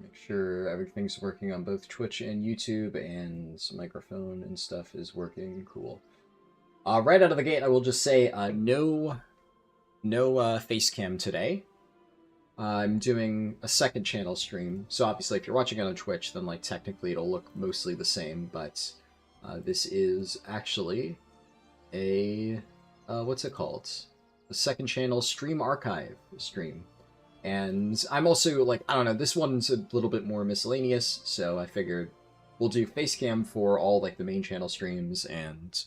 Make sure everything's working on both Twitch and YouTube, and microphone and stuff is working. Cool. Right out of the gate, I will just say no face cam today. I'm doing a second channel stream, so obviously if you're watching it on Twitch, then like technically it'll look mostly the same, but this is actually a what's it called? The second channel stream archive stream. And I'm also, like, I don't know, this one's a little bit more miscellaneous, so I figured we'll do Facecam for all, like, the main channel streams, and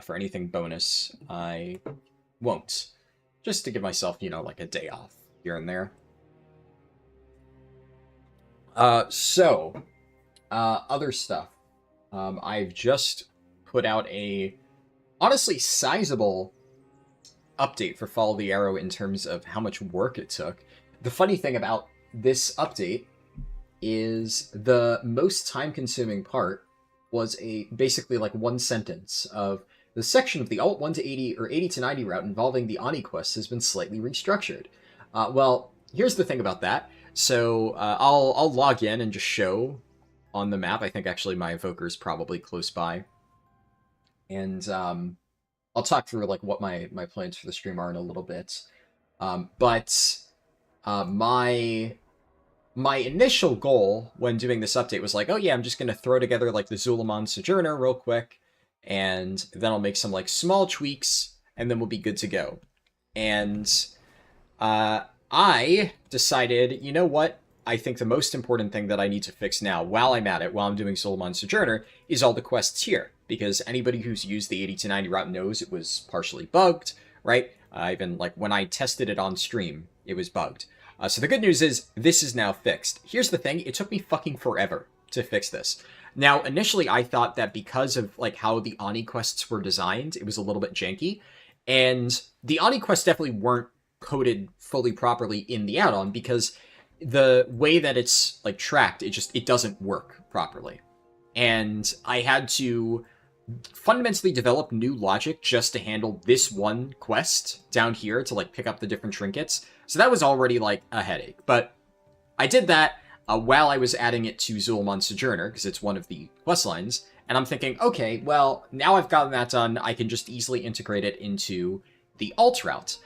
for anything bonus, I won't. Just to give myself, you know, like, a day off here and there. Other stuff. I've just put out a, honestly, sizable update for Follow the Arrow in terms of how much work it took. The funny thing about this update is the most time-consuming part was basically like one sentence of the section of the alt 1 to 80 or 80 to 90 route involving the Ani quest has been slightly restructured. Well, here's the thing about that. So I'll log in and just show on the map. I think actually my evoker is probably close by, and I'll talk through like what my plans for the stream are in a little bit. My initial goal when doing this update was like, oh yeah, I'm just going to throw together like the Zul'jin Sojourner real quick, and then I'll make some like small tweaks, and then we'll be good to go. And I decided, you know what? I think the most important thing that I need to fix now, while I'm at it, while I'm doing Zul'jin Sojourner, is all the quests here. Because anybody who's used the 80 to 90 route knows it was partially bugged, right? Even like when I tested it on stream, it was bugged. So the good news is this is now fixed. Here's the thing, it took me fucking forever to fix this. Now, initially I thought that because of like how the Ani quests were designed, it was a little bit janky. And the Ani quests definitely weren't coded fully properly in the add-on because the way that it's like tracked, it doesn't work properly. And I had to fundamentally develop new logic just to handle this one quest down here to like pick up the different trinkets. So that was already like a headache. But I did that while I was adding it to Zul'jin Sojourner because it's one of the quest lines. And I'm thinking, okay, well, now I've gotten that done, I can just easily integrate it into the alt route.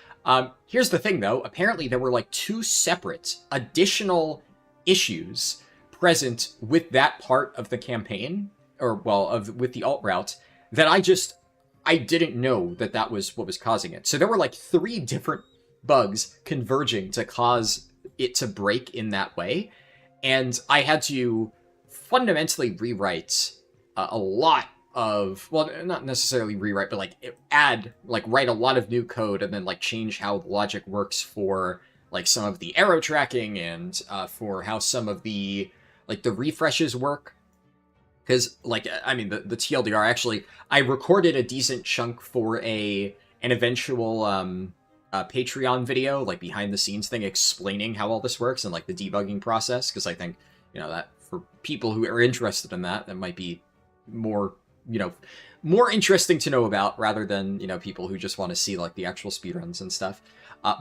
Here's the thing though, apparently there were like 2 separate additional issues present with that part of the campaign, or well, with the alt route, that I didn't know that was what was causing it. So there were like 3 different bugs converging to cause it to break in that way, and I had to fundamentally rewrite a lot of, well, not necessarily rewrite, but like write a lot of new code and then like change how the logic works for like some of the arrow tracking and for how some of the like the refreshes work. Because, like, I mean, the TLDR, actually, I recorded a decent chunk for an eventual Patreon video, like, behind-the-scenes thing, explaining how all this works and, like, the debugging process, because I think, you know, that for people who are interested in that, that might be more, you know, more interesting to know about, rather than, you know, people who just want to see, like, the actual speedruns and stuff.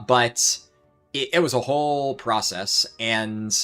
But it was a whole process, and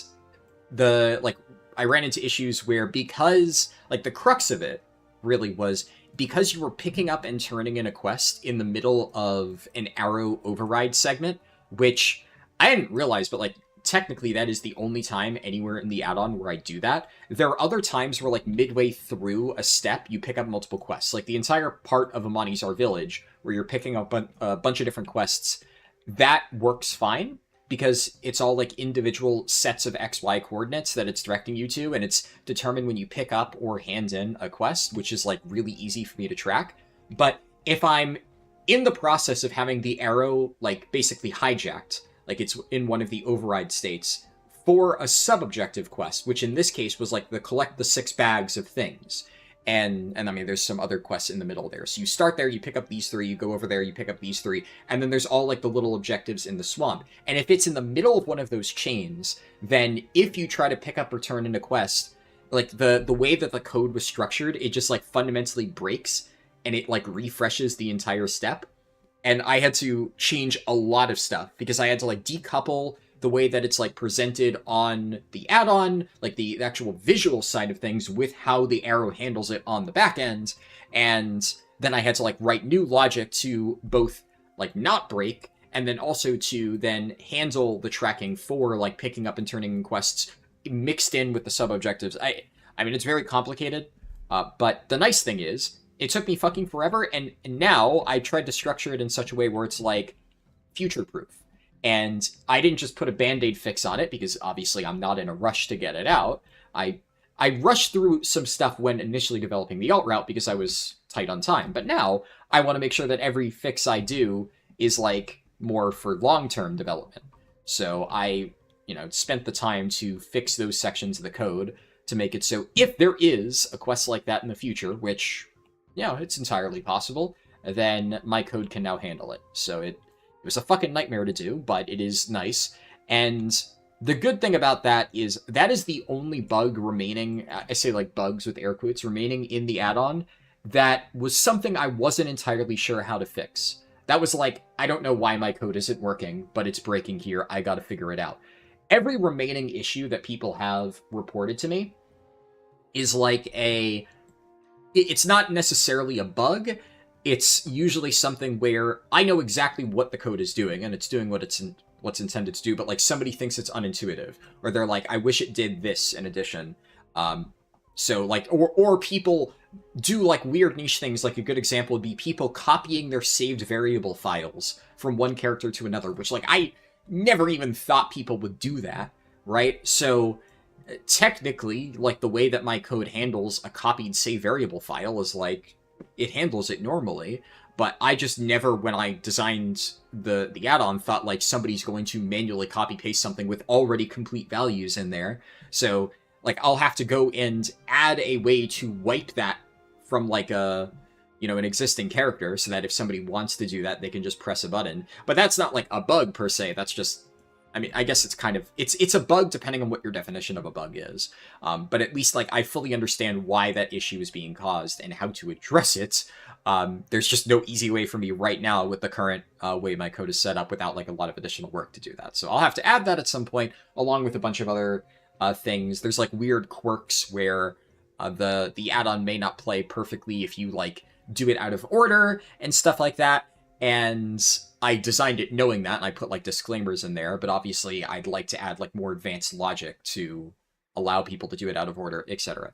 I ran into issues where, because, like, the crux of it really was because you were picking up and turning in a quest in the middle of an arrow override segment, which I didn't realize, but, like, technically that is the only time anywhere in the add-on where I do that. There are other times where, like, midway through a step, you pick up multiple quests. Like, the entire part of Amanizar Village, where you're picking up a bunch of different quests, that works fine, because it's all like individual sets of XY coordinates that it's directing you to, and it's determined when you pick up or hand in a quest, which is like really easy for me to track. But if I'm in the process of having the arrow like basically hijacked, like it's in one of the override states for a sub-objective quest, which in this case was like the collect the 6 bags of things. And I mean, there's some other quests in the middle there. So you start there, you pick up these 3, you go over there, you pick up these 3, and then there's all like the little objectives in the swamp. And if it's in the middle of one of those chains, then if you try to pick up or turn in a quest, like the way that the code was structured, it just like fundamentally breaks and it like refreshes the entire step. And I had to change a lot of stuff because I had to like decouple the way that it's like presented on the add-on, like the actual visual side of things, with how the arrow handles it on the back end. And then I had to like write new logic to both like not break, and then also to then handle the tracking for like picking up and turning in quests mixed in with the sub-objectives. I mean, it's very complicated, but the nice thing is, it took me fucking forever, and now I tried to structure it in such a way where it's like future-proof. And I didn't just put a band-aid fix on it, because obviously I'm not in a rush to get it out. I rushed through some stuff when initially developing the alt route because I was tight on time. But now I want to make sure that every fix I do is like more for long-term development. So I, spent the time to fix those sections of the code to make it so if there is a quest like that in the future, which, it's entirely possible, then my code can now handle it. So it was a fucking nightmare to do, but it is nice. And the good thing about that is the only bug remaining, I say like bugs with air quotes, remaining in the add-on that was something I wasn't entirely sure how to fix. That was like, I don't know why my code isn't working, but it's breaking here, I gotta figure it out. Every remaining issue that people have reported to me is like it's not necessarily a bug. It's usually something where I know exactly what the code is doing, and it's doing what's intended to do, but like somebody thinks it's unintuitive, or they're like, I wish it did this in addition. So like, or people do like weird niche things. Like a good example would be people copying their saved variable files from one character to another, which like I never even thought people would do that, right? So technically, like the way that my code handles a copied save variable file is like, it handles it normally, but I just never, when I designed the add-on, thought like somebody's going to manually copy paste something with already complete values in there. So like I'll have to go and add a way to wipe that from like an existing character, so that if somebody wants to do that, they can just press a button. But that's not like a bug per se. That's just, I mean, I guess it's kind of, it's a bug depending on what your definition of a bug is. But at least like I fully understand why that issue is being caused and how to address it. There's just no easy way for me right now with the current way my code is set up without like a lot of additional work to do that. So I'll have to add that at some point, along with a bunch of other things. There's like weird quirks where the add-on may not play perfectly if you like do it out of order and stuff like that. And I designed it knowing that, and I put like disclaimers in there, but obviously I'd like to add like more advanced logic to allow people to do it out of order, etc.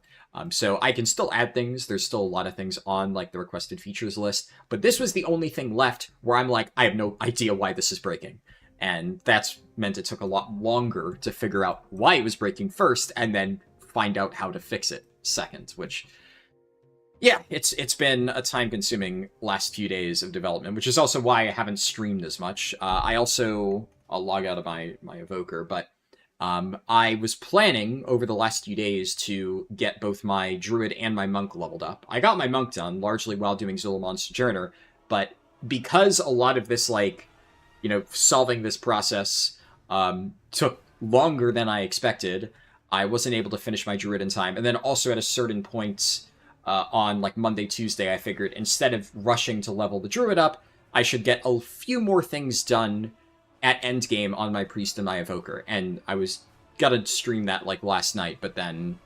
So I can still add things. There's still a lot of things on like the requested features list, but this was the only thing left where I'm like, I have no idea why this is breaking. And that's meant it took a lot longer to figure out why it was breaking first, and then find out how to fix it second, which, yeah, it's been a time-consuming last few days of development, which is also why I haven't streamed as much. I'll log out of my evoker, but I was planning over the last few days to get both my druid and my monk leveled up. I got my monk done, largely while doing Zul'jin Sojourner, but because a lot of this, like, solving this process took longer than I expected, I wasn't able to finish my druid in time. And then also at a certain point on like Monday, Tuesday, I figured instead of rushing to level the druid up, I should get a few more things done at endgame on my priest and my evoker. And I was gonna stream that like last night, but then,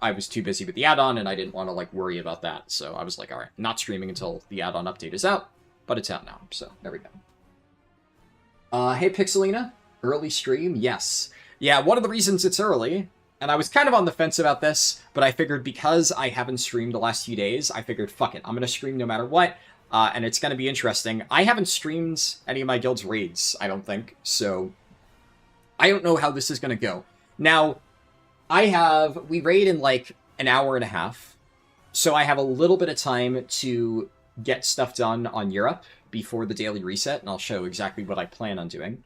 I was too busy with the add-on and I didn't want to like worry about that. So I was like, all right, not streaming until the add-on update is out, but it's out now. So there we go. Hey Pixelina, early stream? Yes. Yeah, one of the reasons it's early, and I was kind of on the fence about this, but I figured because I haven't streamed the last few days, I figured, fuck it, I'm going to stream no matter what, and it's going to be interesting. I haven't streamed any of my guild's raids, I don't think, so I don't know how this is going to go. Now, we raid in like an hour and a half, so I have a little bit of time to get stuff done on Europe before the daily reset, and I'll show exactly what I plan on doing.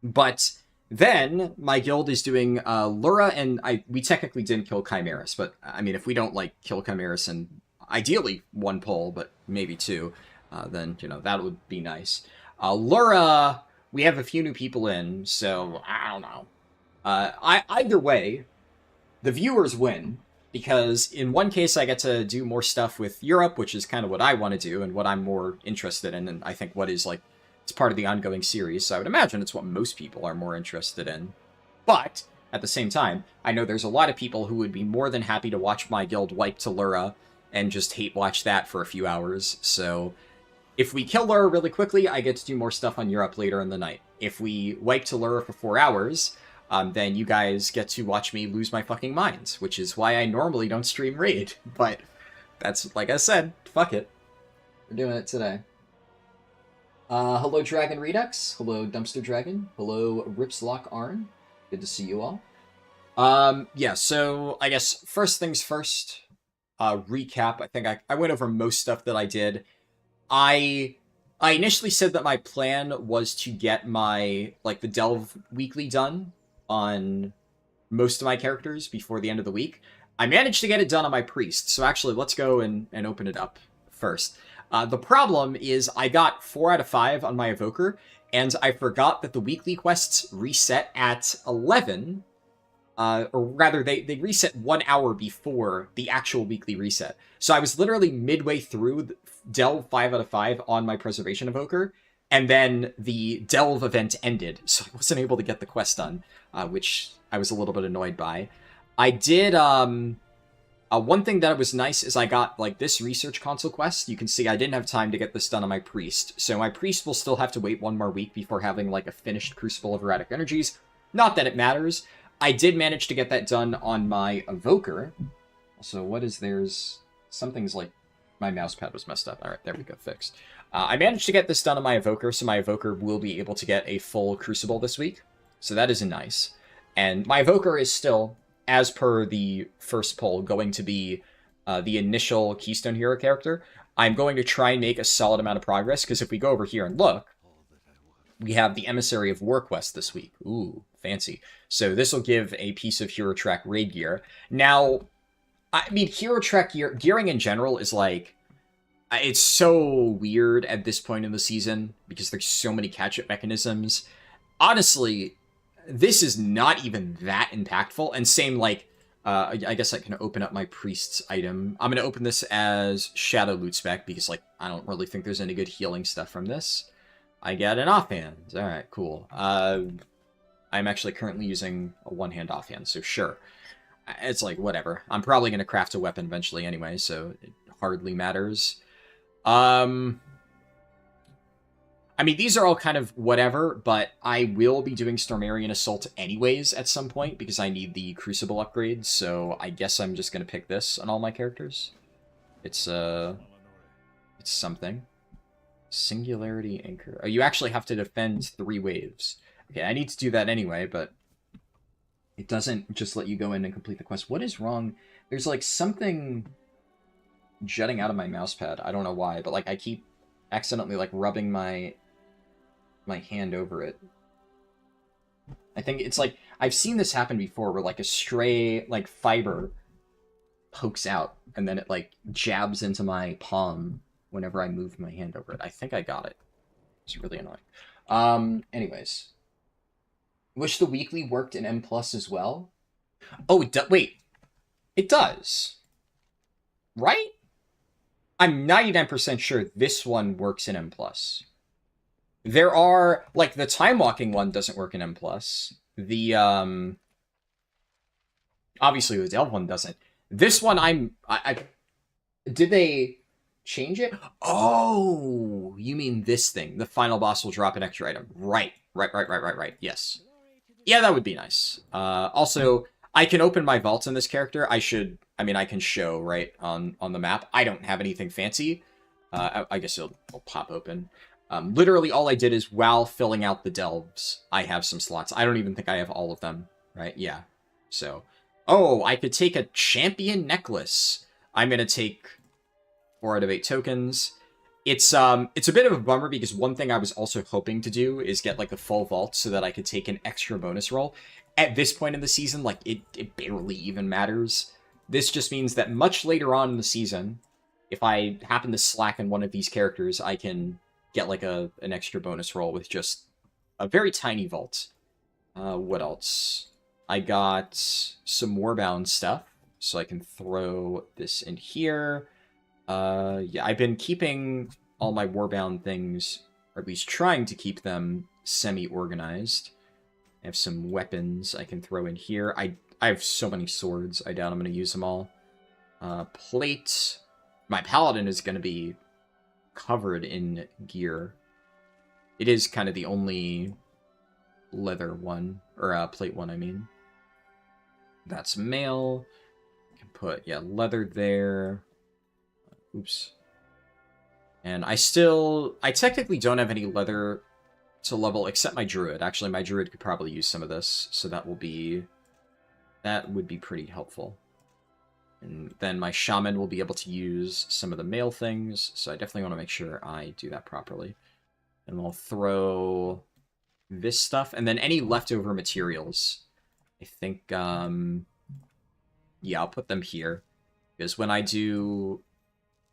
But then my guild is doing Lura, and we technically didn't kill Chimeras, but I mean, if we don't like kill Chimeras and ideally one pull, but maybe two, then that would be nice. Lura, we have a few new people in, so I don't know. Either way, the viewers win, because in one case I get to do more stuff with Europe, which is kind of what I want to do and what I'm more interested in, and I think what is like It's part of the ongoing series, so I would imagine it's what most people are more interested in. But, at the same time, I know there's a lot of people who would be more than happy to watch my guild wipe to Lura and just hate watch that for a few hours, so if we kill Lura really quickly, I get to do more stuff on Europe later in the night. If we wipe to Lura for 4 hours, then you guys get to watch me lose my fucking mind, which is why I normally don't stream Raid. But that's, like I said, fuck it. We're doing it today. Hello, Dragon Redux. Hello, Dumpster Dragon. Hello, Ripslock Arn. Good to see you all. Yeah, so I guess first things first, recap. I think I went over most stuff that I did. I initially said that my plan was to get my, like, the Delve weekly done on most of my characters before the end of the week. I managed to get it done on my priest, so actually let's go and open it up first. The problem is I got 4 out of 5 on my Evoker, and I forgot that the weekly quests reset at 11, or rather, they reset 1 hour before the actual weekly reset. So I was literally midway through Delve 5 out of 5 on my Preservation Evoker, and then the Delve event ended, so I wasn't able to get the quest done, which I was a little bit annoyed by. I did, one thing that was nice is I got, like, this Research Console quest. You can see I didn't have time to get this done on my Priest, so my Priest will still have to wait 1 more week before having, like, a finished Crucible of Erratic Energies. Not that it matters. I did manage to get that done on my Evoker. Also, what is theirs? Something's like... My mouse pad was messed up. Alright, there we go, fixed. I managed to get this done on my Evoker, so my Evoker will be able to get a full Crucible this week. So that is nice. And my Evoker is still, as per the first poll, going to be the initial Keystone Hero character. I'm going to try and make a solid amount of progress, because if we go over here and look, we have the Emissary of War quest this week. Ooh, fancy. So this will give a piece of Hero Track raid gear. Now, I mean, Hero Track gearing in general is like, it's so weird at this point in the season because there's so many catch-up mechanisms. Honestly, this is not even that impactful. And same, like, I guess I can open up my Priest's item. I'm going to open this as Shadow Loot Spec because, like, I don't really think there's any good healing stuff from this. I get an offhand. All right, cool. I'm actually currently using a one-hand offhand, so sure. It's like, whatever. I'm probably going to craft a weapon eventually anyway, so it hardly matters. I mean, these are all kind of whatever, but I will be doing Stormarian Assault anyways at some point because I need the Crucible upgrade, so I guess I'm just going to pick this on all my characters. It's something. Singularity Anchor. Oh, you actually have to defend 3 waves. Okay, I need to do that anyway, but it doesn't just let you go in and complete the quest. What is wrong? There's, like, something jutting out of my mouse pad. I don't know why, but, like, I keep accidentally, like, rubbing my hand over it. I think it's, like, I've seen this happen before where, like, a stray, like, fiber pokes out, and then it, like, jabs into my palm whenever I move my hand over it. I think I got it. It's really annoying. Anyways. Wish the weekly worked in M+ as well. Oh, wait. It does. Right? I'm 99% sure this one works in M+. There are, like, the Time Walking one doesn't work in M+. The, obviously the Delve one doesn't. This one did they change it? Oh, you mean this thing. The final boss will drop an extra item. Right. Yes. Yeah, that would be nice. Also, I can open my vaults in this character. I can show, right, on the map. I don't have anything fancy. I guess it'll pop open. Literally, all I did is, while filling out the delves, I have some slots. I don't even think I have all of them, right? Yeah. So, oh, I could take a champion necklace. I'm going to take 4 out of 8 tokens. It's a bit of a bummer because one thing I was also hoping to do is get, like, the full vault so that I could take an extra bonus roll. At this point in the season, like, it barely even matters. This just means that much later on in the season, if I happen to slacken one of these characters, I can get, like, an extra bonus roll with just a very tiny vault. What else? I got some Warbound stuff, so I can throw this in here. Yeah, I've been keeping all my Warbound things, or at least trying to keep them semi-organized. I have some weapons I can throw in here. I have so many swords, I doubt I'm going to use them all. Plate. My paladin is going to be covered in gear. It is kind of the only leather one, or plate one, I mean. That's mail. I can put, yeah, leather there. Oops. And I technically don't have any leather to level except my druid. Actually, my druid could probably use some of this, so that would be pretty helpful. And then my shaman will be able to use some of the mail things, so I definitely want to make sure I do that properly. And we'll throw this stuff, and then any leftover materials. I think, yeah, I'll put them here. Because when I do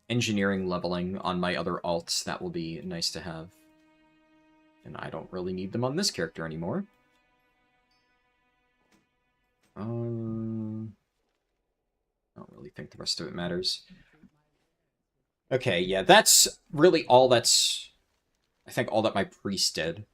engineering leveling on my other alts, that will be nice to have. And I don't really need them on this character anymore. I don't really think the rest of it matters. Okay, yeah, that's really all that's... I think all that my priest did.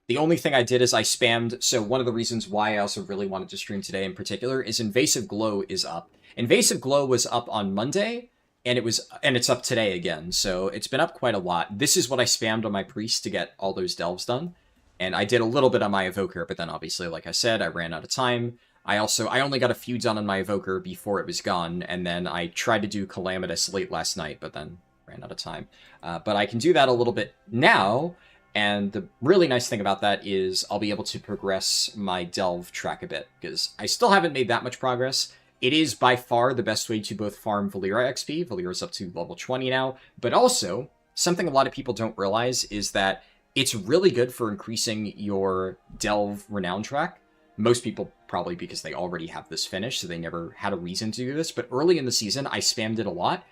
The only thing I did is I spammed, so one of the reasons why I also really wanted to stream today in particular is Invasive Glow is up. Invasive Glow was up on Monday, and it's up today again, so it's been up quite a lot. This is what I spammed on my priest to get all those delves done, and I did a little bit on my evoker, but then obviously, like I said, I ran out of time. I only got a few done on my evoker before it was gone, and then I tried to do Calamitous late last night, but then ran out of time. But I can do that a little bit now, and the really nice thing about that is I'll be able to progress my delve track a bit, because I still haven't made that much progress. It is by far the best way to both farm Valeera XP. Valeera's up to level 20 now, but also, something a lot of people don't realize is that it's really good for increasing your delve renown track. Most people probably because they already have this finished, so they never had a reason to do this, but early in the season, I spammed it a lot.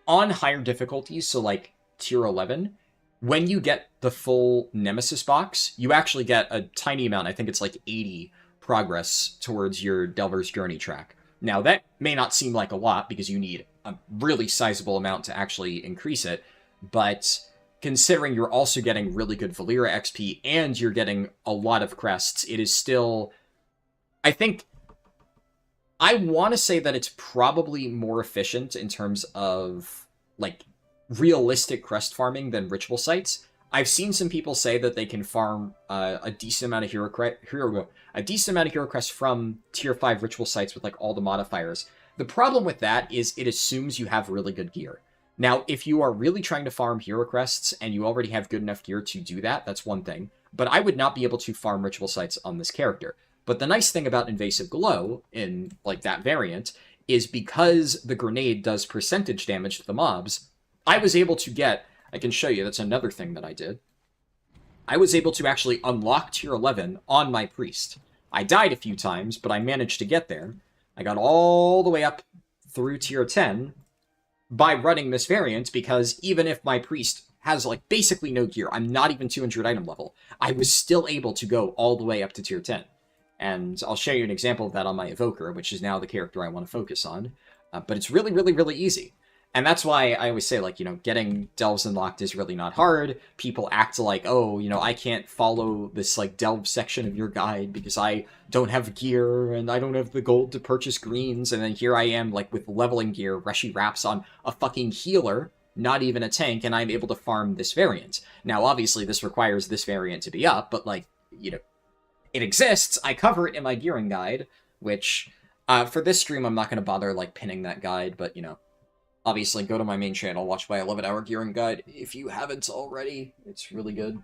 On higher difficulties, so like tier 11, when you get the full Nemesis box, you actually get a tiny amount, I think it's like 80 progress towards your Delver's Journey track. Now, that may not seem like a lot, because you need a really sizable amount to actually increase it, but considering you're also getting really good Valeera XP, and you're getting a lot of crests, it is still... I think... I want to say that it's probably more efficient in terms of, like, realistic crest farming than ritual sites. I've seen some people say that they can farm a decent amount of hero crests from tier 5 ritual sites with, like, all the modifiers. The problem with that is it assumes you have really good gear. Now, if you are really trying to farm hero crests and you already have good enough gear to do that, that's one thing. But I would not be able to farm ritual sites on this character. But the nice thing about Invasive Glow, in, like, that variant, is because the grenade does percentage damage to the mobs, I was able to get... I can show you, that's another thing that I did. I was able to actually unlock tier 11 on my priest. I died a few times, but I managed to get there. I got all the way up through tier 10 by running this variant, because even if my priest has, like, basically no gear, I'm not even 200 item level, I was still able to go all the way up to tier 10. And I'll show you an example of that on my evoker, which is now the character I want to focus on. But it's really, really, really easy. And that's why I always say, like, you know, getting delves unlocked is really not hard. People act like, oh, you know, I can't follow this, like, delve section of your guide because I don't have gear and I don't have the gold to purchase greens. And then here I am, like, with leveling gear, Reshi wraps on a fucking healer, not even a tank, and I'm able to farm this variant. Now, obviously, this requires this variant to be up, but, like, you know, it exists. I cover it in my gearing guide, which, for this stream, I'm not going to bother, like, pinning that guide, but, you know, obviously, go to my main channel, watch my 11-hour gearing guide if you haven't already. It's really good.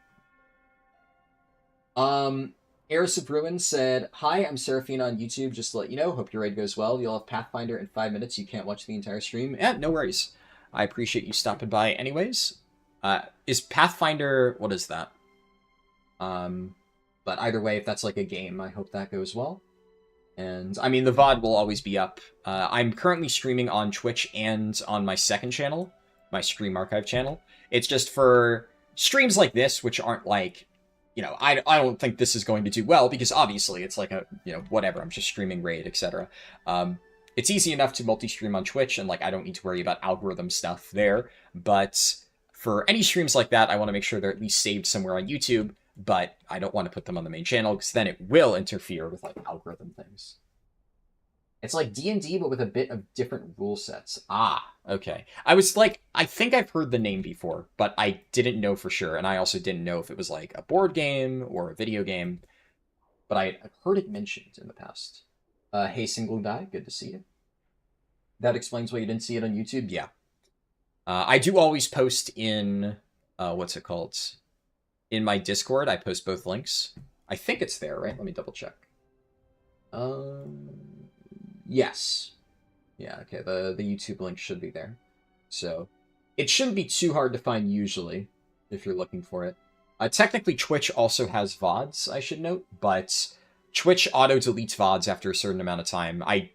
Heiress of Ruin said, "Hi, I'm Seraphina on YouTube, just to let you know. Hope your raid goes well. You'll have Pathfinder in 5 minutes. You can't watch the entire stream." Yeah, no worries. I appreciate you stopping by anyways. Is Pathfinder... what is that? But either way, if that's like a game, I hope that goes well. And, I mean, the VOD will always be up. I'm currently streaming on Twitch and on my second channel, my Stream Archive channel. It's just for streams like this, which aren't like, you know, I don't think this is going to do well, because obviously it's like a, you know, whatever, I'm just streaming Raid, etc. It's easy enough to multi-stream on Twitch, and, like, I don't need to worry about algorithm stuff there, but for any streams like that, I want to make sure they're at least saved somewhere on YouTube, but I don't want to put them on the main channel because then it will interfere with like algorithm things. It's like D&D, but with a bit of different rule sets. Ah, okay. I was like, I think I've heard the name before, but I didn't know for sure, and I also didn't know if it was like a board game or a video game, but I've heard it mentioned in the past. Hey, Single Guy, good to see you. That explains why you didn't see it on YouTube? Yeah. I do always post in, what's it called? In my Discord, I post both links. I think it's there, right? Let me double check. Yes. Yeah, okay, the YouTube link should be there. So, it shouldn't be too hard to find usually, if you're looking for it. Technically, Twitch also has VODs, I should note, but Twitch auto-deletes VODs after a certain amount of time. I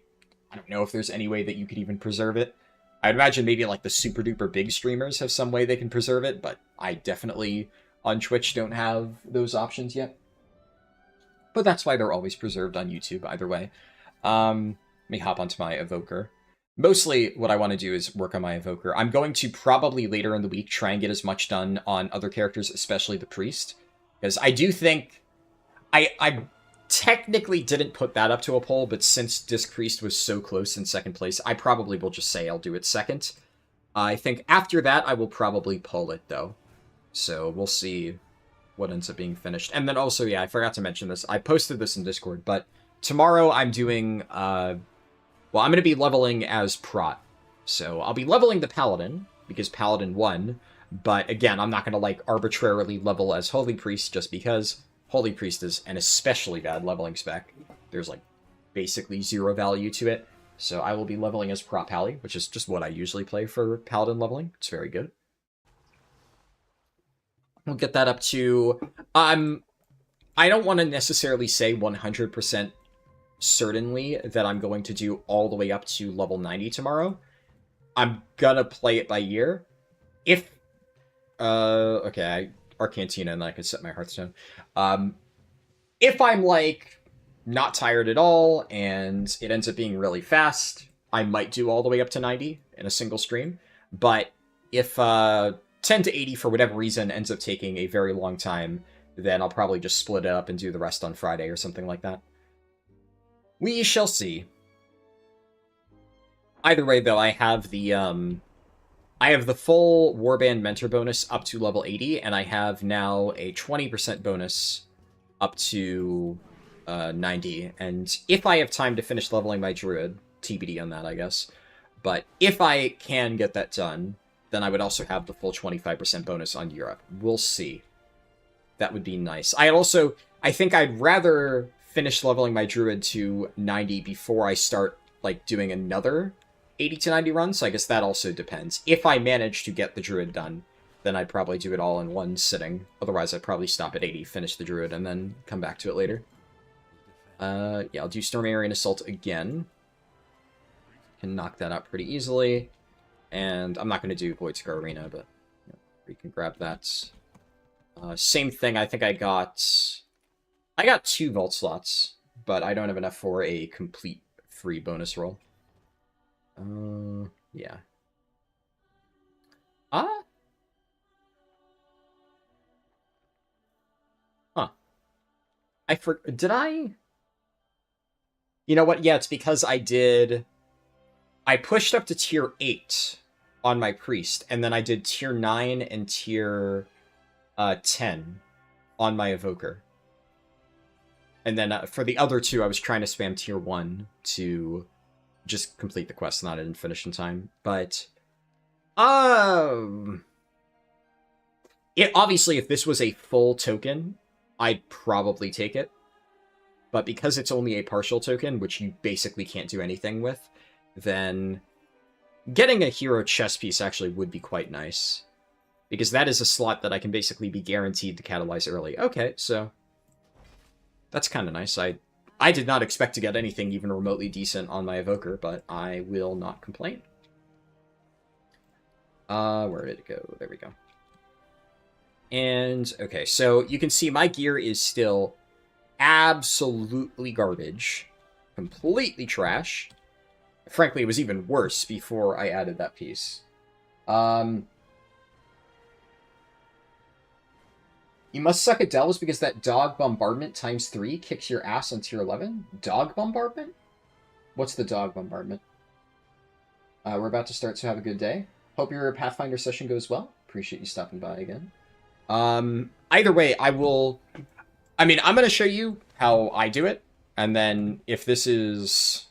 don't know if there's any way that you could even preserve it. I'd imagine maybe like the super-duper big streamers have some way they can preserve it, but I definitely, on Twitch, don't have those options yet. But that's why they're always preserved on YouTube, either way. Let me hop onto my Evoker. Mostly what I want to do is work on my Evoker. I'm going to probably later in the week try and get as much done on other characters, especially the Priest. Because I do think... I technically didn't put that up to a poll, but since Disc Priest was so close in second place, I probably will just say I'll do it second. I think after that, I will probably pull it, though. So we'll see what ends up being finished. And then also, yeah, I forgot to mention this. I posted this in Discord, but tomorrow I'm doing... well, I'm going to be leveling as Prot. So I'll be leveling the Paladin, because Paladin won. But again, I'm not going to, like, arbitrarily level as Holy Priest just because Holy Priest is an especially bad leveling spec. There's, like, basically zero value to it. So I will be leveling as Prot Pally, which is just what I usually play for Paladin leveling. It's very good. We'll get that up to... I don't want to necessarily say 100% certainly that I'm going to do all the way up to level 90 tomorrow. I'm gonna play it by ear. If... okay, Arcantina, and then I can set my Hearthstone. If I'm, like, not tired at all, and it ends up being really fast, I might do all the way up to 90 in a single stream. But if 10 to 80, for whatever reason, ends up taking a very long time, then I'll probably just split it up and do the rest on Friday or something like that. We shall see. Either way, though, I have the full Warband Mentor bonus up to level 80, and I have now a 20% bonus up to 90. And if I have time to finish leveling my Druid, TBD on that, I guess. But if I can get that done, then I would also have the full 25% bonus on Europe. We'll see. That would be nice. I think I'd rather finish leveling my Druid to 90 before I start, like, doing another 80 to 90 run, so I guess that also depends. If I manage to get the Druid done, then I'd probably do it all in one sitting. Otherwise, I'd probably stop at 80, finish the Druid, and then come back to it later. Yeah, I'll do Stormarian Assault again. Can knock that out pretty easily. And I'm not going to do Voidscar Arena, but you know, we can grab that. Same thing, I think I got 2 Vault slots, but I don't have enough for a complete free bonus roll. Yeah. Huh. Did I? You know what? Yeah, it's because I pushed up to tier 8 on my Priest, and then I did tier 9 and tier 10 on my Evoker. And then for the other 2, I was trying to spam tier 1 to just complete the quest, and I didn't finish in time. But, obviously, if this was a full token, I'd probably take it. But because it's only a partial token, which you basically can't do anything with, then getting a hero chess piece actually would be quite nice. Because that is a slot that I can basically be guaranteed to catalyze early. Okay, so that's kind of nice. I did not expect to get anything even remotely decent on my Evoker, but I will not complain. Where did it go? There we go. And, okay, so you can see my gear is still absolutely garbage. Completely trash. Frankly, it was even worse before I added that piece. You must suck at Delves because that dog bombardment ×3 kicks your ass on tier 11? Dog bombardment? What's the dog bombardment? We're about to start, so have a good day. Hope your Pathfinder session goes well. Appreciate you stopping by again. Either way, I'm going to show you how I do it. And then if this is...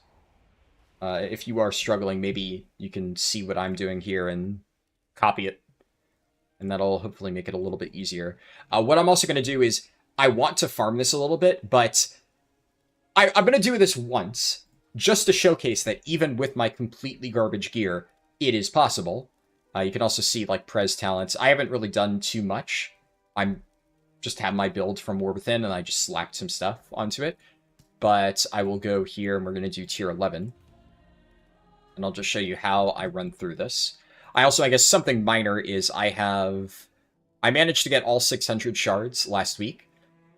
if you are struggling, maybe you can see what I'm doing here and copy it. And that'll hopefully make it a little bit easier. What I'm also going to do is, I want to farm this a little bit, but I'm going to do this once, just to showcase that even with my completely garbage gear, it is possible. You can also see, like, Prez talents. I haven't really done too much. I'm just have my build from War Within, and I just slapped some stuff onto it. But I will go here, and we're going to do tier 11. And I'll just show you how I run through this. I also, I guess, something minor is I managed to get all 600 shards last week.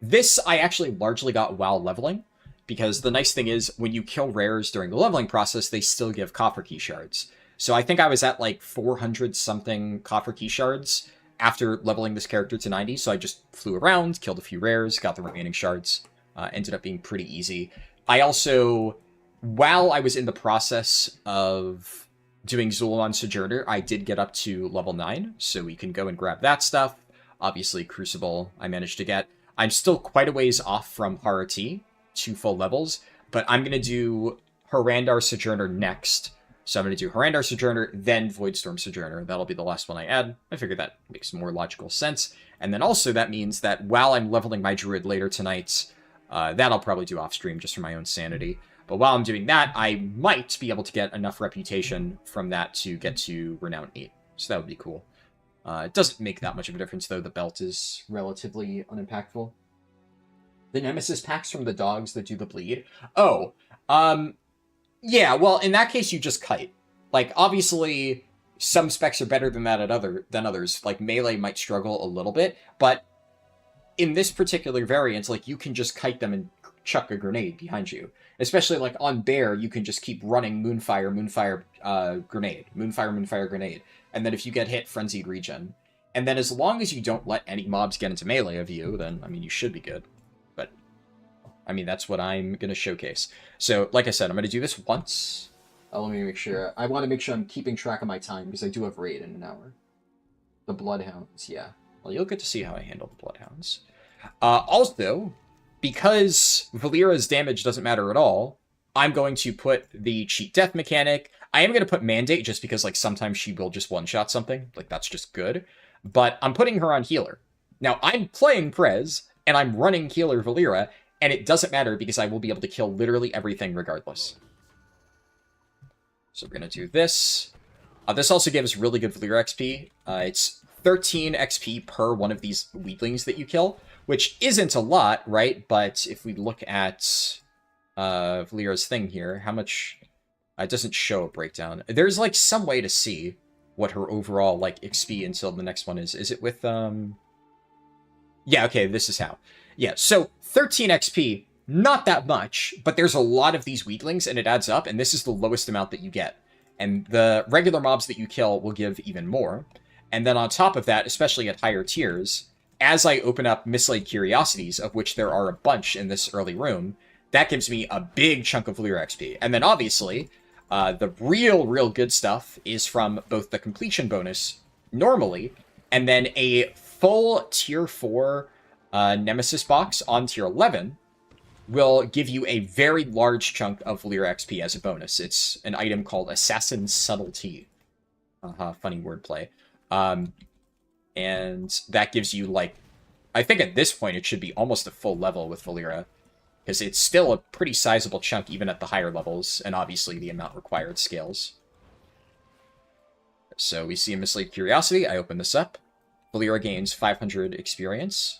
This I actually largely got while leveling, because the nice thing is, when you kill rares during the leveling process, they still give coffer key shards. So I think I was at like 400-something coffer key shards after leveling this character to 90, so I just flew around, killed a few rares, got the remaining shards. Ended up being pretty easy. I also, while I was in the process of doing Zul'jin Sojourner, I did get up to level 9, so we can go and grab that stuff. Obviously, Crucible I managed to get. I'm still quite a ways off from Harati, 2 full levels, but I'm going to do Harrandar Sojourner next. So I'm going to do Harrandar Sojourner, then Voidstorm Sojourner. That'll be the last one I add. I figured that makes more logical sense. And then also that means that while I'm leveling my Druid later tonight, that I'll probably do off-stream just for my own sanity. But while I'm doing that, I might be able to get enough reputation from that to get to Renown 8. So that would be cool. It doesn't make that much of a difference, though. The belt is relatively unimpactful. The Nemesis packs from the dogs that do the bleed. Oh, yeah, well, in that case, you just kite. Like, obviously, some specs are better than that than others. Like, melee might struggle a little bit, but in this particular variant, like, you can just kite them and chuck a grenade behind you. Especially, like, on Bear, you can just keep running Moonfire, grenade. Moonfire, grenade. And then if you get hit, Frenzied Regen. And then as long as you don't let any mobs get into melee of you, then, I mean, you should be good. But, I mean, that's what I'm going to showcase. So, like I said, I'm going to do this once. Let me make sure. I want to make sure I'm keeping track of my time, because I do have raid in an hour. The Bloodhounds, yeah. Well, you'll get to see how I handle the Bloodhounds. Also, because Valeera's damage doesn't matter at all, I'm going to put the cheat death mechanic. I am going to put Mandate just because, like, sometimes she will just one-shot something. Like, that's just good. But I'm putting her on healer. Now, I'm playing Prez, and I'm running healer Valeera, and it doesn't matter because I will be able to kill literally everything regardless. So we're going to do this. This also gives really good Valeera XP. It's 13 XP per one of these weaklings that you kill, which isn't a lot, right? But if we look at Valeera's thing here, how much... it doesn't show a breakdown. There's, like, some way to see what her overall, like, XP until the next one is. Is it with, Yeah, okay, this is how. Yeah, so 13 XP, not that much, but there's a lot of these weaklings, and it adds up, and this is the lowest amount that you get. And the regular mobs that you kill will give even more. And then on top of that, especially at higher tiers, as I open up Mislaid Curiosities, of which there are a bunch in this early room, that gives me a big chunk of Valeera XP. And then obviously, the real good stuff is from both the completion bonus, normally, and then a full tier 4 Nemesis box on tier 11 will give you a very large chunk of Valeera XP as a bonus. It's an item called Assassin Subtlety. Funny wordplay. And that gives you, like, I think at this point it should be almost a full level with Valeera, because it's still a pretty sizable chunk even at the higher levels, and obviously the amount required scales. So we see a Mislaid Curiosity. I open this up. Valeera gains 500 experience.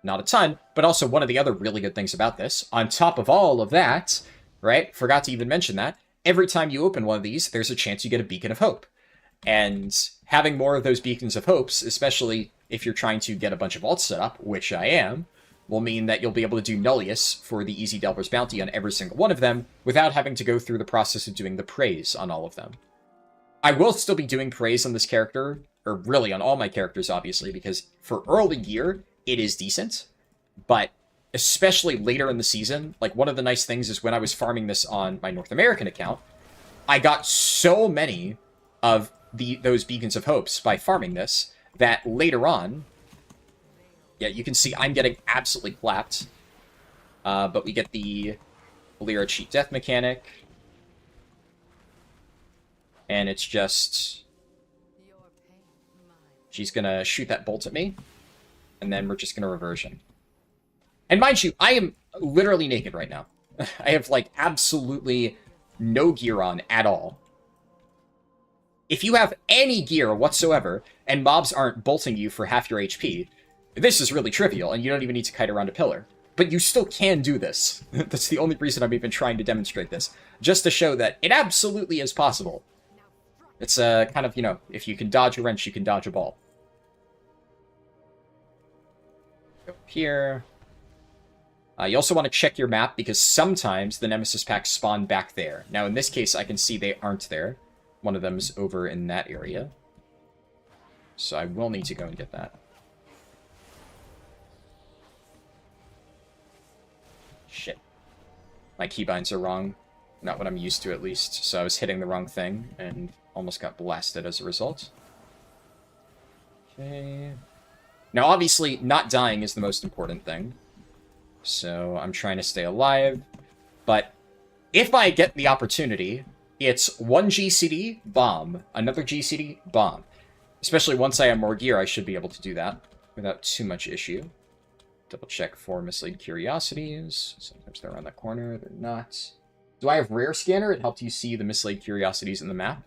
Not a ton, but also one of the other really good things about this, on top of all of that, right, forgot to even mention that, every time you open one of these, there's a chance you get a Beacon of Hope. And having more of those Beacons of Hopes, especially if you're trying to get a bunch of alts set up, which I am, will mean that you'll be able to do Nullius for the Easy Delver's Bounty on every single one of them, without having to go through the process of doing the praise on all of them. I will still be doing praise on this character, or really on all my characters, obviously, because for early gear, it is decent. But especially later in the season, like, one of the nice things is when I was farming this on my North American account, I got so many of those Beacons of Hopes by farming this that later on, yeah, you can see I'm getting absolutely clapped. But we get the Lyra cheat death mechanic. And it's just... she's gonna shoot that bolt at me. And then we're just gonna reversion. And mind you, I am literally naked right now. I have, like, absolutely no gear on at all. If you have any gear whatsoever, and mobs aren't bolting you for half your HP, this is really trivial, and you don't even need to kite around a pillar. But you still can do this. That's the only reason I'm even trying to demonstrate this. Just to show that it absolutely is possible. It's kind of, you know, if you can dodge a wrench, you can dodge a ball. Go here. You also want to check your map, because sometimes the Nemesis packs spawn back there. Now, in this case, I can see they aren't there. One of them's over in that area. So I will need to go and get that. Shit. My keybinds are wrong. Not what I'm used to, at least. So I was hitting the wrong thing, and almost got blasted as a result. Okay. Now, obviously, not dying is the most important thing. So I'm trying to stay alive. But if I get the opportunity, it's one GCD, bomb. Another GCD, bomb. Especially once I have more gear, I should be able to do that without too much issue. Double check for mislaid curiosities. Sometimes they're around that corner, they're not. Do I have Rare Scanner? It helped you see the mislaid curiosities in the map.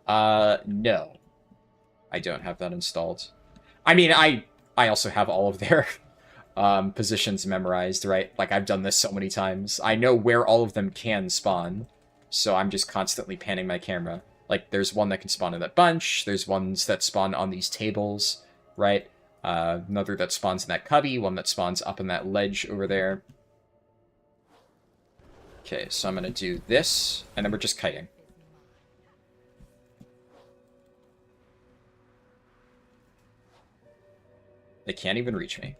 No. I don't have that installed. I mean, I also have all of their positions memorized, right? Like, I've done this so many times. I know where all of them can spawn, so I'm just constantly panning my camera. Like, there's one that can spawn in that bunch, there's ones that spawn on these tables, right? Another that spawns in that cubby, one that spawns up in that ledge over there. Okay, so I'm gonna do this, and then we're just kiting. They can't even reach me.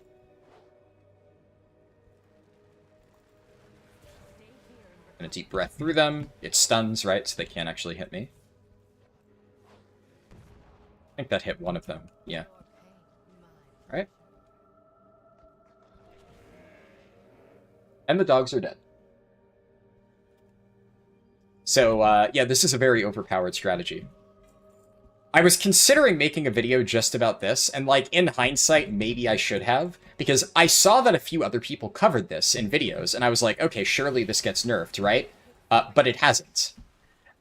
And a deep breath through them. It stuns, right? So they can't actually hit me. I think that hit one of them. Yeah. Right? And the dogs are dead. So, yeah, this is a very overpowered strategy. I was considering making a video just about this, and, like, in hindsight, maybe I should have, because I saw that a few other people covered this in videos, and I was like, okay, surely this gets nerfed, right? But it hasn't.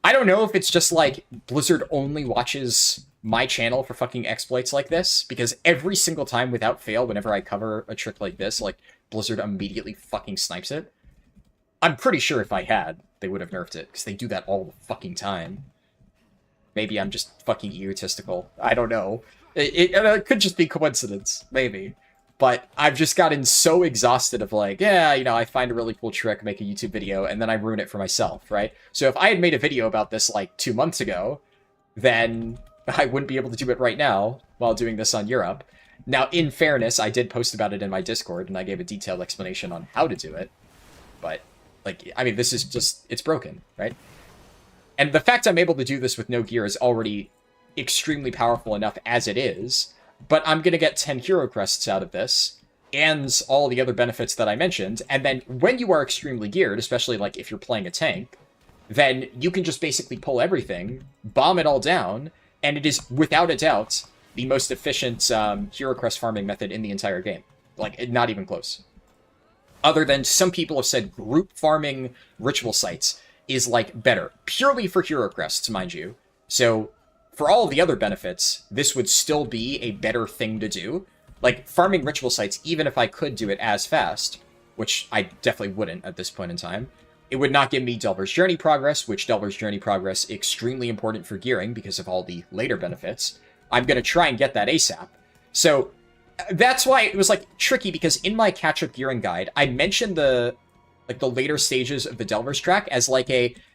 I don't know if it's just, like, Blizzard only watches my channel for fucking exploits like this, because every single time, without fail, whenever I cover a trick like this, like, Blizzard immediately fucking snipes it. I'm pretty sure if I had, they would have nerfed it, because they do that all the fucking time. Maybe I'm just fucking egotistical. I don't know. It could just be coincidence, maybe. But I've just gotten so exhausted of, like, yeah, you know, I find a really cool trick, make a YouTube video, and then I ruin it for myself, right? So if I had made a video about this, like, 2 months ago, then I wouldn't be able to do it right now while doing this on Europe. Now, in fairness, I did post about it in my Discord, and I gave a detailed explanation on how to do it. But, like, I mean, this is just, it's broken, right? And the fact I'm able to do this with no gear is already extremely powerful enough as it is, but I'm going to get 10 hero crests out of this, and all the other benefits that I mentioned, and then when you are extremely geared, especially like if you're playing a tank, then you can just basically pull everything, bomb it all down, and it is, without a doubt, the most efficient hero crest farming method in the entire game. Like, not even close. Other than some people have said group farming ritual sites is, like, better. Purely for hero crests, mind you. So, for all of the other benefits, this would still be a better thing to do. Like, farming ritual sites, even if I could do it as fast, which I definitely wouldn't at this point in time, it would not give me Delver's Journey progress, which Delver's Journey progress extremely important for gearing because of all the later benefits. I'm going to try and get that ASAP. So, that's why it was, like, tricky, because in my catch-up gearing guide, I mentioned the later stages of the Delver's track as, like,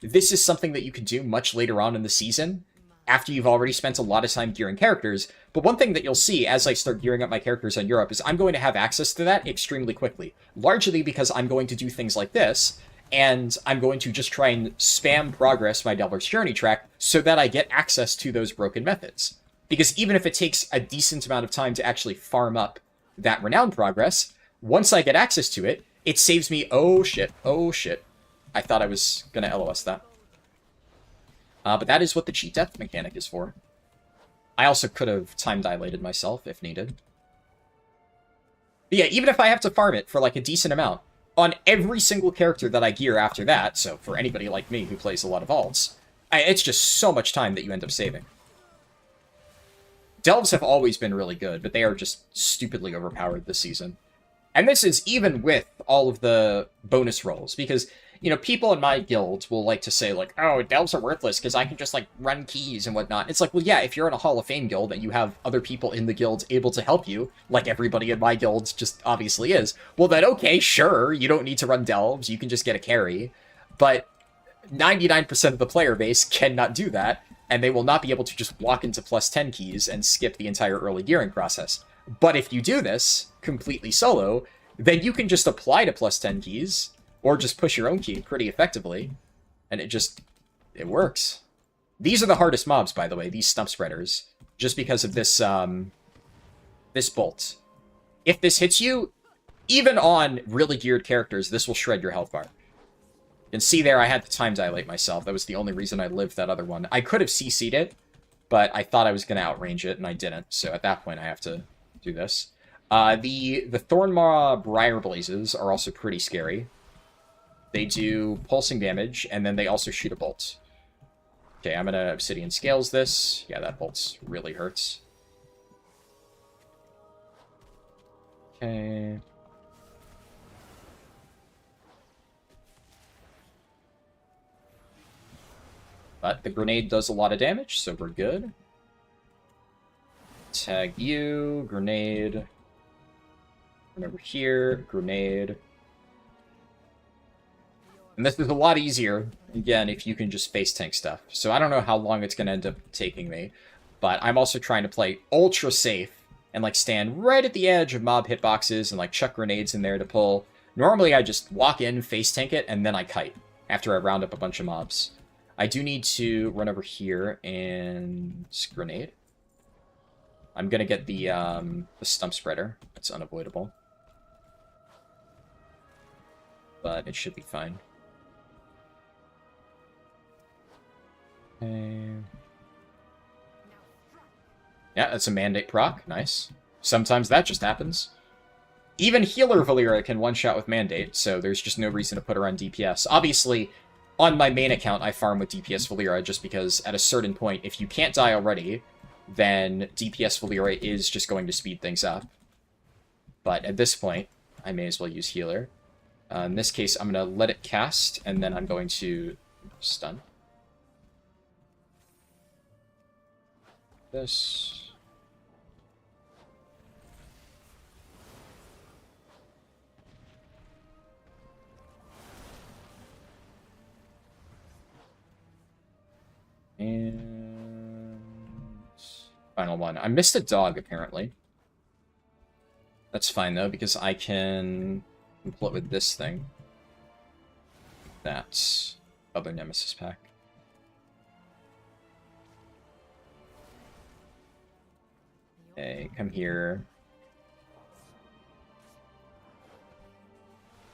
this is something that you could do much later on in the season, after you've already spent a lot of time gearing characters. But one thing that you'll see as I start gearing up my characters on Europe is I'm going to have access to that extremely quickly, largely because I'm going to do things like this, and I'm going to just try and spam progress my Delver's Journey track so that I get access to those broken methods. Because even if it takes a decent amount of time to actually farm up that renown progress, once I get access to it, it saves me... Oh shit, I thought I was going to LOS that. But that is what the cheat death mechanic is for. I also could have time dilated myself if needed. But yeah, even if I have to farm it for like a decent amount, on every single character that I gear after that, so for anybody like me who plays a lot of alts, it's just so much time that you end up saving. Delves have always been really good, but they are just stupidly overpowered this season. And this is even with all of the bonus rolls, because, you know, people in my guild will like to say, like, oh, Delves are worthless because I can just, like, run keys and whatnot. It's like, well, yeah, if you're in a Hall of Fame guild and you have other people in the guild able to help you, like everybody in my guild just obviously is, well, then, okay, sure, you don't need to run Delves, you can just get a carry. But 99% of the player base cannot do that, and they will not be able to just walk into +10 keys and skip the entire early gearing process. But if you do this completely solo, then you can just apply to +10 keys, or just push your own key pretty effectively, and it works. These are the hardest mobs, by the way, these stump spreaders, just because of this, this bolt. If this hits you, even on really geared characters, this will shred your health bar. You can see there I had to time dilate myself. That was the only reason I lived that other one. I could have CC'd it, but I thought I was going to outrange it, and I didn't. So at that point, I have to do this. The Thornmaw Briar Blazes are also pretty scary. They do pulsing damage, and then they also shoot a bolt. Okay, I'm going to Obsidian Scales this. Yeah, that bolt really hurts. Okay. But the grenade does a lot of damage, so we're good. Tag you, grenade. Run over here, grenade. And this is a lot easier, again, if you can just face tank stuff. So I don't know how long it's going to end up taking me, but I'm also trying to play ultra safe and like stand right at the edge of mob hitboxes and like chuck grenades in there to pull. Normally I just walk in, face tank it, and then I kite after I round up a bunch of mobs. I do need to run over here and grenade. I'm going to get the stump spreader. That's unavoidable. But it should be fine. Okay. Yeah, that's a mandate proc. Nice. Sometimes that just happens. Even healer Valeera can one-shot with mandate, so there's just no reason to put her on DPS. Obviously, on my main account, I farm with DPS Valeera just because at a certain point, if you can't die already, then DPS Valeera is just going to speed things up. But at this point, I may as well use healer. In this case, I'm going to let it cast, and then I'm going to stun. This. And final one. I missed a dog, apparently. That's fine, though, because I can complete with this thing. That's other Nemesis pack. Okay, come here.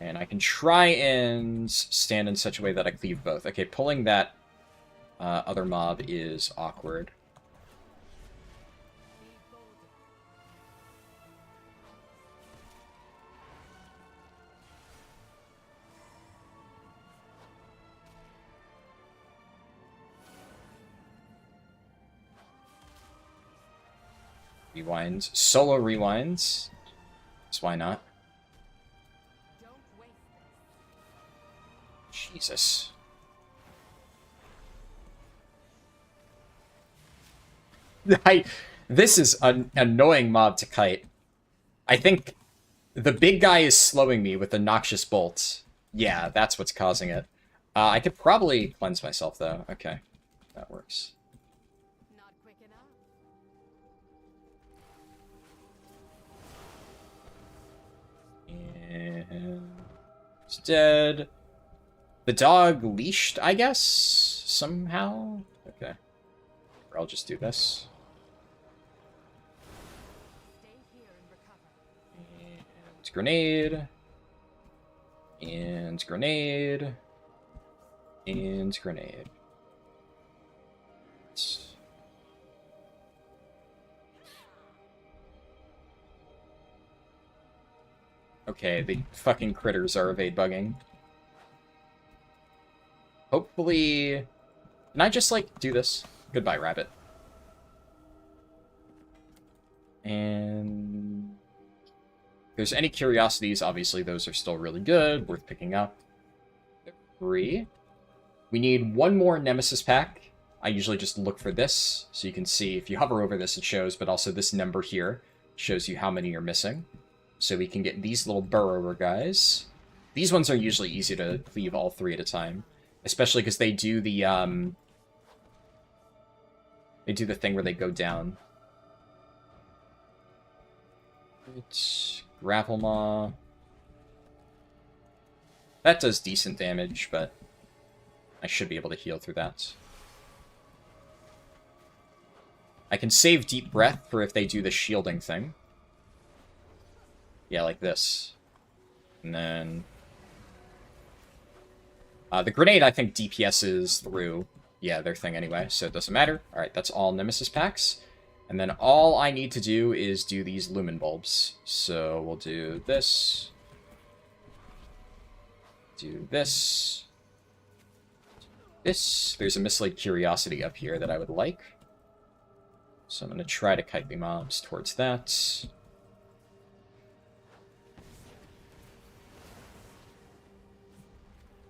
And I can try and stand in such a way that I cleave both. Okay, pulling that other mob is awkward. Rewinds. Solo rewinds. So why not? Jesus. This is an annoying mob to kite. I think the big guy is slowing me with the noxious bolts. Yeah, that's what's causing it. I could probably cleanse myself, though. Okay, that works. And it's dead. The dog leashed, I guess, somehow? Okay. Or I'll just do this. And grenade. And grenade. And grenade. Okay, the fucking critters are evade bugging. Hopefully... Can I just, like, do this? Goodbye, rabbit. And... if there's any curiosities, obviously those are still really good, worth picking up. They're free. We need one more Nemesis pack. I usually just look for this, so you can see, if you hover over this, it shows, but also this number here shows you how many you're missing. So we can get these little burrower guys. These ones are usually easy to cleave all three at a time. Especially because they do the, thing where they go down. It's Grapple Maw. That does decent damage, but I should be able to heal through that. I can save Deep Breath for if they do the shielding thing. Yeah, like this. And then... the grenade, I think, DPSs through, yeah, their thing anyway, so it doesn't matter. Alright, that's all Nemesis packs. And then all I need to do is do these Lumen Bulbs. So we'll do this. Do this. This. There's a mislaid curiosity up here that I would like. So I'm going to try to kite the mobs towards that.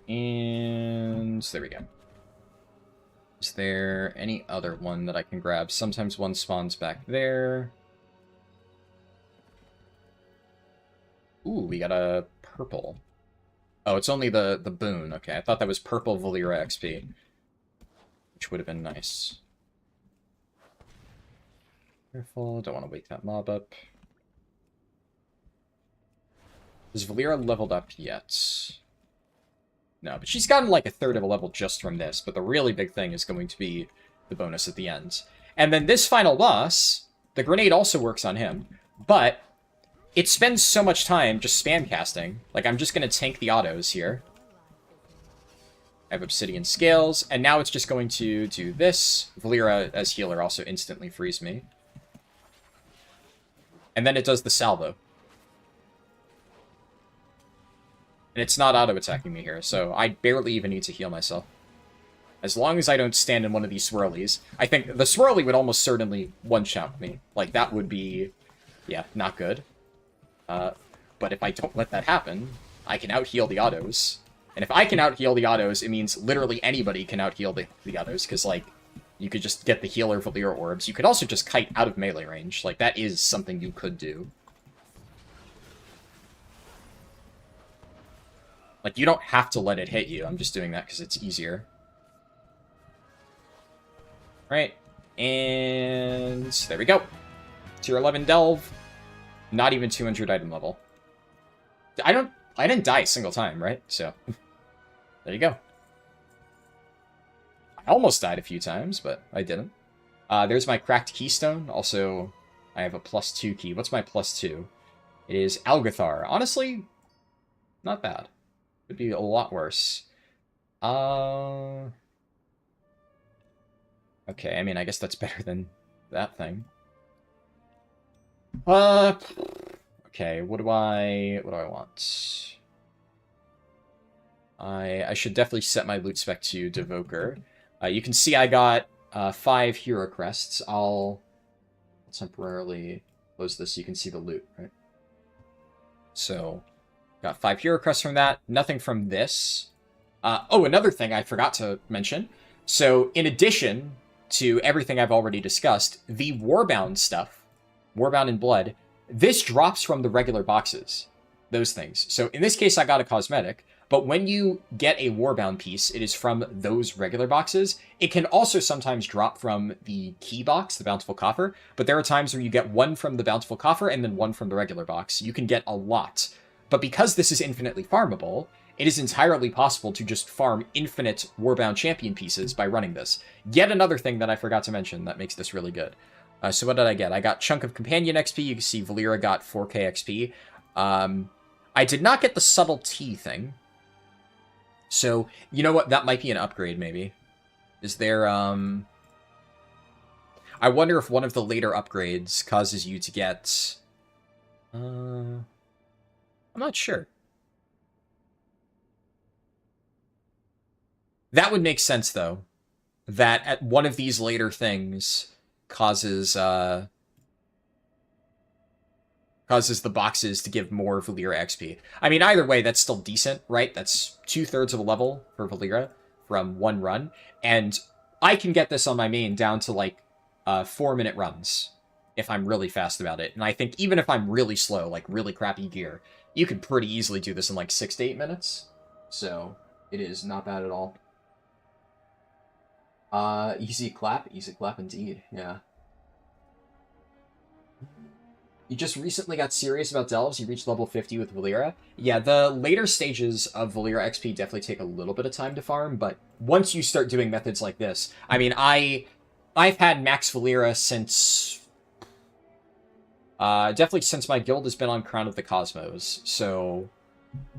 And there we go. Is there any other one that I can grab? Sometimes one spawns back there. Ooh, we got a purple. Oh, it's only the boon. Okay, I thought that was purple Valera XP. Which would have been nice. Careful, don't want to wake that mob up. Is Valera leveled up yet? No, but she's gotten like a third of a level just from this, but the really big thing is going to be the bonus at the end. And then this final boss, the grenade also works on him, but it spends so much time just spam casting. Like, I'm just going to tank the autos here. I have Obsidian Scales, and now it's just going to do this. Valera as healer also instantly frees me. And then it does the salvo. And it's not auto-attacking me here, so I barely even need to heal myself. As long as I don't stand in one of these swirlies. I think the swirly would almost certainly one-shot me. Like, that would be, yeah, not good. But if I don't let that happen, I can out-heal the autos. And if I can out-heal the autos, it means literally anybody can out-heal the autos, because, like, you could just get the healer Valera orbs. You could also just kite out of melee range. Like, that is something you could do. Like, you don't have to let it hit you. I'm just doing that because it's easier. Right. And there we go. Tier 11 Delve. Not even 200 item level. I didn't die a single time, right? So, there you go. I almost died a few times, but I didn't. There's my cracked keystone. Also, I have a +2 key. What's my +2? It is Algathar. Honestly, not bad. Would be a lot worse. Okay, I mean, I guess that's better than that thing. Okay, what do I want? I should definitely set my loot spec to Devoker. You can see I got 5 hero crests. I'll temporarily close this so you can see the loot, right? So, got 5 hero crests from that. Nothing from this. Oh, another thing I forgot to mention. So, in addition to everything I've already discussed, the Warbound stuff, Warbound in Blood, this drops from the regular boxes. Those things. So, in this case, I got a cosmetic. But when you get a Warbound piece, it is from those regular boxes. It can also sometimes drop from the key box, the Bountiful Coffer, but there are times where you get one from the Bountiful Coffer and then one from the regular box. You can get a lot But because this is infinitely farmable, it is entirely possible to just farm infinite Warbound champion pieces by running this. Yet another thing that I forgot to mention that makes this really good. So what did I get? I got Chunk of Companion XP. You can see Valeera got 4k XP. I did not get the Subtle T thing. So, you know what? That might be an upgrade, maybe. Is there, I wonder if one of the later upgrades causes you to get... I'm not sure. That would make sense, though. That at one of these later things causes the boxes to give more Valeera XP. I mean, either way, that's still decent, right? That's 2/3 of a level for Valeera from one run. And I can get this on my main down to, like, 4-minute runs if I'm really fast about it. And I think even if I'm really slow, like really crappy gear, you could pretty easily do this in, like, 6 to 8 minutes. So, it is not bad at all. Easy clap indeed, yeah. You just recently got serious about Delves. You reached level 50 with Valeera. Yeah, the later stages of Valeera XP definitely take a little bit of time to farm, but once you start doing methods like this, I mean, I've had max Valeera since... definitely since my guild has been on Crown of the Cosmos, so...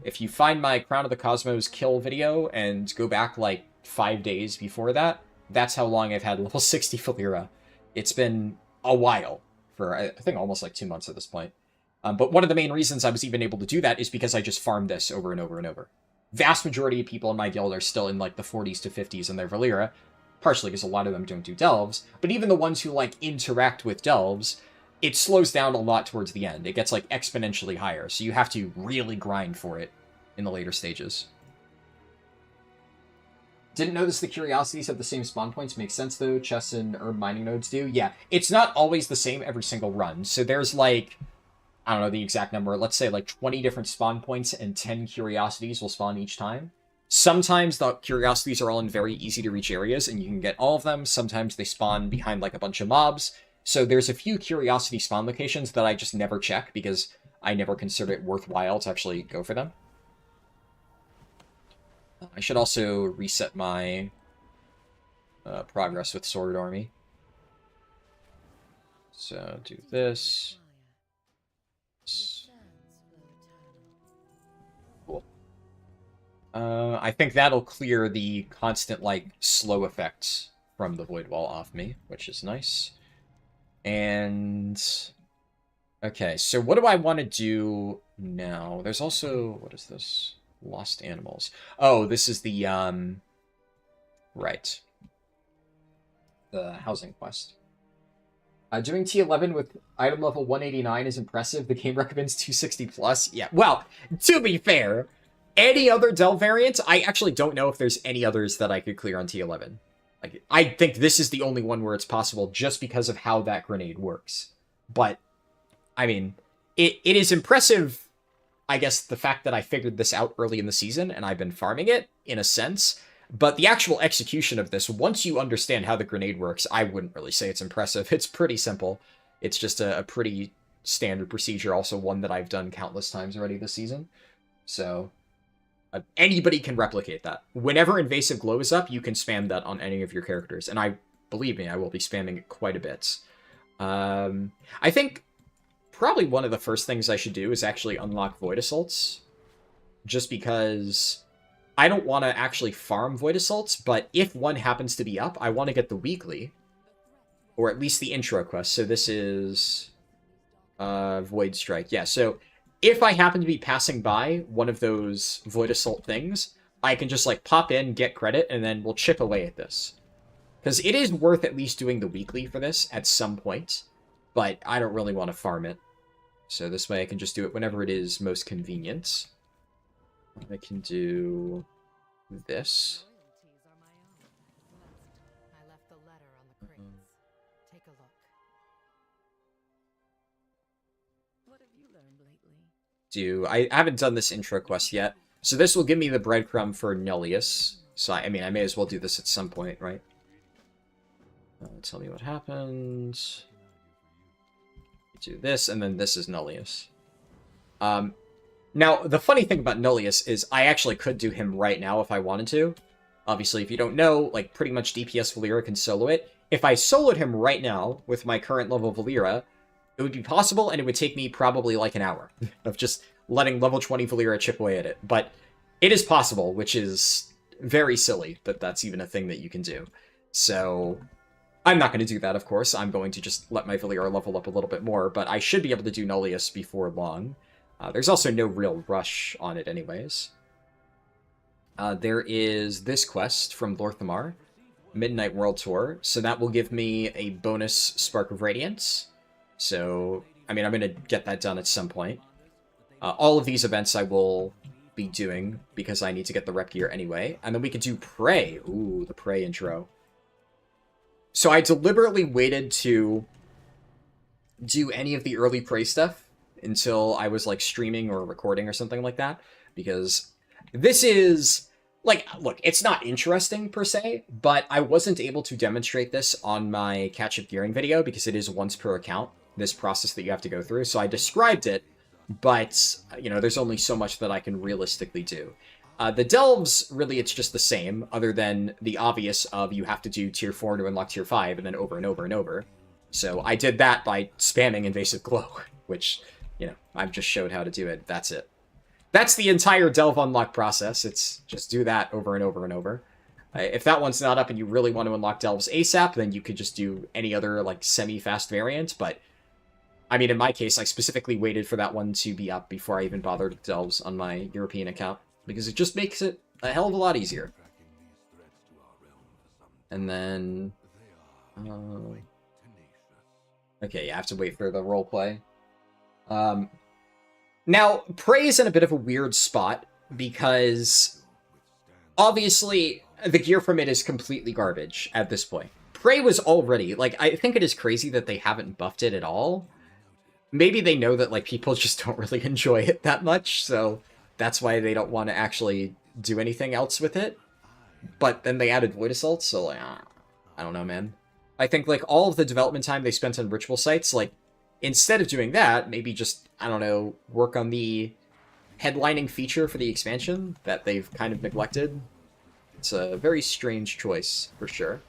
If you find my Crown of the Cosmos kill video and go back, like, 5 days before that, that's how long I've had level 60 Valeera. It's been a while. For, I think, almost like 2 months at this point. But one of the main reasons I was even able to do that is because I just farmed this over and over and over. Vast majority of people in my guild are still in, like, the 40s to 50s in their Valeera, partially because a lot of them don't do delves, but even the ones who, like, interact with delves, it slows down a lot towards the end. It gets, like, exponentially higher, so you have to really grind for it in the later stages. Didn't notice the curiosities have the same spawn points. Makes sense, though. Chests and herb mining nodes do. Yeah, it's not always the same every single run. So there's, like, I don't know the exact number. Let's say, like, 20 different spawn points and 10 curiosities will spawn each time. Sometimes the curiosities are all in very easy-to-reach areas, and you can get all of them. Sometimes they spawn behind, like, a bunch of mobs. So there's a few curiosity spawn locations that I just never check because I never consider it worthwhile to actually go for them. I should also reset my progress with Sword Army. So, do this. Cool. I think that'll clear the constant, like, slow effects from the Void Wall off me, which is nice. And... okay, so what do I want to do now? There's also... what is this? Lost Animals. Oh, this is the, right. The housing quest. Doing T11 with item level 189 is impressive. The game recommends 260 plus. Yeah, well, to be fair, any other Delve variant, I actually don't know if there's any others that I could clear on T11. Like, I think this is the only one where it's possible just because of how that grenade works. But, I mean, it is impressive... I guess the fact that I figured this out early in the season and I've been farming it, in a sense. But the actual execution of this, once you understand how the grenade works, I wouldn't really say it's impressive. It's pretty simple. It's just a pretty standard procedure, also one that I've done countless times already this season. So, anybody can replicate that. Whenever Invasive Glow is up, you can spam that on any of your characters. And believe me, I will be spamming it quite a bit. I think... probably one of the first things I should do is actually unlock Void Assaults. Just because I don't want to actually farm Void Assaults, but if one happens to be up, I want to get the weekly. Or at least the intro quest. So this is... Void Strike. Yeah, so if I happen to be passing by one of those Void Assault things, I can just, like, pop in, get credit, and then we'll chip away at this. Because it is worth at least doing the weekly for this at some point. But I don't really want to farm it. So this way I can just do it whenever it is most convenient. I can do this. I haven't done this intro quest yet. So this will give me the breadcrumb for Nullius. So I mean, I may as well do this at some point, right? Tell me what happens. Do this, and then this is Nullius. Now, the funny thing about Nullius is I actually could do him right now if I wanted to. Obviously, if you don't know, like, pretty much DPS Valeera can solo it. If I soloed him right now with my current level Valeera, it would be possible, and it would take me probably like an hour of just letting level 20 Valeera chip away at it. But it is possible, which is very silly that that's even a thing that you can do. So I'm not going to do that, of course. I'm going to just let my Valeera level up a little bit more, but I should be able to do Nullius before long. There's also no real rush on it anyways. There is this quest from Lorthamar, Midnight World Tour, so that will give me a bonus Spark of Radiance. So, I mean, I'm going to get that done at some point. All of these events I will be doing because I need to get the rep gear anyway. And then we could do Prey. Ooh, the Prey intro. So I deliberately waited to do any of the early Prey stuff until I was, like, streaming or recording or something like that. Because this is, like, look, it's not interesting per se, but I wasn't able to demonstrate this on my catch-up gearing video because it is once per account, this process that you have to go through. So I described it, but, you know, there's only so much that I can realistically do. The delves, really, it's just the same, other than the obvious of you have to do tier 4 to unlock tier 5, and then over and over and over. So I did that by spamming Invasive Glow, which, you know, I've just showed how to do it. That's it. That's the entire delve unlock process. It's just do that over and over and over. If that one's not up and you really want to unlock delves ASAP, then you could just do any other, like, semi-fast variant, but I mean, in my case, I specifically waited for that one to be up before I even bothered with delves on my European account, because it just makes it a hell of a lot easier. And then... okay, yeah, I have to wait for the roleplay. Now, Prey is in a bit of a weird spot, because obviously the gear from it is completely garbage at this point. Prey was already, like, I think it is crazy that they haven't buffed it at all. Maybe they know that, like, people just don't really enjoy it that much, so that's why they don't want to actually do anything else with it. But then they added Void Assault, so, like, I don't know, man. I think, like, all of the development time they spent on ritual sites, like, instead of doing that, maybe just, I don't know, work on the headlining feature for the expansion that they've kind of neglected. It's a very strange choice, for sure.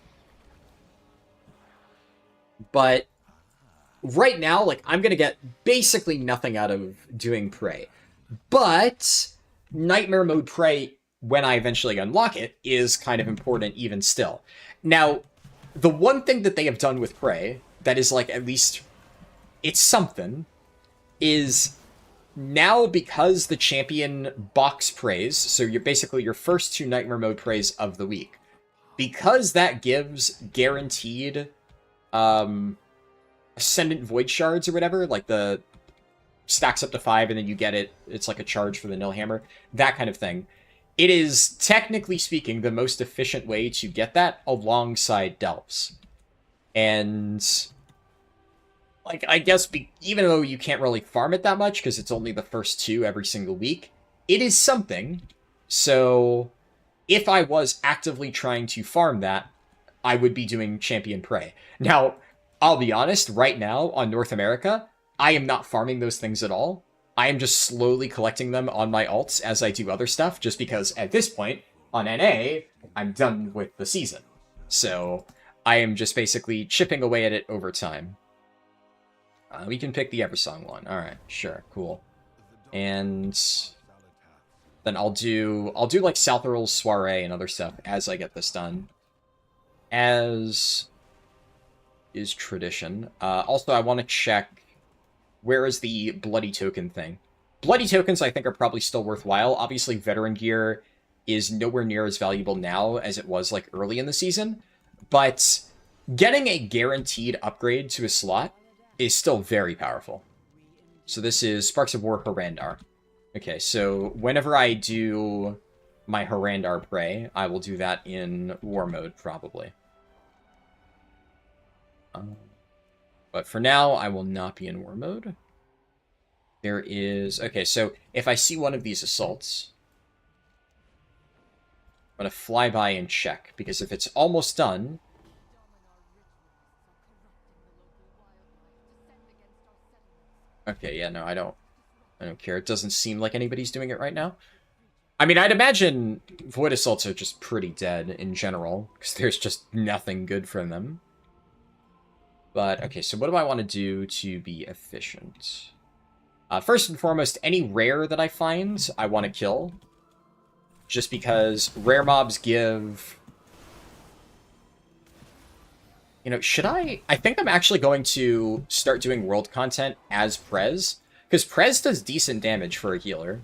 But right now, like, I'm going to get basically nothing out of doing Prey. But Nightmare Mode Prey, when I eventually unlock it, is kind of important even still. Now, the one thing that they have done with Prey that is, like, at least it's something, is now because the champion box prays, so you're basically your first 2 Nightmare Mode prays of the week, because that gives guaranteed Ascendant Void Shards or whatever, like the stacks up to 5 and then you get it, it's like a charge for the Nilhammer, that kind of thing. It is, technically speaking, the most efficient way to get that alongside delves. And, like, I guess, even though you can't really farm it that much, because it's only the first 2 every single week, it is something. So, if I was actively trying to farm that, I would be doing Champion Prey. Now, I'll be honest, right now, on North America, I am not farming those things at all. I am just slowly collecting them on my alts as I do other stuff, just because, at this point, on NA, I'm done with the season. So, I am just basically chipping away at it over time. We can pick the Eversong one. Alright, sure, cool. And then I'll do like Southern's Soiree and other stuff as I get this done. As is tradition. Also, I want to check where is the Bloody Token thing. Bloody Tokens, I think, are probably still worthwhile. Obviously, Veteran Gear is nowhere near as valuable now as it was, like, early in the season. But getting a guaranteed upgrade to a slot is still very powerful. So this is Sparks of War Harrandar. Okay, so whenever I do my Harrandar Prey, I will do that in War Mode, probably. But for now, I will not be in War Mode. There is... okay, so if I see one of these assaults, I'm going to fly by and check, because if it's almost done... okay, yeah, no, I don't I don't care. It doesn't seem like anybody's doing it right now. I mean, I'd imagine Void Assaults are just pretty dead in general, because there's just nothing good from them. But, okay, so what do I want to do to be efficient? First and foremost, any rare that I find, I want to kill. Just because rare mobs give... You know, should I... I think I'm actually going to start doing world content as Prez. Because Prez does decent damage for a healer.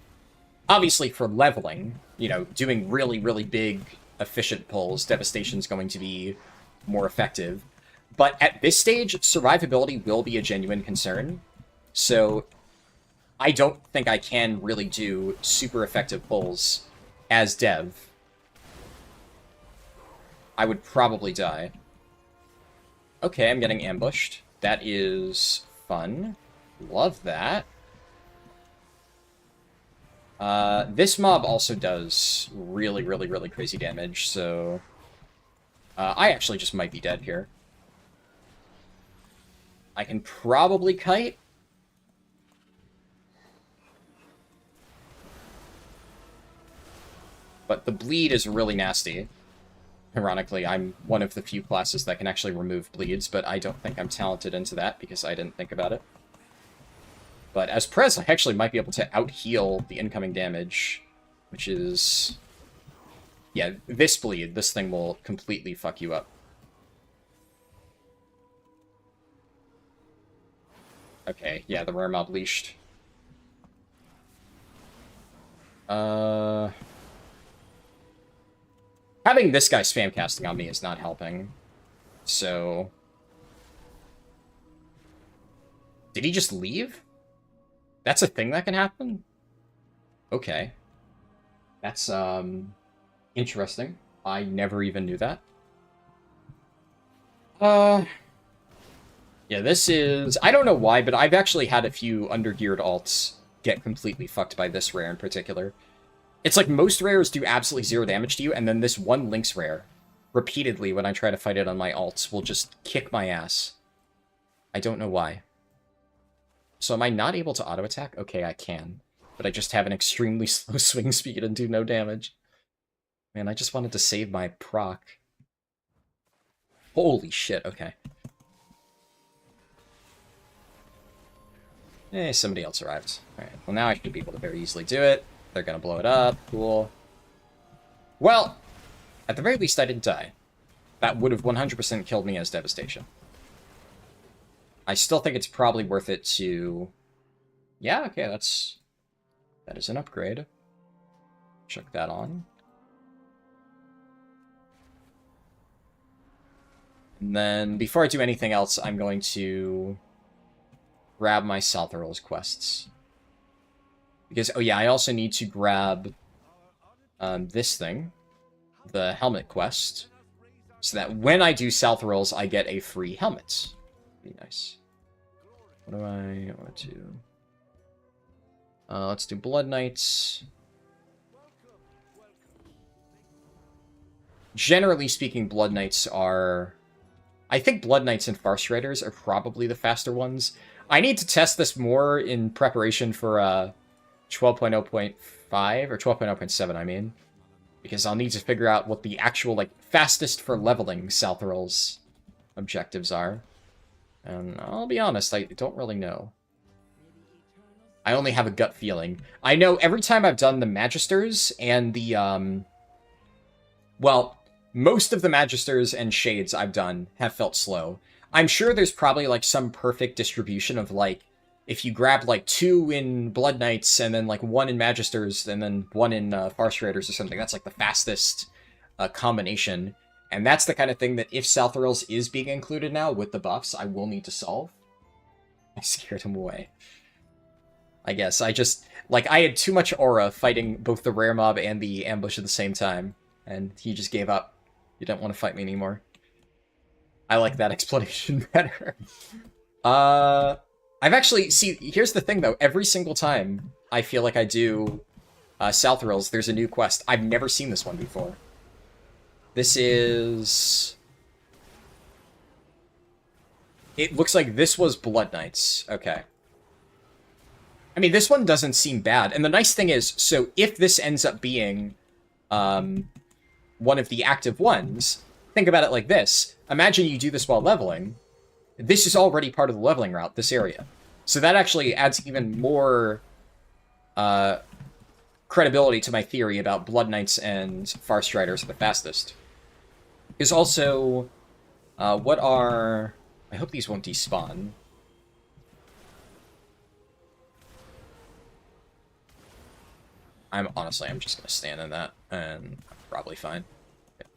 Obviously, for leveling, you know, doing really, really big, efficient pulls, Devastation's going to be more effective. But at this stage, survivability will be a genuine concern. So, I don't think I can really do super effective pulls as Dev. I would probably die. Okay, I'm getting ambushed. That is fun. Love that. This mob also does really, really, really crazy damage, so... I actually just might be dead here. I can probably kite. But the bleed is really nasty. Ironically, I'm one of the few classes that can actually remove bleeds, but I don't think I'm talented into that because I didn't think about it. But as Prez, I actually might be able to out-heal the incoming damage, which is... Yeah, this bleed, this thing will completely fuck you up. Okay, yeah, the rare mob leashed. Having this guy spam casting on me is not helping. So... Did he just leave? That's a thing that can happen? Okay. That's, interesting. I never even knew that. Yeah, this is... I don't know why, but I've actually had a few undergeared alts get completely fucked by this rare in particular. It's like most rares do absolutely zero damage to you, and then this one Lynx rare, repeatedly when I try to fight it on my alts, will just kick my ass. I don't know why. So am I not able to auto-attack? Okay, I can. But I just have an extremely slow swing speed and do no damage. Man, I just wanted to save my proc. Holy shit, okay. Eh, somebody else arrived. Alright, well now I should be able to very easily do it. They're gonna blow it up. Cool. Well, at the very least I didn't die. That would have 100% killed me as Devastation. I still think it's probably worth it to... Yeah, okay, that is an upgrade. Chuck that on. And then, before I do anything else, I'm going to grab my Saltharol's quests. Because, oh yeah, I also need to grab this thing, the helmet quest, so that when I do Saltharol's, I get a free helmet. Be nice. What do I want to do? Let's do Blood Knights. Generally speaking, Blood Knights are... I think Blood Knights and Farce Raiders are probably the faster ones. I need to test this more in preparation for 12.0.5, or 12.0.7, I mean. Because I'll need to figure out what the actual, like, fastest for leveling Saltharol's objectives are. And I'll be honest, I don't really know. I only have a gut feeling. I know every time I've done the Magisters and the, well, most of the Magisters and Shades I've done have felt slow. I'm sure there's probably, like, some perfect distribution of, like, if you grab, like, 2 in Blood Knights and then, like, 1 in Magisters and then 1 in Farce Raiders or something, that's, like, the fastest combination. And that's the kind of thing that if Saltharol's is being included now with the buffs, I will need to solve. I scared him away. I guess. I just... Like, I had too much aura fighting both the rare mob and the ambush at the same time. And he just gave up. You don't want to fight me anymore. I like that explanation better. I've actually... See, here's the thing, though. Every single time I feel like I do Saltharol's, there's a new quest. I've never seen this one before. This is... It looks like this was Blood Knights. Okay. I mean, this one doesn't seem bad. And the nice thing is, so if this ends up being one of the active ones, think about it like this. Imagine you do this while leveling. This is already part of the leveling route, this area. So that actually adds even more credibility to my theory about Blood Knights and Farstriders are the fastest. Is also, what are... I hope these won't despawn. I'm just going to stand in that, and I'm probably fine. Okay.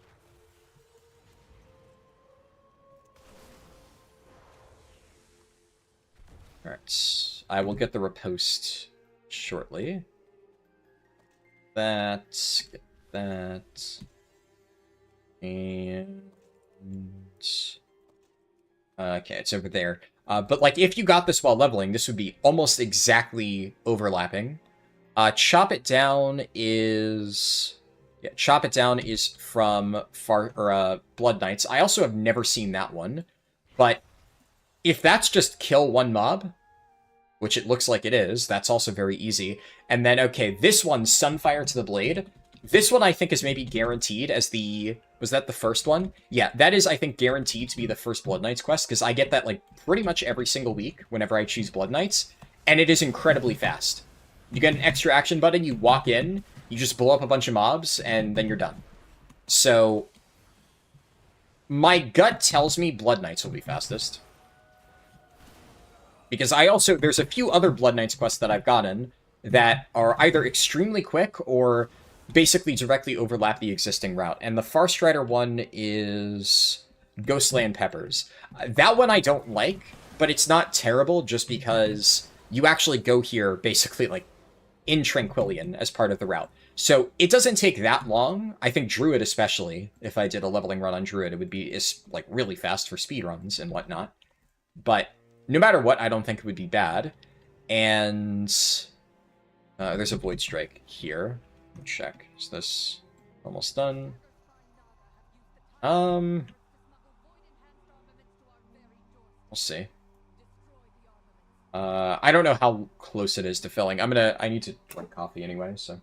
Alright, I will get the riposte shortly. Get that, and... okay, it's over there. But, like, if you got this while leveling, this would be almost exactly overlapping. Chop It Down is... Yeah, Chop It Down is from Blood Knights. I also have never seen that one. But if that's just kill one mob, which it looks like it is, that's also very easy. And then, okay, this one, Sunfire to the Blade. This one I think is maybe guaranteed as the... Was that the first one? Yeah, that is, I think, guaranteed to be the first Blood Knights quest, because I get that, like, pretty much every single week whenever I choose Blood Knights, and it is incredibly fast. You get an extra action button, you walk in, you just blow up a bunch of mobs, and then you're done. So, my gut tells me Blood Knights will be fastest. Because there's a few other Blood Knights quests that I've gotten that are either extremely quick or basically directly overlap the existing route. And the Farstrider one is Ghostland Peppers. That one I don't like, but it's not terrible just because you actually go here basically like in Tranquillion as part of the route. So it doesn't take that long. I think Druid especially, if I did a leveling run on Druid, it would be like really fast for speedruns and whatnot. But no matter what, I don't think it would be bad. And there's a Void Strike here. Check. Is this almost done? We'll see. I don't know how close it is to filling. I need to drink coffee anyway, so.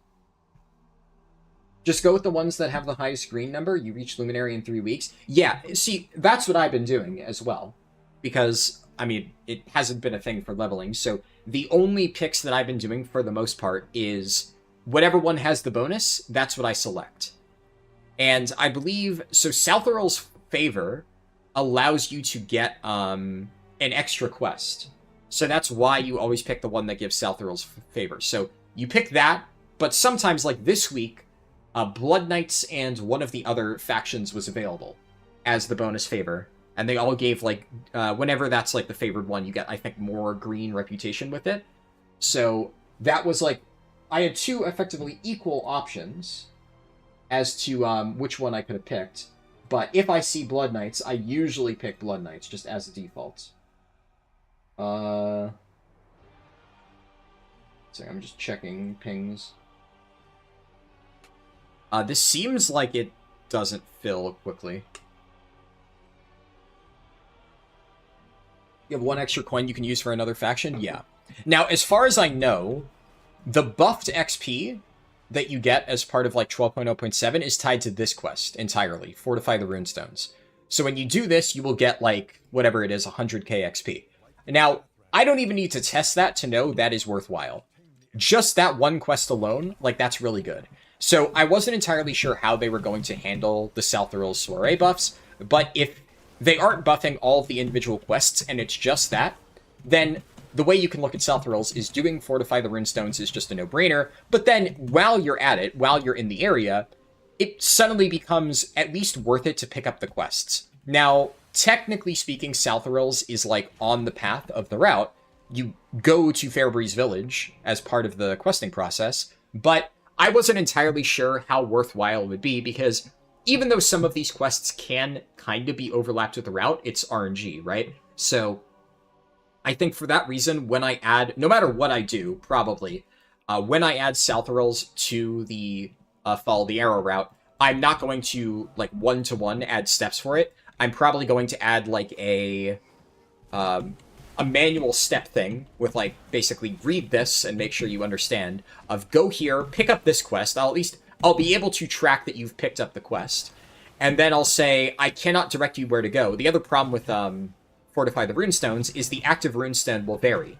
Just go with the ones that have the highest green number. You reach Luminary in 3 weeks. Yeah, see, that's what I've been doing as well. Because, I mean, it hasn't been a thing for leveling, so the only picks that I've been doing for the most part is whatever one has the bonus, that's what I select. And I believe, so Southurl's Favor allows you to get an extra quest. So that's why you always pick the one that gives Southurl's Favor. So you pick that, but sometimes, like this week, Blood Knights and one of the other factions was available as the bonus favor. And they all gave, like, whenever that's, like, the favored one, you get, I think, more green reputation with it. So that was, like, I had two effectively equal options as to which one I could have picked. But if I see Blood Knights, I usually pick Blood Knights, just as a default. So I'm just checking pings. This seems like it doesn't fill quickly. You have one extra coin you can use for another faction? Yeah. Now, as far as I know, the buffed XP that you get as part of, like, 12.0.7 is tied to this quest entirely, Fortify the Runestones. So when you do this, you will get, like, whatever it is, 100k XP. Now, I don't even need to test that to know that is worthwhile. Just that one quest alone, like, that's really good. So I wasn't entirely sure how they were going to handle the Southurl's Soiree buffs, but if they aren't buffing all of the individual quests and it's just that, then the way you can look at Southurl's is doing Fortify the Runestones is just a no-brainer, but then while you're at it, while you're in the area, it suddenly becomes at least worth it to pick up the quests. Now, technically speaking, Southurl's is, like, on the path of the route. You go to Fairbreeze Village as part of the questing process, but I wasn't entirely sure how worthwhile it would be, because even though some of these quests can kind of be overlapped with the route, it's RNG, right? So I think for that reason, when I add, no matter what I do, probably, when I add Southurl's to the Follow the Arrow route, I'm not going to, like, one-to-one add steps for it. I'm probably going to add, like, a a manual step thing with, like, basically read this and make sure you understand, of go here, pick up this quest. I'll be able to track that you've picked up the quest. And then I'll say, I cannot direct you where to go. The other problem with Fortify the Runestones is the active runestone will vary.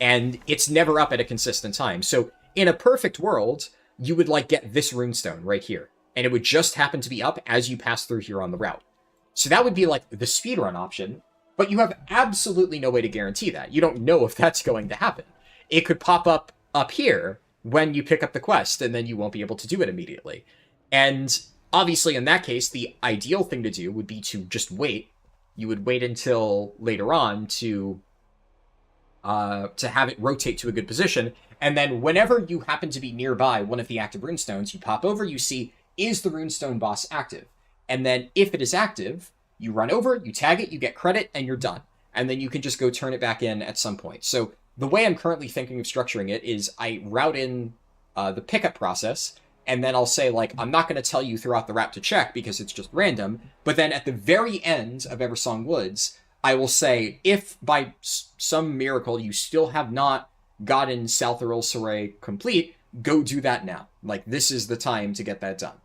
And it's never up at a consistent time. So in a perfect world, you would, like, get this runestone right here. And it would just happen to be up as you pass through here on the route. So that would be, like, the speedrun option. But you have absolutely no way to guarantee that. You don't know if that's going to happen. It could pop up here when you pick up the quest, and then you won't be able to do it immediately. And obviously, in that case, the ideal thing to do would be to just wait. You would wait until later on to have it rotate to a good position. And then whenever you happen to be nearby one of the active runestones, you pop over, you see, is the runestone boss active? And then if it is active, you run over, you tag it, you get credit, and you're done. And then you can just go turn it back in at some point. So the way I'm currently thinking of structuring it is I route in the pickup process, and then I'll say, like, I'm not going to tell you throughout the route to check because it's just random, but then at the very end of Eversong Woods, I will say, if by some miracle you still have not gotten South Earl Saray complete, go do that now. Like, this is the time to get that done.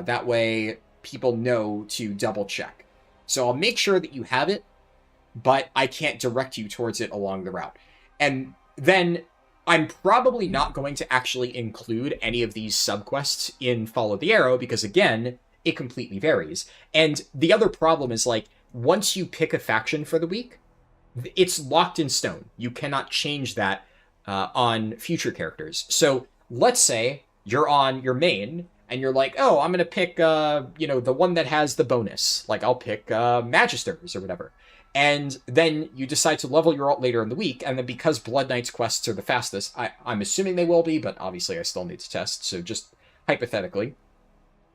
That way, people know to double check. So I'll make sure that you have it, but I can't direct you towards it along the route. And then I'm probably not going to actually include any of these subquests in Follow the Arrow because, again, it completely varies. And the other problem is, like, once you pick a faction for the week, it's locked in stone. You cannot change that on future characters. So let's say you're on your main, and you're like, oh, I'm going to pick, the one that has the bonus. Like, I'll pick Magisters or whatever. And then you decide to level your alt later in the week, and then because Blood Knight's quests are the fastest, I'm assuming they will be, but obviously I still need to test, so just hypothetically.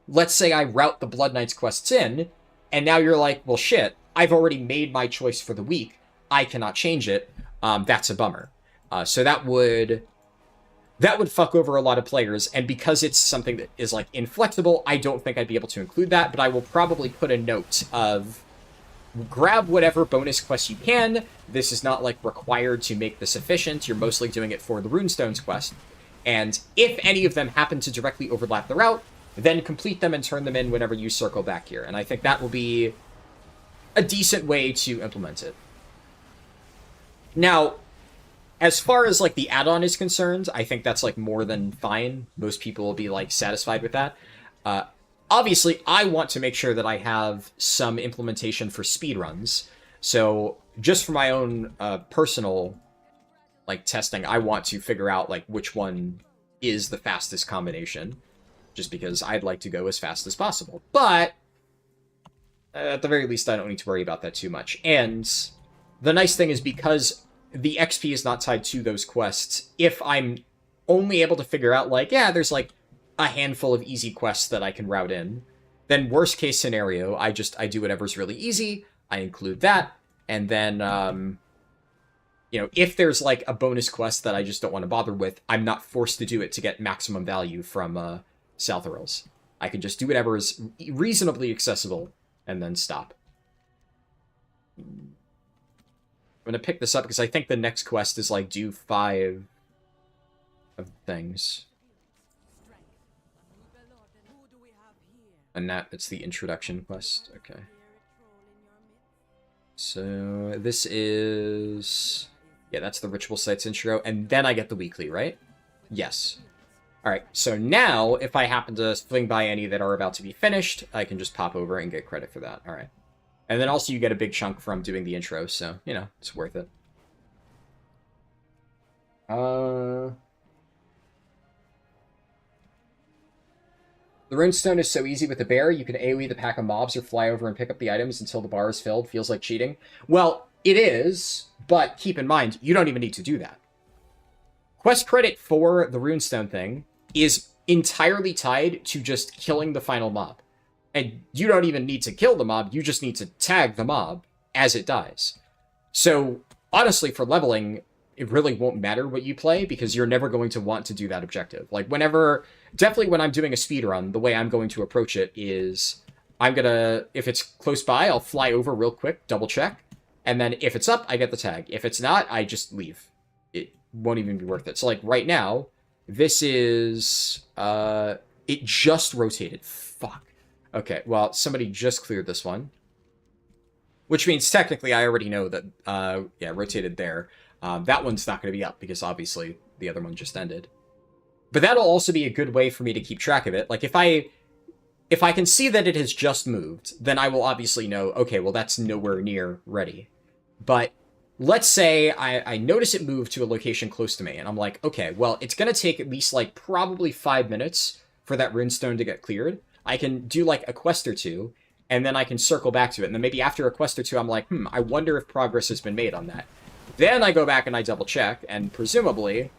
Let's say I route the Blood Knight's quests in, and now you're like, well, shit, I've already made my choice for the week. I cannot change it. That's a bummer. So that would fuck over a lot of players, and because it's something that is, like, inflexible, I don't think I'd be able to include that, but I will probably put a note of grab whatever bonus quests you can. This is not, like, required to make this efficient. You're mostly doing it for the Runestones quest. And if any of them happen to directly overlap the route, then complete them and turn them in whenever you circle back here. And I think that will be a decent way to implement it. Now, as far as, like, the add-on is concerned, I think that's, like, more than fine. Most people will be, like, satisfied with that. Obviously, I want to make sure that I have some implementation for speedruns. So, just for my own personal, like, testing, I want to figure out, like, which one is the fastest combination. Just because I'd like to go as fast as possible. But, at the very least, I don't need to worry about that too much. And the nice thing is, because the XP is not tied to those quests, if I'm only able to figure out, like, yeah, there's, like, a handful of easy quests that I can route in, then worst case scenario, I do whatever's really easy, I include that, and then, if there's, like, a bonus quest that I just don't want to bother with, I'm not forced to do it to get maximum value from South Earls. I can just do whatever is reasonably accessible, and then stop. I'm going to pick this up because I think the next quest is, like, do 5 of things. And it's the introduction quest. Okay. So this is... yeah, that's the Ritual Sites intro. And then I get the weekly, right? Yes. Alright, so now, if I happen to swing by any that are about to be finished, I can just pop over and get credit for that. Alright. And then also you get a big chunk from doing the intro, so, it's worth it. The runestone is so easy with the bear, you can AoE the pack of mobs or fly over and pick up the items until the bar is filled. Feels like cheating. Well, it is, but keep in mind, you don't even need to do that. Quest credit for the runestone thing is entirely tied to just killing the final mob. And you don't even need to kill the mob, you just need to tag the mob as it dies. So, honestly, for leveling, it really won't matter what you play, because you're never going to want to do that objective. Like, definitely when I'm doing a speedrun, the way I'm going to approach it is, if it's close by, I'll fly over real quick, double check, And then if it's up, I get the tag. If it's not, I just leave. It won't even be worth it. So like right now, this is it just rotated. Fuck. Okay, well, somebody just cleared this one. Which means technically I already know that yeah, rotated there. That one's not going to be up because obviously the other one just ended. But that'll also be a good way for me to keep track of it. Like if I can see that it has just moved, then I will obviously know, okay, well that's nowhere near ready. But let's say I notice it moved to a location close to me, and I'm like, okay, well, it's going to take at least, like, probably 5 minutes for that runestone to get cleared. I can do, like, a quest or two, and then I can circle back to it. And then maybe after a quest or two, I'm like, I wonder if progress has been made on that. Then I go back and I double-check, and presumably,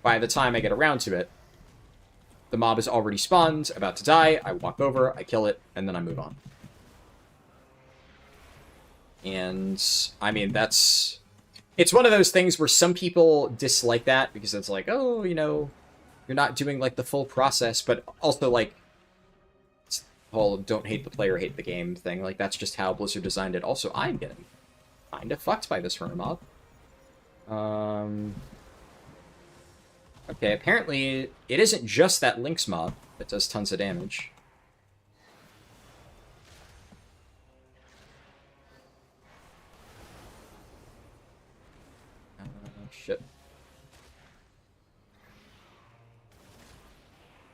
by the time I get around to it, the mob is already spawned, about to die, I walk over, I kill it, and then I move on. And, I mean, it's one of those things where some people dislike that because it's like, oh, you know, you're not doing, like, the full process, but also, like, it's the whole don't hate the player, hate the game thing. Like, that's just how Blizzard designed it. Also, I'm getting kind of fucked by this runner mob. Okay, apparently it isn't just that Lynx mob that does tons of damage. Shit.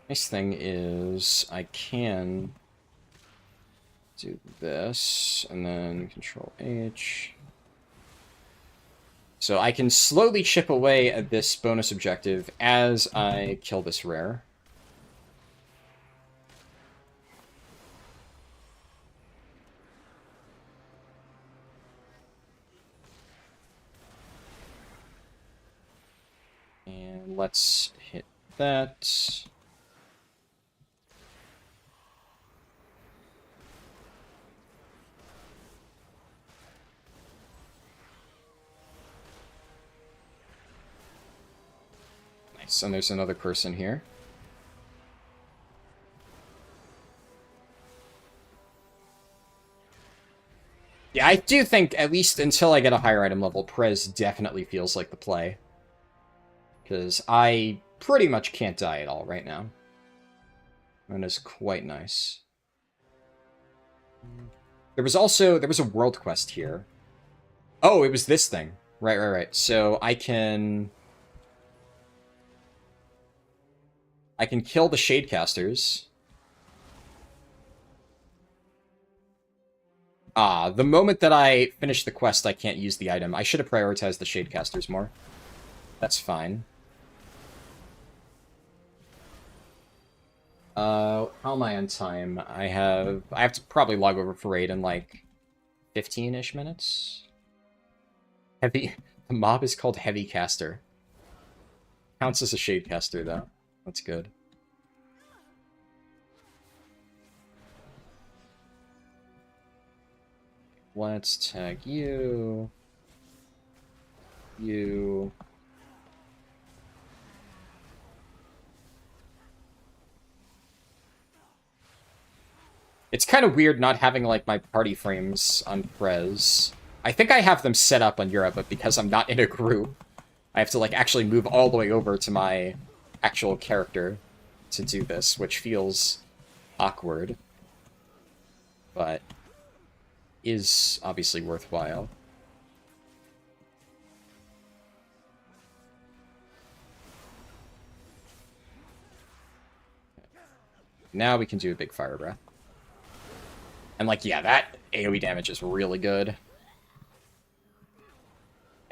Nice thing is I can do this and then Control H. So I can slowly chip away at this bonus objective as I kill this rare. And let's hit that. Nice, and there's another person here. Yeah, I do think, at least until I get a higher item level, Prez definitely feels like the play. Because I pretty much can't die at all right now. That is quite nice. There was a world quest here. Oh, it was this thing. Right. So I can kill the Shadecasters. Ah, the moment that I finish the quest, I can't use the item. I should have prioritized the Shadecasters more. That's fine. How am I on time? I have to probably log over for raid in like 15-ish minutes. The mob is called Heavy Caster. Counts as a Shadecaster though. That's good. Let's tag you. You. It's kind of weird not having, like, my party frames on Prez. I think I have them set up on Europe, but because I'm not in a group, I have to, like, actually move all the way over to my actual character to do this, which feels awkward, but is obviously worthwhile. Now we can do a big fire breath. And, like, yeah, that AoE damage is really good.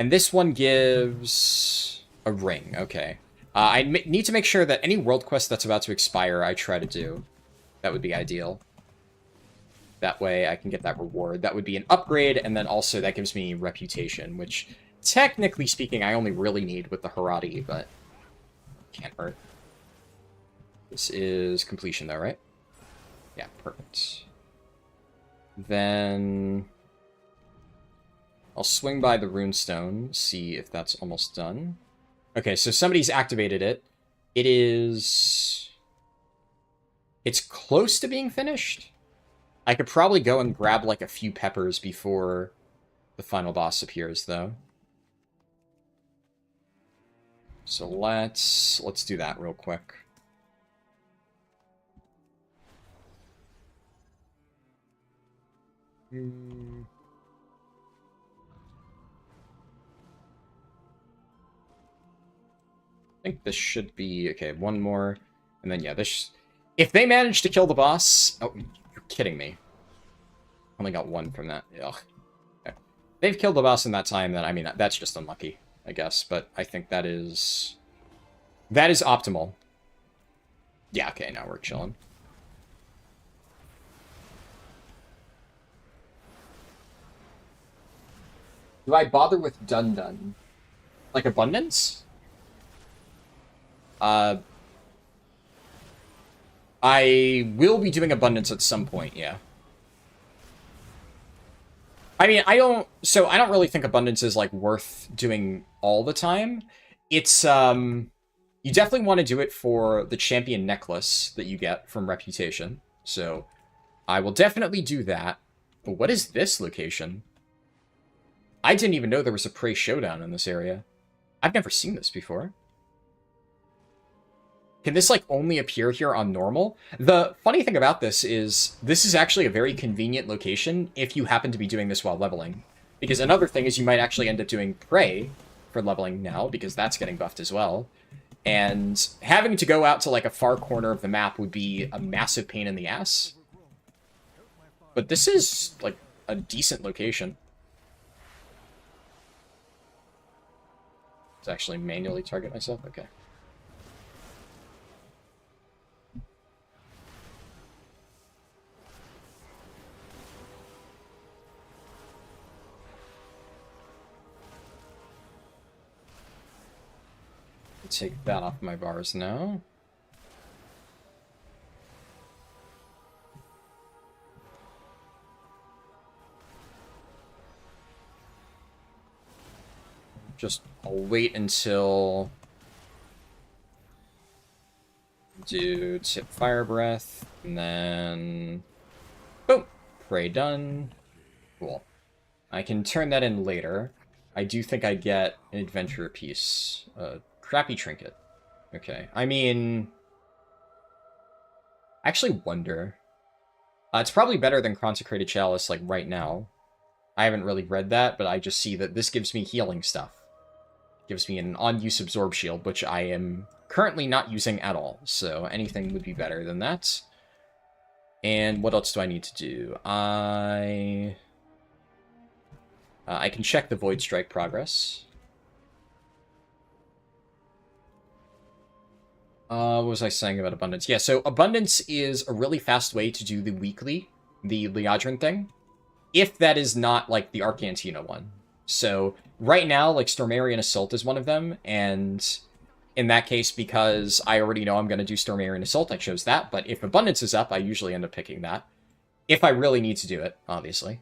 And this one gives a ring, okay. I need to make sure that any world quest that's about to expire, I try to do. That would be ideal. That way I can get that reward. That would be an upgrade, and then also that gives me reputation, which, technically speaking, I only really need with the Haradi, but can't hurt. This is completion, though, right? Yeah, perfect. Then I'll swing by the runestone, see if that's almost done. Okay, so somebody's activated it. It's close to being finished. I could probably go and grab, like, a few peppers before the final boss appears, though. So let's do that real quick. I think this should be... Okay, one more. And then, yeah, this... If they manage to kill the boss... Oh, you're kidding me. Only got one from that. Ugh. Okay. They've killed the boss in that time, then, I mean, that's just unlucky, I guess. But I think that is... That is optimal. Yeah, okay, now we're chilling. Do I bother with Dun? Like abundance? I will be doing abundance at some point, yeah. I mean, I don't really think abundance is, like, worth doing all the time. It's, you definitely want to do it for the champion necklace that you get from Reputation. So, I will definitely do that. But what is this location? I didn't even know there was a Prey Showdown in this area. I've never seen this before. Can this, like, only appear here on normal? The funny thing about this is actually a very convenient location if you happen to be doing this while leveling. Because another thing is you might actually end up doing Prey for leveling now, because that's getting buffed as well. And having to go out to, like, a far corner of the map would be a massive pain in the ass. But this is, like, a decent location. To actually manually target myself? Okay. Take that off my bars now. I'll wait until... Do tip Fire Breath, and then... Boom! Prey done. Cool. I can turn that in later. I do think I get an adventurer piece. Crappy trinket. Okay. I mean... I actually wonder. It's probably better than Consecrated Chalice, like, right now. I haven't really read that, but I just see that this gives me healing stuff. Gives me an on-use Absorb Shield, which I am currently not using at all, so anything would be better than that. And what else do I need to do? I can check the Void Strike progress. What was I saying about Abundance? Yeah, so Abundance is a really fast way to do the weekly, the Leatrix thing, if that is not, like, the Arcantina one. So, right now, like, Stormarian Assault is one of them, and in that case, because I already know I'm going to do Stormarian Assault, I chose that, but if Abundance is up, I usually end up picking that. If I really need to do it, obviously.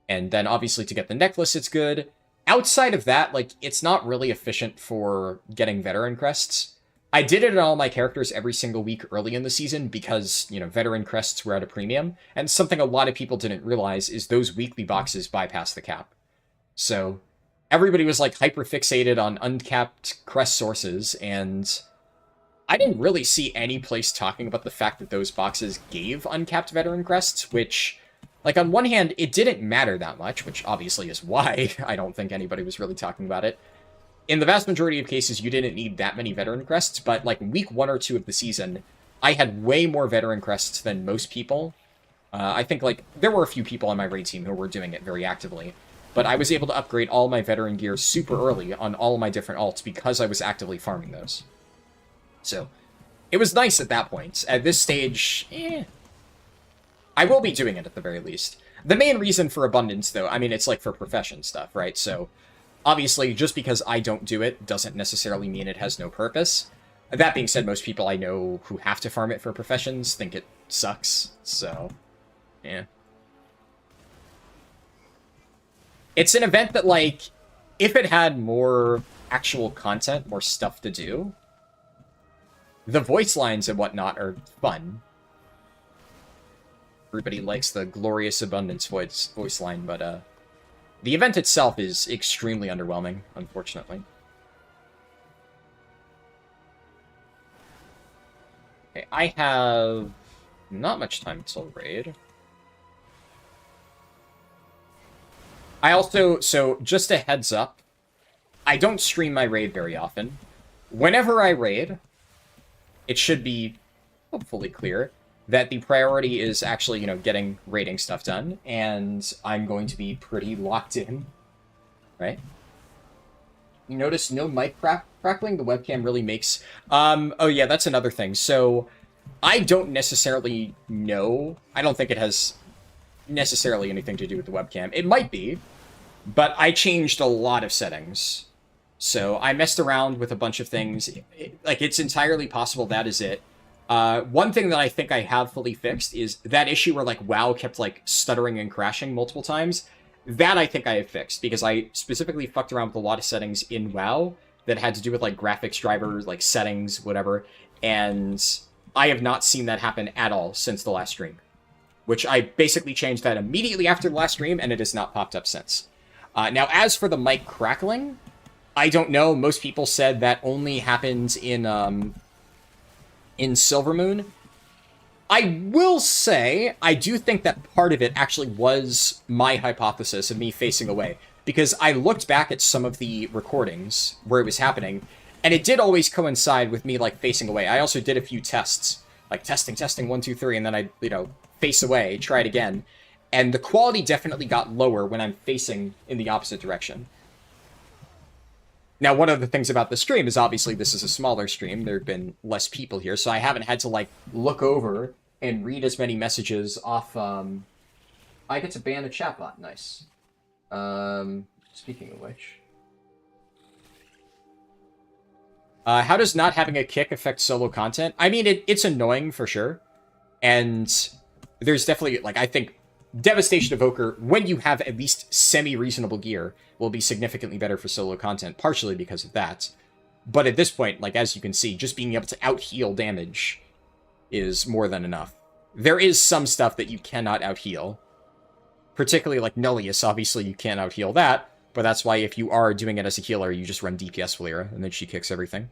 And then, obviously, to get the necklace, it's good. Outside of that, like, it's not really efficient for getting Veteran Crests. I did it on all my characters every single week early in the season because, you know, Veteran Crests were at a premium, and something a lot of people didn't realize is those weekly boxes bypass the cap. So, everybody was, like, hyper-fixated on uncapped crest sources, and I didn't really see any place talking about the fact that those boxes gave uncapped Veteran Crests, which, like, on one hand, it didn't matter that much, which obviously is why I don't think anybody was really talking about it. In the vast majority of cases, you didn't need that many Veteran Crests, but, like, week 1 or 2 of the season, I had way more Veteran Crests than most people. I think, like, there were a few people on my raid team who were doing it very actively, but I was able to upgrade all my Veteran gear super early on all of my different alts because I was actively farming those. So, it was nice at that point. At this stage, I will be doing it at the very least. The main reason for Abundance, though, I mean, it's, like, for profession stuff, right? So, obviously, just because I don't do it doesn't necessarily mean it has no purpose. That being said, most people I know who have to farm it for professions think it sucks, so, yeah. It's an event that, like, if it had more actual content, more stuff to do, the voice lines and whatnot are fun. Everybody likes the Glorious Abundance voice line, but, The event itself is extremely underwhelming, unfortunately. Okay, I have not much time till raid. I also, so just a heads up, I don't stream my raid very often. Whenever I raid, it should be hopefully clear that the priority is actually, you know, getting raiding stuff done, and I'm going to be pretty locked in, right? You notice no mic crackling? The webcam really makes... oh yeah, that's another thing. So, I don't necessarily know. I don't think it has necessarily anything to do with the webcam. It might be, but I changed a lot of settings. So, I messed around with a bunch of things. Like, it's entirely possible that is it. One thing that I think I have fully fixed is that issue where, like, WoW kept, like, stuttering and crashing multiple times. That I think I have fixed, because I specifically fucked around with a lot of settings in WoW that had to do with, like, graphics drivers, like, settings, whatever, and I have not seen that happen at all since the last stream. Which I basically changed that immediately after the last stream, and it has not popped up since. Now, as for the mic crackling, I don't know. Most people said that only happens in Silvermoon. I will say, I do think that part of it actually was my hypothesis of me facing away. Because I looked back at some of the recordings where it was happening, and it did always coincide with me, like, facing away. I also did a few tests. Like, testing, 1, 2, 3, and then I, you know, face away, try it again. And the quality definitely got lower when I'm facing in the opposite direction. Now, one of the things about the stream is obviously this is a smaller stream. There have been less people here, so I haven't had to, like, look over and read as many messages off, I get to ban a chatbot. Nice. Speaking of which. How does not having a kick affect solo content? I mean, it's annoying for sure. And there's definitely, like, I think Devastation Evoker, when you have at least semi-reasonable gear, will be significantly better for solo content, partially because of that. But at this point, like, as you can see, just being able to out-heal damage is more than enough. There is some stuff that you cannot out-heal. Particularly, like, Nullius, obviously you can't out-heal that, but that's why if you are doing it as a healer, you just run DPS Valeera, and then she kicks everything.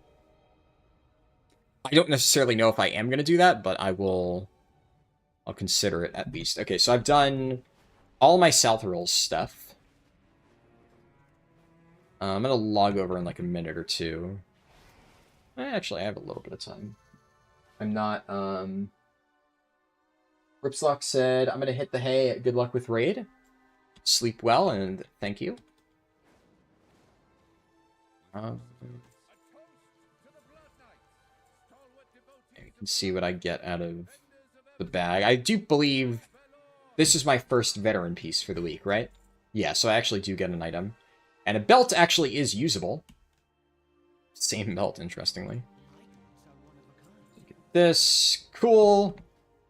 I don't necessarily know if I am going to do that, but I'll consider it at least. Okay, so I've done all my South stuff. I'm going to log over in like a minute or two. Actually, I have a little bit of time. I'm not, Ripslock said, I'm going to hit the hay. Good luck with raid. Sleep well, and thank you. You can see what I get out of the bag. I do believe this is my first veteran piece for the week, right? Yeah, so I actually do get an item. And a belt actually is usable. Same belt, interestingly. Get this. Cool.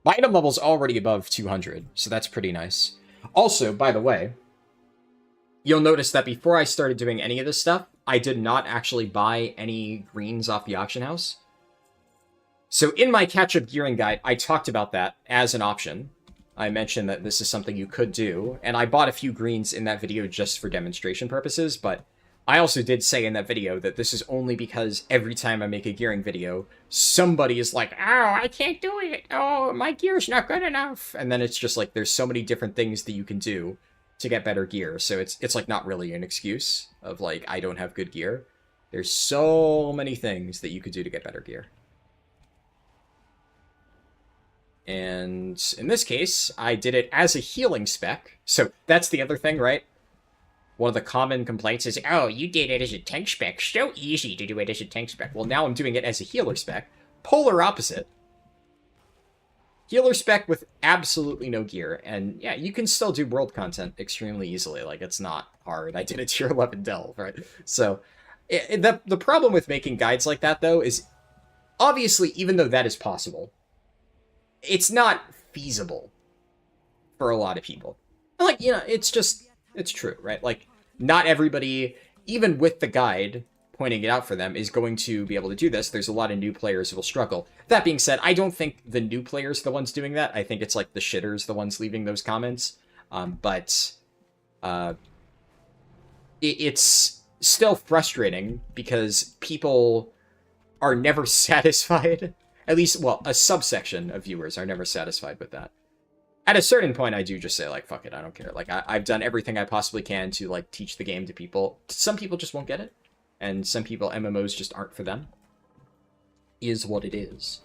My item level's already above 200, so that's pretty nice. Also, by the way, you'll notice that before I started doing any of this stuff, I did not actually buy any greens off the auction house. So in my catch-up gearing guide, I talked about that as an option. I mentioned that this is something you could do, and I bought a few greens in that video just for demonstration purposes, but I also did say in that video that this is only because every time I make a gearing video, somebody is like, oh, I can't do it, oh, my gear's not good enough, and then it's just like, there's so many different things that you can do to get better gear, so it's like not really an excuse of like, I don't have good gear. There's so many things that you could do to get better gear. And in this case, I did it as a healing spec. So that's the other thing, right? One of the common complaints is, oh, you did it as a tank spec. So easy to do it as a tank spec. Well, now I'm doing it as a healer spec. Polar opposite. Healer spec with absolutely no gear. And yeah, you can still do world content extremely easily. Like, it's not hard. I did a tier 11 delve, right? So the problem with making guides like that, though, is obviously, even though that is possible, it's not feasible for a lot of people. Like, you know, it's true, right? Like, not everybody, even with the guide pointing it out for them, is going to be able to do this. There's a lot of new players who will struggle. That being said, I don't think the new players are the ones doing that. I think it's like the shitters, the ones leaving those comments. it's still frustrating because people are never satisfied. At least, well, a subsection of viewers are never satisfied with that. At a certain point, I do just say, like, fuck it, I don't care. Like, I've done everything I possibly can to, like, teach the game to people. Some people just won't get it, and some people, MMOs just aren't for them. Is what it is.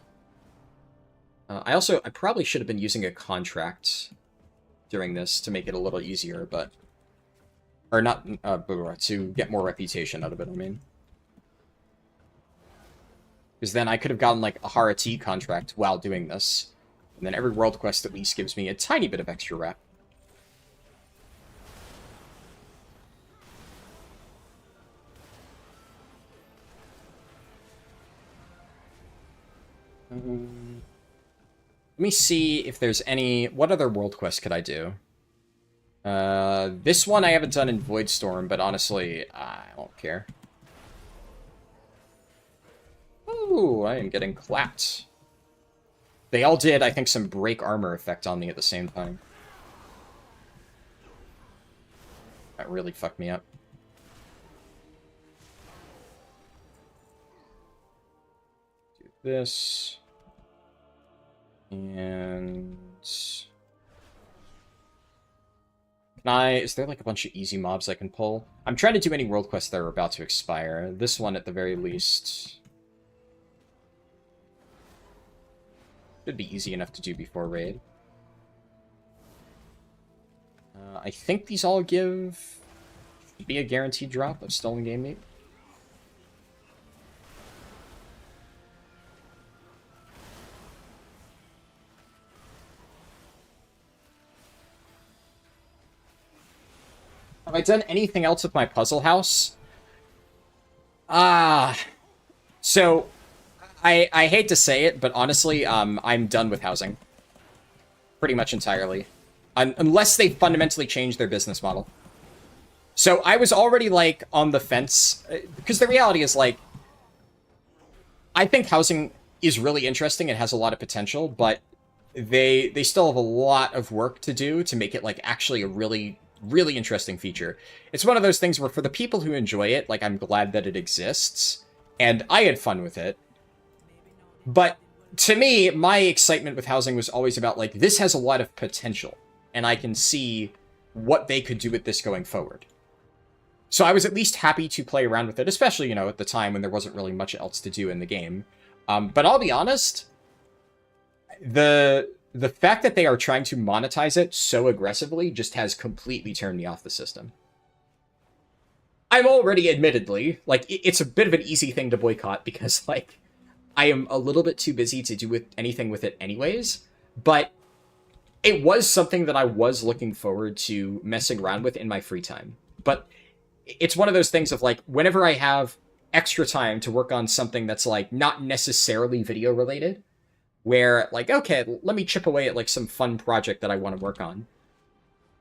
I probably should have been using a contract during this to make it a little easier, but... Or not, to get more reputation out of it, I mean. Because then I could have gotten, like, a Harati contract while doing this. And then every world quest at least gives me a tiny bit of extra rep. Let me see if there's any... What other world quest could I do? This one I haven't done in Voidstorm, but honestly, I don't care. Ooh, I am getting clapped. They all did, I think, some break armor effect on me at the same time. That really fucked me up. Do this. And... Is there like a bunch of easy mobs I can pull? I'm trying to do any world quests that are about to expire. This one, at the very least... Should be easy enough to do before raid. I think these all give... Should be a guaranteed drop of stolen game meat. Have I done anything else with my puzzle house? So, I hate to say it, but honestly, I'm done with housing. Pretty much entirely. Unless they fundamentally change their business model. So, I was already, like, on the fence, because the reality is, like, I think housing is really interesting and has a lot of potential, but they still have a lot of work to do to make it, like, actually a really interesting feature. It's one of those things where for the people who enjoy it, like, I'm glad that it exists, and I had fun with it. But to me, my excitement with housing was always about, like, this has a lot of potential, and I can see what they could do with this going forward. So I was at least happy to play around with it, especially, you know, at the time when there wasn't really much else to do in the game. But I'll be honest, the fact that they are trying to monetize it so aggressively just has completely turned me off the system. I'm already, admittedly, like, it's a bit of an easy thing to boycott because, like, I am a little bit too busy to do anything with it anyways, but it was something that I was looking forward to messing around with in my free time. But it's one of those things of, like, whenever I have extra time to work on something that's, like, not necessarily video related, where, like, okay, let me chip away at, like, some fun project that I want to work on.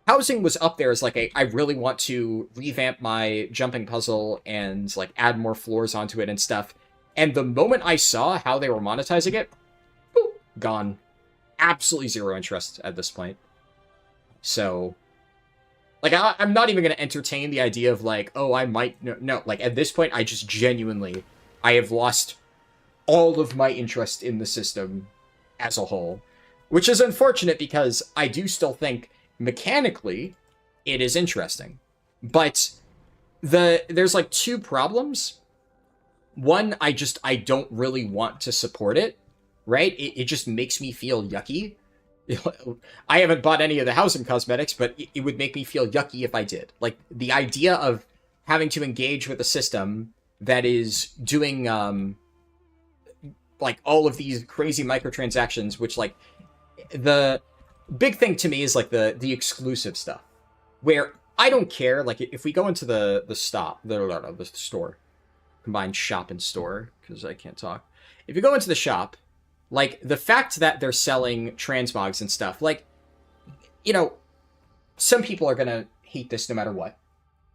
Housing was up there as, like, I really want to revamp my jumping puzzle and, like, add more floors onto it and stuff. And the moment I saw how they were monetizing it, boop, gone. Absolutely zero interest at this point. So, like, I'm not even going to entertain the idea of, like, oh, I might... No, like, at this point, I just genuinely... I have lost all of my interest in the system as a whole, which is unfortunate because I do still think mechanically it is interesting, but there's like two problems. One, I don't really want to support it, right? It just makes me feel yucky. I haven't bought any of the housing cosmetics, but it would make me feel yucky if I did. Like, the idea of having to engage with a system that is doing like all of these crazy microtransactions, which, like, the big thing to me is, like, the exclusive stuff, where I don't care. Like, if we go into the store, combined shop and store, because I can't talk. If you go into the shop, like, the fact that they're selling transmogs and stuff, like, you know, some people are gonna hate this no matter what.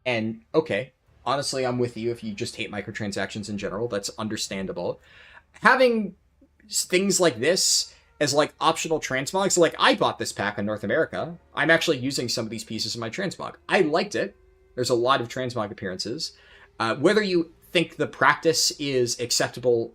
And, okay, honestly, I'm with you if you just hate microtransactions in general. That's understandable. Having things like this as, like, optional transmogs, like, I bought this pack in North America. I'm actually using some of these pieces in my transmog. I liked it. There's a lot of transmog appearances. Whether you think the practice is acceptable,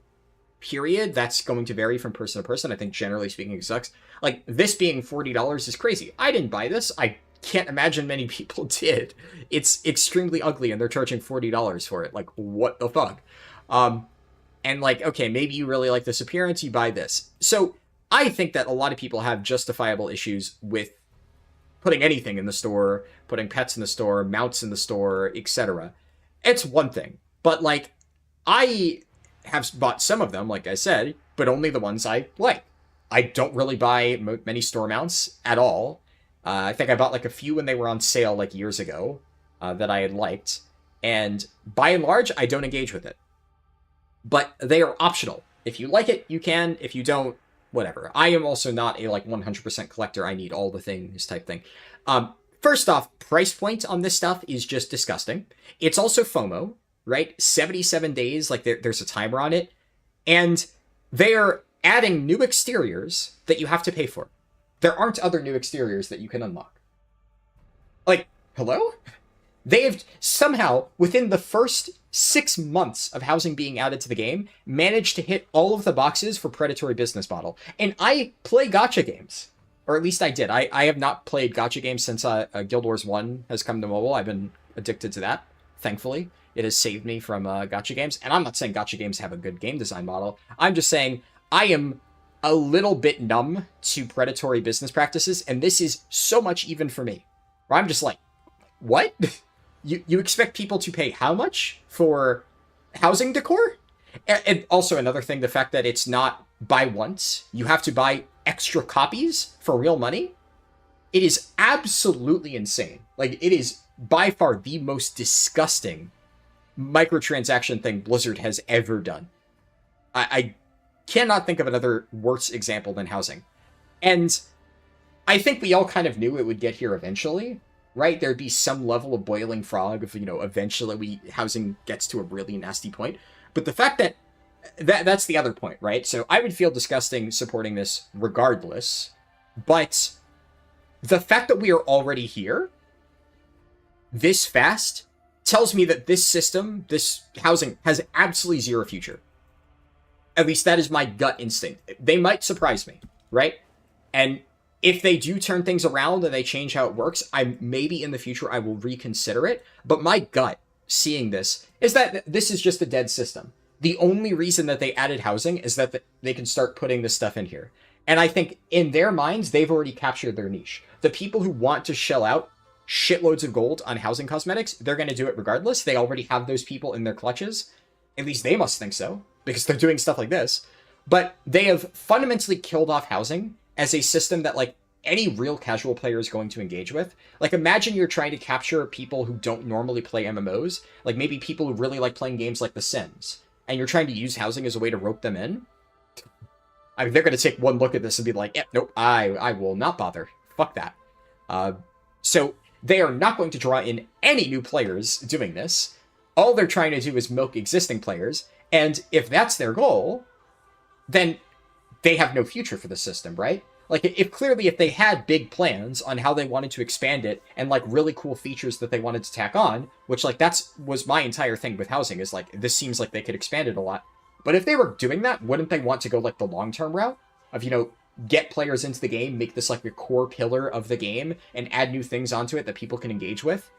period, that's going to vary from person to person. I think generally speaking it sucks. Like, this being $40 is crazy. I didn't buy this. I can't imagine many people did. It's extremely ugly, and they're charging $40 for it. Like, what the fuck? And like, okay, maybe you really like this appearance, you buy this. So I think that a lot of people have justifiable issues with putting anything in the store, putting pets in the store, mounts in the store, etc. It's one thing. But like, I have bought some of them, like I said, but only the ones I like. I don't really buy many store mounts at all. I think I bought like a few when they were on sale like years ago that I had liked. And by and large, I don't engage with it. But they are optional. If you like it, you can. If you don't, whatever. I am also not a like 100% collector. I need all the things type thing. First off, price point on this stuff is just disgusting. It's also FOMO, right? 77 days, like there's a timer on it. And they are adding new exteriors that you have to pay for. There aren't other new exteriors that you can unlock. Like, hello? They have somehow, within the first 6 months of housing being added to the game, managed to hit all of the boxes for predatory business model. And I play gacha games. Or at least I did. I have not played gacha games since Guild Wars 1 has come to mobile. I've been addicted to that, thankfully. It has saved me from gacha games. And I'm not saying gacha games have a good game design model. I'm just saying I am a little bit numb to predatory business practices. And this is so much even for me. Where I'm just like, what? You expect people to pay how much for housing decor? And also another thing, the fact that it's not buy once. You have to buy extra copies for real money. It is absolutely insane. Like, it is by far the most disgusting microtransaction thing Blizzard has ever done. I cannot think of another worse example than housing. And I think we all kind of knew it would get here eventually. Right? There'd be some level of boiling frog if, eventually housing gets to a really nasty point. But the fact that's the other point, right? So I would feel disgusting supporting this regardless. But the fact that we are already here this fast tells me that this system, this housing, has absolutely zero future. At least that is my gut instinct. They might surprise me, right? And if they do turn things around and they change how it works, maybe in the future I will reconsider it. But my gut, seeing this, is that this is just a dead system. The only reason that they added housing is that they can start putting this stuff in here. And I think in their minds, they've already captured their niche. The people who want to shell out shitloads of gold on housing cosmetics, they're going to do it regardless. They already have those people in their clutches. At least they must think so, because they're doing stuff like this. But they have fundamentally killed off housing as a system that, like, any real casual player is going to engage with. Like, imagine you're trying to capture people who don't normally play MMOs, like maybe people who really like playing games like The Sims, and you're trying to use housing as a way to rope them in. I mean, they're going to take one look at this and be like, nope, I will not bother. Fuck that. So they are not going to draw in any new players doing this. All they're trying to do is milk existing players, and if that's their goal, then they have no future for the system, right? Like, if they had big plans on how they wanted to expand it and, like, really cool features that they wanted to tack on, which, like, was my entire thing with housing, is, like, this seems like they could expand it a lot. But if they were doing that, wouldn't they want to go, like, the long-term route of, get players into the game, make this, like, a core pillar of the game, and add new things onto it that people can engage with?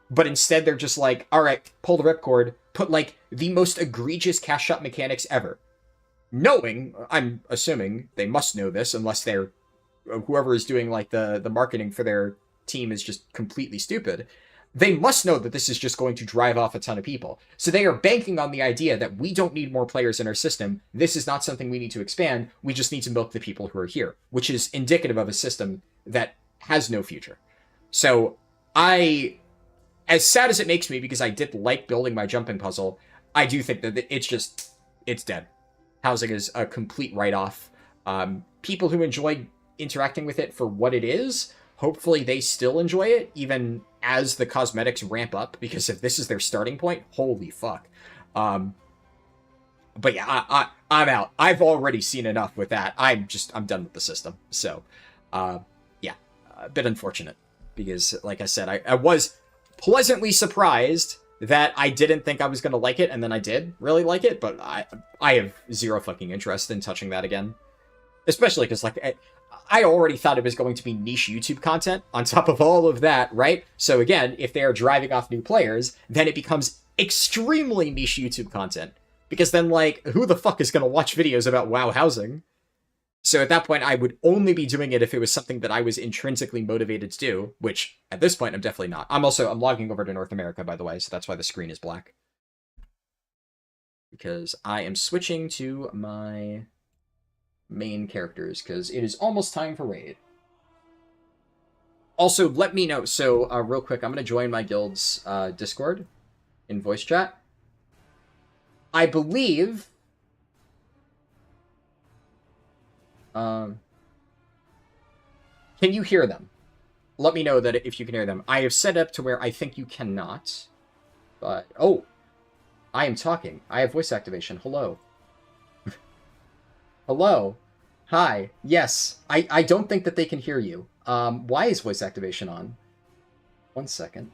But instead, they're just like, all right, pull the ripcord, put, like, the most egregious cash shot mechanics ever. Knowing, I'm assuming, they must know this, unless whoever is doing, like, the marketing for their team is just completely stupid. They must know that this is just going to drive off a ton of people. So they are banking on the idea that we don't need more players in our system. This is not something we need to expand. We just need to milk the people who are here, which is indicative of a system that has no future. So as sad as it makes me, because I did like building my jumping puzzle, I do think that it's dead. Housing is a complete write-off. People who enjoy interacting with it for what it is, hopefully they still enjoy it, even as the cosmetics ramp up, because if this is their starting point, holy fuck. But yeah, I'm out. I've already seen enough with that. I'm done with the system. So, yeah, a bit unfortunate, because, like I said, I was pleasantly surprised that I didn't think I was going to like it, and then I did really like it, but I have zero fucking interest in touching that again. Especially because, like, I already thought it was going to be niche YouTube content on top of all of that, right? So again, if they are driving off new players, then it becomes extremely niche YouTube content. Because then, like, who the fuck is going to watch videos about WoW housing? So at that point, I would only be doing it if it was something that I was intrinsically motivated to do, which at this point, I'm definitely not. I'm logging over to North America, by the way, so that's why the screen is black. Because I am switching to my main characters, because it is almost time for raid. Also, let me know. So, real quick, I'm going to join my guild's Discord in voice chat. I believe... can you hear them? Let me know that if you can hear them. I have set up to where I think you cannot. But, oh, I am talking. I have voice activation. Hello. Hello. Hi. Yes. I don't think that they can hear you. Why is voice activation on? 1 second.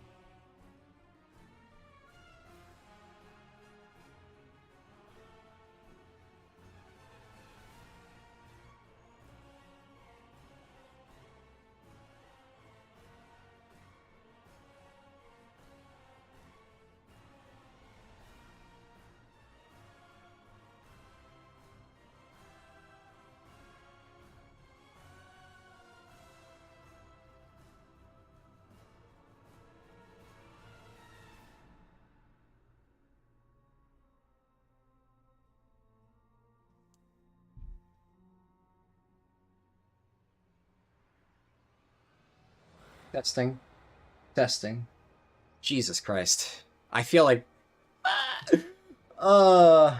Testing. Testing. Jesus Christ. I feel like... I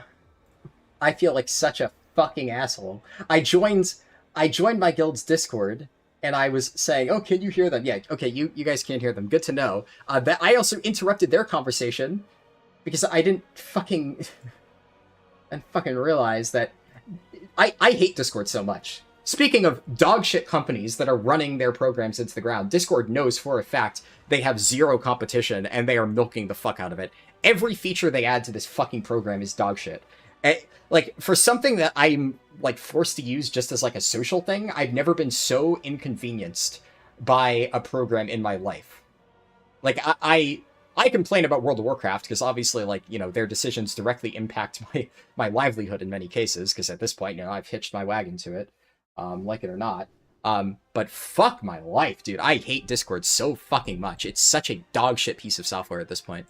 feel like such a fucking asshole. I joined my guild's Discord, and I was saying, oh, can you hear them? Yeah, okay, you guys can't hear them. Good to know. That I also interrupted their conversation, because I didn't fucking... I fucking realize that... I hate Discord so much. Speaking of dogshit companies that are running their programs into the ground, Discord knows for a fact they have zero competition and they are milking the fuck out of it. Every feature they add to this fucking program is dogshit. Like, for something that I'm, like, forced to use just as, like, a social thing, I've never been so inconvenienced by a program in my life. Like, I complain about World of Warcraft because obviously, like, you know, their decisions directly impact my livelihood in many cases, because at this point, you know, I've hitched my wagon to it. Like it or not. But fuck my life, dude. I hate Discord so fucking much. It's such a dogshit piece of software at this point.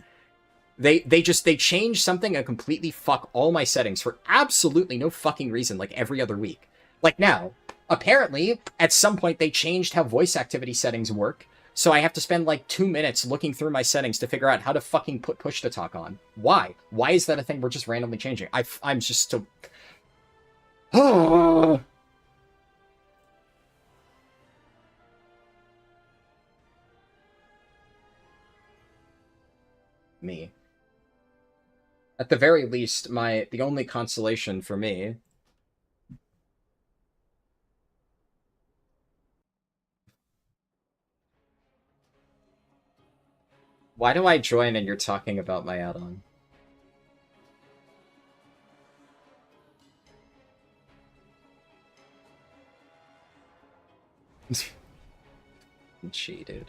They change something and completely fuck all my settings for absolutely no fucking reason, like every other week. Like now, apparently, at some point they changed how voice activity settings work, so I have to spend like 2 minutes looking through my settings to figure out how to fucking put push-to-talk on. Why? Why is that a thing we're just randomly changing? I'm just so... me. At the very least, the only consolation for me... Why do I join and you're talking about my add-on? Gee, dude.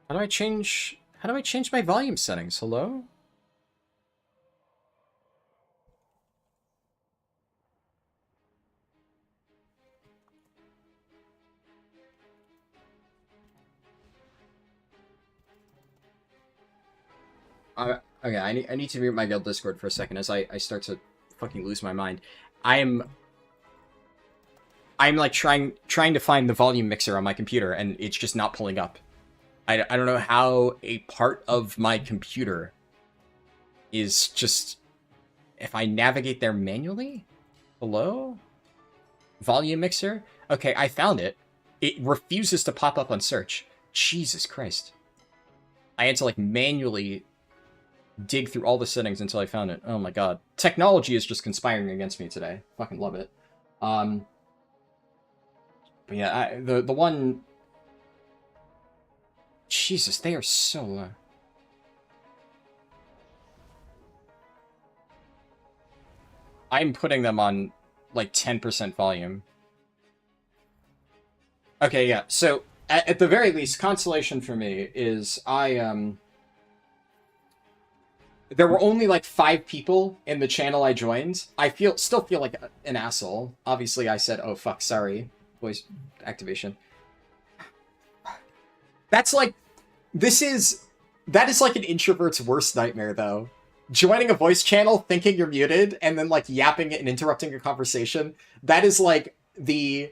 How do I change my volume settings? Hello? Okay, I need to mute my guild Discord for a second as I start to fucking lose my mind. I'm I'm like trying to find the volume mixer on my computer, and it's just not pulling up. I don't know how a part of my computer is just... If I navigate there manually? Hello? Volume mixer? Okay, I found it. It refuses to pop up on search. Jesus Christ. I had to, like, manually dig through all the settings until I found it. Oh my god. Technology is just conspiring against me today. Fucking love it. But yeah, the one... Jesus, they are so low. I'm putting them on, like, 10% volume. Okay, yeah, so, at the very least, consolation for me is there were only, like, 5 people in the channel I joined. I still feel like an asshole. Obviously, I said, oh, fuck, sorry. Voice activation. That's, like, that is, like, an introvert's worst nightmare, though. Joining a voice channel, thinking you're muted, and then, like, yapping it and interrupting a conversation. That is, like, the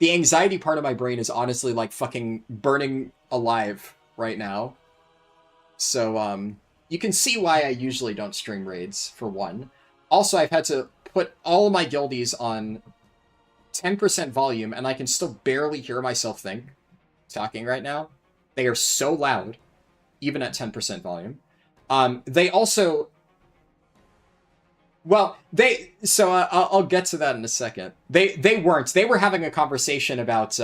anxiety part of my brain is honestly, like, fucking burning alive right now. So, you can see why I usually don't stream raids, for one. Also, I've had to put all of my guildies on 10% volume, and I can still barely hear myself talking right now. They are so loud, even at 10% volume. They also... Well, I'll get to that in a second. They weren't. They were having a conversation about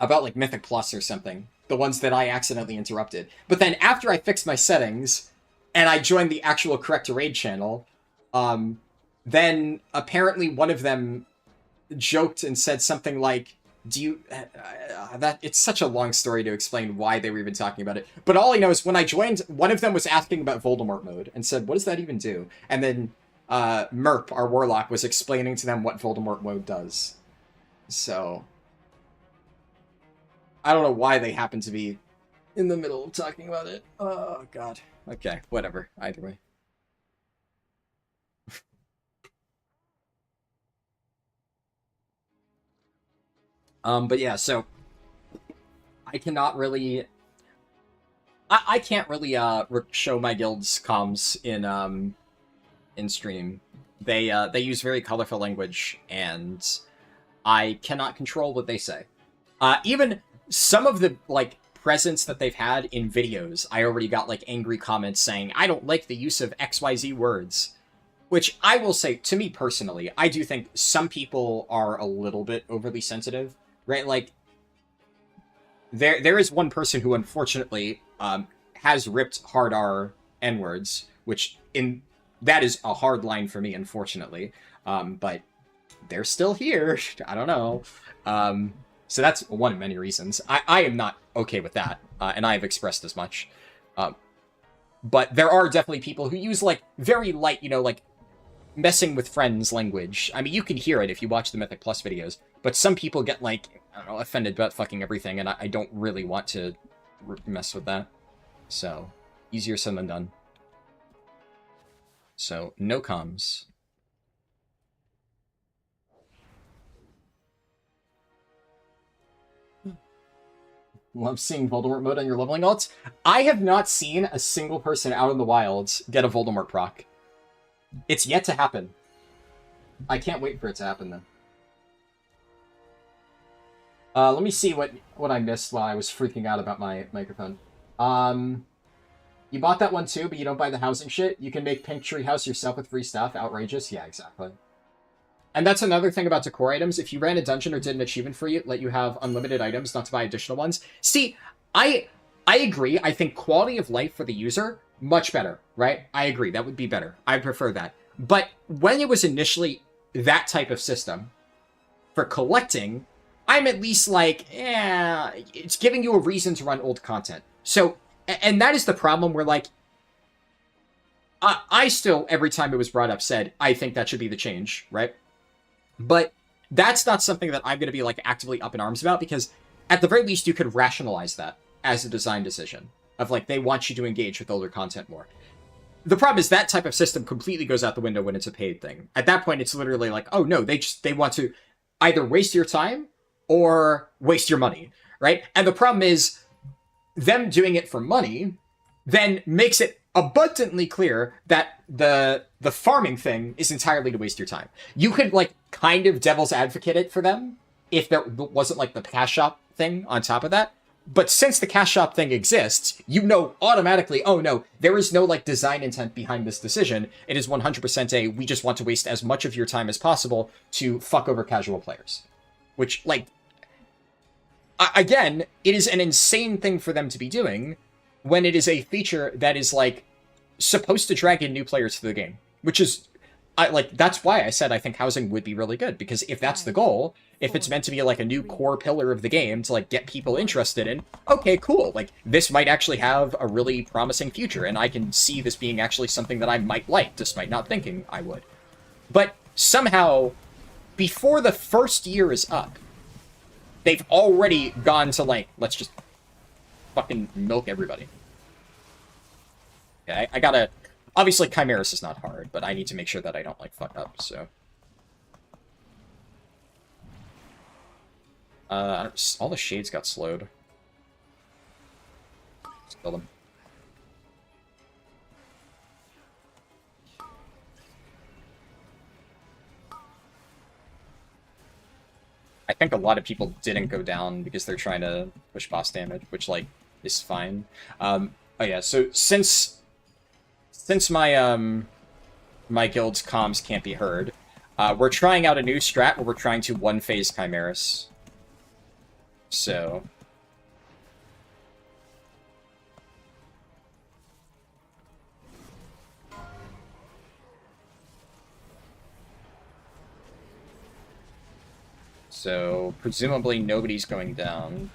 like, Mythic Plus or something. The ones that I accidentally interrupted. But then after I fixed my settings, and I joined the actual correct raid channel, then apparently one of them joked and said something like, do you... it's such a long story to explain why they were even talking about it. But all I know is when I joined, one of them was asking about Voldemort mode and said, what does that even do? And then Merp, our warlock, was explaining to them what Voldemort mode does. So... I don't know why they happen to be in the middle of talking about it. Oh, God. Okay, whatever. Either way. But yeah, so I cannot really... I can't really show my guild's comms in stream. They use very colorful language, and I cannot control what they say. Even some of the, like, presence that they've had in videos, I already got, like, angry comments saying, I don't like the use of XYZ words. Which I will say, to me personally, I do think some people are a little bit overly sensitive, right? Like, there is one person who unfortunately has ripped hard R N-words, which that is a hard line for me, unfortunately. But they're still here. I don't know. So that's one of many reasons. I am not okay with that, and I have expressed as much. But there are definitely people who use, like, very light, like, messing with friends language. I mean, you can hear it if you watch the Mythic Plus videos, but some people get, like, I don't know, offended about fucking everything, and I don't really want to mess with that. So, easier said than done. So, no comms. Love seeing Voldemort mode on your leveling alts. I have not seen a single person out in the wilds get a Voldemort proc. It's yet to happen. I can't wait for it to happen, though. Let me see what I missed while I was freaking out about my microphone. You bought that one too, but you don't buy the housing shit? You can make Pink Tree House yourself with free stuff? Outrageous? Yeah, exactly. And that's another thing about decor items. If you ran a dungeon or did an achievement for you, let you have unlimited items, not to buy additional ones. See, I agree. I think quality of life for the user, much better, right? I agree. That would be better. I prefer that. But when it was initially that type of system, for collecting, I'm at least like, it's giving you a reason to run old content. So, and that is the problem where, like, I still, every time it was brought up, said, I think that should be the change, right? But that's not something that I'm going to be, like, actively up in arms about, because at the very least you could rationalize that as a design decision of, like, they want you to engage with older content more. The problem is that type of system completely goes out the window when it's a paid thing. At that point, it's literally like, oh no, they want to either waste your time or waste your money, right? And the problem is them doing it for money then makes it abundantly clear that the farming thing is entirely to waste your time. You could like kind of devil's advocate it for them if there wasn't like the cash shop thing on top of that. But since the cash shop thing exists, you know automatically, oh no, there is no like design intent behind this decision. It is 100% a, we just want to waste as much of your time as possible to fuck over casual players. Which, like, again, it is an insane thing for them to be doing when it is a feature that is like supposed to drag in new players to the game, which is that's why I said I think housing would be really good, because if that's the goal, if it's meant to be like a new core pillar of the game to like get people interested in, okay, cool, like this might actually have a really promising future, and I can see this being actually something that I might like, despite not thinking I would. But somehow, before the first year is up, they've already gone to like, let's just fucking milk everybody. Okay, I gotta... Obviously, Chimeras is not hard, but I need to make sure that I don't, like, fuck up, so... all the shades got slowed. Let's kill them. I think a lot of people didn't go down because they're trying to push boss damage, which, like, is fine. Oh yeah, so since my my guild's comms can't be heard, we're trying out a new strat where we're trying to one-phase Chimeras. So... So, presumably nobody's going down.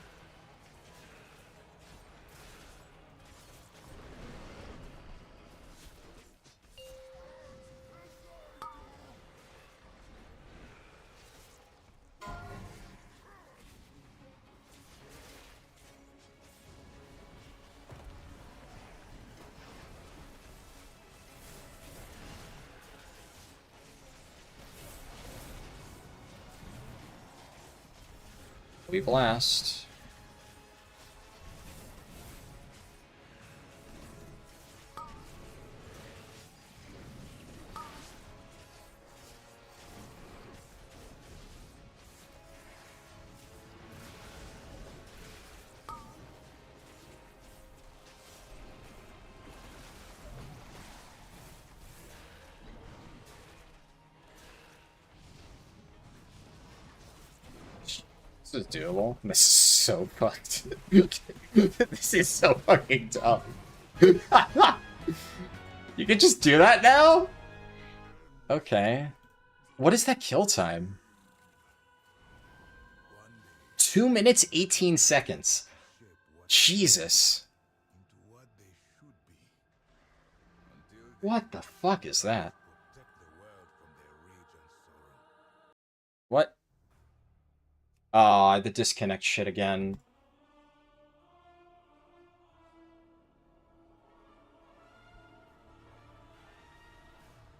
We blast. This is doable. This is so fucked. This is so fucking dumb. You can just do that now? Okay. What is that kill time? 2 minutes, 18 seconds. Jesus. What the fuck is that? What? Ah, the disconnect shit again.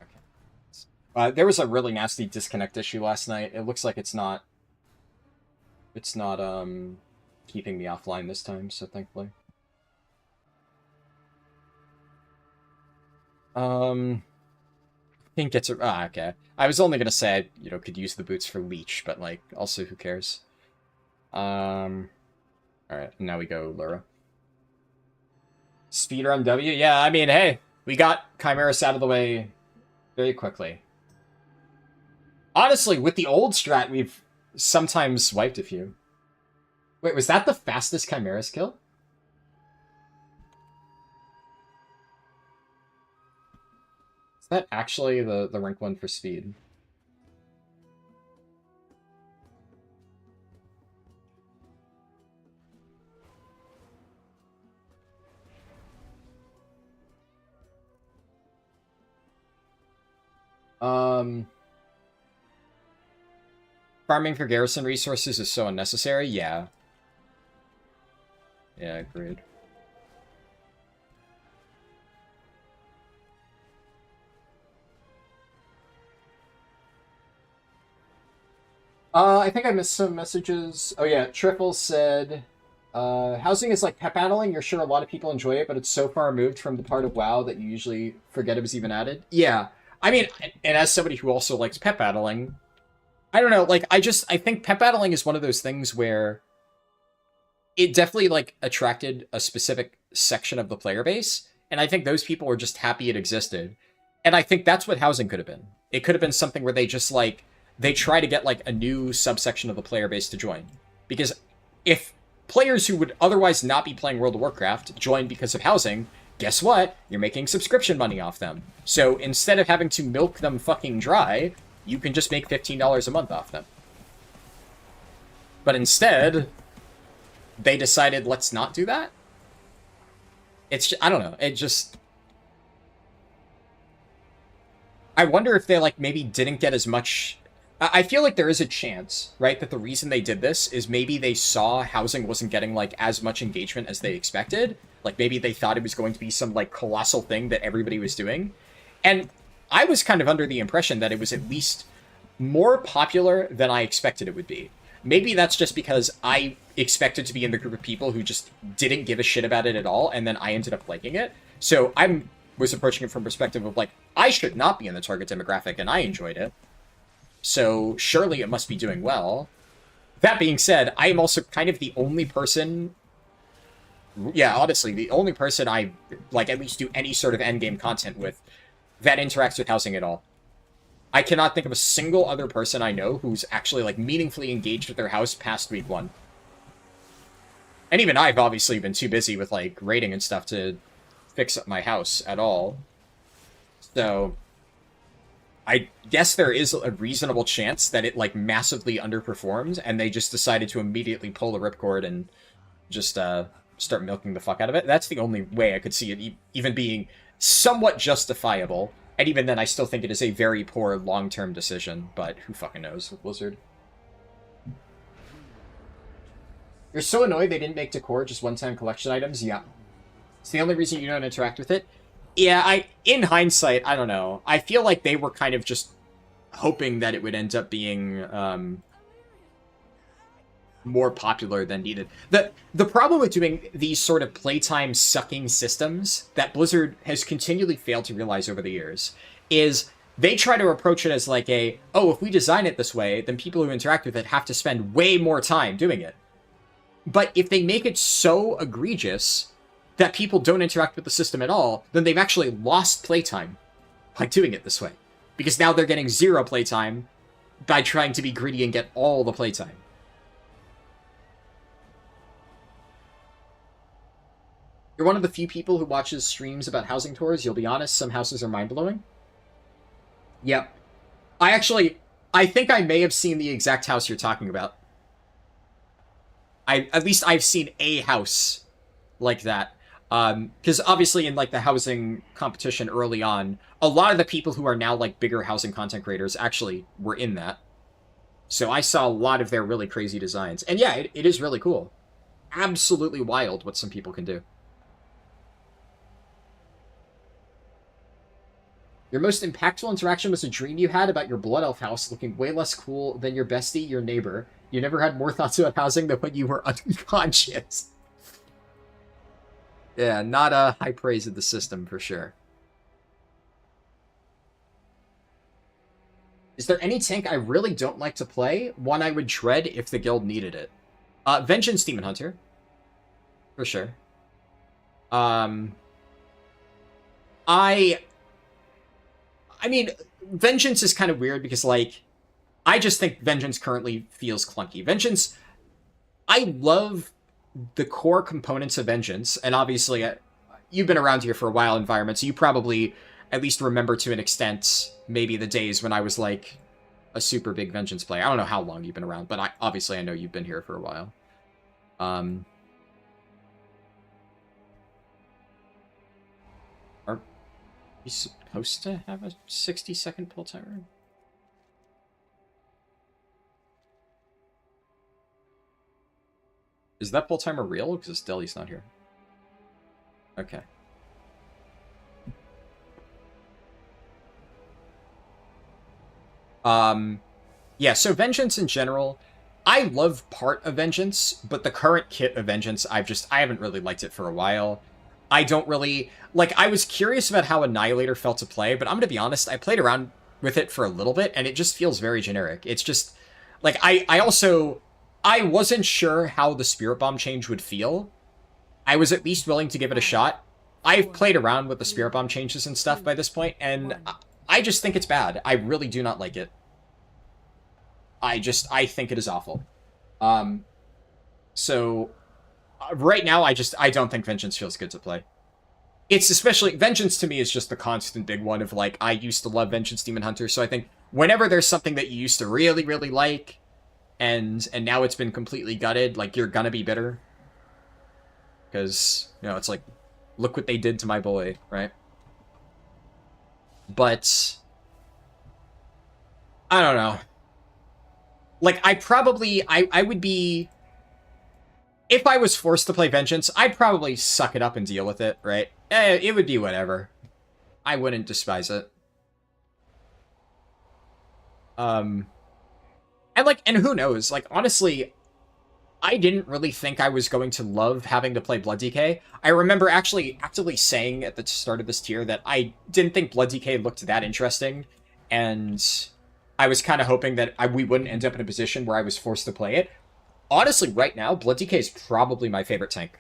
Okay. There was a really nasty disconnect issue last night. It looks like it's not keeping me offline this time, so thankfully. I think it's a... okay. I was only gonna say, you know, could use the boots for Leech, but, like, also, who cares? Alright, now we go Lura. Speedrun W? Yeah, I mean, hey, we got Chimeras out of the way very quickly. Honestly, with the old strat, we've sometimes swiped a few. Wait, was that the fastest Chimeras kill? Is that actually the rank 1 for speed? Farming for garrison resources is so unnecessary, yeah. Yeah, agreed. I think I missed some messages. Oh yeah, Triffle said, housing is like pet battling. You're sure a lot of people enjoy it, but it's so far removed from the part of WoW that you usually forget it was even added. Yeah. I mean, and as somebody who also likes pet battling, I don't know, like, I think pet battling is one of those things where it definitely, like, attracted a specific section of the player base, and I think those people were just happy it existed. And I think that's what housing could have been. It could have been something where they just, like, they try to get, like, a new subsection of the player base to join. Because if players who would otherwise not be playing World of Warcraft join because of housing, guess what? You're making subscription money off them. So instead of having to milk them fucking dry, you can just make $15 a month off them. But instead, they decided, let's not do that? It's just, I don't know. It just... I wonder if they, like, maybe didn't get as much... I feel like there is a chance, right, that the reason they did this is maybe they saw housing wasn't getting, like, as much engagement as they expected. Like, maybe they thought it was going to be some, like, colossal thing that everybody was doing. And I was kind of under the impression that it was at least more popular than I expected it would be. Maybe that's just because I expected to be in the group of people who just didn't give a shit about it at all, and then I ended up liking it. So I was approaching it from perspective of, like, I should not be in the target demographic, and I enjoyed it. So surely it must be doing well. That being said, I am also kind of the only person... Yeah, honestly, the only person I, like, at least do any sort of endgame content with that interacts with housing at all. I cannot think of a single other person I know who's actually, like, meaningfully engaged with their house past week 1. And even I've obviously been too busy with, like, raiding and stuff to fix up my house at all. So I guess there is a reasonable chance that it, like, massively underperformed, and they just decided to immediately pull the ripcord and just start milking the fuck out of it. That's the only way I could see it even being somewhat justifiable. And even then, I still think it is a very poor long-term decision, but who fucking knows with Blizzard. You're so annoyed they didn't make decor just one-time collection items? Yeah. It's the only reason you don't interact with it? Yeah, in hindsight, I don't know. I feel like they were kind of just hoping that it would end up being more popular than needed. The problem with doing these sort of playtime sucking systems that Blizzard has continually failed to realize over the years is they try to approach it as like oh, if we design it this way, then people who interact with it have to spend way more time doing it. But if they make it so egregious that people don't interact with the system at all, then they've actually lost playtime by doing it this way. Because now they're getting zero playtime by trying to be greedy and get all the playtime. You're one of the few people who watches streams about housing tours. You'll be honest, some houses are mind-blowing. Yep. I think I may have seen the exact house you're talking about. At least I've seen a house like that. Because obviously in, like, the housing competition early on, a lot of the people who are now, like, bigger housing content creators actually were in that. So I saw a lot of their really crazy designs. And yeah, it is really cool. Absolutely wild what some people can do. Your most impactful interaction was a dream you had about your Blood Elf house looking way less cool than your bestie, your neighbor. You never had more thoughts about housing than when you were unconscious. Yeah, not a high praise of the system, for sure. Is there any tank I really don't like to play? One I would dread if the guild needed it. Vengeance Demon Hunter. For sure. I mean, Vengeance is kind of weird because, like, I just think Vengeance currently feels clunky. Vengeance, I love the core components of Vengeance, and obviously, you've been around here for a while, Environment, so you probably at least remember to an extent maybe the days when I was, like, a super big Vengeance player. I don't know how long you've been around, but obviously I know you've been here for a while. Are we supposed to have a 60-second pull timer? Is that pull timer real? Because Deli's not here. Okay. Yeah, so Vengeance in general, I love part of Vengeance, but the current kit of Vengeance, I haven't really liked it for a while. I don't really like. I was curious about how Annihilator felt to play, but I'm gonna be honest. I played around with it for a little bit, and it just feels very generic. It's just like I wasn't sure how the Spirit Bomb change would feel. I was at least willing to give it a shot. I've played around with the Spirit Bomb changes and stuff by this point, and I just think it's bad. I really do not like it. I think it is awful. Um, so right now, I don't think Vengeance feels good to play. It's especially Vengeance to me is just the constant big one of like I used to love Vengeance Demon Hunter, so I think whenever there's something that you used to really like, and now it's been completely gutted, like you're gonna be bitter because it's like look what they did to my boy, right? But I don't know. Like I would be if I was forced to play Vengeance, I'd probably suck it up and deal with it, right? It would be whatever. I wouldn't despise it. Um, and who knows? Like, honestly, I didn't really think I was going to love having to play Blood DK. I remember actually actively saying at the start of this tier that I didn't think Blood DK looked that interesting, and I was kind of hoping that we wouldn't end up in a position where I was forced to play it. Honestly, right now, Blood DK is probably my favorite tank.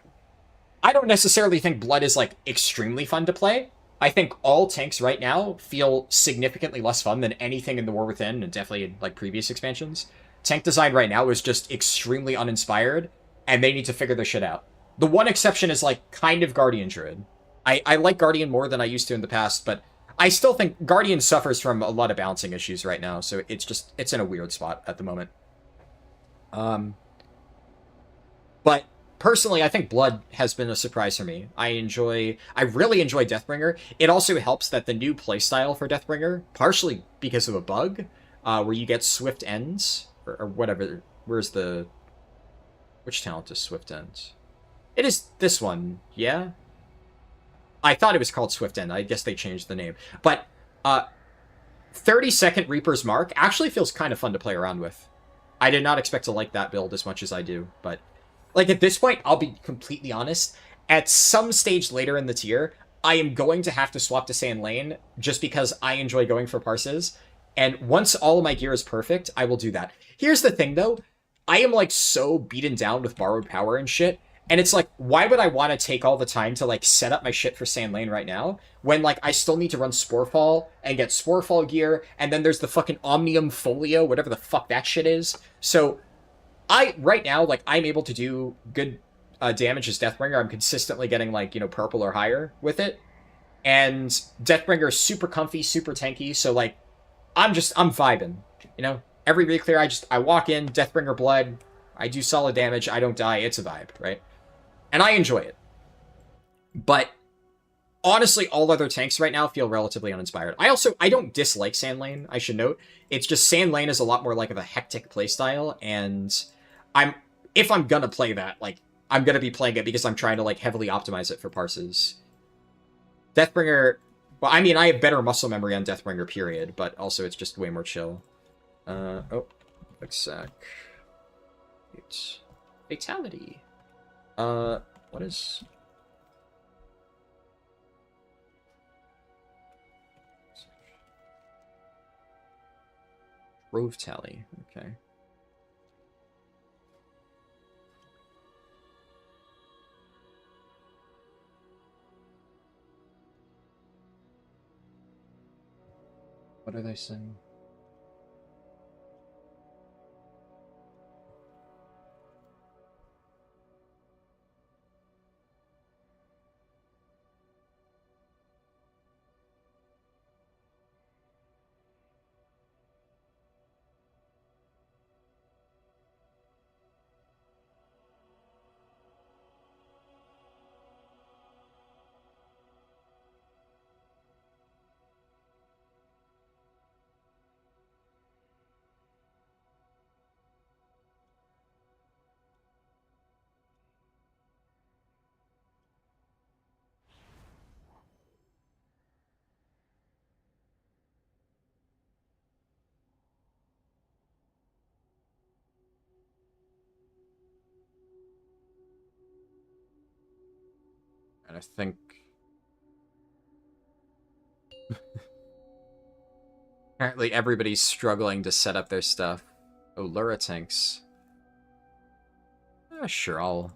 I don't necessarily think Blood is, like, extremely fun to play. I think all tanks right now feel significantly less fun than anything in the War Within, and definitely in, like, previous expansions. Tank design right now is just extremely uninspired, and they need to figure their shit out. The one exception is, like, kind of Guardian Druid. I like Guardian more than I used to in the past, but I still think Guardian suffers from a lot of balancing issues right now, so it's in a weird spot at the moment. But personally, I think Blood has been a surprise for me. I really enjoy Deathbringer. It also helps that the new playstyle for Deathbringer, partially because of a bug, where you get swift ends, or whatever. Which talent is swift ends? It is this one, yeah? I thought it was called Swift End. I guess they changed the name. But, 30-second Reaper's Mark actually feels kind of fun to play around with. I did not expect to like that build as much as I do, but like at this point, I'll be completely honest. At some stage later in the tier, I am going to have to swap to Sand Lane just because I enjoy going for parses. And once all of my gear is perfect, I will do that. Here's the thing though, I am like so beaten down with borrowed power and shit. And it's like, why would I want to take all the time to like set up my shit for Sand Lane right now when like I still need to run Sporefall and get Sporefall gear, and then there's the fucking Omnium Folio, whatever the fuck that shit is. So right now, like, I'm able to do good damage as Deathbringer. I'm consistently getting, like, purple or higher with it. And Deathbringer is super comfy, super tanky, so, like, I'm vibing, Every reclear, I walk in, Deathbringer Blood, I do solid damage, I don't die, it's a vibe, right? And I enjoy it. But, honestly, all other tanks right now feel relatively uninspired. I don't dislike Sand Lane, I should note. It's just Sand Lane is a lot more like of a hectic playstyle, and if I'm gonna play that, like, I'm gonna be playing it because I'm trying to, like, heavily optimize it for parses. Deathbringer, well, I mean, I have better muscle memory on Deathbringer, period, but also it's just way more chill. Oh, exec. It's fatality. What is... Rove tally, okay. What are they saying? I think... Apparently everybody's struggling to set up their stuff. Oh, Lura tanks. Sure, I'll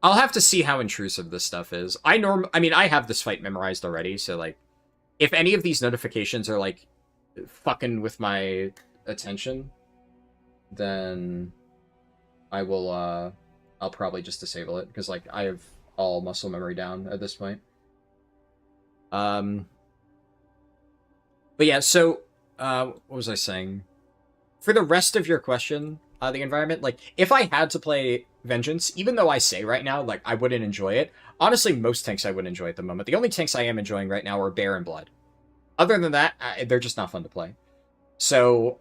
have to see how intrusive this stuff is. I mean, I have this fight memorized already, so, like, if any of these notifications are, like, fucking with my attention, then I will, I'll probably just disable it, because, like, I have all muscle memory down at this point. But yeah, so, what was I saying? For the rest of your question, the environment, like, if I had to play Vengeance, even though I say right now, like, I wouldn't enjoy it, honestly, most tanks I wouldn't enjoy at the moment. The only tanks I am enjoying right now are Bear and Blood. Other than that, they're just not fun to play. So,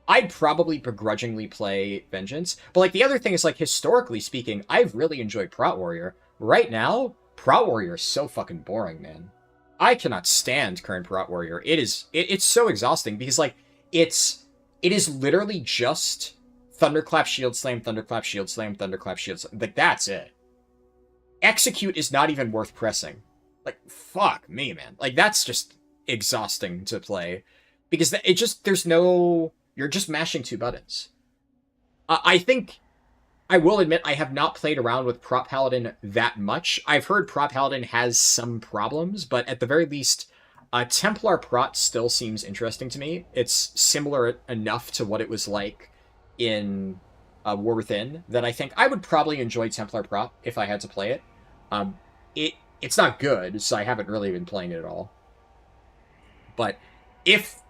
I'd probably begrudgingly play Vengeance. But, like, the other thing is, like, historically speaking, I've really enjoyed Prot Warrior. Right now, Prot Warrior is so fucking boring, man. I cannot stand current Prot Warrior. It's so exhausting because, like, it is literally just Thunderclap, Shield Slam, Thunderclap, Shield Slam, Thunderclap, Shield Slam. Like, that's it. Execute is not even worth pressing. Like, fuck me, man. Like, that's just exhausting to play. Because you're just mashing two buttons. I think, I will admit, I have not played around with Prot Paladin that much. I've heard Prot Paladin has some problems, but at the very least, Templar Prot still seems interesting to me. It's similar enough to what it was like in War Within that I think I would probably enjoy Templar Prot if I had to play it. It's not good, so I haven't really been playing it at all. But if,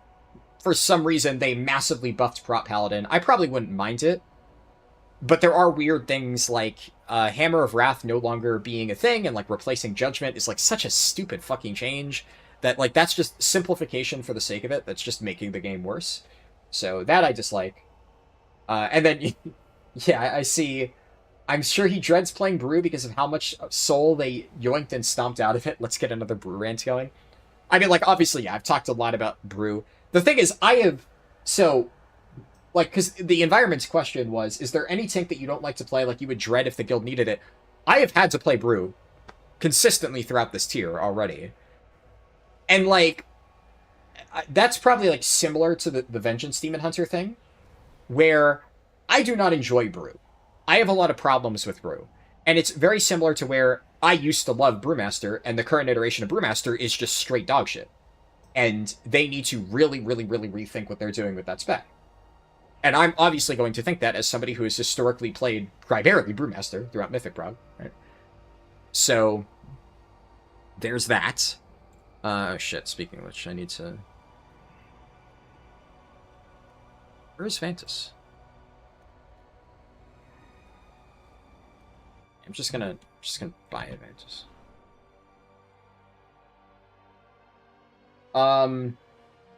for some reason, they massively buffed Prot Paladin, I probably wouldn't mind it. But there are weird things like Hammer of Wrath no longer being a thing and, like, replacing Judgment is, like, such a stupid fucking change that, like, that's just simplification for the sake of it. That's just making the game worse. So that I dislike. And then, yeah, I see. I'm sure he dreads playing Brew because of how much soul they yoinked and stomped out of it. Let's get another Brew rant going. I mean, like, obviously, yeah, I've talked a lot about Brew. The thing is, like, because the environment's question was, is there any tank that you don't like to play, like you would dread if the guild needed it? I have had to play Brew consistently throughout this tier already. And, like, that's probably, like, similar to the Vengeance Demon Hunter thing, where I do not enjoy Brew. I have a lot of problems with Brew. And it's very similar to where I used to love Brewmaster, and the current iteration of Brewmaster is just straight dog shit. And they need to really, really, really rethink what they're doing with that spec. And I'm obviously going to think that as somebody who has historically played primarily Brewmaster throughout Mythic Prog, right? So, there's that. Oh shit, speaking of which, I need to... Where is Vantus? I'm just gonna buy a Vantus.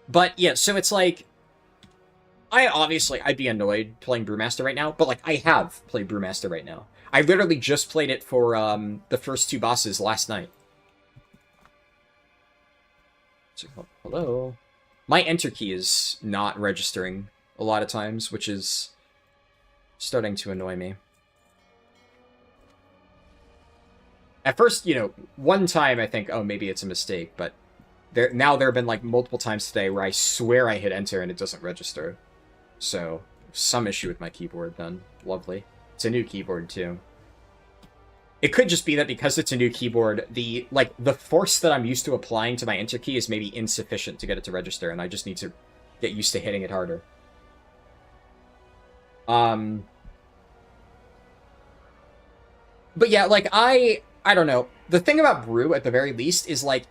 But yeah, so it's like, I'd be annoyed playing Brewmaster right now, but, like, I have played Brewmaster right now. I literally just played it for, the first two bosses last night. So, hello? My enter key is not registering a lot of times, which is starting to annoy me. At first, you know, one time I think, oh, maybe it's a mistake, but now there have been, like, multiple times today where I swear I hit enter and it doesn't register. So, some issue with my keyboard then. Lovely. It's a new keyboard, too. It could just be that because it's a new keyboard, the force that I'm used to applying to my enter key is maybe insufficient to get it to register, and I just need to get used to hitting it harder. But yeah, like, I don't know. The thing about Brew, at the very least, is, like,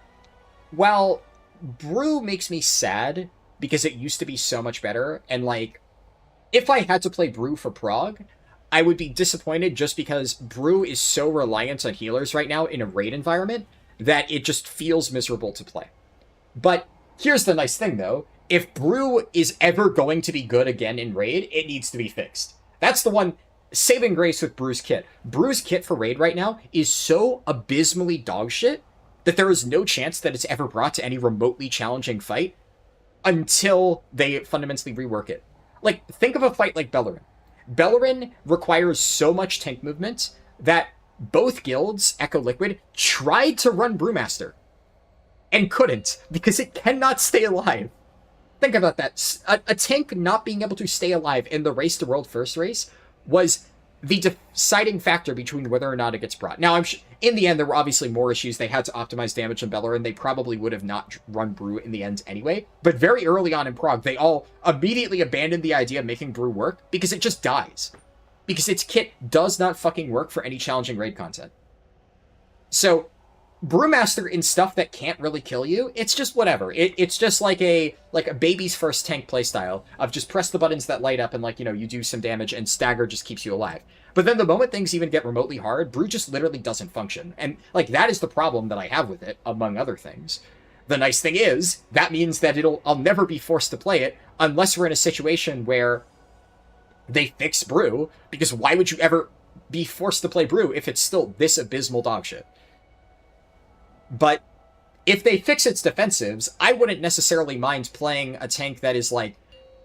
while Brew makes me sad because it used to be so much better, and, like, if I had to play Brew for Prog, I would be disappointed just because Brew is so reliant on healers right now in a raid environment that it just feels miserable to play. But here's the nice thing, though. If Brew is ever going to be good again in raid, it needs to be fixed. That's the one saving grace with Brew's kit. Brew's kit for raid right now is so abysmally dogshit that there is no chance that it's ever brought to any remotely challenging fight until they fundamentally rework it. Like, think of a fight like Bellerin. Bellerin requires so much tank movement that both guilds, Echo Liquid, tried to run Brewmaster and couldn't because it cannot stay alive. Think about that. A tank not being able to stay alive in the Race to World First race was the deciding factor between whether or not it gets brought. Now, in the end, there were obviously more issues. They had to optimize damage in Bellerin, and they probably would have not run Brew in the end anyway. But very early on in Prague, they all immediately abandoned the idea of making Brew work because it just dies. Because its kit does not fucking work for any challenging raid content. So, Brewmaster in stuff that can't really kill you, it's just whatever. It's just like a baby's first tank playstyle of just press the buttons that light up and you do some damage and stagger just keeps you alive. But then the moment things even get remotely hard, Brew just literally doesn't function. And that is the problem that I have with it, among other things. The nice thing is, that means that I'll never be forced to play it unless we're in a situation where they fix Brew, because why would you ever be forced to play Brew if it's still this abysmal dogshit? But if they fix its defensives, I wouldn't necessarily mind playing a tank that is,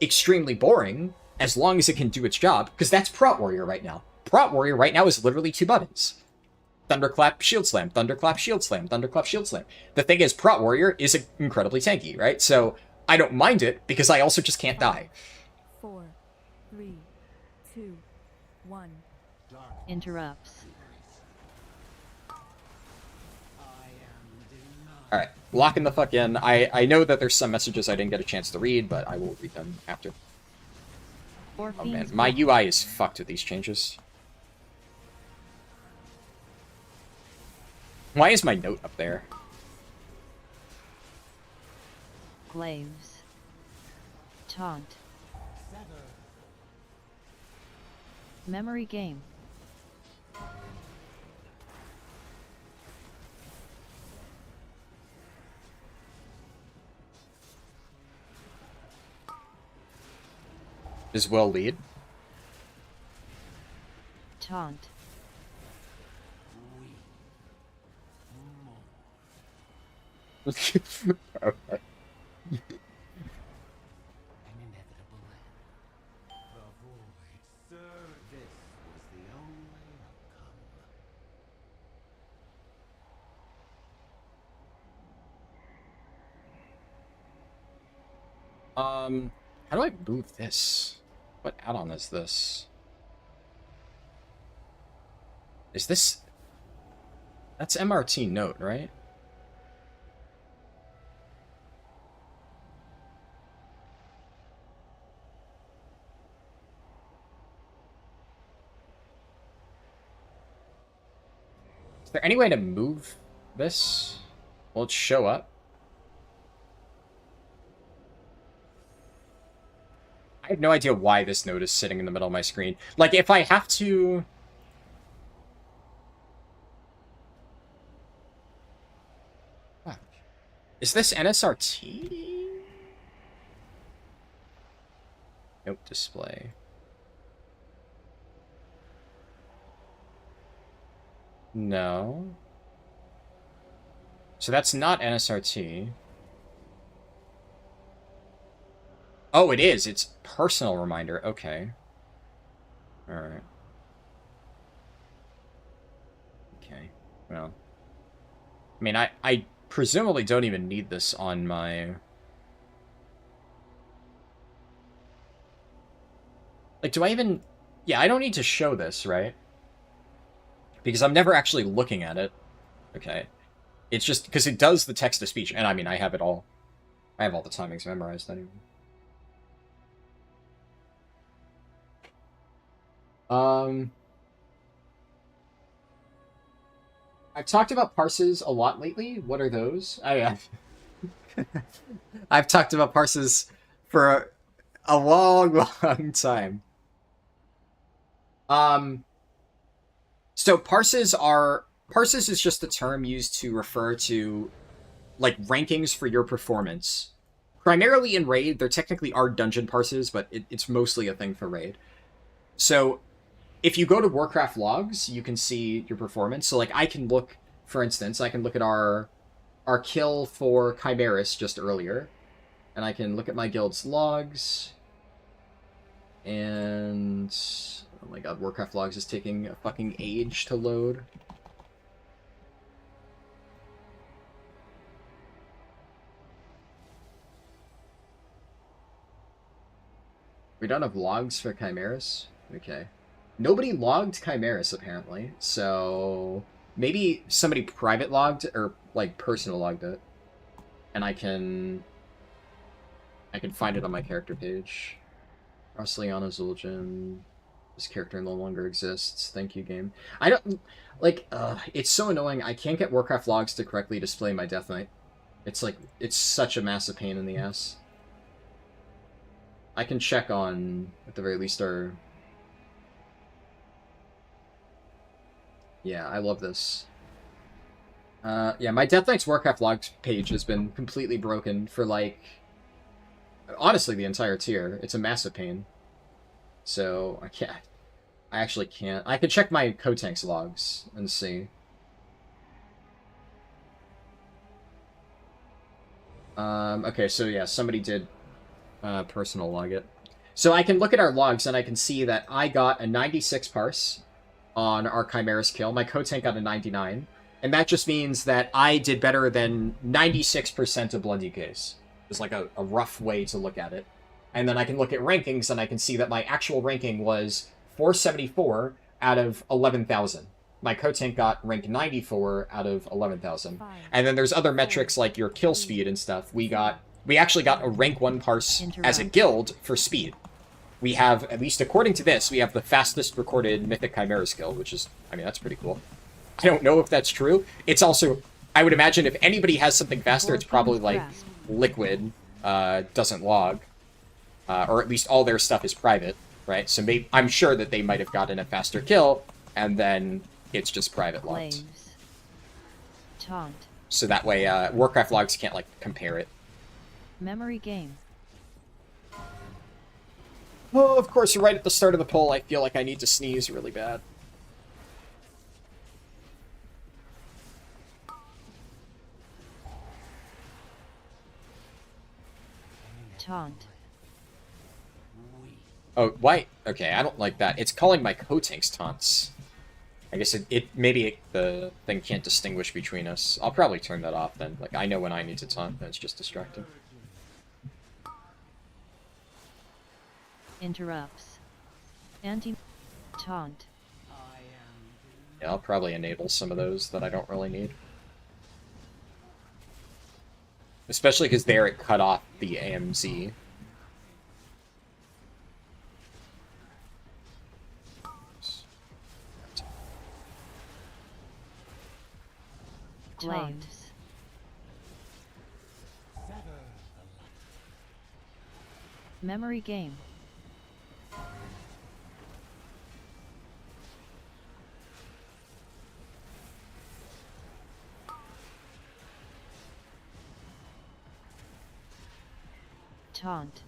extremely boring, as long as it can do its job, because that's Prot Warrior right now. Prot Warrior right now is literally 2 buttons. Thunderclap, Shield Slam, Thunderclap, Shield Slam, Thunderclap, Shield Slam. The thing is, Prot Warrior is incredibly tanky, right? So I don't mind it, because I also just can't die. 4, 3, 2, 1. Interrupts. Alright, locking the fuck in. I know that there's some messages I didn't get a chance to read, but I will read them after. Oh man, my UI is fucked with these changes. Why is my note up there? Glaves. Taunt. Memory game. Is Will lead? Taunt. Okay. How do I move this? What add-on is this? Is this... That's MRT note, right? Is there any way to move this? Will it show up? I have no idea why this node is sitting in the middle of my screen. If I have to... Wow. Is this NSRT? Note display. No. So that's not NSRT. Oh, it is. It's personal reminder. Okay. Alright. Okay. Well. I mean, I presumably don't even need this on my... do I even... Yeah, I don't need to show this, right? Because I'm never actually looking at it. Okay. It's just... Because it does the text-to-speech. And I mean, I have it all. I have all the timings memorized anyway. I've talked about parses a lot lately. What are those? I've talked about parses for a long, long time. So parses is just a term used to refer to, rankings for your performance. Primarily in Raid, there technically are dungeon parses, but it's mostly a thing for Raid. So... If you go to Warcraft logs, you can see your performance. So, I can look, for instance, I can look at our kill for Chimeris just earlier. And I can look at my guild's logs. And Oh my god, Warcraft logs is taking a fucking age to load. We don't have logs for Chimeras? Okay. Nobody logged Chimeras, apparently, so... Maybe somebody private logged, or, like, personal logged it. And I can find it on my character page. Rosliana Zul'jin. This character no longer exists. Thank you, game. I don't... Like, it's so annoying. I can't get Warcraft logs to correctly display my Death Knight. It's like, it's such a massive pain in the ass. I can check on, at the very least, our... Yeah, I love this. Yeah, my Death Knight's Warcraft logs page has been completely broken for, like... Honestly, the entire tier. It's a massive pain. So, I can't... I actually can't. I could check my Kotank's logs and see. Okay, so yeah, somebody did personal log it. So I can look at our logs and I can see that I got a 96 parse on our Chimera's kill. My Kotank got a 99. And that just means that I did better than 96% of blood DKs. It's like a rough way to look at it. And then I can look at rankings and I can see that my actual ranking was 474 out of 11,000. My Kotank got rank 94 out of 11,000. And then there's other metrics like your kill speed and stuff. We actually got a rank 1 parse as a guild for speed. We have, at least according to this, we have the fastest recorded Mythic Chimera skill, which is, I mean, that's pretty cool. I don't know if that's true. It's also, I would imagine if anybody has something faster, it's probably like Liquid doesn't log. Or at least all their stuff is private, right? So maybe, I'm sure that they might have gotten a faster kill, and then it's just private logs. Taunt. So that way, Warcraft logs can't, like, compare it. Memory game. Oh, of course, right at the start of the poll, I feel like I need to sneeze really bad. Taunt. Oh, why? Okay, I don't like that. It's calling my Kotank's taunts. I guess the thing can't distinguish between us. I'll probably turn that off then. Like, I know when I need to taunt, then it's just distracting. Interrupts. Anti-taunt. Yeah, I'll probably enable some of those that I don't really need. Especially because there it cut off the AMZ. Claims. Memory game. Taunt.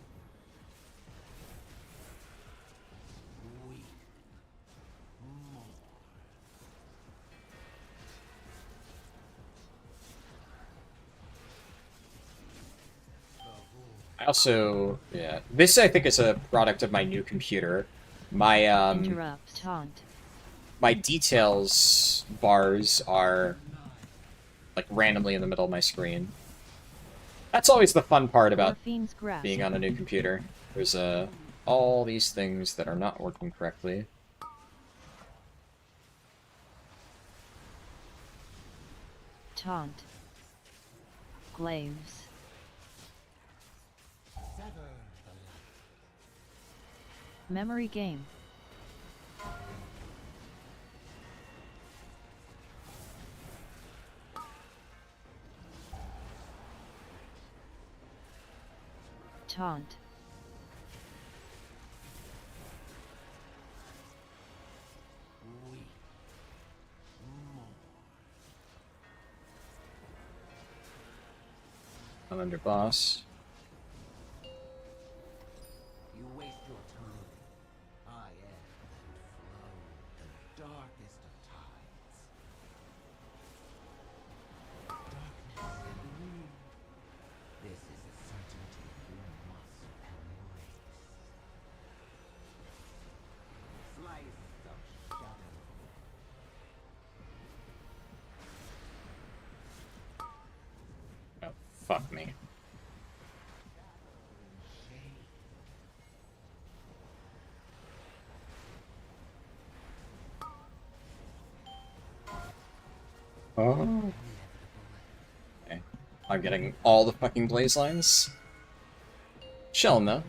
I also, yeah, this I think is a product of my new computer. My Interrupt. Taunt. my details bars are like randomly in the middle of my screen. That's always the fun part about being on a new computer. There's all these things that are not working correctly. Taunt. Glaives. Memory game. Taunt. I'm under boss. You waste your time. I am the darkest of tides. Darkness. This is a certainty you must embrace. Slice Oh. Okay. I'm getting all the fucking blaze lines. Chillin' though.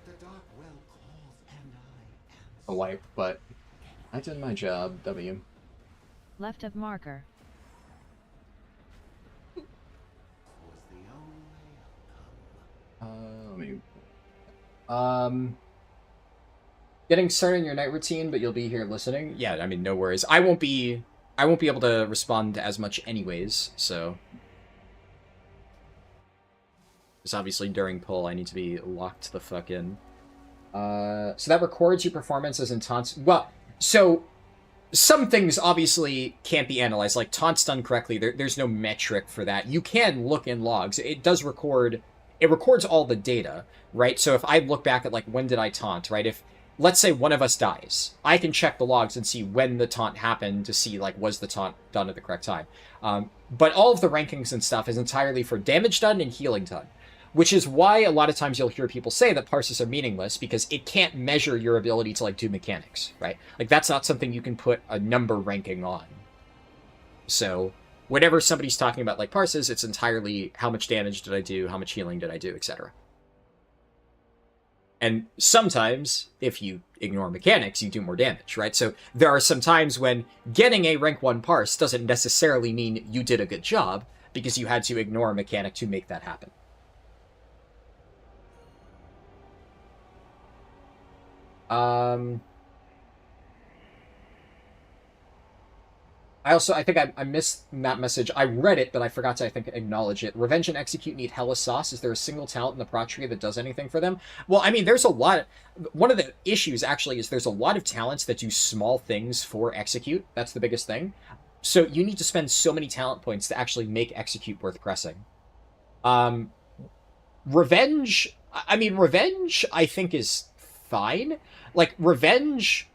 The dark well calls, and I am A wipe, but I did my job, W. Left of marker. was the only outcome. Let me... Getting started in your night routine, but you'll be here listening? Yeah, I mean, no worries. I won't be able to respond as much anyways, so... Because obviously during pull, I need to be locked the fuck in. So that records your performance as in taunts... Well, so... Some things obviously can't be analyzed, like taunts done correctly, there's no metric for that. You can look in logs. It does record... It records all the data, right? So if I look back at, like, when did I taunt, right? If, let's say one of us dies, I can check the logs and see when the taunt happened to see, like, was the taunt done at the correct time. But all of the rankings and stuff is entirely for damage done and healing done. Which is why a lot of times you'll hear people say that parses are meaningless, because it can't measure your ability to, like, do mechanics, right? Like, that's not something you can put a number ranking on. So, whenever somebody's talking about, like, parses, it's entirely how much damage did I do, how much healing did I do, etc. And sometimes, if you ignore mechanics, you do more damage, right? So, there are some times when getting a rank 1 parse doesn't necessarily mean you did a good job, because you had to ignore a mechanic to make that happen. I think I missed that message. I read it, but I forgot to, I think, acknowledge it. Revenge and Execute need hella sauce. Is there a single talent in the prot tree that does anything for them? Well, I mean, there's a lot. One of the issues, actually, is there's a lot of talents that do small things for Execute. That's the biggest thing. So you need to spend so many talent points to actually make Execute worth pressing. Revenge, I think, is fine. Like, Revenge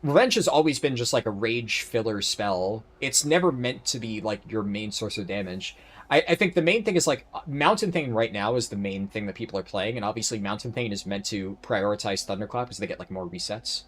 has always been just like a rage filler spell. It's never meant to be like your main source of damage. I think the main thing is, like, Mountain Thane right now is the main thing that people are playing, and obviously Mountain Thane is meant to prioritize Thunderclap because they get, like, more resets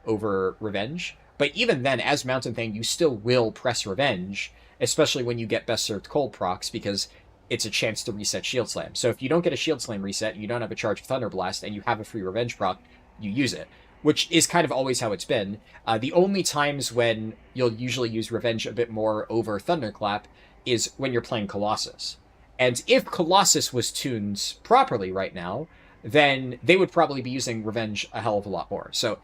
over Revenge. But even then, as Mountain Thane, you still will press Revenge, especially when you get Best Served Cold procs, because it's a chance to reset Shield Slam. So if you don't get a Shield Slam reset, you don't have a charge of Thunder Blast, and you have a free Revenge proc, you use it. Which is kind of always how it's been. The only times when you'll usually use Revenge a bit more over Thunderclap is when you're playing Colossus. And if Colossus was tuned properly right now, then they would probably be using Revenge a hell of a lot more. So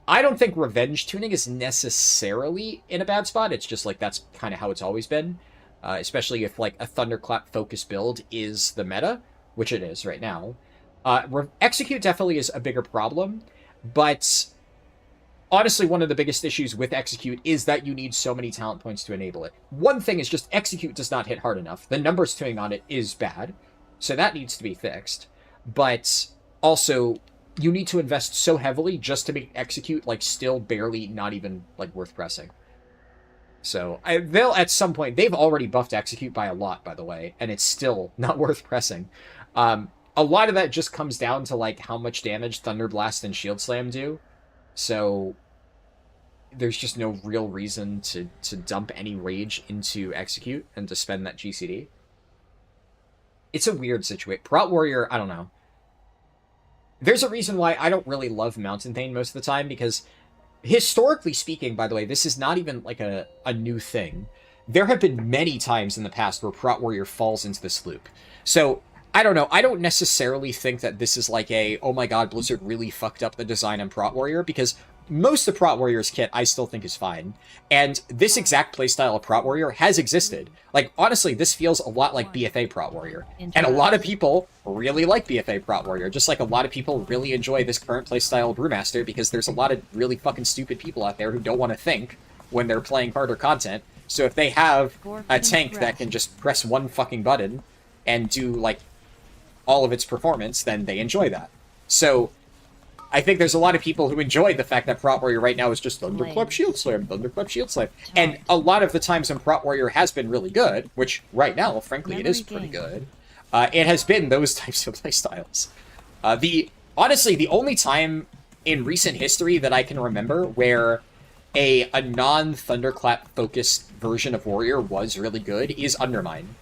I don't think Revenge tuning is necessarily in a bad spot. It's just, like, that's kind of how it's always been. Especially if, like, a Thunderclap focus build is the meta, which it is right now. Execute definitely is a bigger problem. But honestly, one of the biggest issues with Execute is that you need so many talent points to enable it. One thing is just Execute does not hit hard enough. The numbers tuning on it is bad, so that needs to be fixed. But also, you need to invest so heavily just to make Execute, like, still barely not even, like, worth pressing. So, they'll, at some point, they've already buffed Execute by a lot, by the way, and it's still not worth pressing. A lot of that just comes down to, like, how much damage Thunder Blast and Shield Slam do. So there's just no real reason to dump any rage into Execute and to spend that GCD. It's a weird situation. Prot Warrior, I don't know. There's a reason why I don't really love Mountain Thane most of the time, because historically speaking, by the way, this is not even, like, a new thing. There have been many times in the past where Prot Warrior falls into this loop. So I don't know. I don't necessarily think that this is like a, oh my god, Blizzard really fucked up the design on Prot Warrior, because most of Prot Warrior's kit I still think is fine. And this exact playstyle of Prot Warrior has existed. Like, honestly, this feels a lot like BFA Prot Warrior. And a lot of people really like BFA Prot Warrior, just like a lot of people really enjoy this current playstyle of Brewmaster, because there's a lot of really fucking stupid people out there who don't want to think when they're playing harder content. So if they have a tank that can just press one fucking button and do, like, all of its performance, then they enjoy that. So I think there's a lot of people who enjoy the fact that Prot Warrior right now is just Thunderclap Shield Slam, Thunderclap Shield Slam. And a lot of the times when Prot Warrior has been really good, which right now, frankly, it is pretty good, it has been those types of playstyles. Honestly, the only time in recent history that I can remember where a non-Thunderclap focused version of Warrior was really good is Undermine.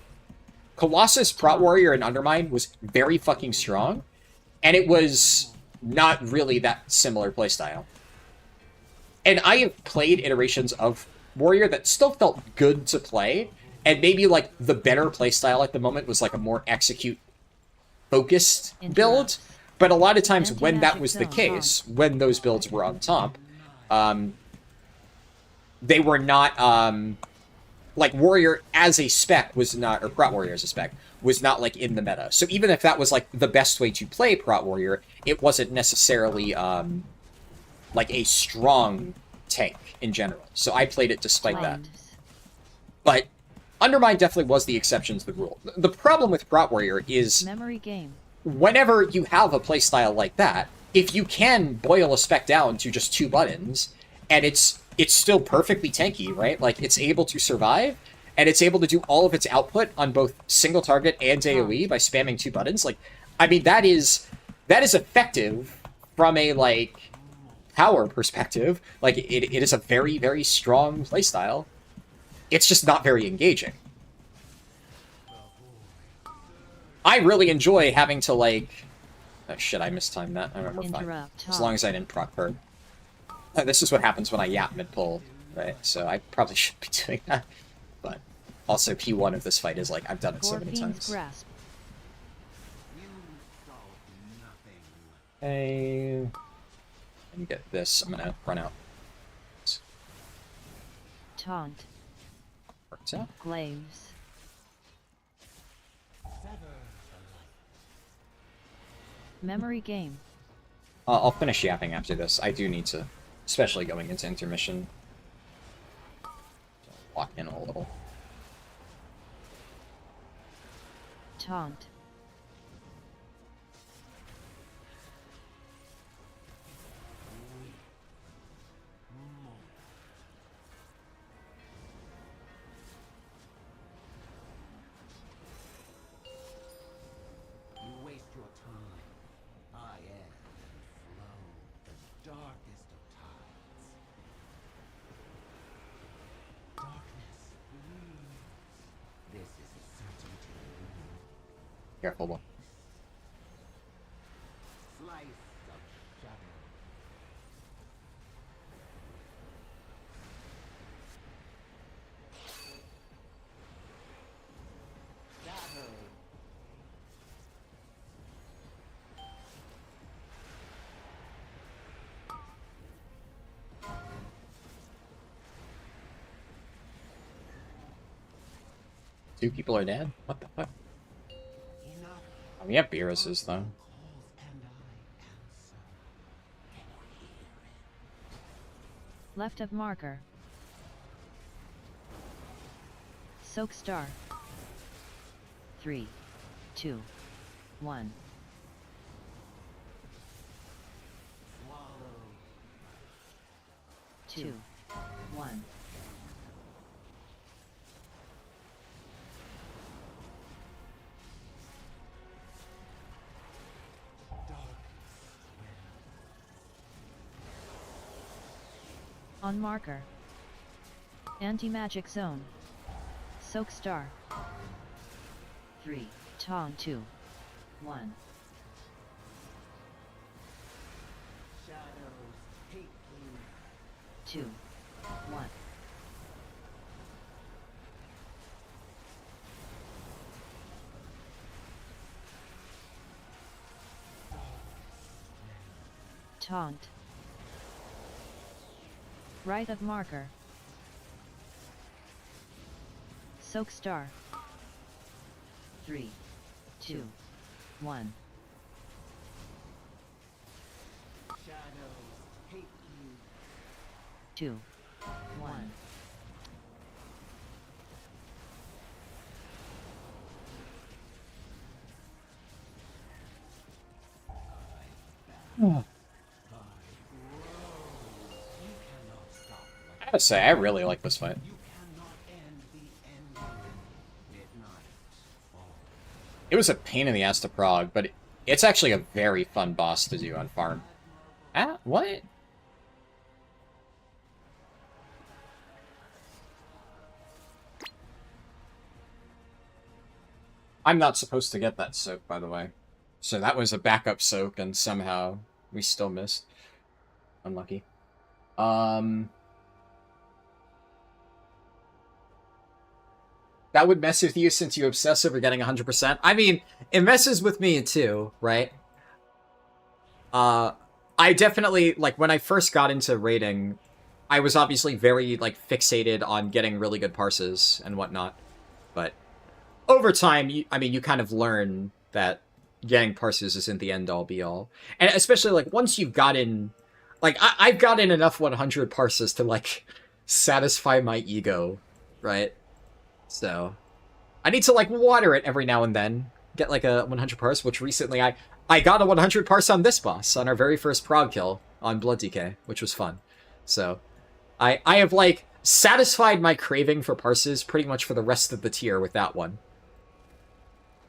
Colossus, Prot Warrior, and Undermine was very fucking strong, and it was not really that similar playstyle. And I have played iterations of Warrior that still felt good to play, and maybe, like, the better playstyle at the moment was, like, a more execute-focused build, but a lot of times when that was the case, when those builds were on top, they were not, like, Warrior as a spec was not, or Prot Warrior as a spec, was not, like, in the meta. So even if that was, like, the best way to play Prot Warrior, it wasn't necessarily, like, a strong tank in general. So I played it despite that. But Undermine definitely was the exception to the rule. The problem with Prot Warrior is memory game. Whenever you have a playstyle like that, if you can boil a spec down to just 2 buttons, and it's still perfectly tanky, right? Like, it's able to survive, and it's able to do all of its output on both single target and AoE by spamming 2 buttons. Like, I mean, that is effective from a, like, power perspective. Like, it is a very, very strong playstyle. It's just not very engaging. I really enjoy having to, like... Oh, shit, I mistimed that. I remember fine. As long as I didn't proc her. This is what happens when I yap mid-pull, right? So I probably should be doing that. But also, P1 of this fight is, like, I've done it so many times. Hey... Let me get this. I'm gonna run out. Taunt. Works out. Glaives. Memory game. I'll finish yapping after this. I do need to, especially going into intermission. Lock in a little. Taunt. Careful, one. Two people are dead? What the fuck? We have Beerus's, though. Left of marker. Soak star. 3, 2, 1. Two, 1. On marker. Anti-magic zone. Soak star. 3, taunt 2, 1. Shadows hate you. 2, 1. Taunt. Right of marker. Soak star. 3, 2, 1. Shadows hate you. 2, 1. I gotta say, I really like this fight. You cannot end the ending. Midnight fall. It was a pain in the ass to prog, but it's actually a very fun boss to do on farm. Ah, what? I'm not supposed to get that soak, by the way. So that was a backup soak, and somehow we still missed. Unlucky. That would mess with you since you obsess over getting 100%. I mean, it messes with me too, right? I definitely, like, when I first got into raiding, I was obviously very, like, fixated on getting really good parses and whatnot. But over time, you kind of learn that getting parses isn't the end-all, be-all. And especially, like, once you've gotten... Like, I've gotten enough 100 parses to, like, satisfy my ego, right? So, I need to, like, water it every now and then. Get, like, a 100 parse, which recently I got a 100 parse on this boss, on our very first prog kill on Blood DK, which was fun. So, I have, like, satisfied my craving for parses pretty much for the rest of the tier with that one.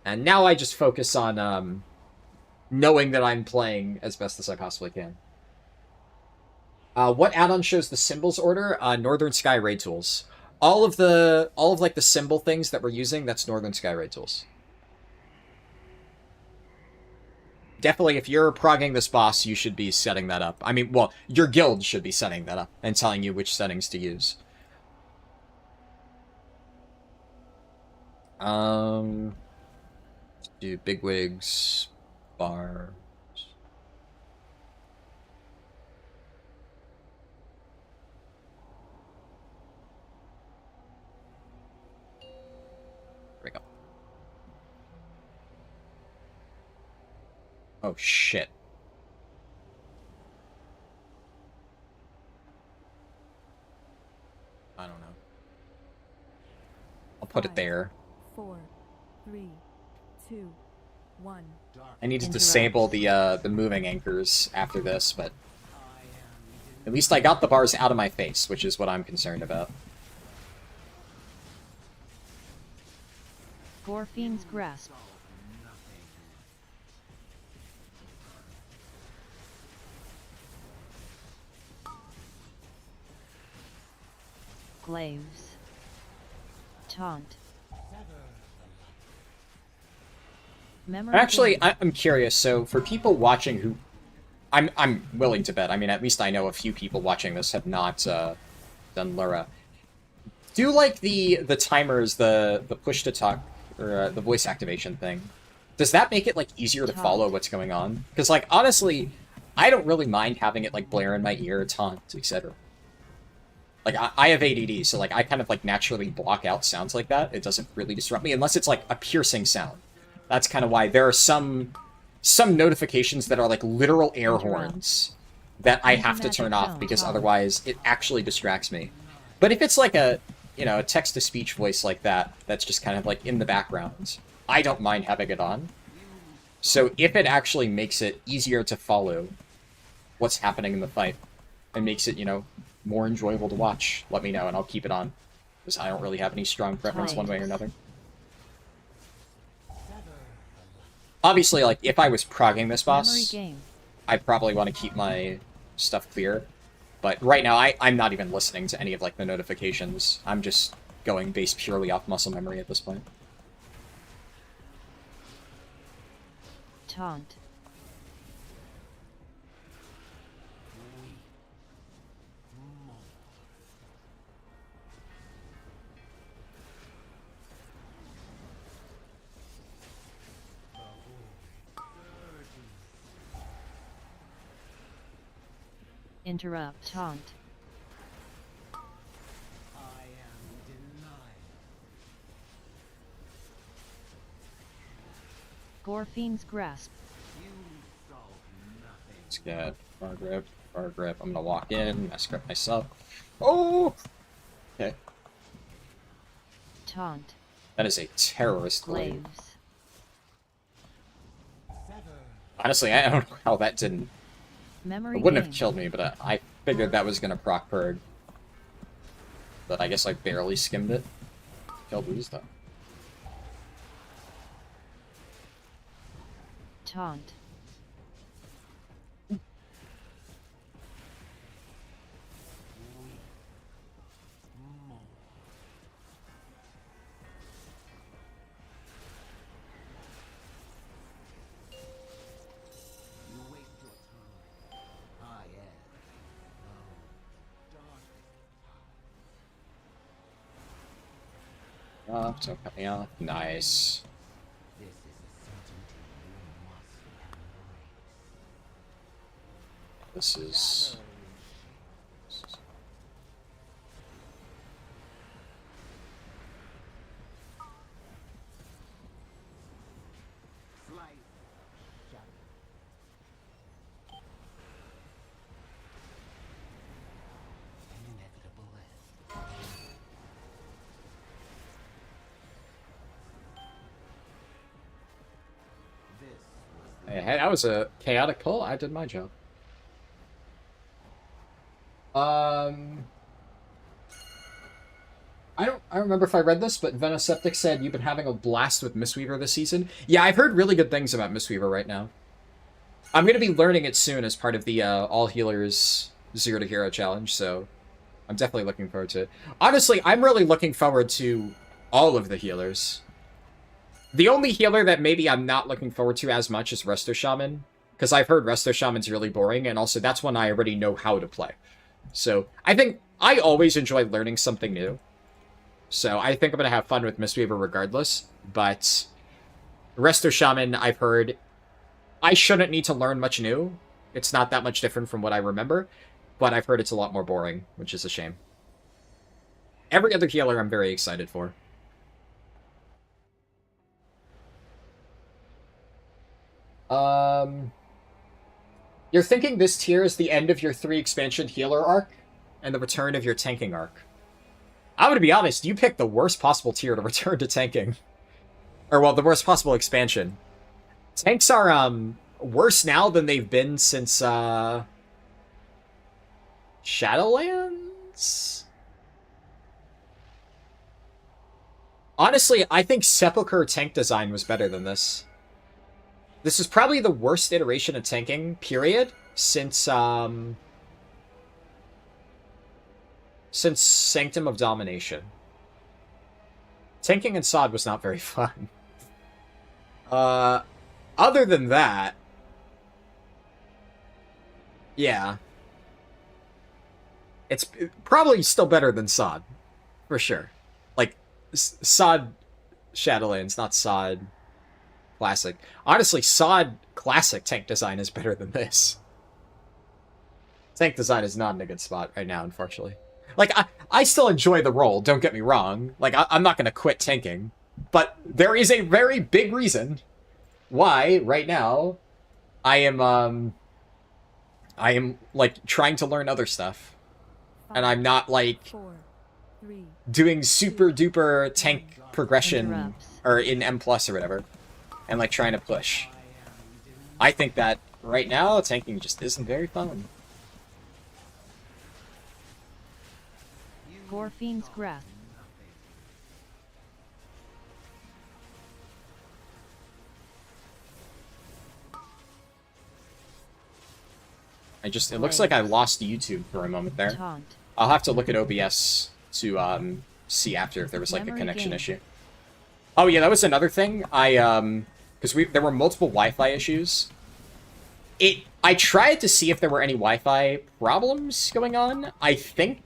And now I just focus on, knowing that I'm playing as best as I possibly can. What add-on shows the symbols order? Northern Sky Raid Tools. All of like the symbol things that we're using, that's Northern Sky Raid Tools. Definitely, if you're progging this boss, you should be setting that up. I mean, well, your guild should be setting that up and telling you which settings to use. Do bigwigs, bar. There we go. Oh, shit. I don't know. I'll put it there. 4, 3, 2, 1. I need to disable the moving anchors after this, but at least I got the bars out of my face, which is what I'm concerned about. Gorfine's Grasp. Glaives. Taunt. Memory Actually, game. I'm curious. So for people watching who, I'm willing to bet. I mean, at least I know a few people watching this have not done Lura. Do like the timers, the push to talk or the voice activation thing. Does that make it like easier to follow what's going on? Because like honestly, I don't really mind having it like blare in my ear, taunt, etc. Like I have ADD, so like I kind of like naturally block out sounds like that. It doesn't really disrupt me unless it's like a piercing sound. That's kind of why there are some notifications that are like literal air horns that I have to turn off because otherwise it actually distracts me. But if it's like a, you know, a text-to-speech voice like that, that's just kind of like in the background, I don't mind having it on. So if it actually makes it easier to follow what's happening in the fight and makes it, you know, more enjoyable to watch, let me know and I'll keep it on. Because I don't really have any strong preference one way or another. Obviously, like, if I was progging this boss, I'd probably want to keep my stuff clear. But right now, I'm not even listening to any of, like, the notifications. I'm just going based purely off muscle memory at this point. Taunt. Interrupt. Taunt. I am denied. Gorfine's Grasp. You solve nothing. Let's get far grip, far grip. I'm gonna walk in, mess grip myself. Oh! Okay. Taunt. That is a terrorist blade. Glaives. Honestly, I don't know how that didn't... Memory It wouldn't have game. killed me, but I figured that was gonna proc purg. But I guess I barely skimmed it. Killed these, though. Taunt. Don't cut me off. Nice. This is a certainty you must embrace. This is... Slice. Shut. An inevitable end. This was the Hey, that was a chaotic pull. I did my job. I don't remember if I read this, but Venoseptic said you've been having a blast with Mistweaver this season. Yeah, I've heard really good things about Mistweaver right now. I'm going to be learning it soon as part of the All Healers 0 to Hero challenge, so I'm definitely looking forward to it. Honestly, I'm really looking forward to all of the healers. The only healer that maybe I'm not looking forward to as much is Resto Shaman, because I've heard Resto Shaman's really boring, and also that's one I already know how to play. So I think I always enjoy learning something new. So I think I'm going to have fun with Mistweaver regardless, but Resto Shaman, I've heard, I shouldn't need to learn much new. It's not that much different from what I remember, but I've heard it's a lot more boring, which is a shame. Every other healer I'm very excited for. You're thinking this tier is the end of your 3 expansion healer arc and the return of your tanking arc. I'm gonna be honest, you picked the worst possible tier to return to tanking. Or, well, the worst possible expansion. Tanks are, worse now than they've been since, Shadowlands? Honestly, I think Sepulchre tank design was better than this. This is probably the worst iteration of tanking, period, since Sanctum of Domination. Tanking in SOD was not very fun. Other than that, yeah. It's probably still better than SOD, for sure. Like, SOD Shadowlands, not SOD Classic. Honestly, SOD Classic tank design is better than this. Tank design is not in a good spot right now, unfortunately. Like, I still enjoy the role, don't get me wrong. Like, I'm not going to quit tanking. But there is a very big reason why, right now, I am, like, trying to learn other stuff. And I'm not, like, 4, 3, doing super-duper tank progression, or in M+, or whatever, and, like, trying to push. I think that, right now, tanking just isn't very fun. Gorfine's Grasp. It looks like I lost YouTube for a moment there. Taunt. I'll have to look at OBS to see after if there was like a Memory connection game. issue. Oh yeah, that was another thing. Because there were multiple Wi-Fi issues. I tried to see if there were any Wi-Fi problems going on. I think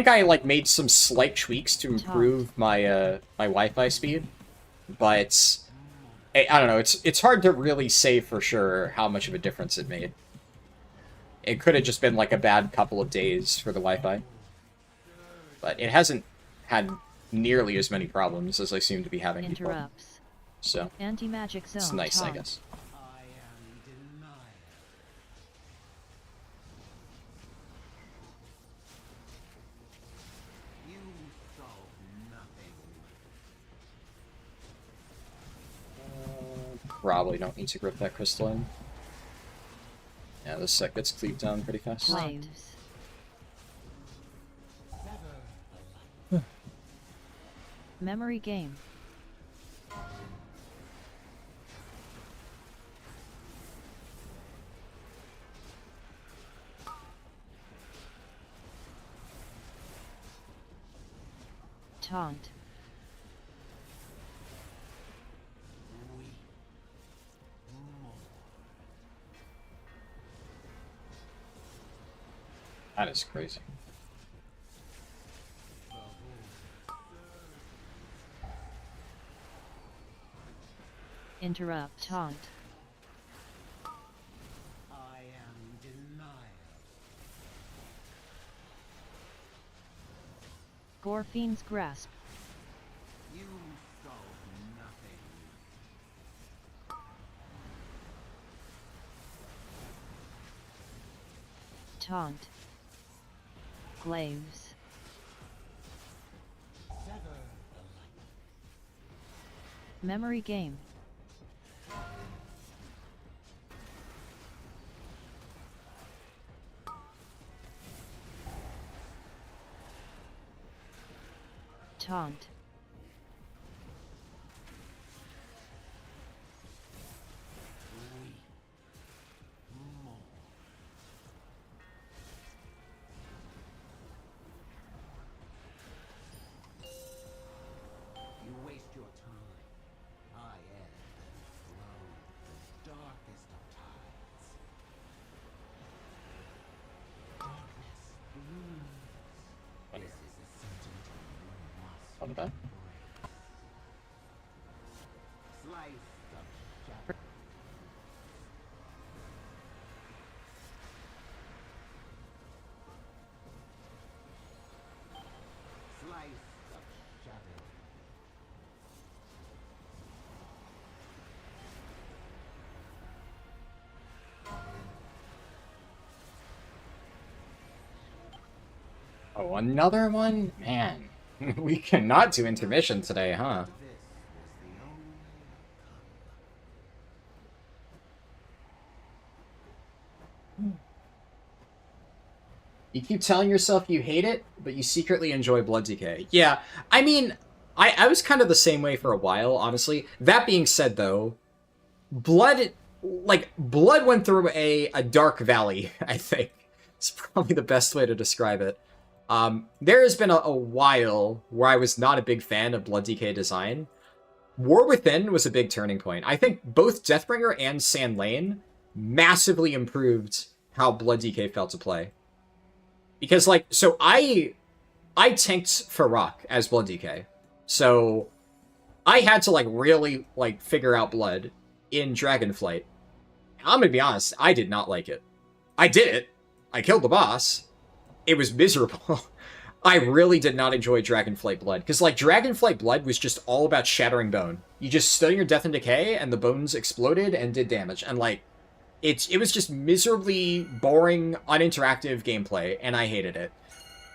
I like made some slight tweaks to improve my my Wi-Fi speed, but I don't know. It's hard to really say for sure how much of a difference it made. It could have just been like a bad couple of days for the Wi-Fi, but it hasn't had nearly as many problems as I seem to be having before. Interrupts. So Anti-magic zone. it's nice, I taunt. guess. I am denied. You solve nothing. Probably don't need to grip that crystal in. Yeah, this set gets cleaved down pretty fast. Flames. Memory game. Taunt. That is crazy. Interrupt. Taunt. I am denial. Gorfiend's Grasp. You solve nothing. Taunt. Glaives. Sever the light. Memory Game. Taunt. More. You waste your time. I ebb and flow, the darkest of tides. Darkness blooms. This is a certainty you must What about? embrace. Slice of shadow. Slice of shadow. Oh, another one? Man, we cannot do intermission today, huh? This was the only You keep telling yourself you hate it, but you secretly enjoy Blood Decay. Yeah, I mean, I was kind of the same way for a while, honestly. That being said, though, Blood went through a dark valley, I think. It's probably the best way to describe it. There has been a while where I was not a big fan of Blood Decay design. War Within was a big turning point. I think both Deathbringer and Sand Lane massively improved how Blood Decay felt to play. Because, like, so I tanked Farok as Blood Decay. So I had to, like, really, like, figure out Blood in Dragonflight. I'm gonna be honest, I did not like it. I did it. I killed the boss. It was miserable. I really did not enjoy Dragonflight Blood. Because, like, Dragonflight Blood was just all about shattering bone. You just stood in your Death and Decay, and the bones exploded and did damage. And, like, it was just miserably boring, uninteractive gameplay, and I hated it.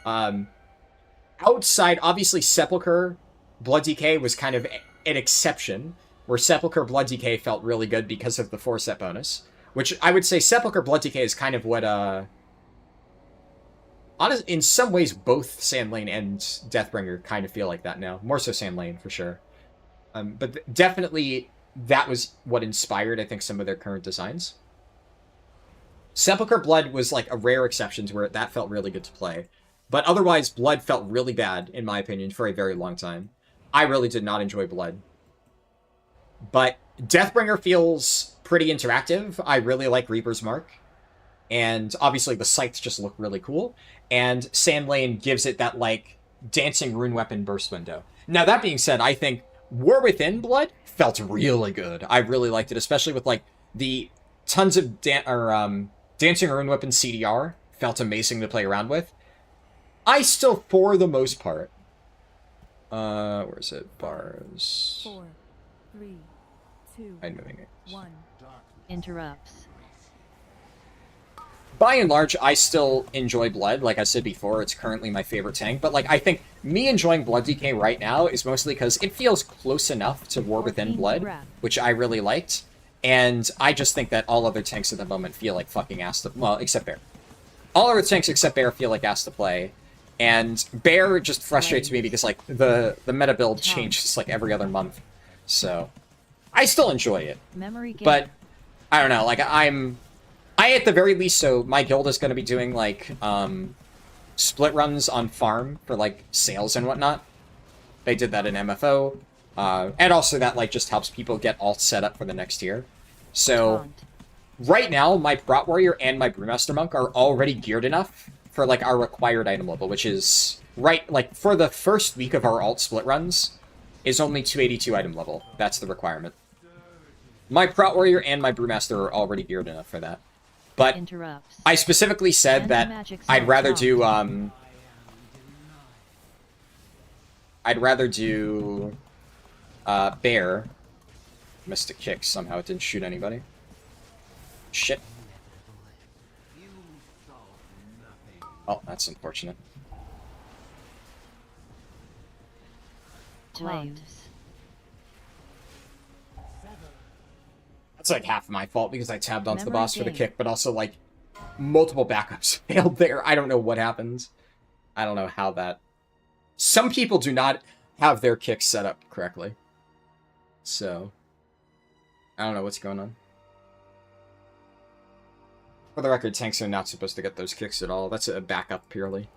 Outside, obviously, Sepulchre Blood Decay was kind of an exception, where Sepulchre Blood Decay felt really good because of the 4-set bonus. Which I would say Sepulchre Blood Decay is kind of what, in some ways, both Sand Lane and Deathbringer kind of feel like that now. More so Sand Lane, for sure. But definitely, that was what inspired, I think, some of their current designs. Sepulchre Blood was, like, a rare exception to where that felt really good to play. But otherwise, Blood felt really bad, in my opinion, for a very long time. I really did not enjoy Blood. But Deathbringer feels pretty interactive. I really like Reaper's Mark. And obviously the scythes just look really cool. And Sand Lane gives it that, like, dancing rune weapon burst window. Now, that being said, I think War Within Blood felt really good. I really liked it, especially with, like, the tons of dancing rune weapon CDR. Felt amazing to play around with. I still, for the most part... where is it? Bars... 4, 3, 2, I'm moving it. 1. Interrupts. By and large, I still enjoy Blood. Like I said before, it's currently my favorite tank. But, like, I think me enjoying Blood Decay right now is mostly because it feels close enough to War Within Blood, which I really liked. And I just think that all other tanks at the moment feel like fucking ass to... Well, except Bear. All other tanks except Bear feel like ass to play. And Bear just frustrates me because, like, the meta build changes, like, every other month. So, I still enjoy it. Memory Game. But, I don't know, like, I at the very least, so my guild is going to be doing, like, split runs on farm for, like, sales and whatnot. They did that in MFO. And also that, like, just helps people get all set up for the next year. So, Taunt. right now, my Prot Warrior and my Brewmaster Monk are already geared enough for, like, our required item level, which is, right, like, for the first week of our alt split runs, is only 282 item level. That's the requirement. My Prot Warrior and my Brewmaster are already geared enough for that. But Interrupts. I specifically said that Anti-magic I'd zone rather taunt. do, I'd rather do, Bear. Missed a kick somehow, it didn't shoot anybody. Shit. Oh, that's unfortunate. Claims. That's like half my fault because I tabbed onto the Memory boss for the game. kick, but also, like, multiple backups failed there. I don't know what happens. I don't know how that... Some people do not have their kicks set up correctly. So... I don't know what's going on. For the record, tanks are not supposed to get those kicks at all. That's a backup purely.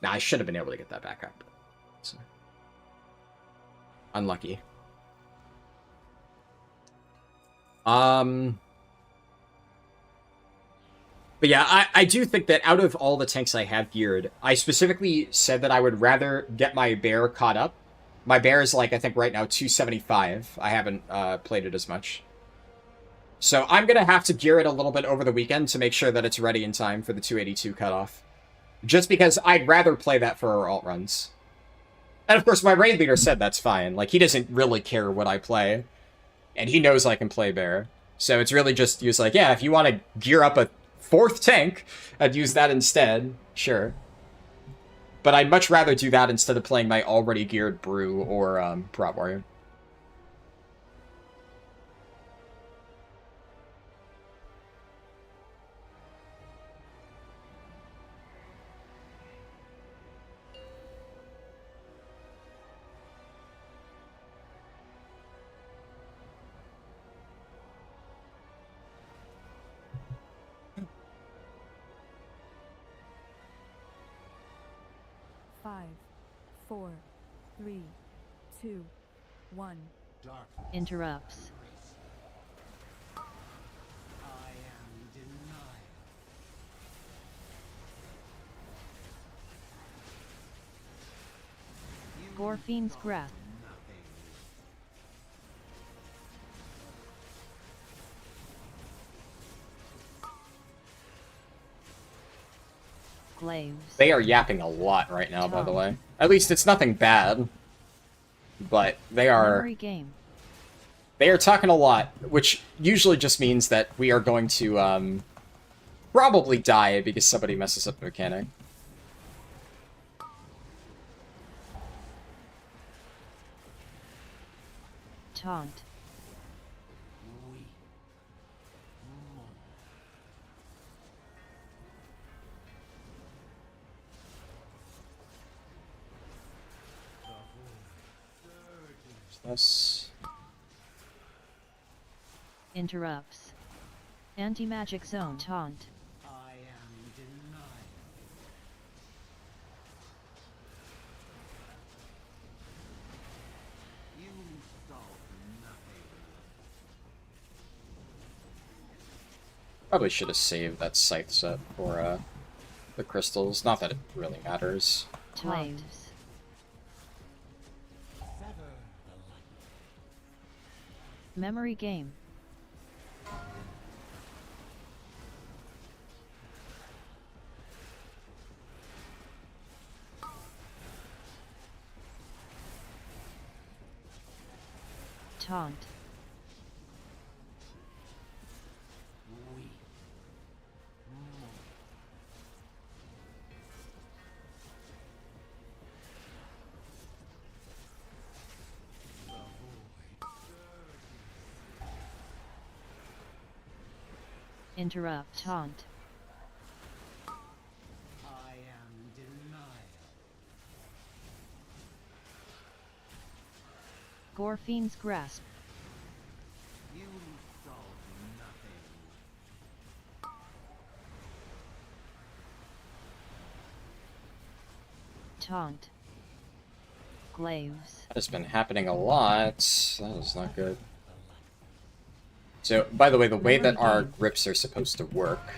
Now, I should have been able to get that backup. So. Unlucky. But yeah, I do think that out of all the tanks I have geared, I specifically said that I would rather get my bear caught up. My bear is, like, I think right now 275. I haven't played it as much. So I'm going to have to gear it a little bit over the weekend to make sure that it's ready in time for the 282 cutoff. Just because I'd rather play that for our alt runs. And of course, my raid leader said that's fine. Like, he doesn't really care what I play. And he knows I can play bear. So it's really just, he was like, yeah, if you want to gear up a 4th tank, I'd use that instead. Sure. But I'd much rather do that instead of playing my already geared Brew or Prot Warrior. Five, 4, 3, 2, 1. Interrupts. I am denied. Gorfien's grasp. Nothing. Glaives. They are yapping a lot right now, by the way. At least it's nothing bad. But they are... Memory game. They are talking a lot, which usually just means that we are going to, probably die because somebody messes up the mechanic. Taunt. We. This. Interrupts. Anti-magic zone taunt. I am denied. You solve nothing. Probably should have saved that scythe set for, the crystals. Not that it really matters. Glaives. Sever the light. Memory game. Taunt. We. Interrupt. Taunt. I am denied. Gorfien's grasp. You solve nothing. Taunt. Glaives. That has been happening a lot. That is not good. So, by the way, the way that our grips are supposed to work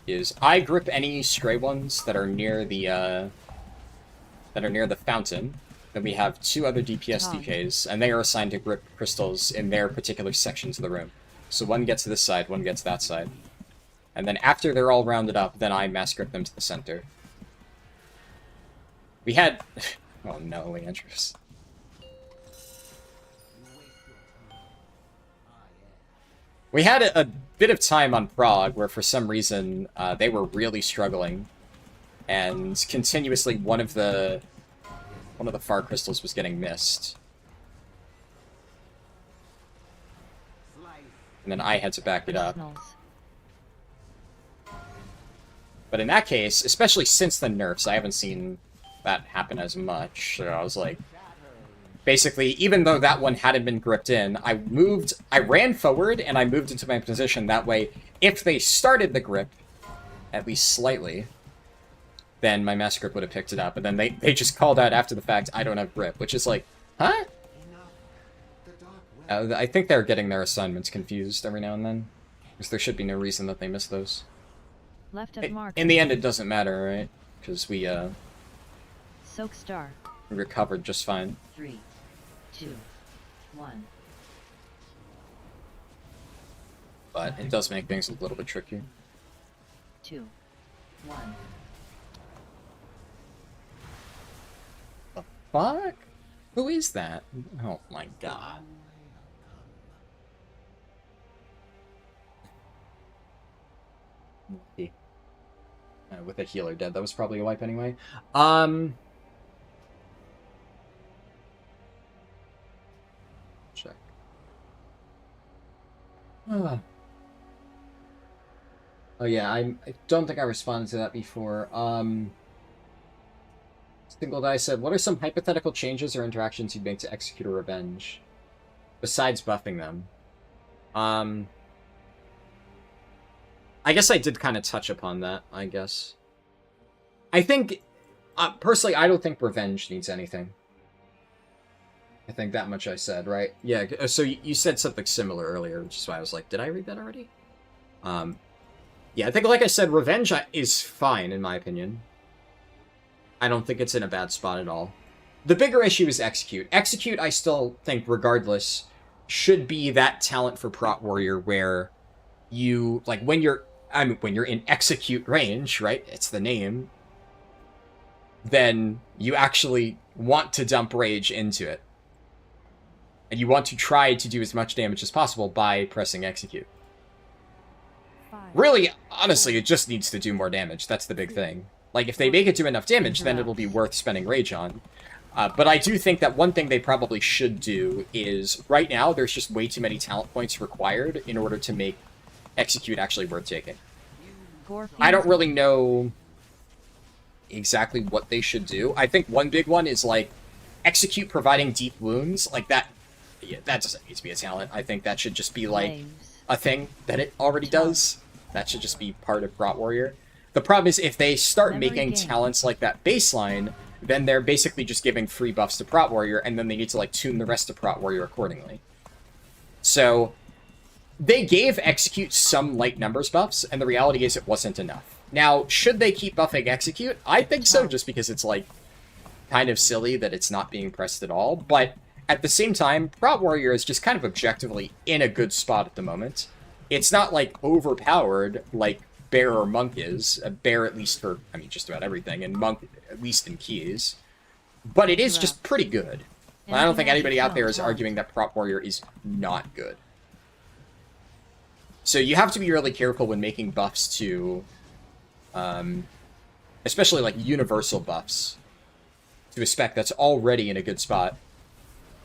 is I grip any stray ones that are near the fountain, Then we have 2 other DPS Dog. DKs, and they are assigned to grip crystals in their particular sections of the room. So one gets this side, one gets that side. And then after they're all rounded up, then I mass grip them to the center. We had... oh no, Leandros. We had a bit of time on Prague where for some reason they were really struggling. And continuously one of the far crystals was getting missed. And then I had to back it up. Signals. But in that case, especially since the nerfs, I haven't seen that happen as much. So I was like, basically, even though that one hadn't been gripped in, I ran forward and I moved into my position. That way, if they started the grip, at least slightly, then my mass grip would have picked it up. And then they just called out after the fact, I don't have grip, which is like, huh? Enough. The dark will I think they're getting their assignments confused every now and then. Because there should be no reason that they miss those. Left of mark. In the end, it doesn't matter, right? Because we Soak star. recovered just fine. 3, 2, 1. But it does make things a little bit tricky. 2, 1. Fuck? Who is that? Oh my god. With a healer dead, that was probably a wipe anyway. Check. Oh yeah, I don't think I responded to that before. Single Die said, what are some hypothetical changes or interactions you'd make to execute a revenge? Besides buffing them. I guess I did kind of touch upon that, I guess. I think, personally, I don't think revenge needs anything. I think that much I said, right? Yeah, so you said something similar earlier, which is why I was like, did I read that already? Yeah, I think, like I said, revenge is fine, in my opinion. I don't think it's in a bad spot at all. The bigger issue is execute. Execute, I still think, regardless, should be that talent for Prot Warrior where you, like, when you're in execute range, right? It's the name. Then you actually want to dump rage into it. And you want to try to do as much damage as possible by pressing execute. 5, Really, honestly, it just needs to do more damage. That's the big thing. Like, if they make it do enough damage, then it'll be worth spending rage on. But I do think that one thing they probably should do is, right now, there's just way too many talent points required in order to make execute actually worth taking. I don't really know exactly what they should do. I think one big one is, like, execute providing deep wounds. Like, that, yeah, that doesn't need to be a talent. I think that should just be, like, Flames. a thing that it already does. That should just be part of Prot Warrior. The problem is if they start Memory making game. talents like that baseline, then they're basically just giving free buffs to Prot Warrior, and then they need to, like, tune the rest of Prot Warrior accordingly. So, they gave Execute some light numbers buffs, and the reality is it wasn't enough. Now, should they keep buffing Execute? I think so, just because it's, like, kind of silly that it's not being pressed at all, but at the same time, Prot Warrior is just kind of objectively in a good spot at the moment. It's not, like, overpowered, like Bear or Monk is. Bear, at least for, I mean, just about everything, and Monk, at least in keys. But it is just pretty good. I don't think anybody out there is arguing that Prot Warrior is not good. So you have to be really careful when making buffs to, especially, like, universal buffs to a spec that's already in a good spot.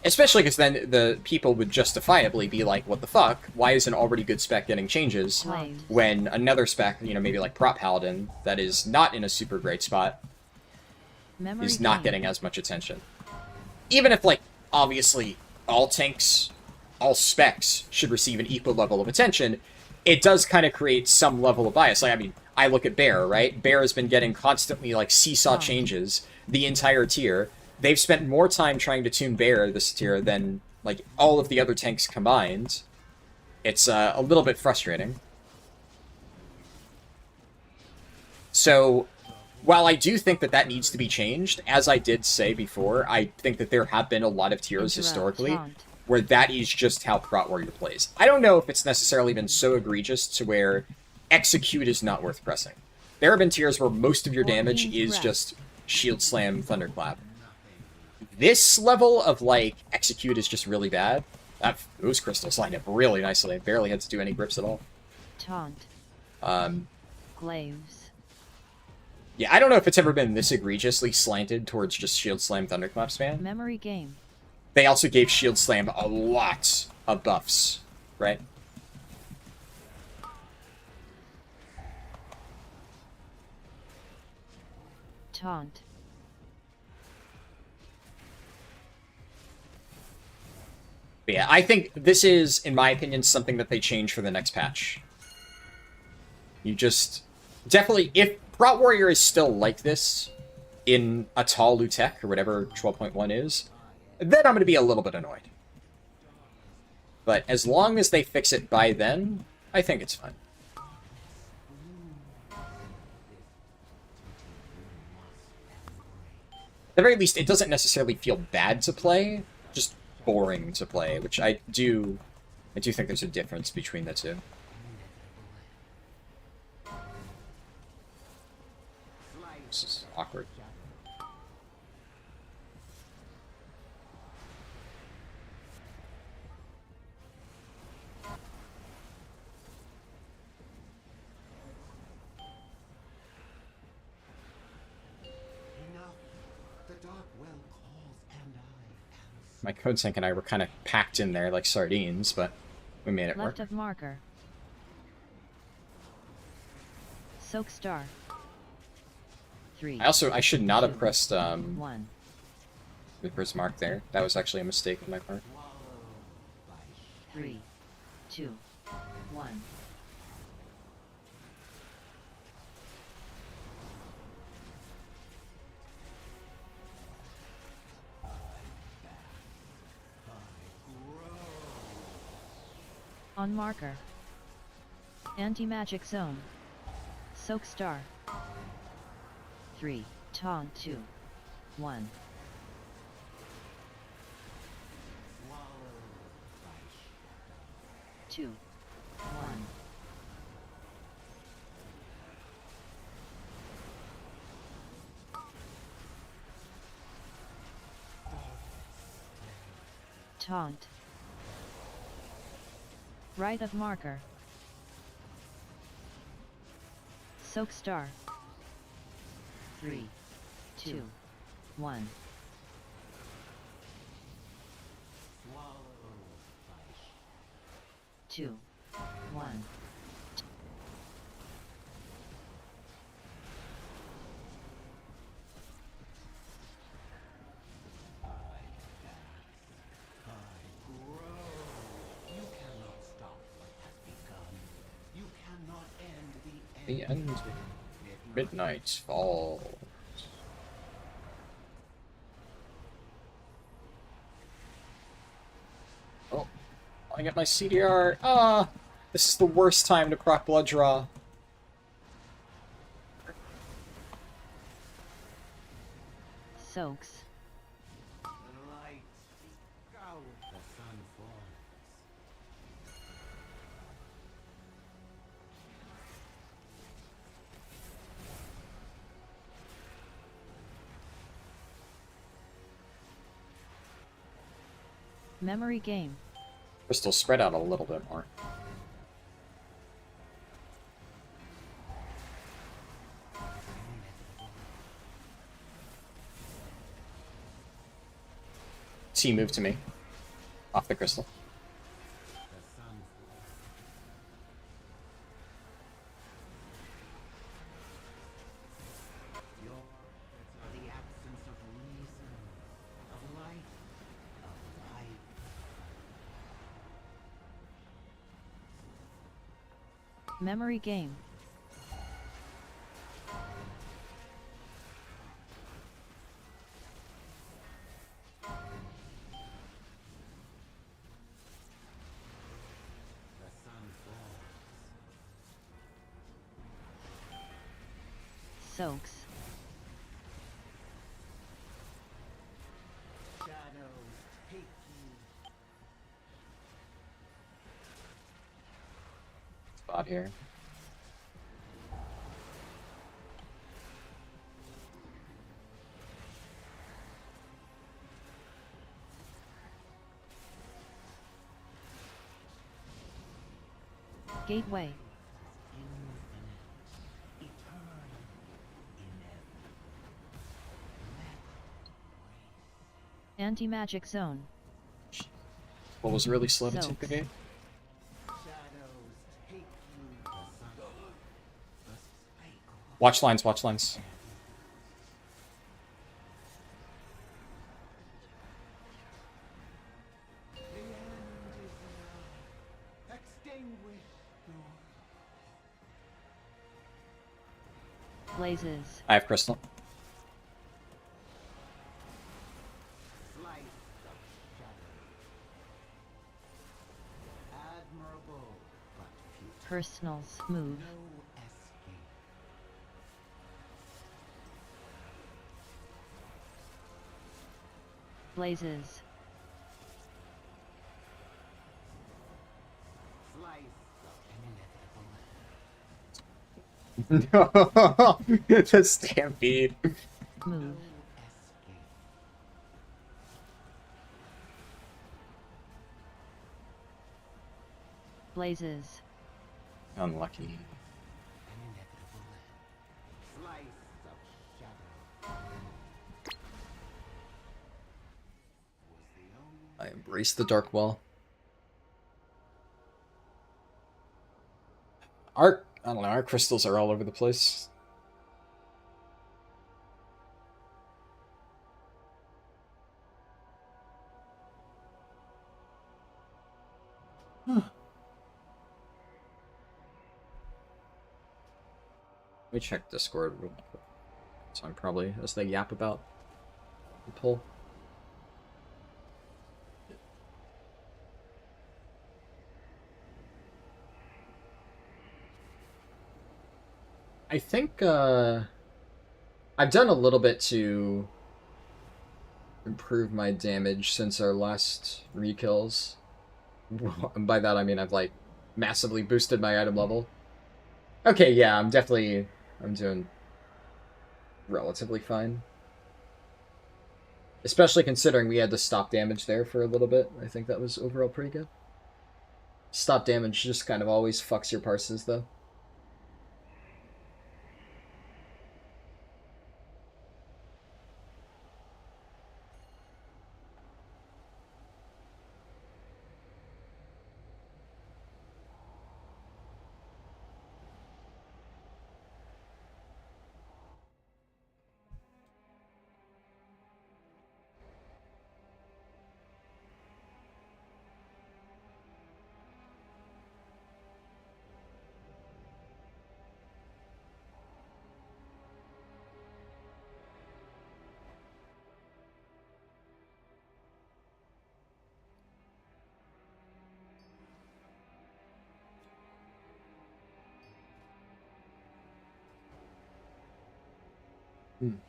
Especially because then the people would justifiably be like, what the fuck? Why is an already good spec getting changes Flames. when another spec, you know, maybe like Prop Harldan, that is not in a super great spot, Memory is not game. getting as much attention. Even if, like, obviously all tanks, all specs should receive an equal level of attention, it does kind of create some level of bias. Like, I mean, I look at Bear, right? Bear has been getting constantly, like, seesaw changes the entire tier. They've spent more time trying to tune Bear this tier than, like, all of the other tanks combined. It's a little bit frustrating. So, while I do think that that needs to be changed, as I did say before, I think that there have been a lot of tiers Interrupt, historically taunt. where that is just how Prot Warrior plays. I don't know if it's necessarily been so egregious to where Execute is not worth pressing. There have been tiers where most of your Or damage being is correct. just Shield Slam, Thunderclap. This level of, like, Execute is just really bad. Those crystals lined up really nicely. I barely had to do any grips at all. Taunt. Um, Glaives. yeah, I don't know if it's ever been this egregiously slanted towards just Shield Slam, Thunderclap spam. Memory game. They also gave Shield Slam a lot of buffs, right? Taunt. But yeah, I think this is, in my opinion, something that they change for the next patch. You just... Definitely, if Prot Warrior is still like this in Atal Lutek, or whatever 12.1 is, then I'm going to be a little bit annoyed. But as long as they fix it by then, I think it's fine. At the very least, it doesn't necessarily feel bad to play, just boring to play, which I do think there's a difference between the two. This is awkward. Enough. The dark well calls, and I am My code sync and I were kind of packed in there like sardines, but we made it work. Left of marker. Soak star. 3. I should not have 2, pressed 1. the first mark there. That was actually a mistake on my part. 3, 2, 1. On marker. Anti-magic zone. Soak star. 3, taunt 2, 1. 2, 1. Taunt. Right of marker. Soak star. 3, 2, 1. Two, 1. You cannot stop what has begun. You cannot end the The end. end. Midnight Falls. Oh, I got my CDR. Ah, this is the worst time to proc blood draw. Soaks. The light. Go. The sun falls. Memory game. Crystal spread out a little bit more. T move to me. Off the crystal. The sun falls. Your words are the absence of reason, of light, of life. Memory game. The sun falls. Soaks. spot here. Gateway. Anti-magic zone. What was really slow to So- take the game? Shadows take you to sun. Watch lines, watch lines. The end is nigh. Extinguish the Blazes. I have crystal. slice of shadow. Admirable, but futile. Personals. Move. No escape. Blazes. Slice of inevitable. No, the stampede. Move. Escape. Blazes. Unlucky. An inevitable end. Slice of shadow. Was the only I embrace the dark wall. I don't know, our crystals are all over the place. Huh. Let me check Discord real quick. So I'm probably, as they yap about the pull. I think, I've done a little bit to improve my damage since our last rekills. And by that I mean I've, like, massively boosted my item level. Okay, yeah, I'm doing relatively fine. Especially considering we had to stop damage there for a little bit. I think that was overall pretty good. Stop damage just kind of always fucks your parses, though.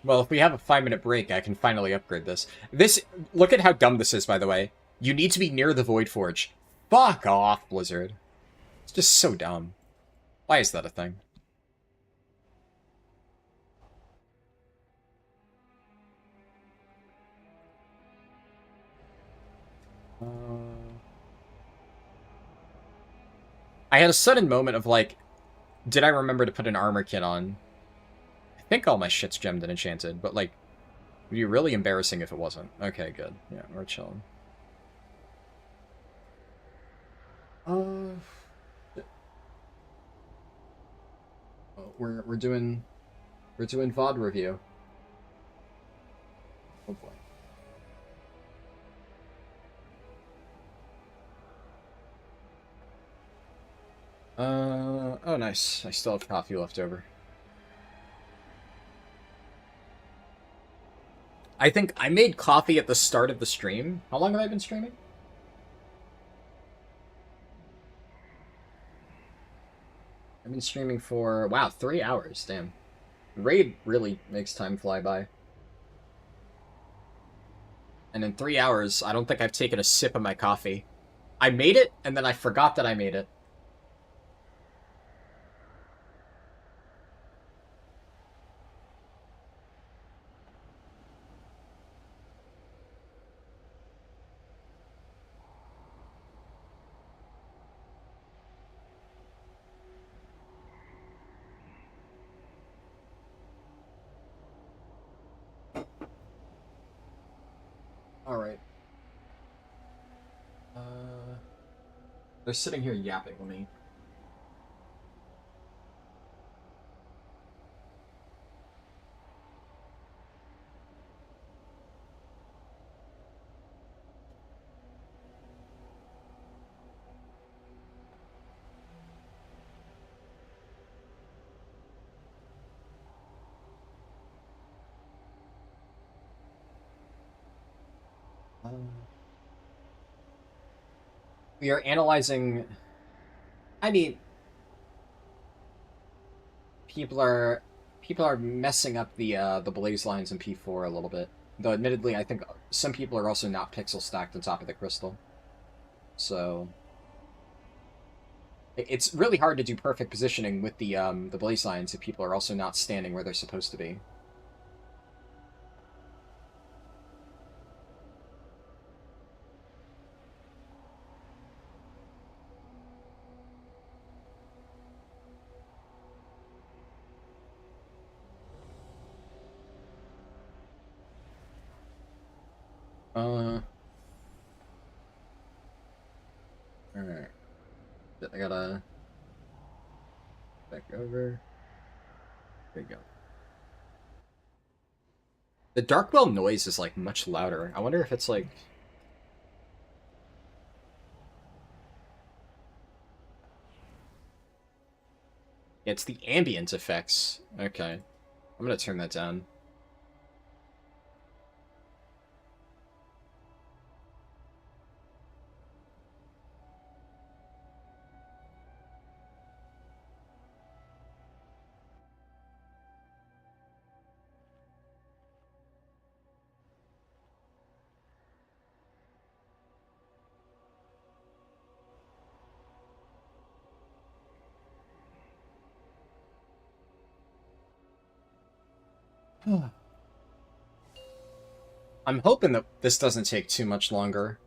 Well, if we have a 5-minute break, I can finally upgrade this. Look at how dumb this is, by the way. You need to be near the Void Forge. Fuck off, Blizzard. It's just so dumb. Why is that a thing? I had a sudden moment of, like, did I remember to put an armor kit on? I think all my shit's gemmed and enchanted, but, like, it would be really embarrassing if it wasn't. Okay, good. Yeah, we're chilling. Oh, we're doing VOD review. Oh boy. Oh nice. I still have coffee left over. I think I made coffee at the start of the stream. How long have I been streaming? I've been streaming for, wow, 3 hours, damn. Raid really makes time fly by. And in 3 hours, I don't think I've taken a sip of my coffee. I made it, and then I forgot that I made it. They're sitting here yapping with me. We are analyzing. I mean, people are messing up the blaze lines in P4 a little bit. Though, admittedly, I think some people are also not pixel stacked on top of the crystal. So it's really hard to do perfect positioning with the blaze lines if people are also not standing where they're supposed to be. Alright. I gotta back over. There you go. The Darkwell noise is like much louder. I wonder if it's like it's the ambient effects. Okay. I'm gonna turn that down. I'm hoping that this doesn't take too much longer.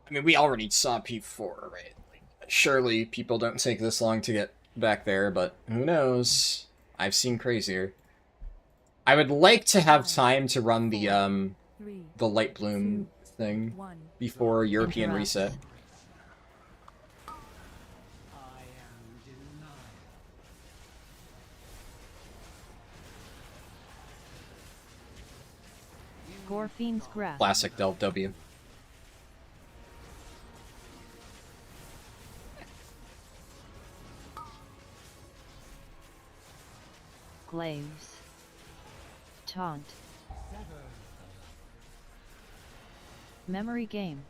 I mean, we already saw P4, right? Like, surely people don't take this long to get back there, but who knows? I've seen crazier. I would like to have time to run the light bloom thing before European reset. Gorfine's Grasp. Classic Delve W. Glaives. Taunt. Memory game.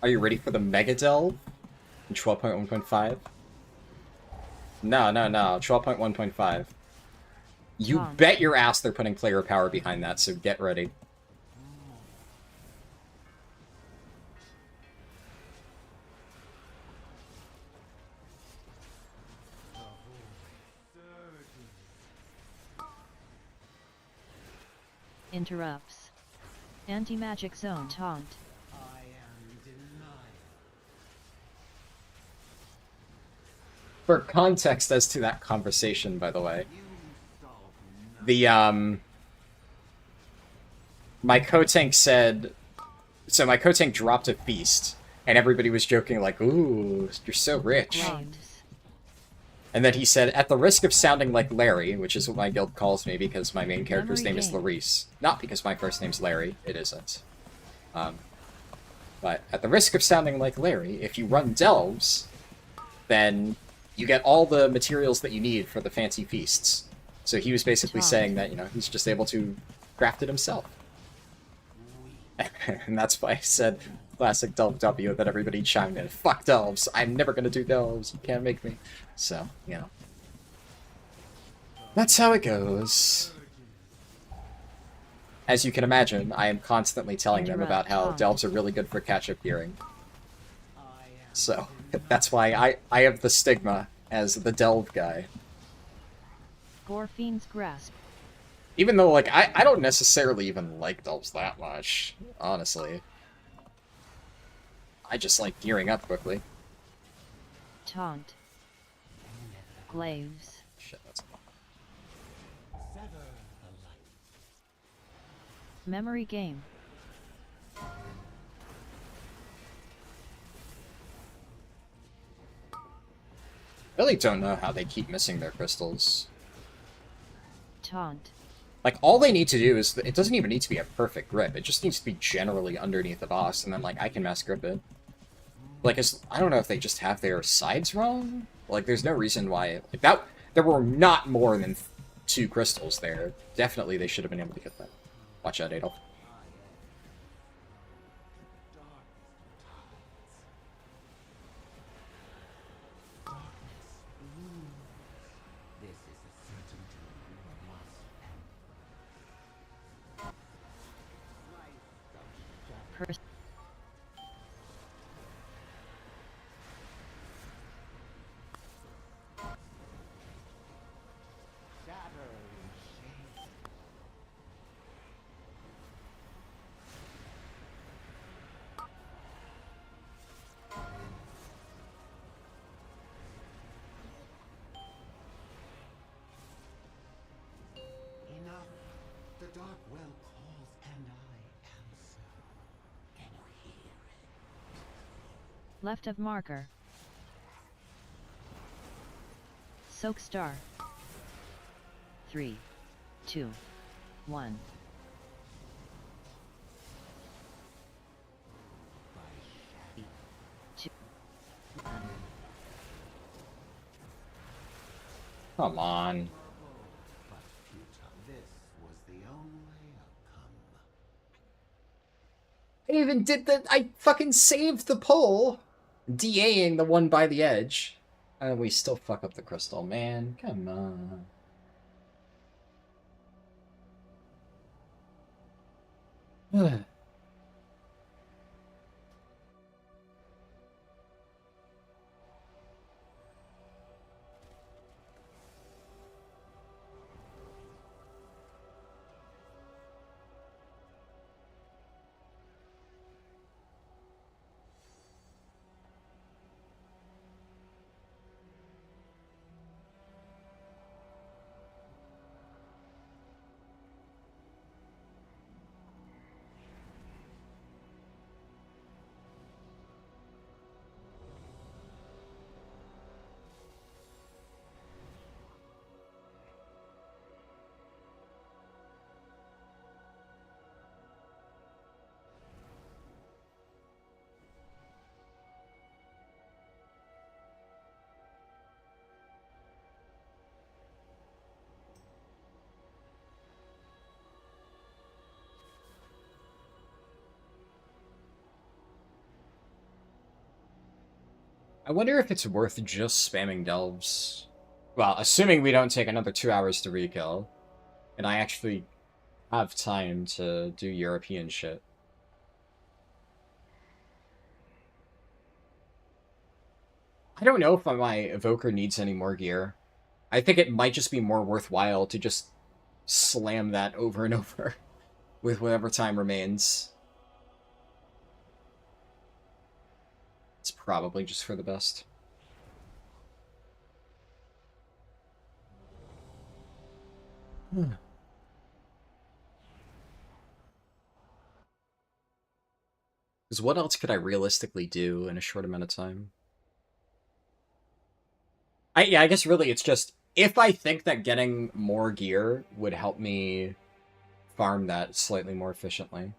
Are you ready for the Mega Delve in 12.1.5? No, 12.1.5. You bet your ass they're putting player power behind that, so get ready. Interrupts. Anti-magic zone taunt. For context as to that conversation, by the way, my co-tank said, so my co-tank dropped a feast, and everybody was joking like, ooh, you're so rich. Glaives. And then he said, at the risk of sounding like Larry, which is what my guild calls me because my main character's name is Larice. Not because my first name's Larry, it isn't. But at the risk of sounding like Larry, if you run delves, then you get all the materials that you need for the fancy feasts. So he was basically saying that, you know, he's just able to craft it himself. And that's why I said classic Delve W, that everybody chimed in. Fuck delves, I'm never gonna do delves, you can't make me. So, you know. That's how it goes. As you can imagine, I am constantly telling them about how delves are really good for catch-up gearing. So, that's why I have the stigma as the delve guy. Gorfine's Grasp. Even though, like, I don't necessarily even like delves that much, honestly. I just like gearing up quickly. Taunt. Glaives. Shit, that's... Memory game. I really don't know how they keep missing their crystals. Taunt. Like, all they need to do is, it doesn't even need to be a perfect grip, it just needs to be generally underneath the boss, and then, like, I can mass grip it. Like, I don't know if they just have their sides wrong? Like, there's no reason why, like, there were not more than 2 crystals there. Definitely they should have been able to get that. Watch out, Adolf. This is a certainty we must end. Pers Shatter in shade. Enough. The dark well calls, and I answer. Can you hear it? left of marker. Soak star. 3, 2, 1. Come on. But futile. This was the only outcome. I even did I fucking saved the pull! DAing the one by the edge. And we still fuck up the crystal, man. Come on. I wonder if it's worth just spamming delves. Well, assuming we don't take another 2 hours to rekill, and I actually have time to do European shit. I don't know if my evoker needs any more gear. I think it might just be more worthwhile to just slam that over and over with whatever time remains. It's probably just for the best. Because what else could I realistically do in a short amount of time? Yeah, I guess really it's just, if I think that getting more gear would help me farm that slightly more efficiently.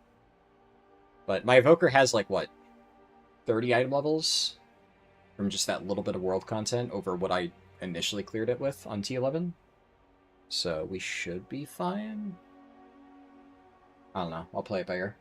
But my evoker has, like, what, 30 item levels? From just that little bit of world content over what I initially cleared it with on T11. So we should be fine. I don't know. I'll play it by ear.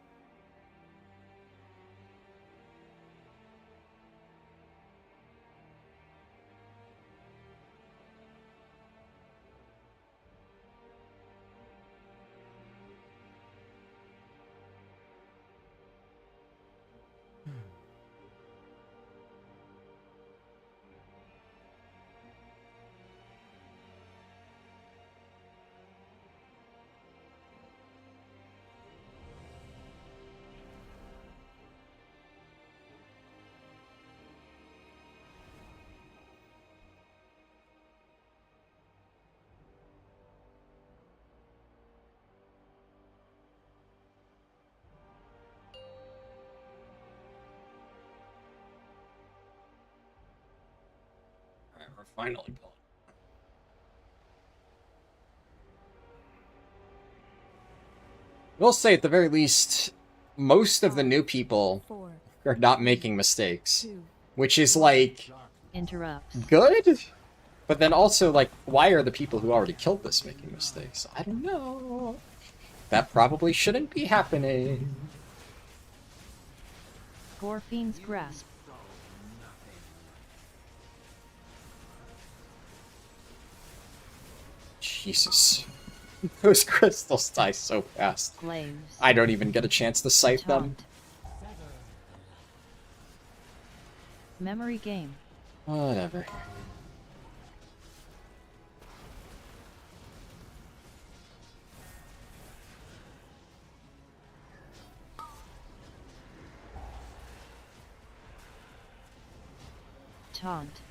We're finally pulling. We'll say at the very least, most of the new people 4, are not making mistakes, 2, which is like Interrupts. good, but then also like, why are the people who already killed this making mistakes? I don't know. That probably shouldn't be happening. Gorfiend's grasp. Jesus. Those crystals die so fast. Glaives. I don't even get a chance to sight them. Taunt. Memory game. Whatever. Taunt.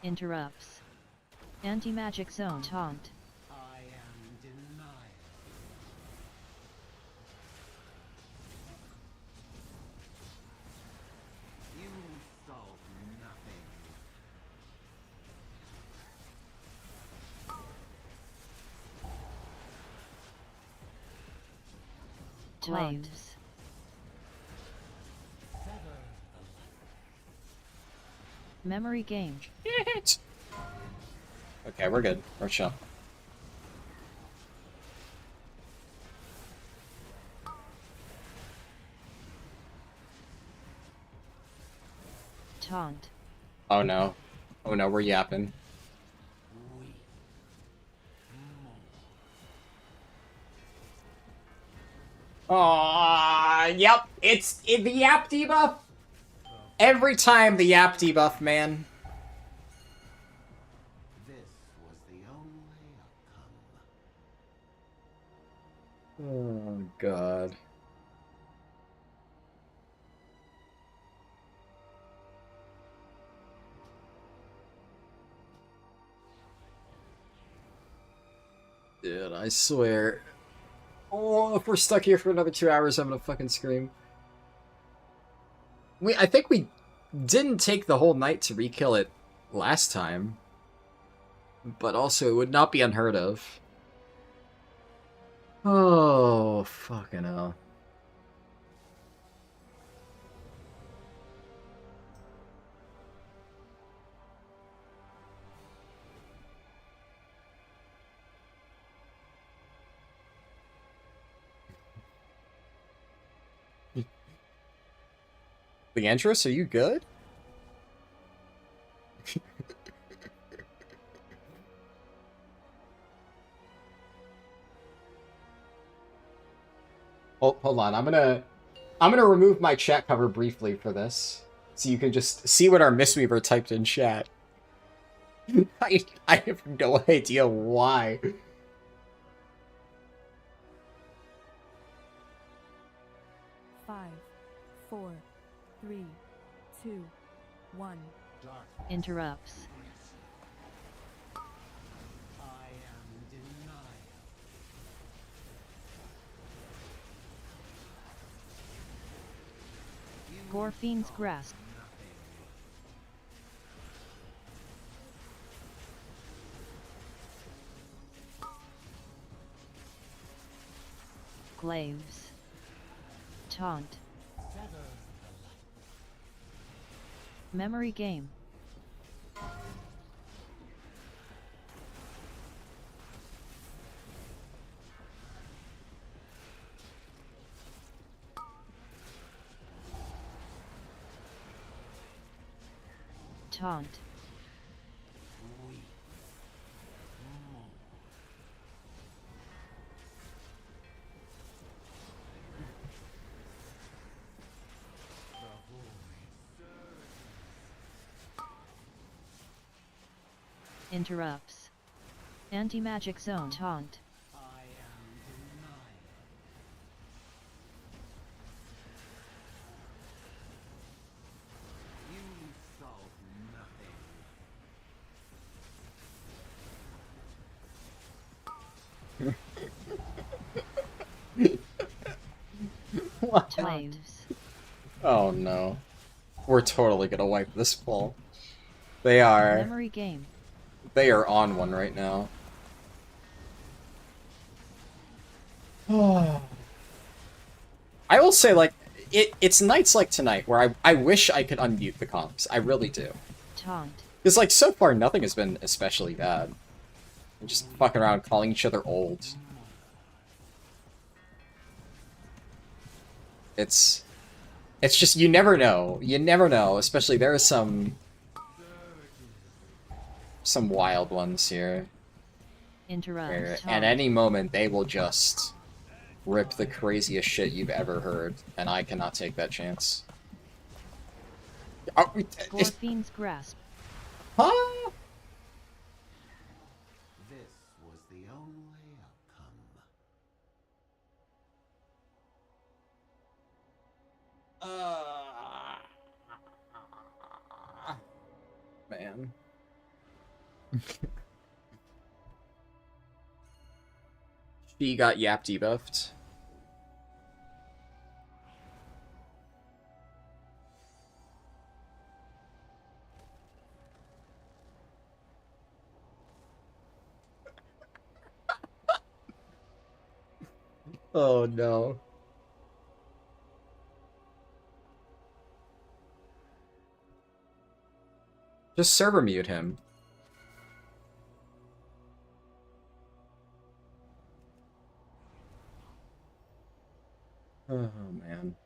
Interrupts. Anti-magic zone. Taunt. I am denied. You solve nothing. Glaives. Memory game. Shit. Okay, we're good. We're chill. Taunt. Oh no. Oh no, we're yapping. Aww, yep, it's the yap debuff. Every time the yap debuff, man. This was the only outcome. Oh god. Dude, I swear. Oh, if we're stuck here for another 2 hours, I'm gonna fucking scream. I think we didn't take the whole night to rekill it last time. But also, it would not be unheard of. Oh, fucking hell. Leandros, are you good? Hold on, I'm gonna remove my chat cover briefly for this, so you can just see what our Mistweaver typed in chat. I have no idea why. Five, 4, 3, 2, 1. Interrupts. I am denied. Gorfiend's grasp. Glaives. Taunt. Memory game. Taunt. Interrupts. Anti-magic zone. Taunt. I am denied. You solve nothing. What? Waves. Oh no. We're totally gonna wipe this full. They are. Memory game. They are on one right now. I will say, like, it's nights like tonight where I wish I could unmute the comms. I really do. Taunt. Because, like, so far nothing has been especially bad. We're just fucking around calling each other old. It's just, you never know. You never know, especially there are some wild ones here. Interrupt. Where at Taunt. any moment they will just rip the craziest shit you've ever heard, and I cannot take that chance. Scorpion's grasp. Huh? This was the only outcome. Man. She got Yap debuffed. Oh no. Just server mute him. Oh man.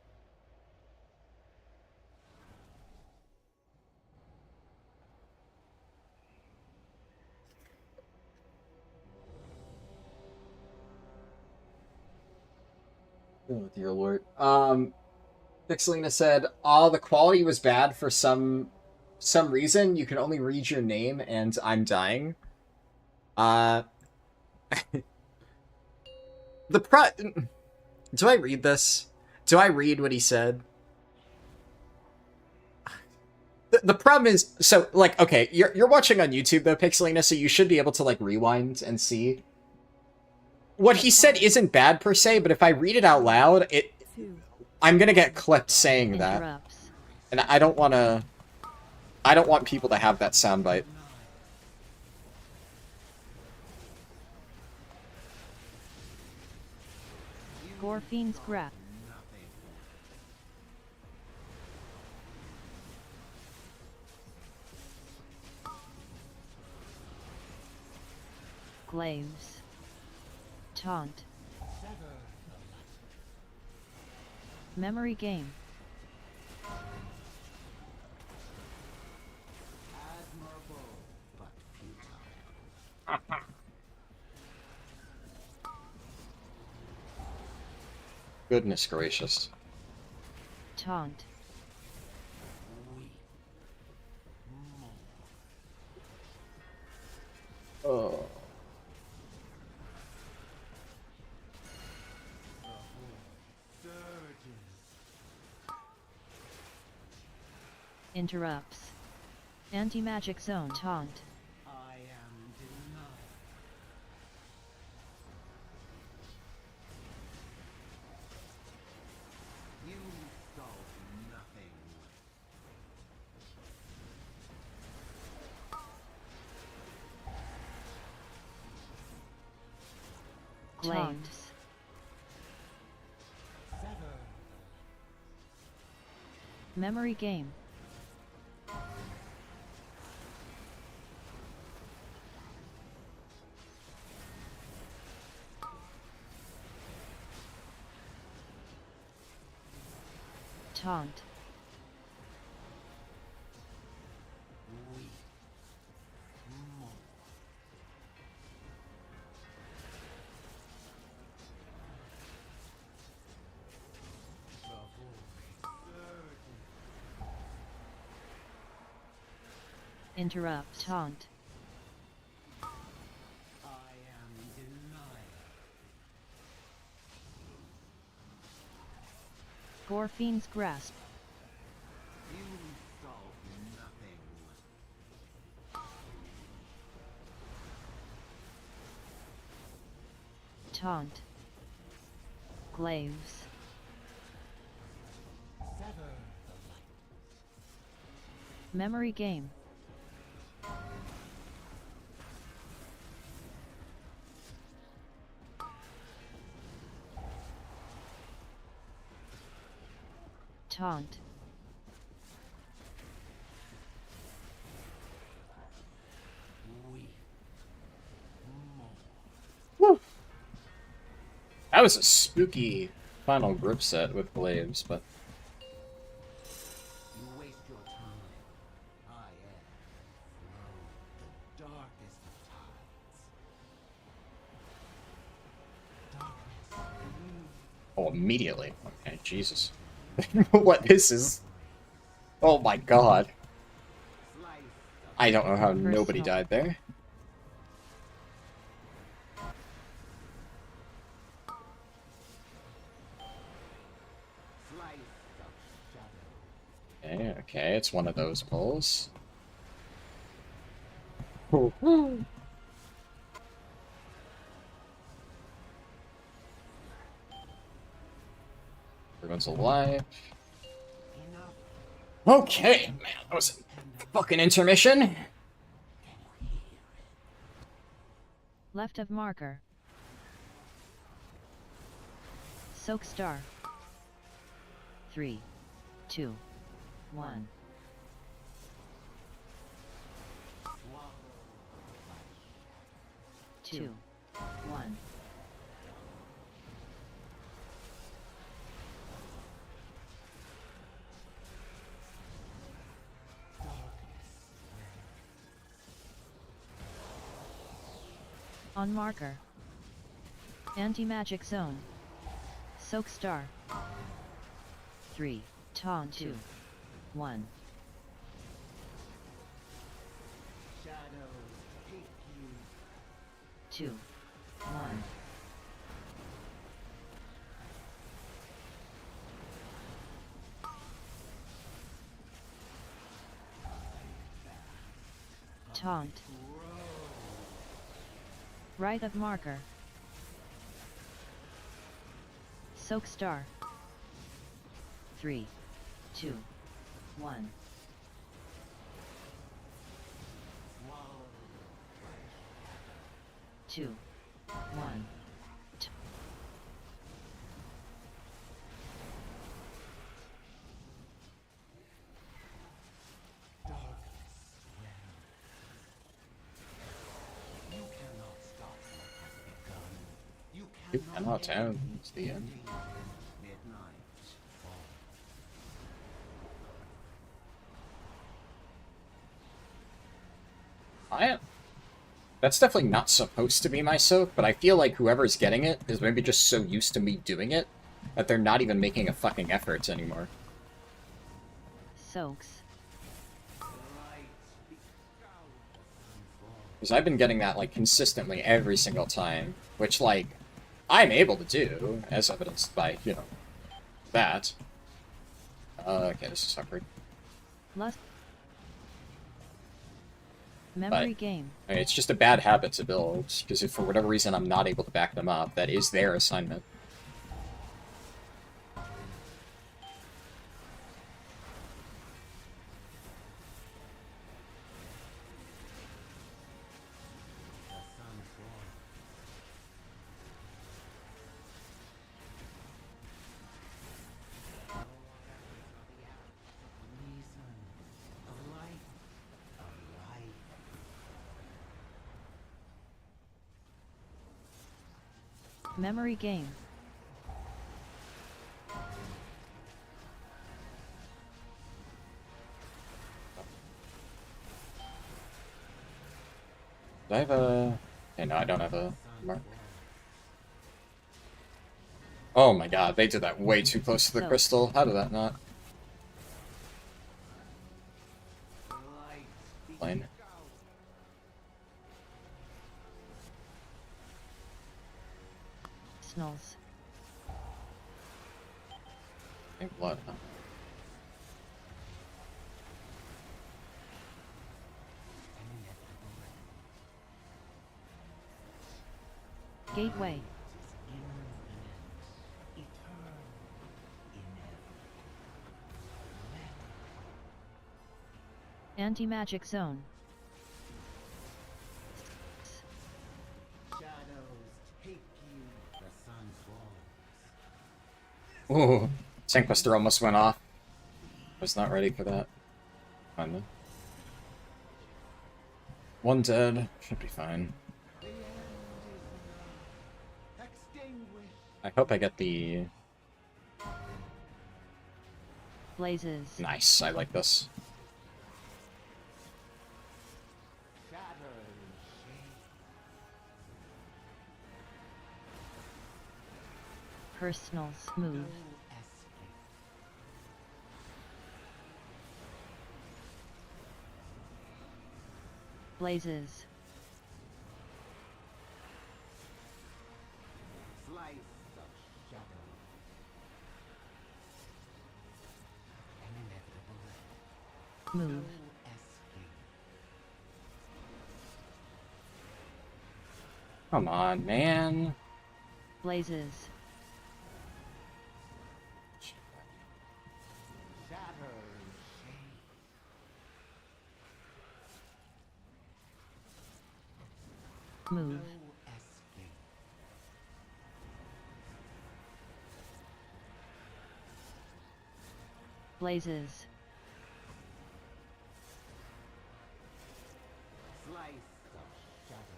Oh dear lord. Pixelina said, "Oh, the quality was bad for some reason. You can only read your name, and I'm dying." The Do I read this? Do I read what he said? The problem is, so, like, okay, you're watching on YouTube, though, Pixelina, so you should be able to, like, rewind and see. What he said isn't bad, per se, but if I read it out loud, I'm gonna get clipped saying that. Interrupts. And I don't want people to have that soundbite. Scorpion's grasp. Glaives. Taunt. Memory game. Admirable, but futile. Goodness gracious. Taunt. Oh. Interrupts. Anti-magic zone. Taunt. I am denied. You solve nothing. Glaives. Sever. Memory game. Taunt. Weep. More. The void surges. Interrupt. Taunt. I am denied. Scorpion's grasp. You solve nothing. Taunt. Glaives. Sever the light. Memory game. Taunt. We That was a spooky final group set with Glaives, but You waste your time. I am flow, the darkest of tides. Darkness. oh, immediately. Okay, Jesus. What this is? Oh my God. Slice I don't know how nobody Personal. died there. of shadow. Okay, okay, it's one of those pulls. Everyone's alive. Enough. Okay, man, that was a fucking intermission. Left of marker. Soak star. 3, 2, 1. Swallow. 2, 1. On marker. Anti-magic zone. Soak star. 3, taunt 2, 1. Shadows take you. 2, 1. Taunt. Right of marker. Soak star. 3, 2, 1. Swallow. 2, 1. Darkness. You cannot stop what has begun. You You cannot end. It's the end. Midnight fall. That's definitely not supposed to be my soak, but I feel like whoever's getting it is maybe just so used to me doing it that they're not even making a fucking effort anymore. Soaks. Light. Because I've been getting that, like, consistently every single time, which, like, I'm able to do, as evidenced by, you know, that. Okay, this is awkward. Lust. Memory But- game. I mean, it's just a bad habit to build, because if for whatever reason I'm not able to back them up, that is their assignment. The sun's warm. Reason of life. Of life. Memory game. Do I have a... Okay, no, I don't have a mark. Oh my god, they did that way too close to the So- crystal. How did that not? Light. Plain. Snulls. I think blood, huh? Gateway. Anti-magic zone. Shadows take you. The sun falls. Ooh, Tankbuster almost went off. Was not ready for that. Fine then. One dead. Should be fine. The end is nigh. Extinguish. I hope I get the... Blazes. Nice, I like this. Shatters shade. Personals. No Move. escape. Blazes. Slice of shadow. An inevitable end. Move. No escape. Come on, man. Blazes. Shatters shade. Move. No escape. Blazes. Slice of shadow.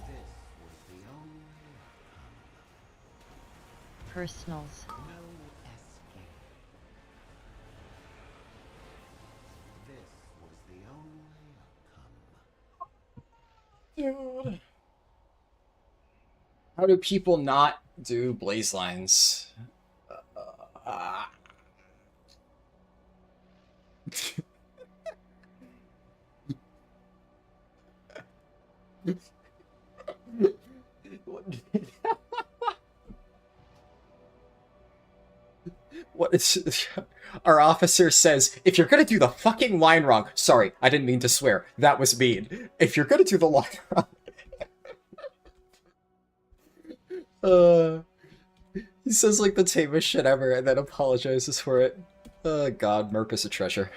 This was the only outcome. Personals. No escape. This was the only outcome. Dude. How do people not do blaze lines? What is... Our officer says, if you're gonna do the fucking line wrong... Sorry, I didn't mean to swear. That was mean. If you're gonna do the line wrong... He says like the tamest shit ever and then apologizes for it. Oh god, Merp is a treasure.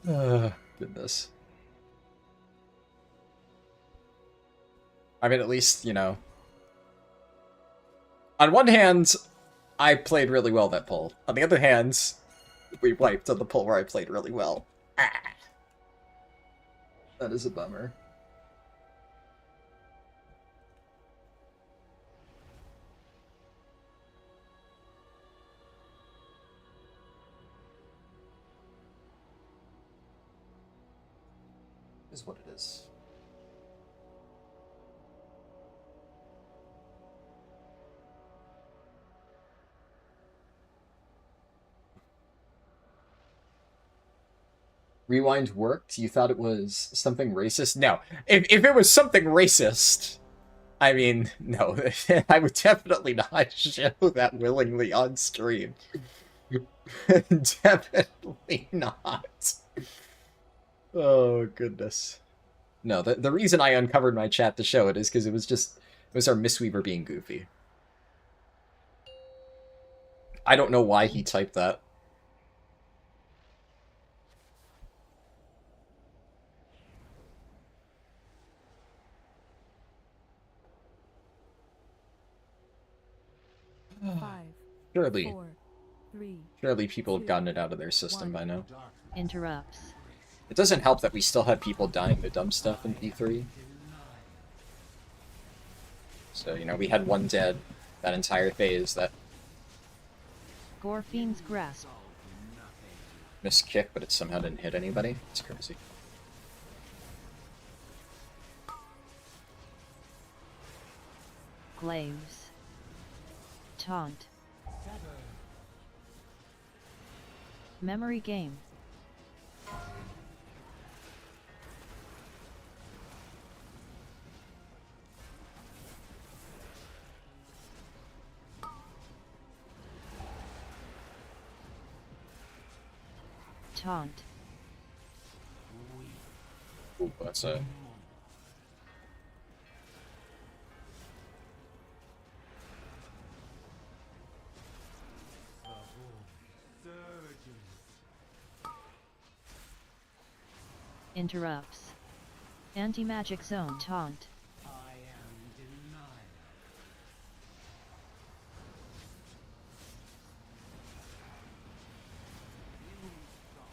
Goodness. I mean, at least, you know. On one hand, I played really well that pull. On the other hand, we wiped on the pull where I played really well. Ah. That is a bummer. Is what it is. Rewind worked? You thought it was something racist? No. If it was something racist, I mean, no. I would definitely not show that willingly on stream. Definitely not. Oh, goodness. No, the reason I uncovered my chat to show it is because it was our Mistweaver being goofy. I don't know why he typed that. Five, Surely, 4, 3, surely people have gotten it out of their system by now. Interrupts. It doesn't help that we still have people dying to dumb stuff in P3. So, you know, we had one dead that entire phase that Gorfiend's grasp. missed kick, but it somehow didn't hit anybody. It's crazy. Glaives. Taunt. Memory game. Taunt. Ooh, that's a... Interrupts. Anti-magic zone. Taunt. I am denial. You solve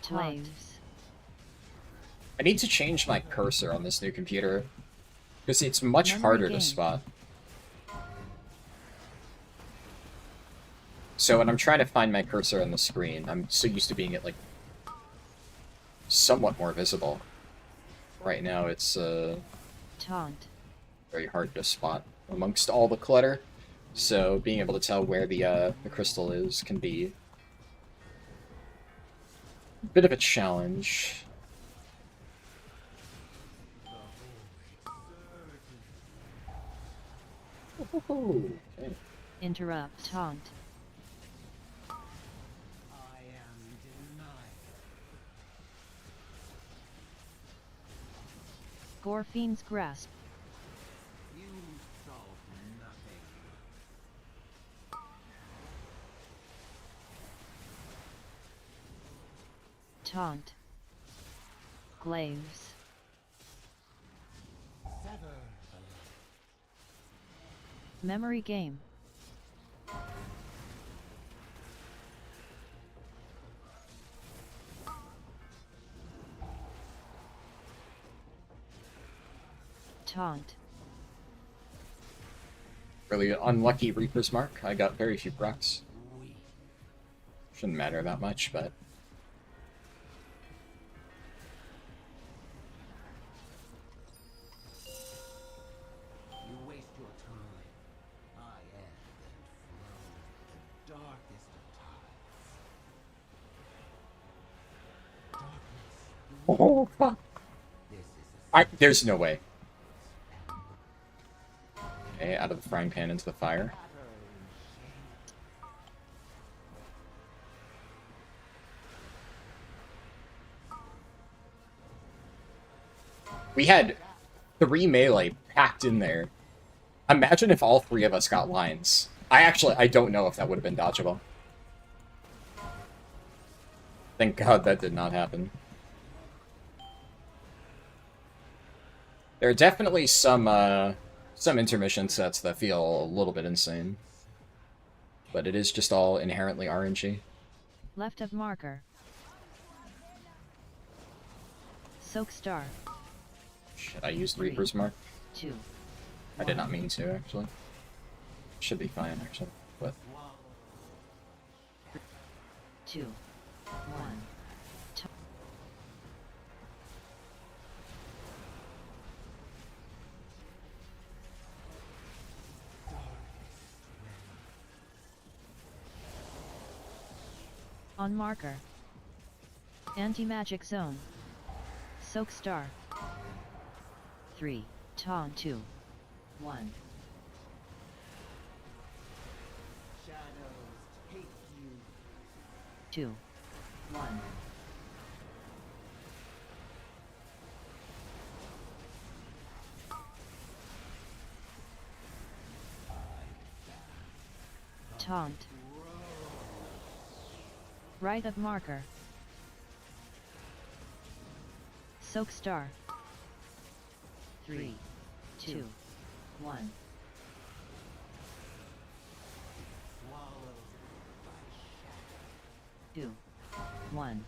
nothing. Waves. I need to change my cursor on this new computer, because it's much Memory harder game. to spot. So when I'm trying to find my cursor on the screen, I'm so used to being it, like, somewhat more visible. Right now it's Taunt. very hard to spot amongst all the clutter. So being able to tell where the crystal is can be a bit of a challenge. Okay. Interrupt. Taunt. I am denial. Gorfine's grasp. You solve nothing. Taunt. Glaives. Sever the Memory game. Taunt. Really unlucky Reaper's Mark. I got very few procs. weak. Shouldn't matter that much, but... You waste your time. I ebb and flow, the darkest of tides. Darkness. Oh, fuck. This is a There's no way. Okay, out of the frying pan into the fire. pattern We had 3 melee packed in there. Imagine if all 3 of us got lines. I don't know if that would have been dodgeable. Thank God that did not happen. There are definitely some intermission sets that feel a little bit insane. But it is just all inherently RNG. Left of marker. Soak star. Shit, I used 3, Reaper's Mark. 2. I did not mean to, actually. Should be fine, actually. But 2. 1. On marker. Anti-magic zone. Soak star. 3. Taunt 2. 1. shadows take you. 2. 1. Taunt. Right of marker. Soak star. 3. 2. 1. Swallowed by shadow. 2. 1.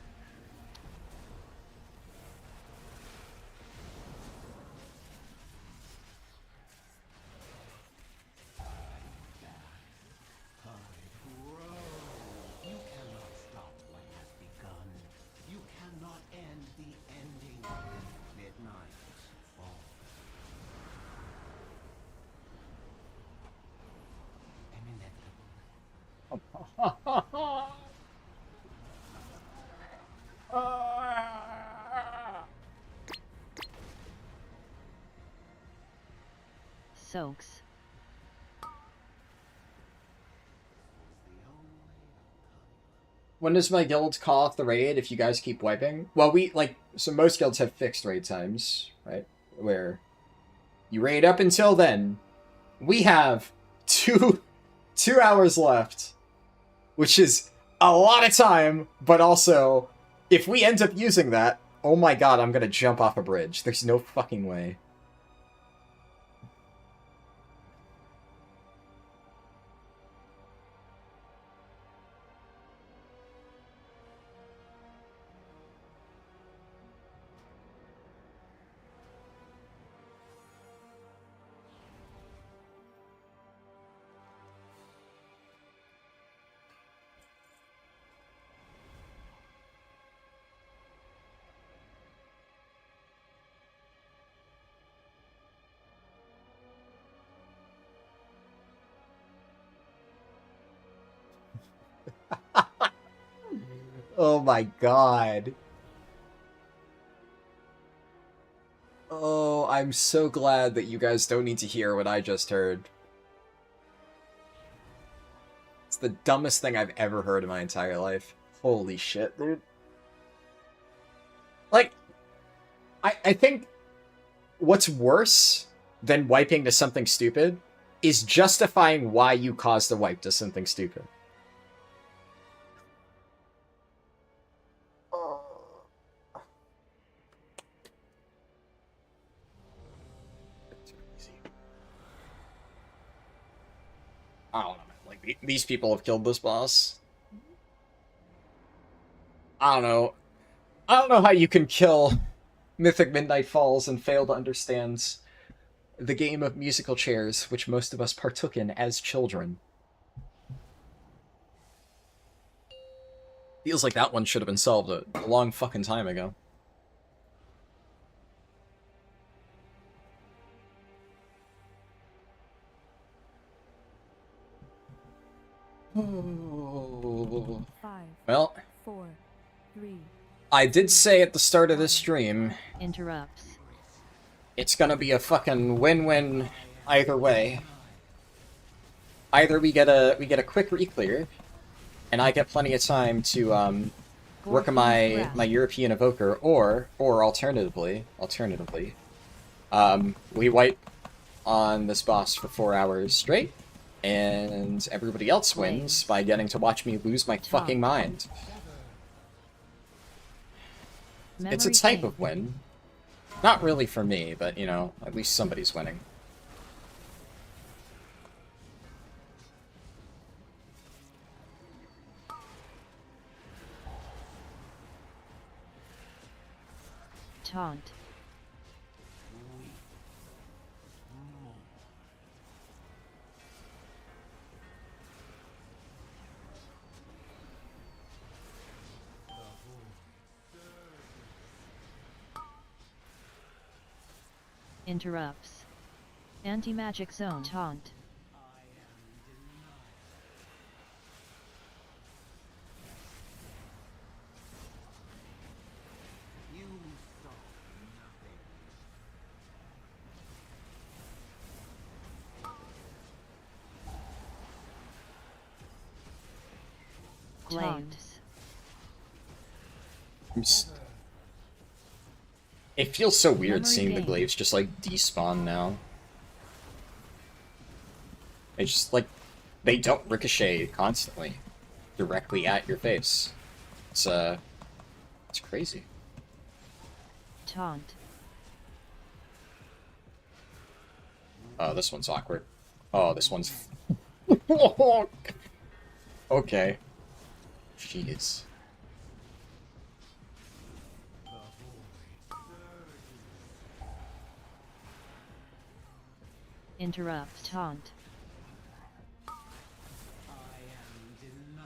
You cannot stop what has begun. You cannot end the ending. Midnight falls. Inevitable. Soaks. when does my guild call off the raid if you guys keep wiping? Well, so most guilds have fixed raid times, right? Where you raid up until then, we have two hours left, which is a lot of time, but also, if we end up using that, oh my god, I'm gonna jump off a bridge. There's no fucking way. Oh my god. Oh, I'm so glad that you guys don't need to hear what I just heard. It's the dumbest thing I've ever heard in my entire life. Holy shit, dude. Like, I think what's worse than wiping to something stupid is justifying why you caused the wipe to something stupid. I don't know, man. Like, these people have killed this boss. I don't know. I don't know how you can kill Mythic Midnight Falls and fail to understand the game of musical chairs, which most of us partook in as children. Feels like that one should have been solved a long fucking time ago. Well, 4, 3. I did say at the start of this stream, Interrupts. it's gonna be a fucking win-win either way. Either we get a quick re-clear, and I get plenty of time to work on my European evoker, or alternatively, we wipe on this boss for 4 hours straight, and everybody else wins by getting to watch me lose my fucking mind. It's a type of win. Not really for me, but, you know, at least somebody's winning. Taunt. Interrupts. Anti-magic zone. Taunt. You saw nothing. Glaives. It feels so weird Memory seeing the game. glaives just, like, despawn now. They just, like, they don't ricochet constantly directly at your face. It's crazy. Taunt. Oh, this one's awkward. Oh, this one's... Okay. Jeez. Interrupt. Taunt. I am denied.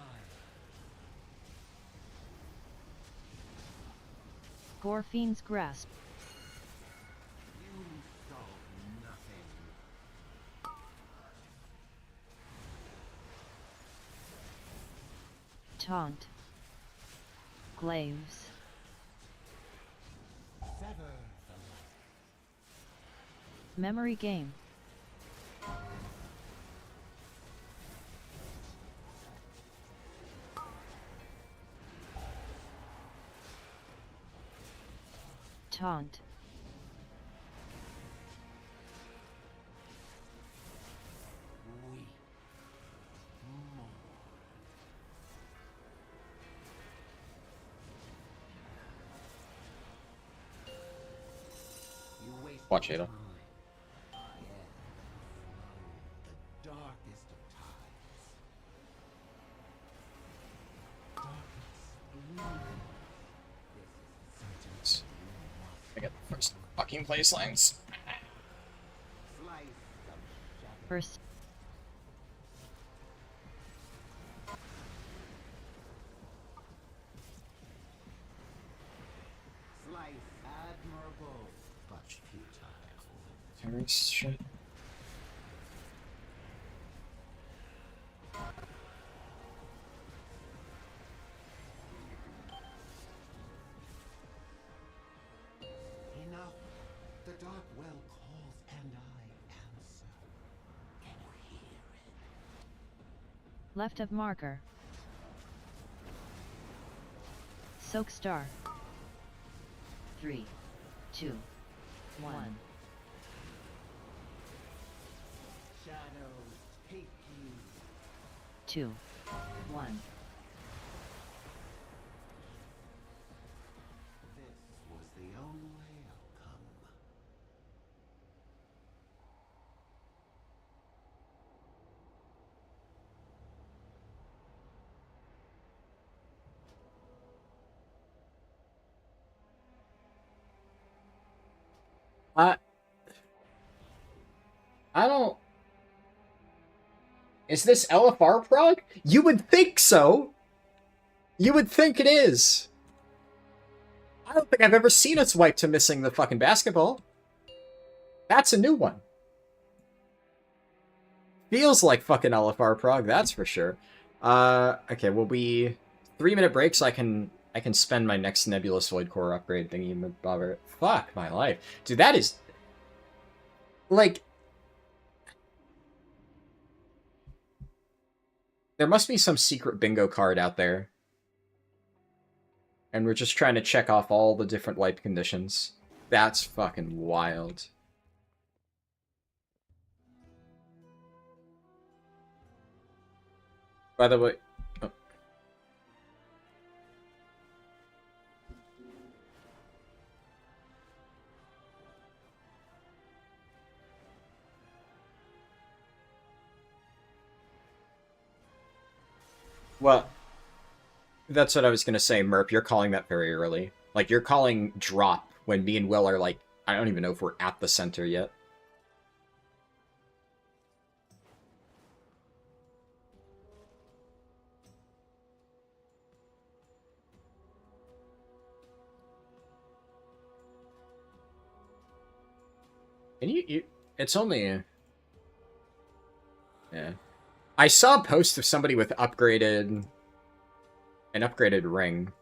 Gorfine's grasp. You saw nothing. Taunt. Glaives. Sever the light. Memory game. Taunt. Watch Ada. I am the darkest of times. Darkness, gloom. This is I get the first fucking place lines. slice of shadow. First. Slice admirable, but futile. Terrorist shit. Enough. The dark well calls, and I answer. Can you hear it? Left of marker. Soak star. 3, 2, 1. Shadows take you. 2, 1. This was the only outcome. I don't... Is this LFR prog? You would think so! You would think it is! I don't think I've ever seen us wipe to missing the fucking basketball. That's a new one. Feels like fucking LFR prog, that's for sure. Okay, well we... 3-minute break so I can spend my next Nebulous Void Core upgrade thingy bobber. Fuck my life. Dude, that is... Like... There must be some secret bingo card out there. And we're just trying to check off all the different wipe conditions. That's fucking wild. By the way... Oh. Well, that's what I was gonna say, Merp. You're calling that very early. Like, you're calling drop when me and Will are like, I don't even know if we're at the center yet. And it's only... Yeah. I saw a post of somebody with an upgraded ring.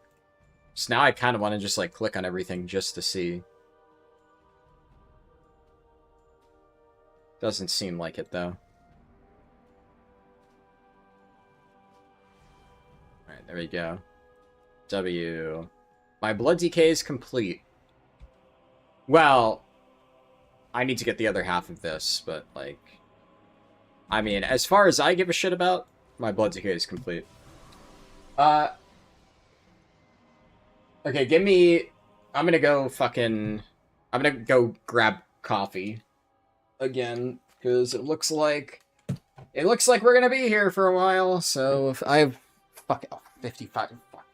So now I kind of want to just, like, click on everything just to see. Doesn't seem like it, though. Alright, there we go. W. My blood decay is complete. Well, I need to get the other half of this, but, like... I mean, as far as I give a shit about, my blood decay is complete. Okay, give me... I'm gonna go grab coffee. Again, because it looks like... we're gonna be here for a while, so if I have... Fuck it, 55... Fuck.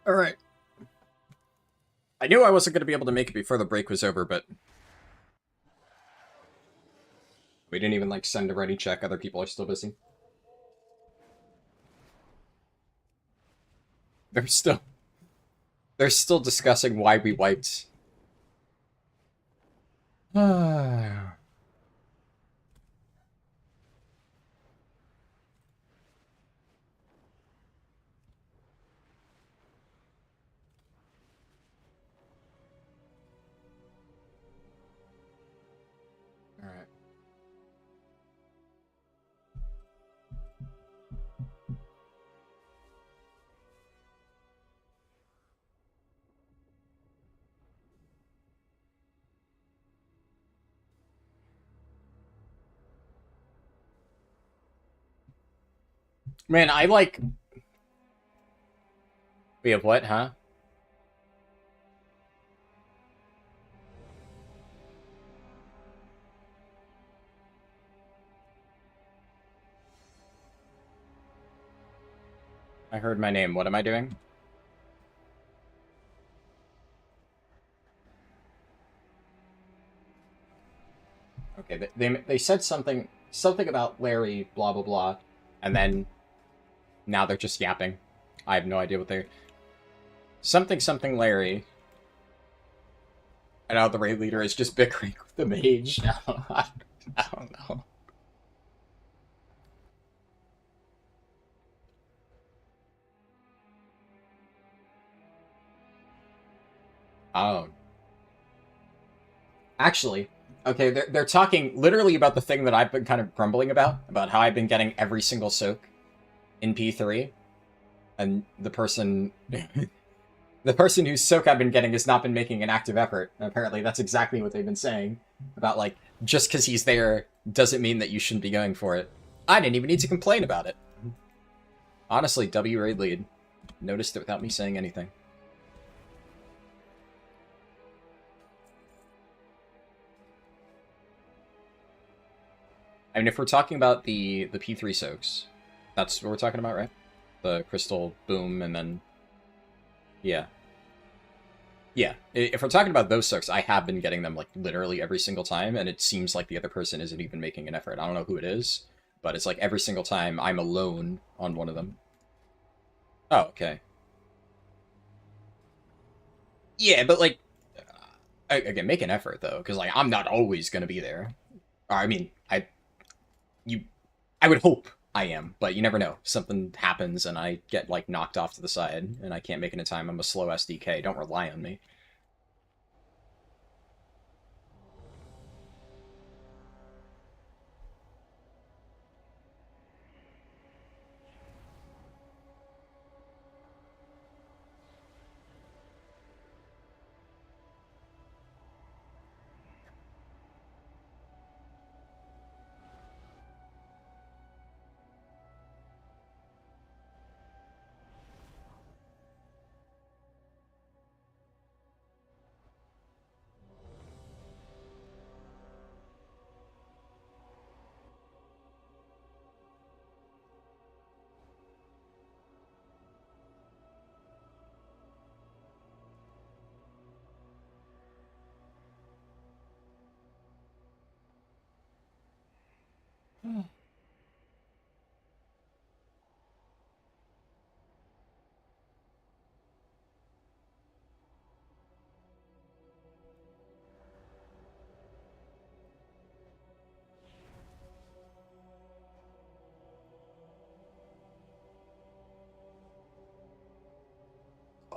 Alright. I knew I wasn't going to be able to make it before the break was over, but... We didn't even, like, send a ready check. Other people are still busy. They're still discussing why we wiped. Alright. Man, I like... We have what, huh? I heard my name. What am I doing? Okay, they said something about Larry, blah blah blah, and then now they're just yapping. I have no idea what they're... Something Larry. And now the raid leader is just bickering with the mage. I don't know. Oh. Actually, okay, they're talking literally about the thing that I've been kind of grumbling about how I've been getting every single soak in P3, and the person whose soak I've been getting has not been making an active effort. And apparently that's exactly what they've been saying, about, like, just because he's there doesn't mean that you shouldn't be going for it. I didn't even need to complain about it. Honestly, W raid lead. Noticed it without me saying anything. I mean, if we're talking about the P3 soaks, that's what we're talking about, right? The crystal boom, and then... Yeah. Yeah, if we're talking about those soaks, I have been getting them, like, literally every single time, and it seems like the other person isn't even making an effort. I don't know who it is, but it's like every single time I'm alone on one of them. Oh, okay. Yeah, but, like... Again, make an effort, though, because, like, I'm not always going to be there. Or, I mean, I would hope I am, but you never know. Something happens and I get, like, knocked off to the side, and I can't make it in time. I'm a slow SDK. Don't rely on me.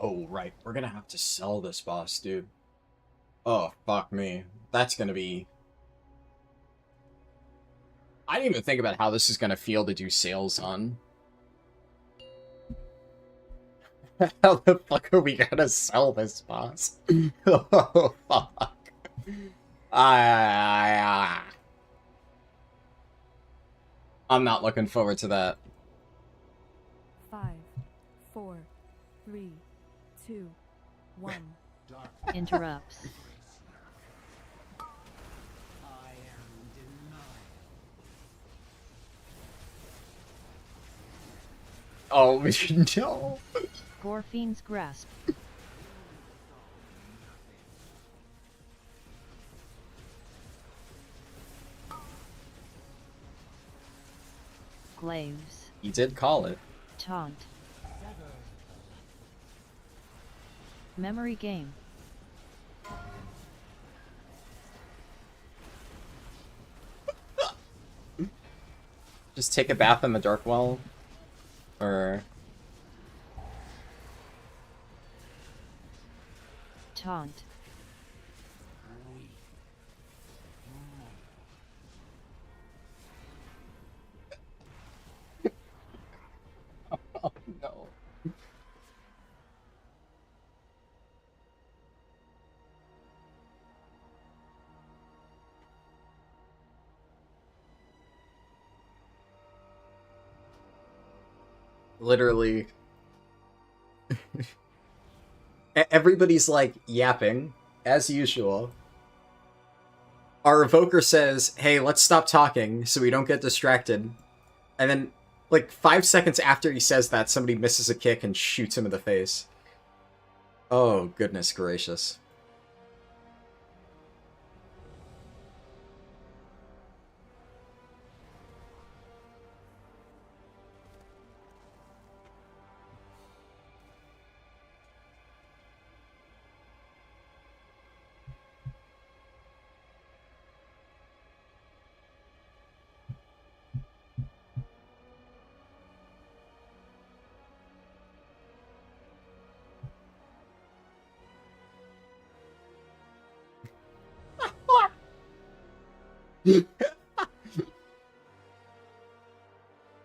Oh, right. We're gonna have to sell this boss, dude. Oh, fuck me. That's gonna be... I didn't even think about how this is gonna feel to do sales on. How the fuck are we gonna sell this boss? Oh, fuck. I'm not looking forward to that. 5, 4, 3, 2, 1. Interrupts. I am denied. Oh, no. Gorfiend's grasp. Glaives. He did call it. Taunt. Memory game. Just take a bath in the dark well, or Taunt. oh no. Literally. Everybody's like yapping, as usual. Our evoker says, hey, let's stop talking so we don't get distracted. And then, like, 5 seconds after he says that, somebody misses a kick and shoots him in the face. Oh, goodness gracious.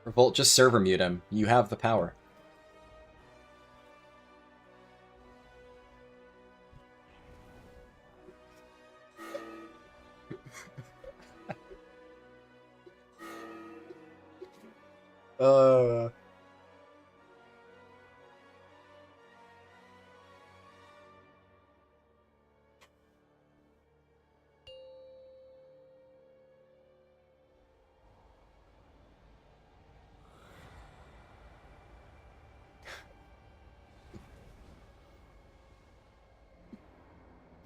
Revolt, just server mute him. You have the power. uh...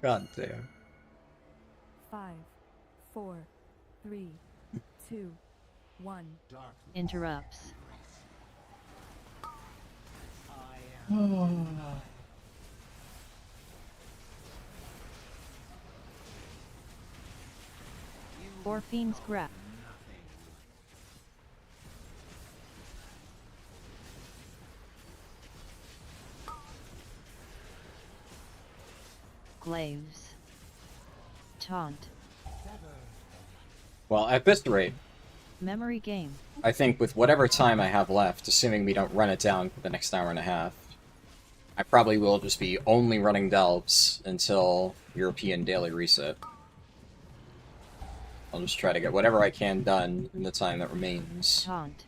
God damn. 5, 4, 3, 2, 1. Darkness. Interrupts. I am. Gorfiend's grasp. Nothing. Glaives. Taunt. Well, at this rate, Memory game. I think with whatever time I have left, assuming we don't run it down for the next hour and a half, I probably will just be only running delves until European daily reset. I'll just try to get whatever I can done in the time that remains. Taunt.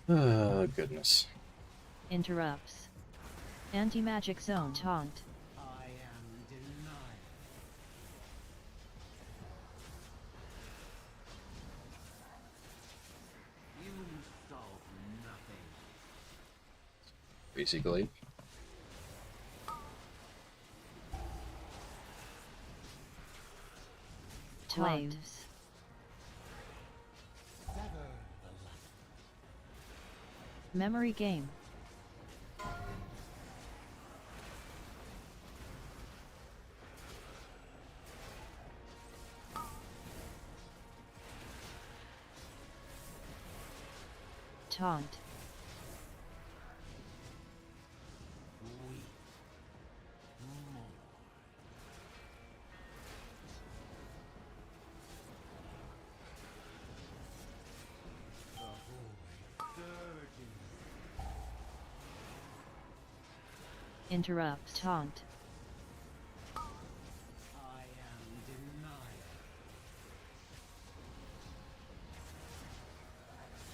Oh, goodness. Interrupts. Anti-magic zone. Taunt. I am denied. You solve nothing. Basically. Glaives. Sever the light. Memory game. Taunt. Weep. More. The void surges. Interrupt. Taunt. I am denied.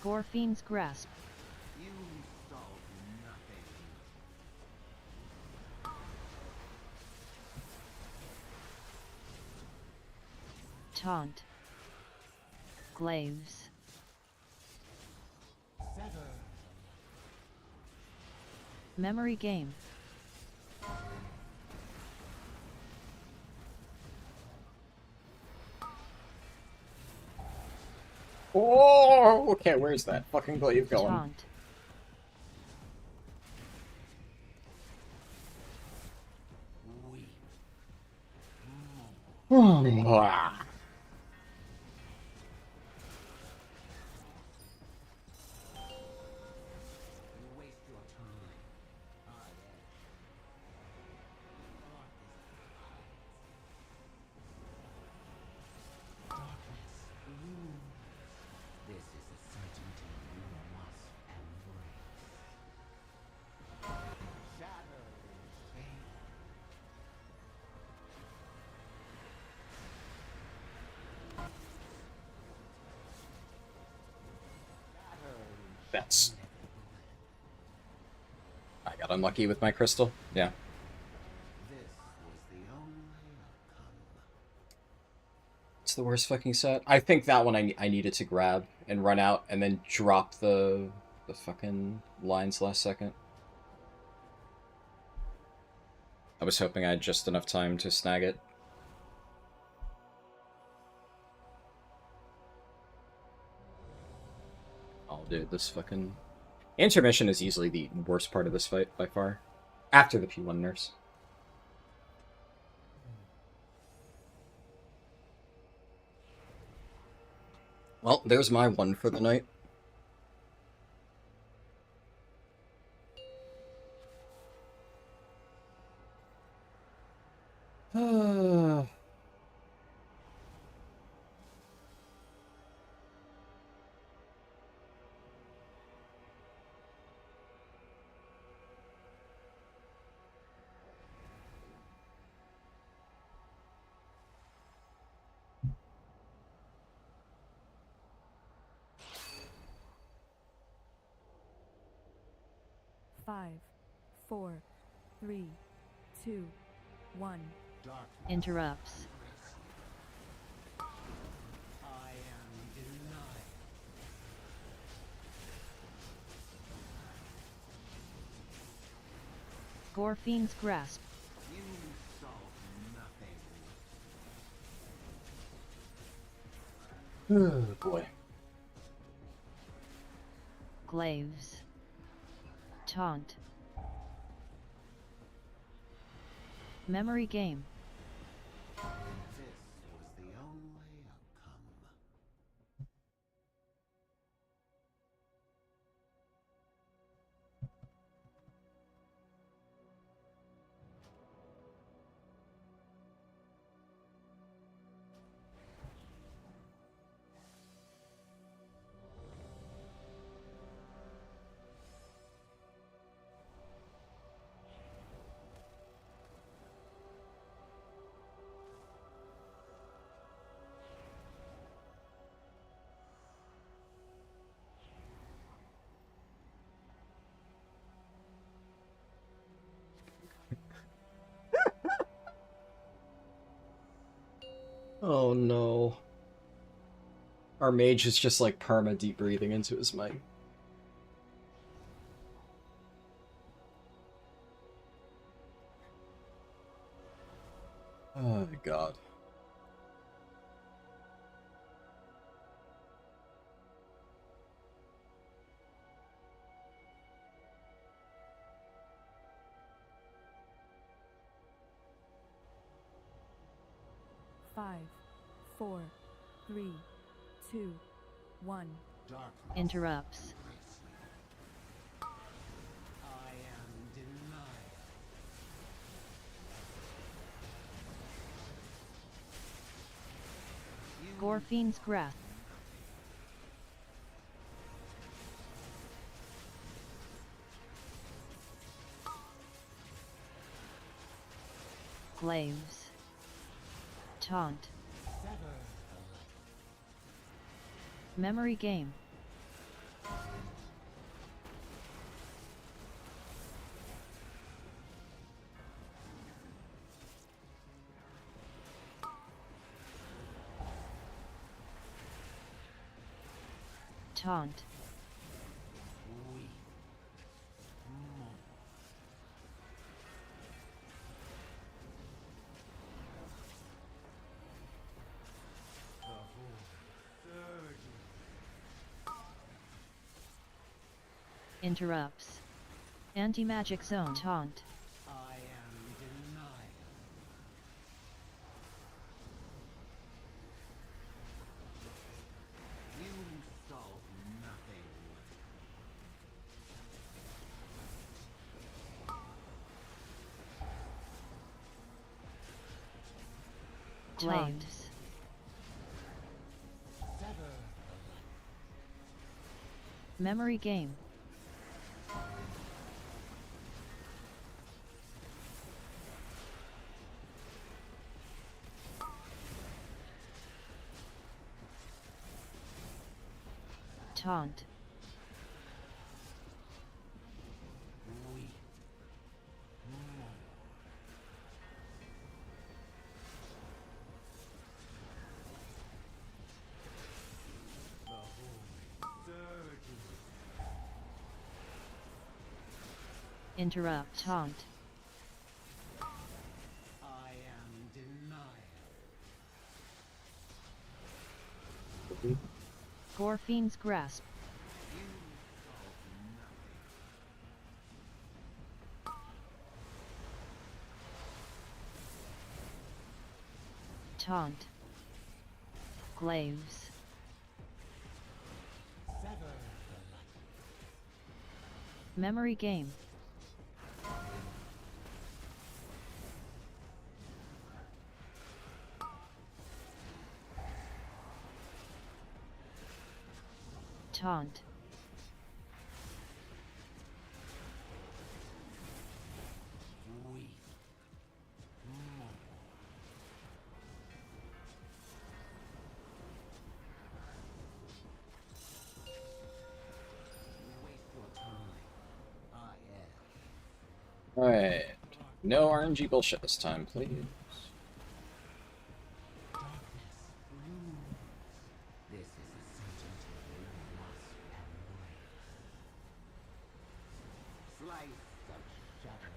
Gorfiend's grasp. You solve nothing. Taunt. Glaives. Sever. Memory game. Oh, okay, where's that fucking glaive going? Taunt. Weep. Ah. You waste your time. Ah, yes. Darkness looms. This is a certainty you must embrace. Shadows shade. That's... I got unlucky with my crystal. Yeah. This was the only outcome. It's the worst fucking set. I think that one I needed to grab and run out and then drop the fucking lines last second. I was hoping I had just enough time to snag it. Oh, dude, this fucking... Intermission is easily the worst part of this fight, by far. After the P1 nurse. Well, there's my one for the night. Five, 4, 3, 2, 1. Darkness. Interrupts. I am denied. Gorfiend's grasp. You solve nothing. Oh, boy. Glaives. Taunt. Memory game. This was the only outcome. Oh no. Our mage is just like perma deep breathing into his mic. Oh god. Five, 4, 3, 2, 1. Darkness. Interrupts. I am denied. You Gorfiend's grasp. Glaives. Taunt. sever. Memory game. Taunt. Weep more. The Horde surges. Interrupts. Anti-magic zone. Taunt. I am denial. You solve nothing. Flames. Sever. Memory game. Taunt. Weep more. The Horde surges. Interrupt. Taunt. I am denial. Gorfine's grasp. You solve nothing. Taunt. Glaives. Sever the light. Memory game. Taunt. Weep more. Waste your time. I am. Alright. No RNG bullshit this time, please. Darkness looms. This is a sentence you must embrace. Slice of shadow.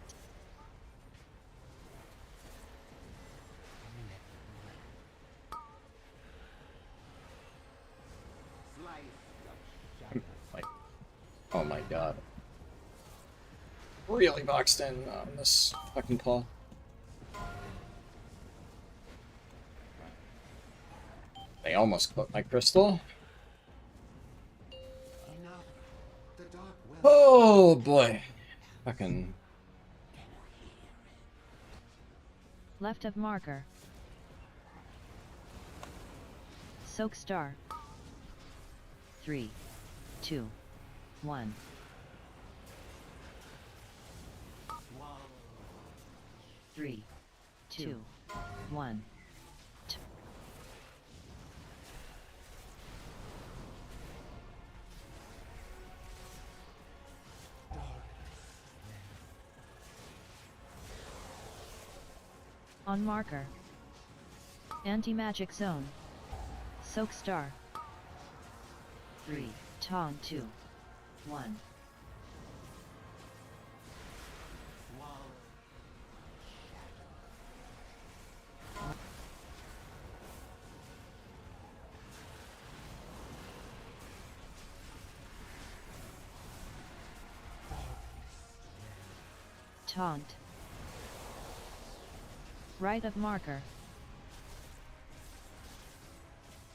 Slice of shadow. Like, oh my god. Really boxed in on this fucking paw. They almost clipped my crystal. Enough. The dark will. Oh boy. Fucking. Left of marker. Soak star. 3, 2, 1. Swallow. 3, 2, 1. On marker. Anti-magic zone. Soak star. 3, taunt 2, 1. Taunt. Right of marker.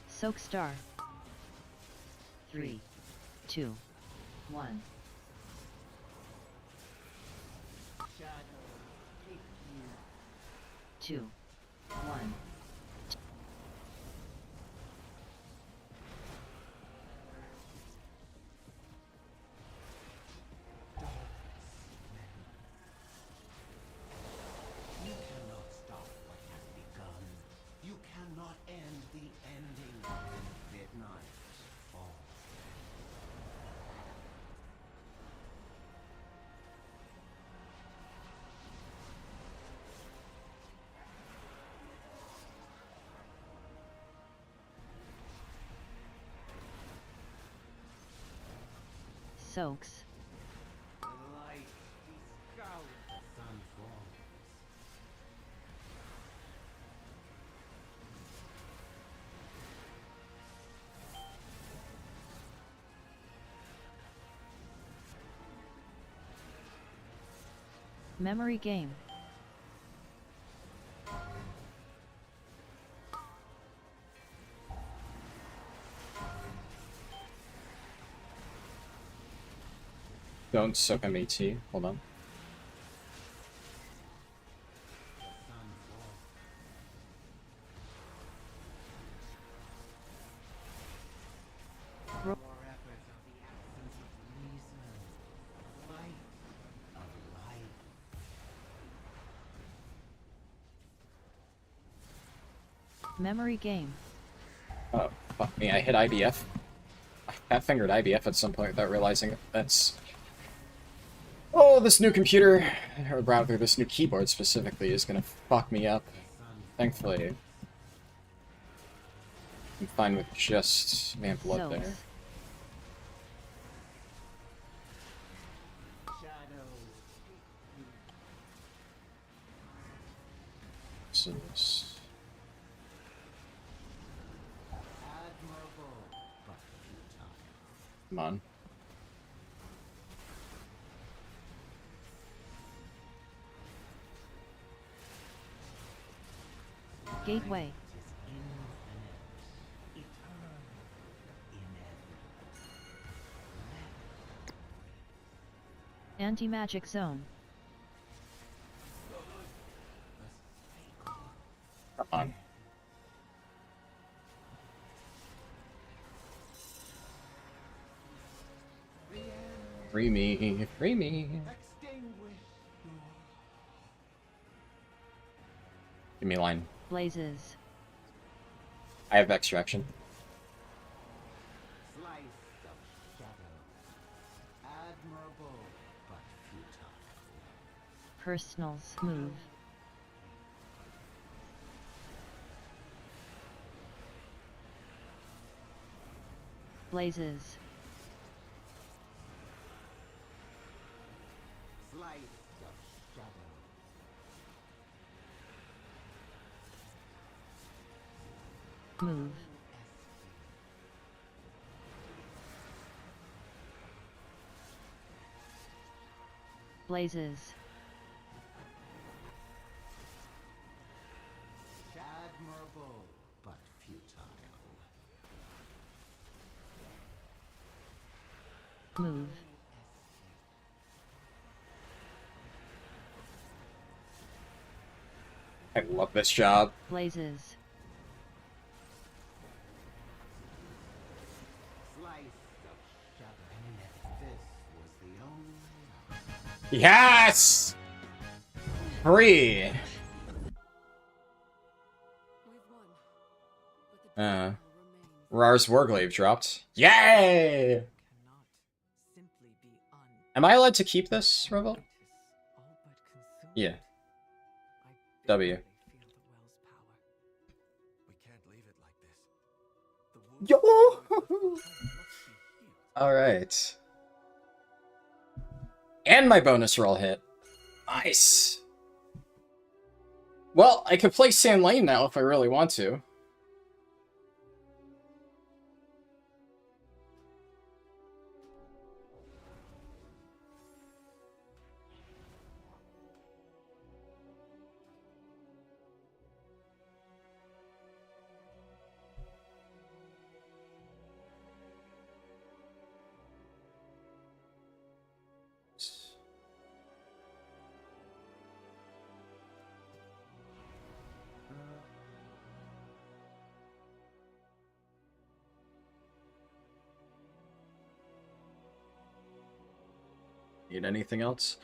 Soak star. 3, 2, 1. Shadow. Take you. 2, 1. You cannot stop what has begun. You cannot end the ending. Midnight falls. Soaks. The light is scout. Sun falls. Memory game. Don't soak MAT. Hold on. The sun falls. Ro- Your efforts are the absence of reason. Light of life. Memory game. Oh, fuck me. I hit IBF. I fat-fingered IBF at some point without realizing it. That's... Oh, this new computer, or rather this new keyboard specifically, is gonna fuck me up. Thankfully, I'm fine with just man blood there. Soaks. Shadows. So this... Admirable, but futile. Come on. Gateway. It is infinite, eternal, inevitable. Anti-magic zone. Come on. The end. Free me. Free me. Extinguish your Give me a line. Blazes. I have extraction. slice of shadow. Admirable, but futile. Personals. Move. Blazes. Slice of shadow. Move. Blazes. Admirable, but futile. Move. I love this job. Blazes. Slice of shadow. This was the only light. Yes! Free! We've won. But the Uh, remains. Rar's Warglaive dropped. Yay! Cannot simply be Am I allowed to keep this, Revel? all but consumed. Yeah. I W. barely feel the well's power. We can't leave it like this. The Yo! wounds must be healed. Alright. And my bonus roll hit. Nice. Well, I could play Sand Lane now if I really want to. Need anything else?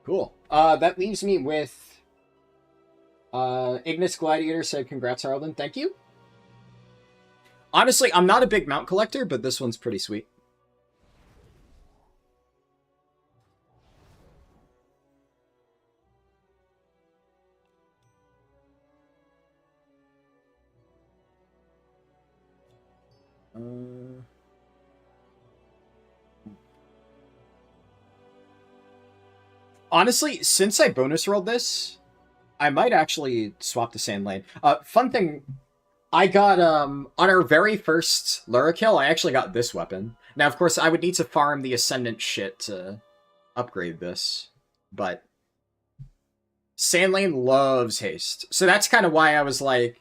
Cool. That leaves me with Ignis Gladiator said congrats, Harldan. Thank you. Honestly, I'm not a big mount collector, but this one's pretty sweet. Honestly, since I bonus rolled this, I might actually swap to Sand Lane. Fun thing, I got, on our very first Leatrix, I actually got this weapon. Now, of course, I would need to farm the Ascendant shit to upgrade this, but Sand Lane loves haste. So that's kind of why I was like,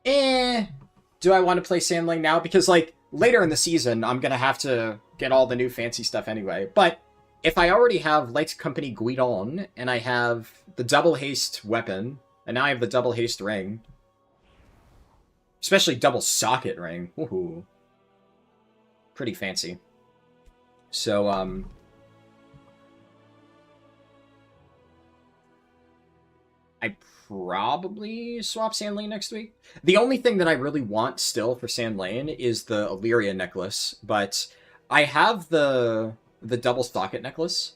do I want to play Sand Lane now? Because, like, later in the season, I'm going to have to get all the new fancy stuff anyway. But if I already have Light Company Guidon, and I have the double haste weapon, and now I have the double haste ring, especially double socket ring, woohoo, pretty fancy. So, I probably swap Sand Lane next week. The only thing that I really want still for Sand Lane is the Illyria necklace, but I have the double socket necklace,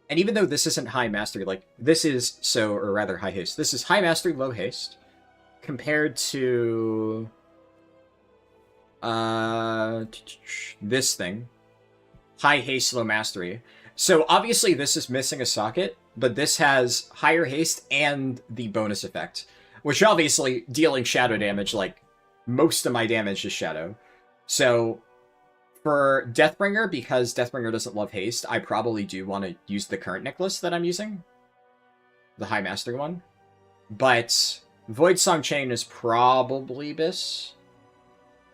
and even though this isn't high mastery, like, this is, or rather high haste, this is high mastery, low haste, compared to this thing, high haste, low mastery. So obviously this is missing a socket, but this has higher haste and the bonus effect, which obviously dealing shadow damage, like, most of my damage is shadow. So for Deathbringer, because Deathbringer doesn't love haste, I probably do want to use the current necklace that I'm using, the high mastery one. But Void Song Chain is probably Bis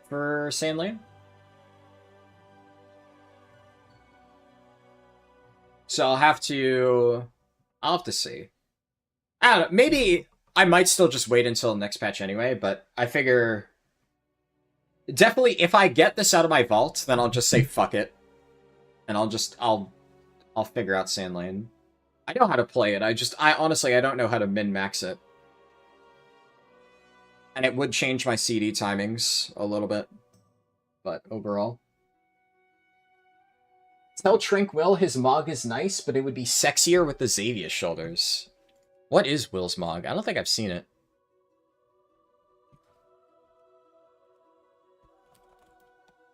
for Sand Lane. So I'll have to see. I don't know, maybe I might still just wait until the next patch anyway, but I figure definitely if I get this out of my vault, then I'll just say fuck it. And I'll figure out Sand Lane. I know how to play it, I honestly don't know how to min-max it. And it would change my CD timings a little bit, but overall. Tell Tranquil his Mog is nice, but it would be sexier with the Xavius shoulders. What is Will's Mog? I don't think I've seen it.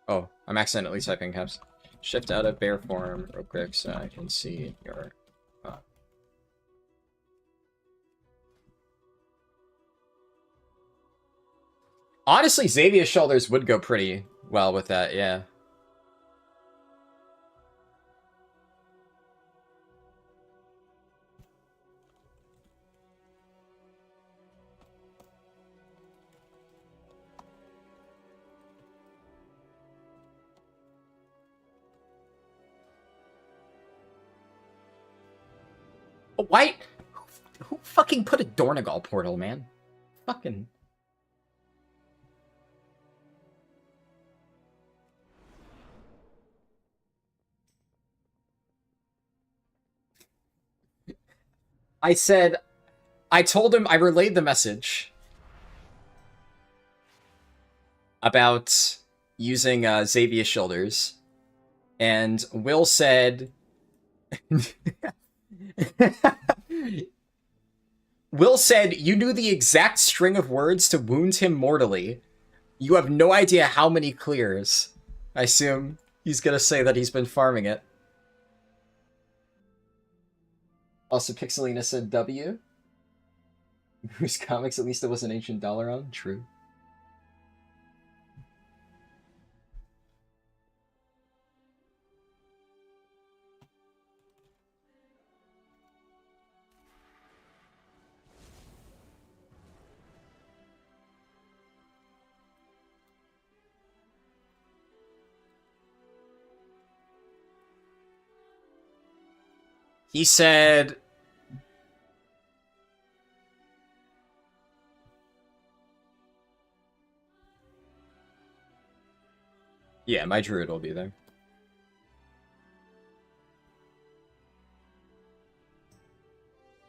Oh, I'm accidentally typing caps. Shift out of bear form real quick so I can see your... Honestly, Xavius shoulders would go pretty well with that, yeah. Why? Who fucking put a Dornagal portal, man? Fucking... I told him, I relayed the message about using Xavius shoulders, and Will said... Will said, you knew the exact string of words to wound him mortally. You have no idea how many clears. I assume he's gonna say that he's been farming it. Also, Pixelina said W. Whose comics, at least it was an ancient dollar on? True. He said... Yeah, my druid will be there.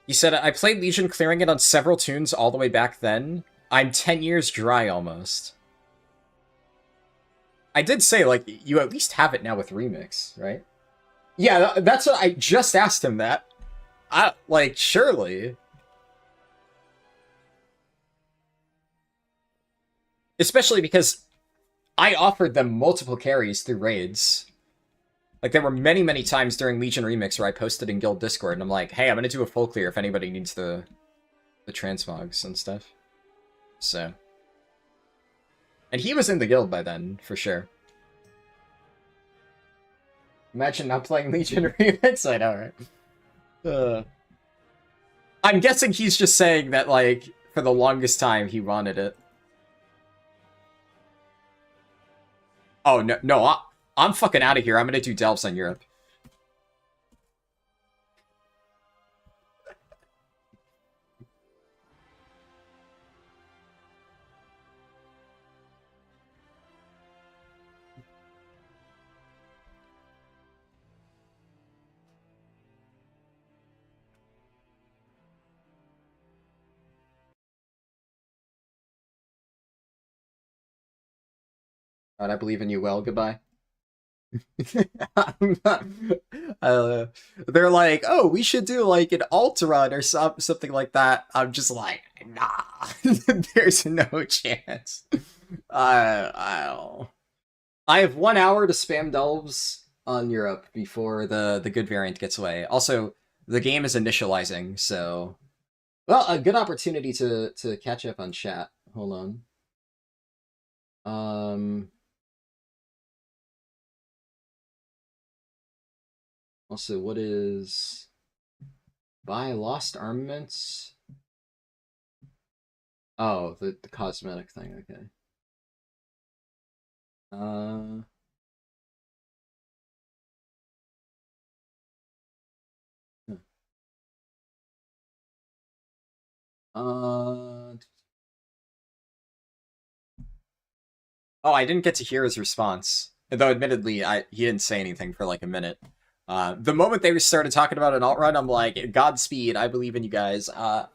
He said, I played Legion clearing it on several tunes all the way back then. I'm 10 years dry almost. I did say, like, you at least have it now with Remix, right? Yeah, that's what I just asked him that. Like, surely. Especially because I offered them multiple carries through raids. Like, there were many, many times during Legion Remix where I posted in Guild Discord, and I'm like, hey, I'm gonna do a full clear if anybody needs the transmogs and stuff. So. And he was in the guild by then, for sure. Imagine not playing Legion Remix, I know, right? I'm guessing he's just saying that, like, for the longest time, he wanted it. Oh, no, I'm fucking out of here. I'm gonna do delves on Europe. God, I believe in you well. Goodbye. I'm not, they're like, oh, we should do like an alt run or something like that. I'm just like, nah, there's no chance. I have 1 hour to spam delves on Europe before the good variant gets away. Also, the game is initializing, so well, a good opportunity to catch up on chat. Hold on. Also, what is buy lost armaments? Oh, the cosmetic thing, okay. Huh. Oh, I didn't get to hear his response. Though admittedly, he didn't say anything for like a minute. The moment they started talking about an alt run, I'm like, Godspeed, I believe in you guys. Yeah.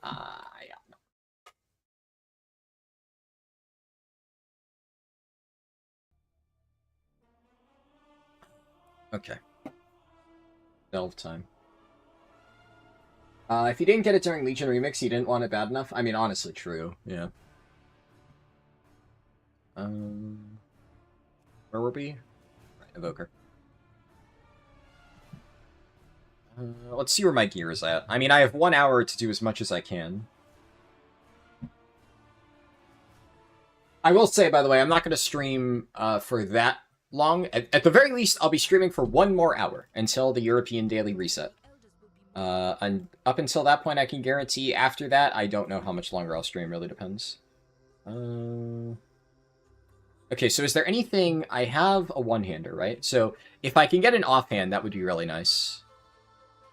Okay. Delve time. If you didn't get it during Legion Remix, you didn't want it bad enough? I mean, honestly, true. Yeah. Where were we? Right, Evoker. Let's see where my gear is at. I mean, I have 1 hour to do as much as I can. I will say, by the way, I'm not going to stream for that long. At the very least, I'll be streaming for 1 more hour until the European daily reset. And up until that point, I can guarantee. After that, I don't know how much longer I'll stream. Really depends. Okay, so is there anything... I have a one-hander, right? So if I can get an offhand, that would be really nice.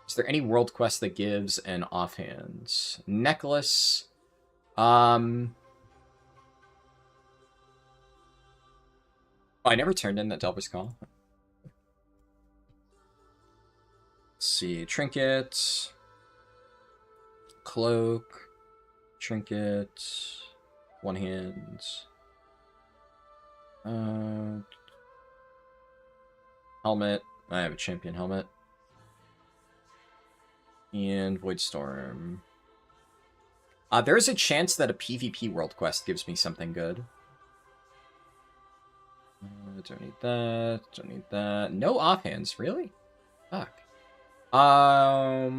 Is there any world quest that gives an offhand? Necklace. Oh, I never turned in that Delver's Call. Let's see. Trinket. Cloak. Trinket. One hand. Helmet. I have a champion helmet. And Void Storm. There's a chance that a PvP world quest gives me something good. Don't need that. Don't need that. No offhands, really? Fuck. I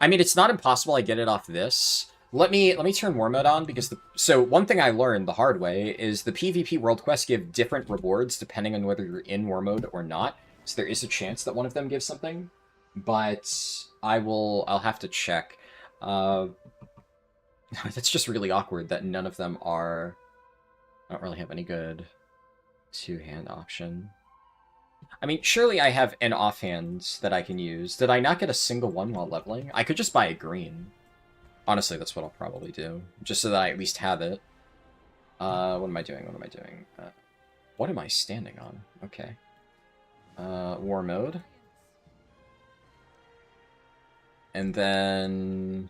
mean, it's not impossible I get it off this. Let me turn War Mode on, because so one thing I learned the hard way is the PvP world quests give different rewards depending on whether you're in War Mode or not. So there is a chance that one of them gives something, but I'll have to check. That's just really awkward that none of them are... I don't really have any good two-hand option. I mean, surely I have an offhand that I can use. Did I not get a single one while leveling? I could just buy a green. Honestly, that's what I'll probably do. Just so that I at least have it. What am I doing? What am I doing? What am I standing on? Okay. War Mode. And then...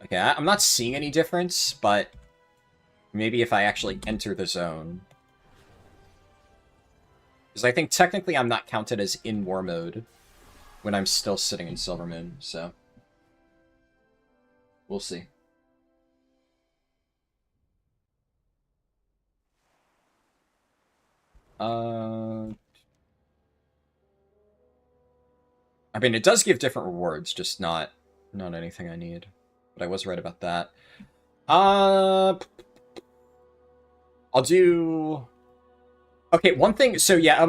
Okay, I'm not seeing any difference, but... Maybe if I actually enter the zone. Because I think technically I'm not counted as in War Mode when I'm still sitting in Silvermoon, so... We'll see. I mean, it does give different rewards, just not anything I need. But I was right about that. I'll do... Okay, one thing... So, yeah,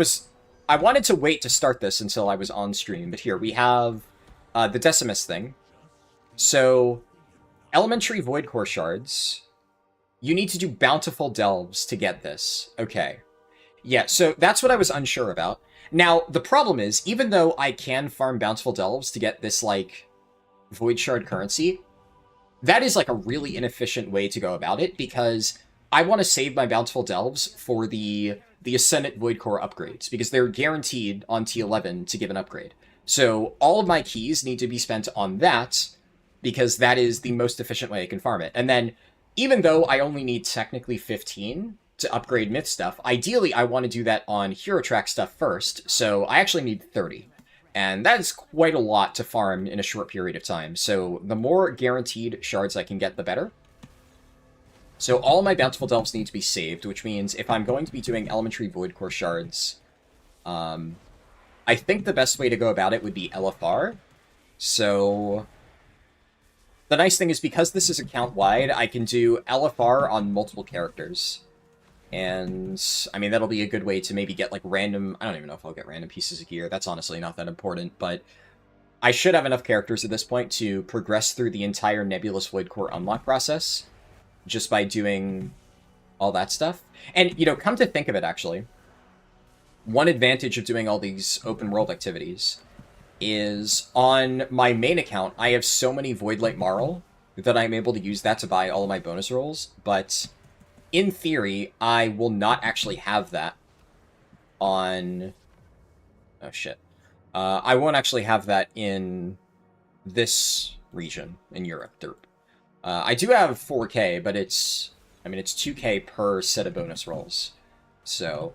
I wanted to wait to start this until I was on stream, but here, we have the Decimus thing. So, Elementary Void Core Shards. You need to do Bountiful Delves to get this. Okay. Yeah, so that's what I was unsure about. Now, the problem is, even though I can farm Bountiful Delves to get this, like, Void Shard currency, that is, like, a really inefficient way to go about it, because I want to save my Bountiful Delves for the Ascendant Void Core upgrades, because they're guaranteed on T11 to give an upgrade. So, all of my keys need to be spent on that, because that is the most efficient way I can farm it. And then, even though I only need technically 15 to upgrade myth stuff, ideally I want to do that on hero track stuff first, so I actually need 30. And that is quite a lot to farm in a short period of time, so the more guaranteed shards I can get, the better. So all my Bountiful Delves need to be saved, which means if I'm going to be doing Elementary Void Core shards, I think the best way to go about it would be LFR. So the nice thing is, because this is account-wide, I can do LFR on multiple characters. And, I mean, that'll be a good way to maybe get, like, random... I don't even know if I'll get random pieces of gear. That's honestly not that important, but I should have enough characters at this point to progress through the entire Nebulous Void Core unlock process just by doing all that stuff. And, you know, come to think of it, actually, one advantage of doing all these open-world activities is on my main account, I have so many Voidlight Marl that I'm able to use that to buy all of my bonus rolls, but in theory, I will not actually have that on... Oh, shit. I won't actually have that in this region in Europe. I do have 4K, but it's... I mean, it's 2K per set of bonus rolls. So,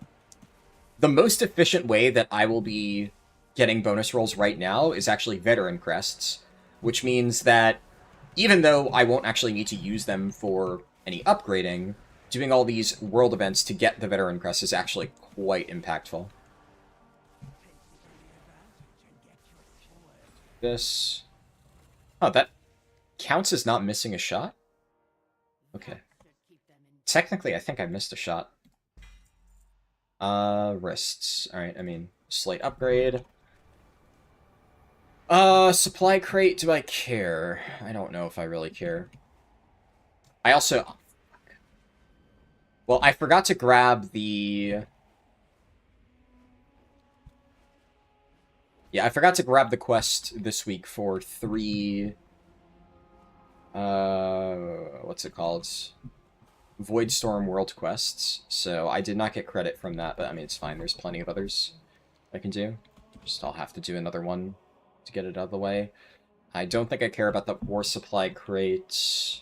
the most efficient way that I will be getting bonus rolls right now is actually Veteran Crests, which means that even though I won't actually need to use them for any upgrading, doing all these world events to get the Veteran Crest is actually quite impactful. This... Oh, that counts as not missing a shot? Okay. Technically, I think I missed a shot. Wrists. Alright, I mean, slight upgrade. Supply crate, do I care? I don't know if I really care. I also... Oh, fuck. Well, I forgot to grab the... Yeah, I forgot to grab the quest this week for 3... what's it called? Voidstorm World Quests. So I did not get credit from that, but I mean, it's fine. There's plenty of others I can do. Just I'll have to do another one to get it out of the way. I don't think I care about the War Supply Crate.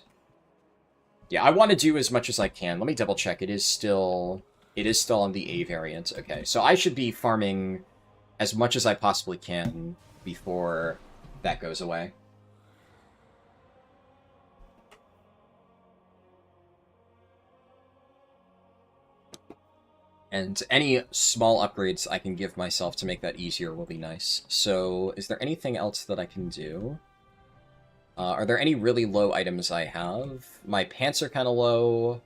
Yeah, I want to do as much as I can. Let me double check. It is still on the A variant. Okay, so I should be farming as much as I possibly can before that goes away. And any small upgrades I can give myself to make that easier will be nice. So, is there anything else that I can do? Are there any really low items I have? My pants are kind of low.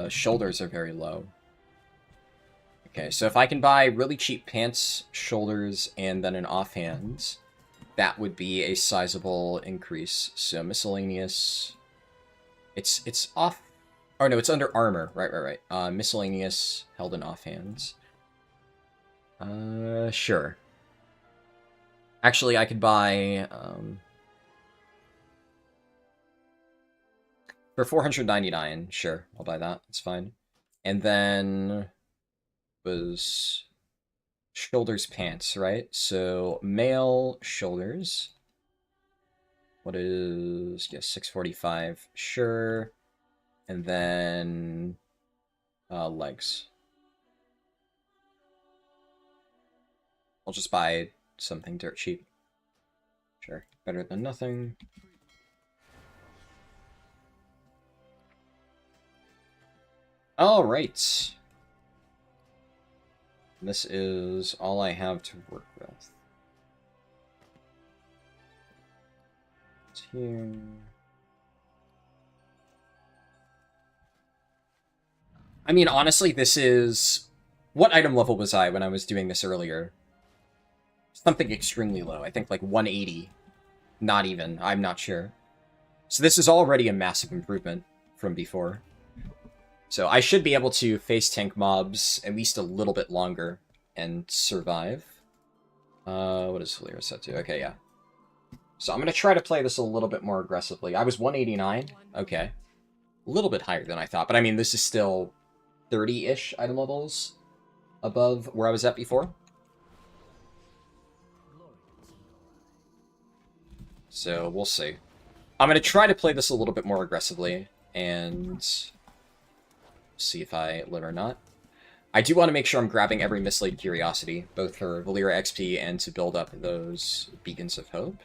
Shoulders are very low. Okay, so if I can buy really cheap pants, shoulders, and then an offhand, that would be a sizable increase. So, miscellaneous... It's off... Oh, no, it's under armor. Right. Miscellaneous, held in offhands. Sure. Actually, I could buy, for 499, sure, I'll buy that. It's fine. And then was shoulders pants, right? So, male shoulders. What is... Yes, 645, sure. And then legs. I'll just buy something dirt cheap. Sure, better than nothing. All right. This is all I have to work with. It's here. I mean, honestly, this is... What item level was I when I was doing this earlier? Something extremely low. I think like 180. Not even. I'm not sure. So this is already a massive improvement from before. So I should be able to face tank mobs at least a little bit longer and survive. What is Furi set to? Okay, yeah. So I'm going to try to play this a little bit more aggressively. I was 189. Okay. A little bit higher than I thought, but I mean, this is still 30-ish item levels above where I was at before. So we'll see. I'm going to try to play this a little bit more aggressively and see if I live or not. I do want to make sure I'm grabbing every mislaid curiosity, both for Valeera XP and to build up those beacons of hope.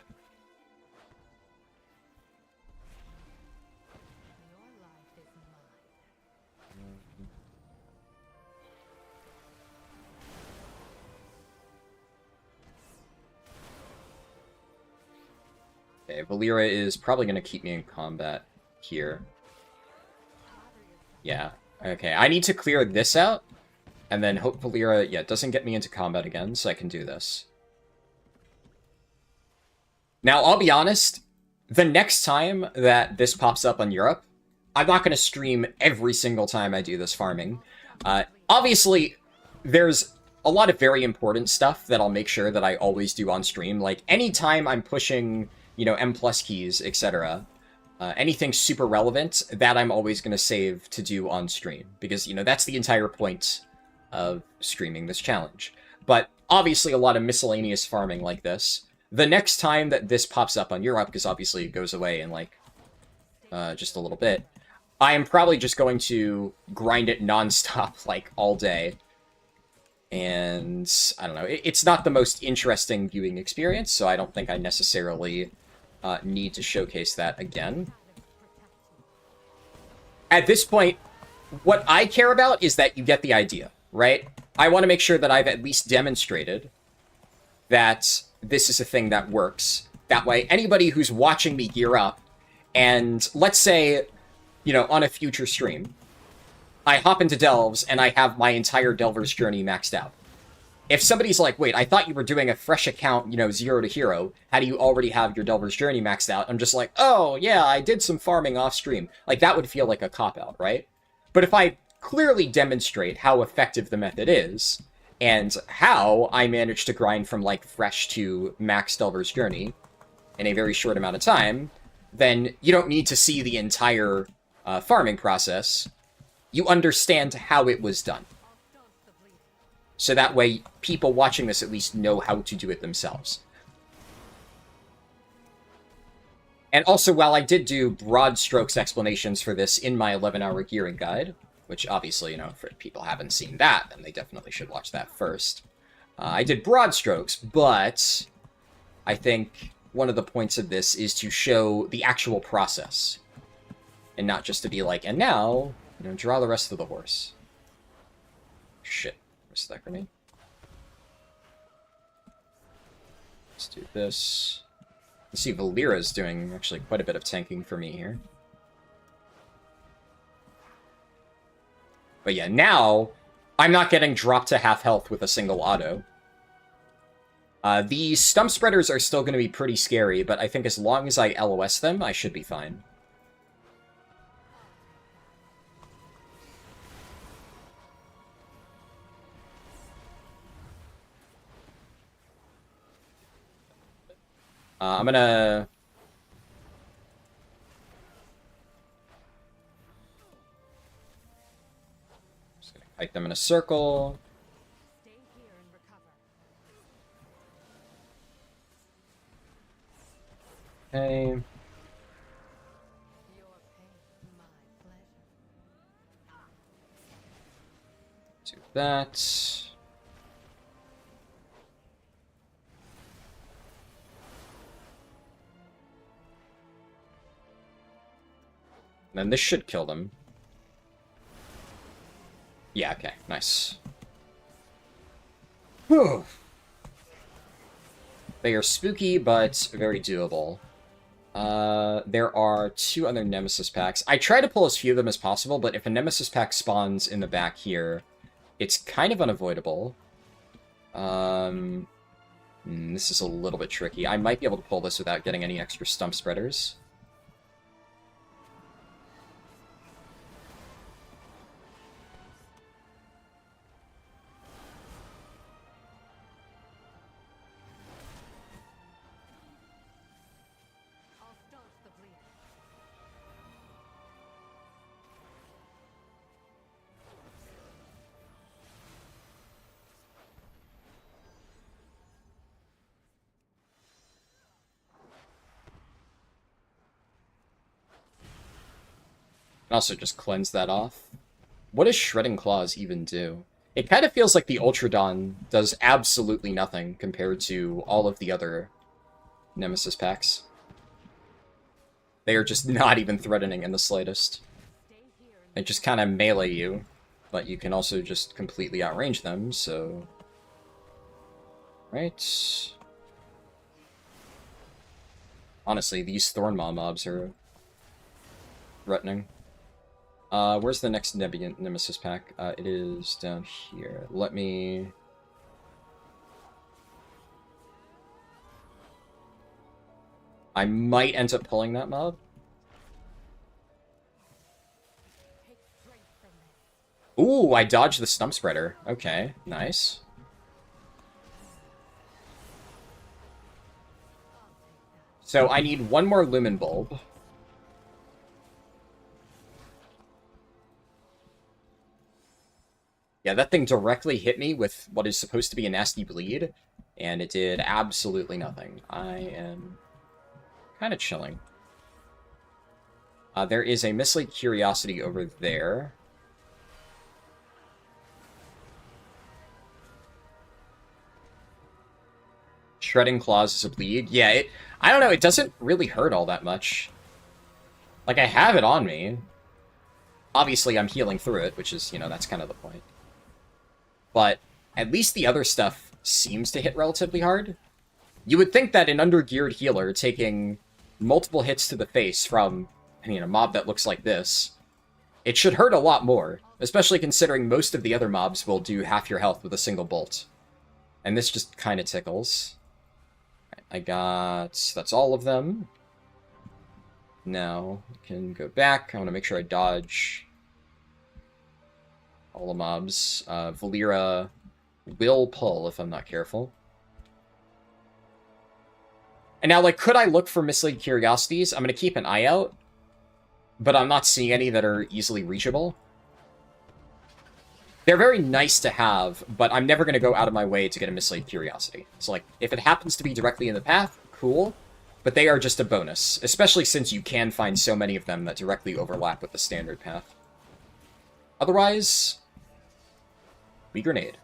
Okay, Valeera is probably going to keep me in combat here. Yeah, okay. I need to clear this out, and then hope Valeera, yeah, doesn't get me into combat again, so I can do this. Now, I'll be honest, the next time that this pops up on Europe, I'm not going to stream every single time I do this farming. Obviously, there's a lot of very important stuff that I'll make sure that I always do on stream. Like, anytime I'm pushing, you know, M+ keys, etc., anything super relevant, that I'm always going to save to do on stream. Because, you know, that's the entire point of streaming this challenge. But obviously a lot of miscellaneous farming like this, the next time that this pops up on Europe, because obviously it goes away in, like, just a little bit, I am probably just going to grind it nonstop, like, all day. And, I don't know, it's not the most interesting viewing experience, so I don't think I necessarily need to showcase that again. At this point, what I care about is that you get the idea, right? I want to make sure that I've at least demonstrated that this is a thing that works. That way, anybody who's watching me gear up, and let's say, you know, on a future stream, I hop into Delves and I have my entire Delver's Journey maxed out. If somebody's like, wait, I thought you were doing a fresh account, you know, 0 to hero. How do you already have your Delver's Journey maxed out? I'm just like, oh, yeah, I did some farming off stream. Like, that would feel like a cop-out, right? But if I clearly demonstrate how effective the method is, and how I managed to grind from, like, fresh to max Delver's Journey in a very short amount of time, then you don't need to see the entire farming process. You understand how it was done. So that way, people watching this at least know how to do it themselves. And also, while I did do broad strokes explanations for this in my 11-hour gearing guide, which obviously, you know, if people haven't seen that, then they definitely should watch that first. I did broad strokes, but I think one of the points of this is to show the actual process. And not just to be like, and now, you know, draw the rest of the horse. Shit. Where's that grenade? Let's do this. Let's see, Valeera's doing actually quite a bit of tanking for me here. But yeah, now, I'm not getting dropped to half health with a single auto. The stump spreaders are still going to be pretty scary, but I think as long as I LOS them, I should be fine. I'm gonna... Just gonna kite them in a circle. Stay here and recover. Okay. Your pain, my pleasure. Do that. Then this should kill them. Yeah, okay, nice. Whew. They are spooky, but very doable. There are 2 other Nemesis packs. I try to pull as few of them as possible, but if a Nemesis pack spawns in the back here, it's kind of unavoidable. This is a little bit tricky. I might be able to pull this without getting any extra stump spreaders. I'll start the bleeding. And also just cleanse that off. What does Shredding Claws even do? It kind of feels like the Ultradon does absolutely nothing compared to all of the other Nemesis packs. They are just not even threatening in the slightest. They just kind of melee you, but you can also just completely outrange them, so... Right. Honestly, these Thornmaw mobs are threatening. Where's the next Nemesis pack? It is down here. Let me... I might end up pulling that mob. Take strength from this. Ooh, I dodged the stump spreader. Okay, nice. So I need 1 more Lumen Bulb. Yeah, that thing directly hit me with what is supposed to be a nasty bleed, and it did absolutely nothing. I am kind of chilling. There is a Mislead Curiosity over there. Shredding Claws is a bleed. Yeah, I don't know, it doesn't really hurt all that much. Like, I have it on me. Obviously, I'm healing through it, which is, you know, that's kind of the point. But at least the other stuff seems to hit relatively hard. You would think that an undergeared healer taking multiple hits to the face from, I mean, a mob that looks like this, it should hurt a lot more, especially considering most of the other mobs will do half your health with a single bolt. And this just kind of tickles. I got... that's all of them. Now, I can go back. I want to make sure I dodge all the mobs. Valera will pull if I'm not careful. And now, like, could I look for Mislead Curiosities? I'm going to keep an eye out, but I'm not seeing any that are easily reachable. They're very nice to have, but I'm never going to go out of my way to get a Mislead Curiosity. So, like, if it happens to be directly in the path, cool, but they are just a bonus, especially since you can find so many of them that directly overlap with the standard path. Otherwise, we grenade.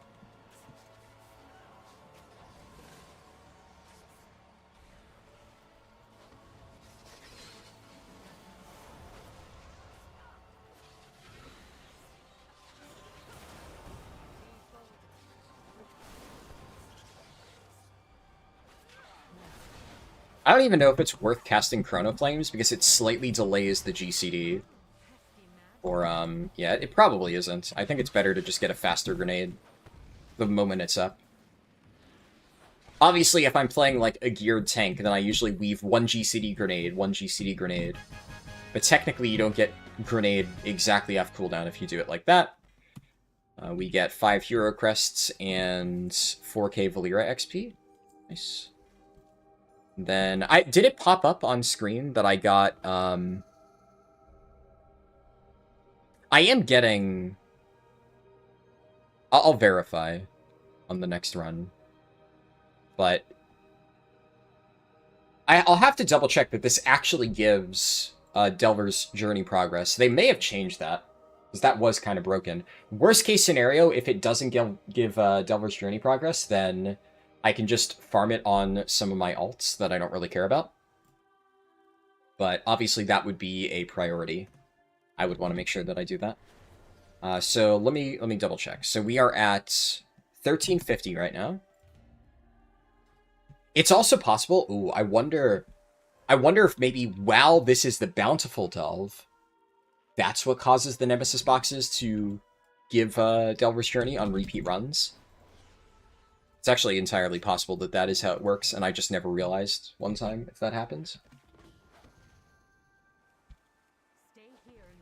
I don't even know if it's worth casting Chrono Flames, because it slightly delays the GCD. Or, yeah, it probably isn't. I think it's better to just get a faster grenade the moment it's up. Obviously, if I'm playing, like, a geared tank, then I usually weave 1 GCD grenade, 1 GCD grenade. But technically, you don't get grenade exactly off cooldown if you do it like that. We get 5 Hero Crests and 4k Valera XP. Nice. Then, did it pop up on screen that I got, I am getting... I'll verify on the next run. But I'll have to double check that this actually gives Delver's Journey progress. They may have changed that, because that was kind of broken. Worst case scenario, if it doesn't give Delver's Journey progress, then I can just farm it on some of my alts that I don't really care about. But obviously that would be a priority. I would want to make sure that I do that. So let me double check. So we are at 1350 right now. It's also possible... Ooh, I wonder if maybe while this is the Bountiful Delve, that's what causes the Nemesis boxes to give Delver's Journey on repeat runs. It's actually entirely possible that that is how it works, and I just never realized one time if that happens.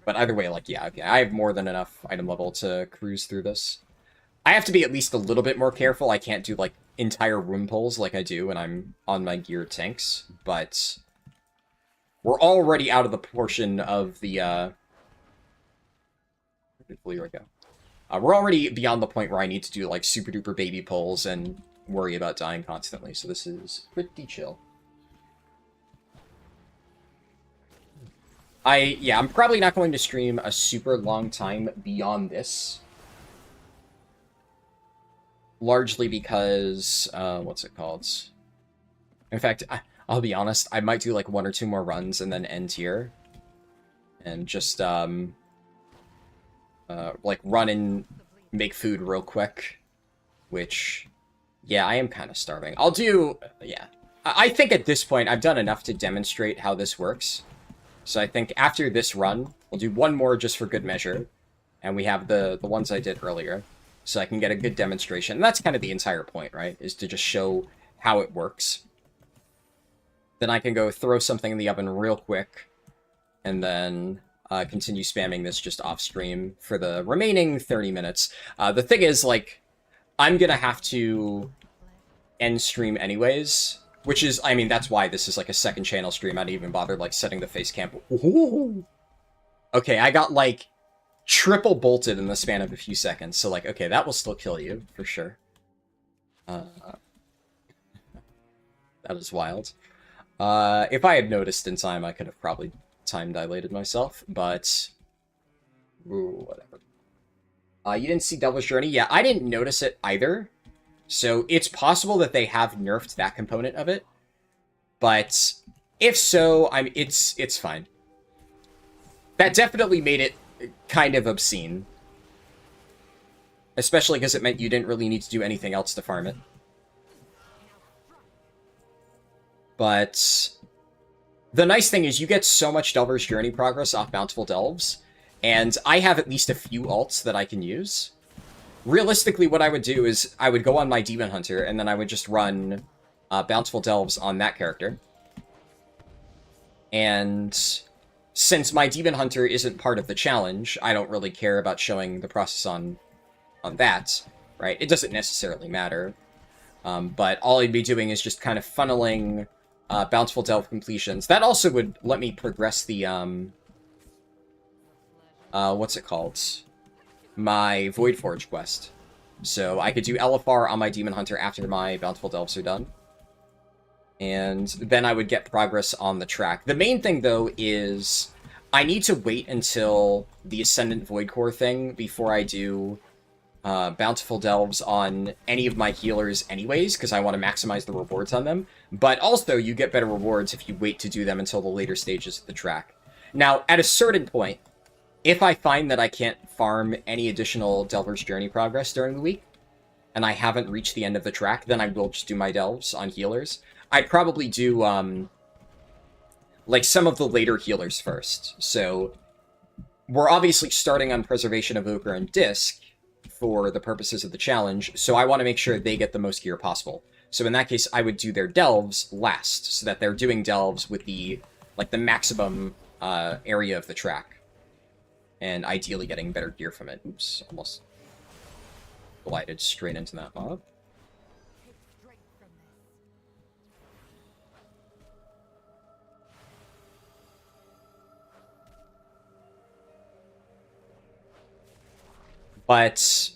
But either way, like, yeah, I have more than enough item level to cruise through this. I have to be at least a little bit more careful. I can't do, like, entire room pulls like I do when I'm on my geared tanks, but we're already out of the portion of the, where did Furi go? We're already beyond the point where I need to do, like, super-duper baby pulls and worry about dying constantly, so this is pretty chill. Yeah, I'm probably not going to stream a super long time beyond this. Largely because, what's it called? In fact, I'll be honest, I might do like 1 or 2 more runs and then end here. And just, like run and make food real quick. Which, yeah, I am kind of starving. I'll do, yeah. I think at this point I've done enough to demonstrate how this works. So I think after this run, we'll do 1 more just for good measure. And we have the ones I did earlier. So I can get a good demonstration. And that's kind of the entire point, right? Is to just show how it works. Then I can go throw something in the oven real quick. And then continue spamming this just off stream for the remaining 30 minutes. The thing is, like, I'm going to have to end stream anyways. Which is, I mean, that's why this is like a second channel stream. I didn't even bother, like, setting the face cam. Ooh. Okay, I got, like, triple bolted in the span of a few seconds. So, like, okay, that will still kill you, for sure. That is wild. If I had noticed in time, I could have probably time dilated myself, but... Ooh, whatever. You didn't see Devil's Journey? Yeah, I didn't notice it either. So it's possible that they have nerfed that component of it. But if so, it's fine. That definitely made it kind of obscene. Especially because it meant you didn't really need to do anything else to farm it. But the nice thing is you get so much Delver's Journey progress off Bountiful Delves, and I have at least a few alts that I can use. Realistically, what I would do is I would go on my Demon Hunter, and then I would just run Bountiful Delves on that character. And since my Demon Hunter isn't part of the challenge, I don't really care about showing the process on that, right? It doesn't necessarily matter. But all I'd be doing is just kind of funneling Bountiful Delve completions. That also would let me progress the, what's it called? My Voidforge quest. So I could do LFR on my Demon Hunter after my Bountiful Delves are done. And then I would get progress on the track. The main thing, though, is I need to wait until the Ascendant Void Core thing before I do Bountiful Delves on any of my healers anyways, because I want to maximize the rewards on them. But also, you get better rewards if you wait to do them until the later stages of the track. Now, at a certain point, if I find that I can't farm any additional Delver's Journey progress during the week, and I haven't reached the end of the track, then I will just do my Delves on healers. I'd probably do, like, some of the later healers first. So, we're obviously starting on Preservation, Evoker, and Disc for the purposes of the challenge, so I want to make sure they get the most gear possible. So in that case, I would do their Delves last, so that they're doing Delves with the, like, the maximum area of the track. And ideally getting better gear from it. Oops, almost glided straight into that mob. But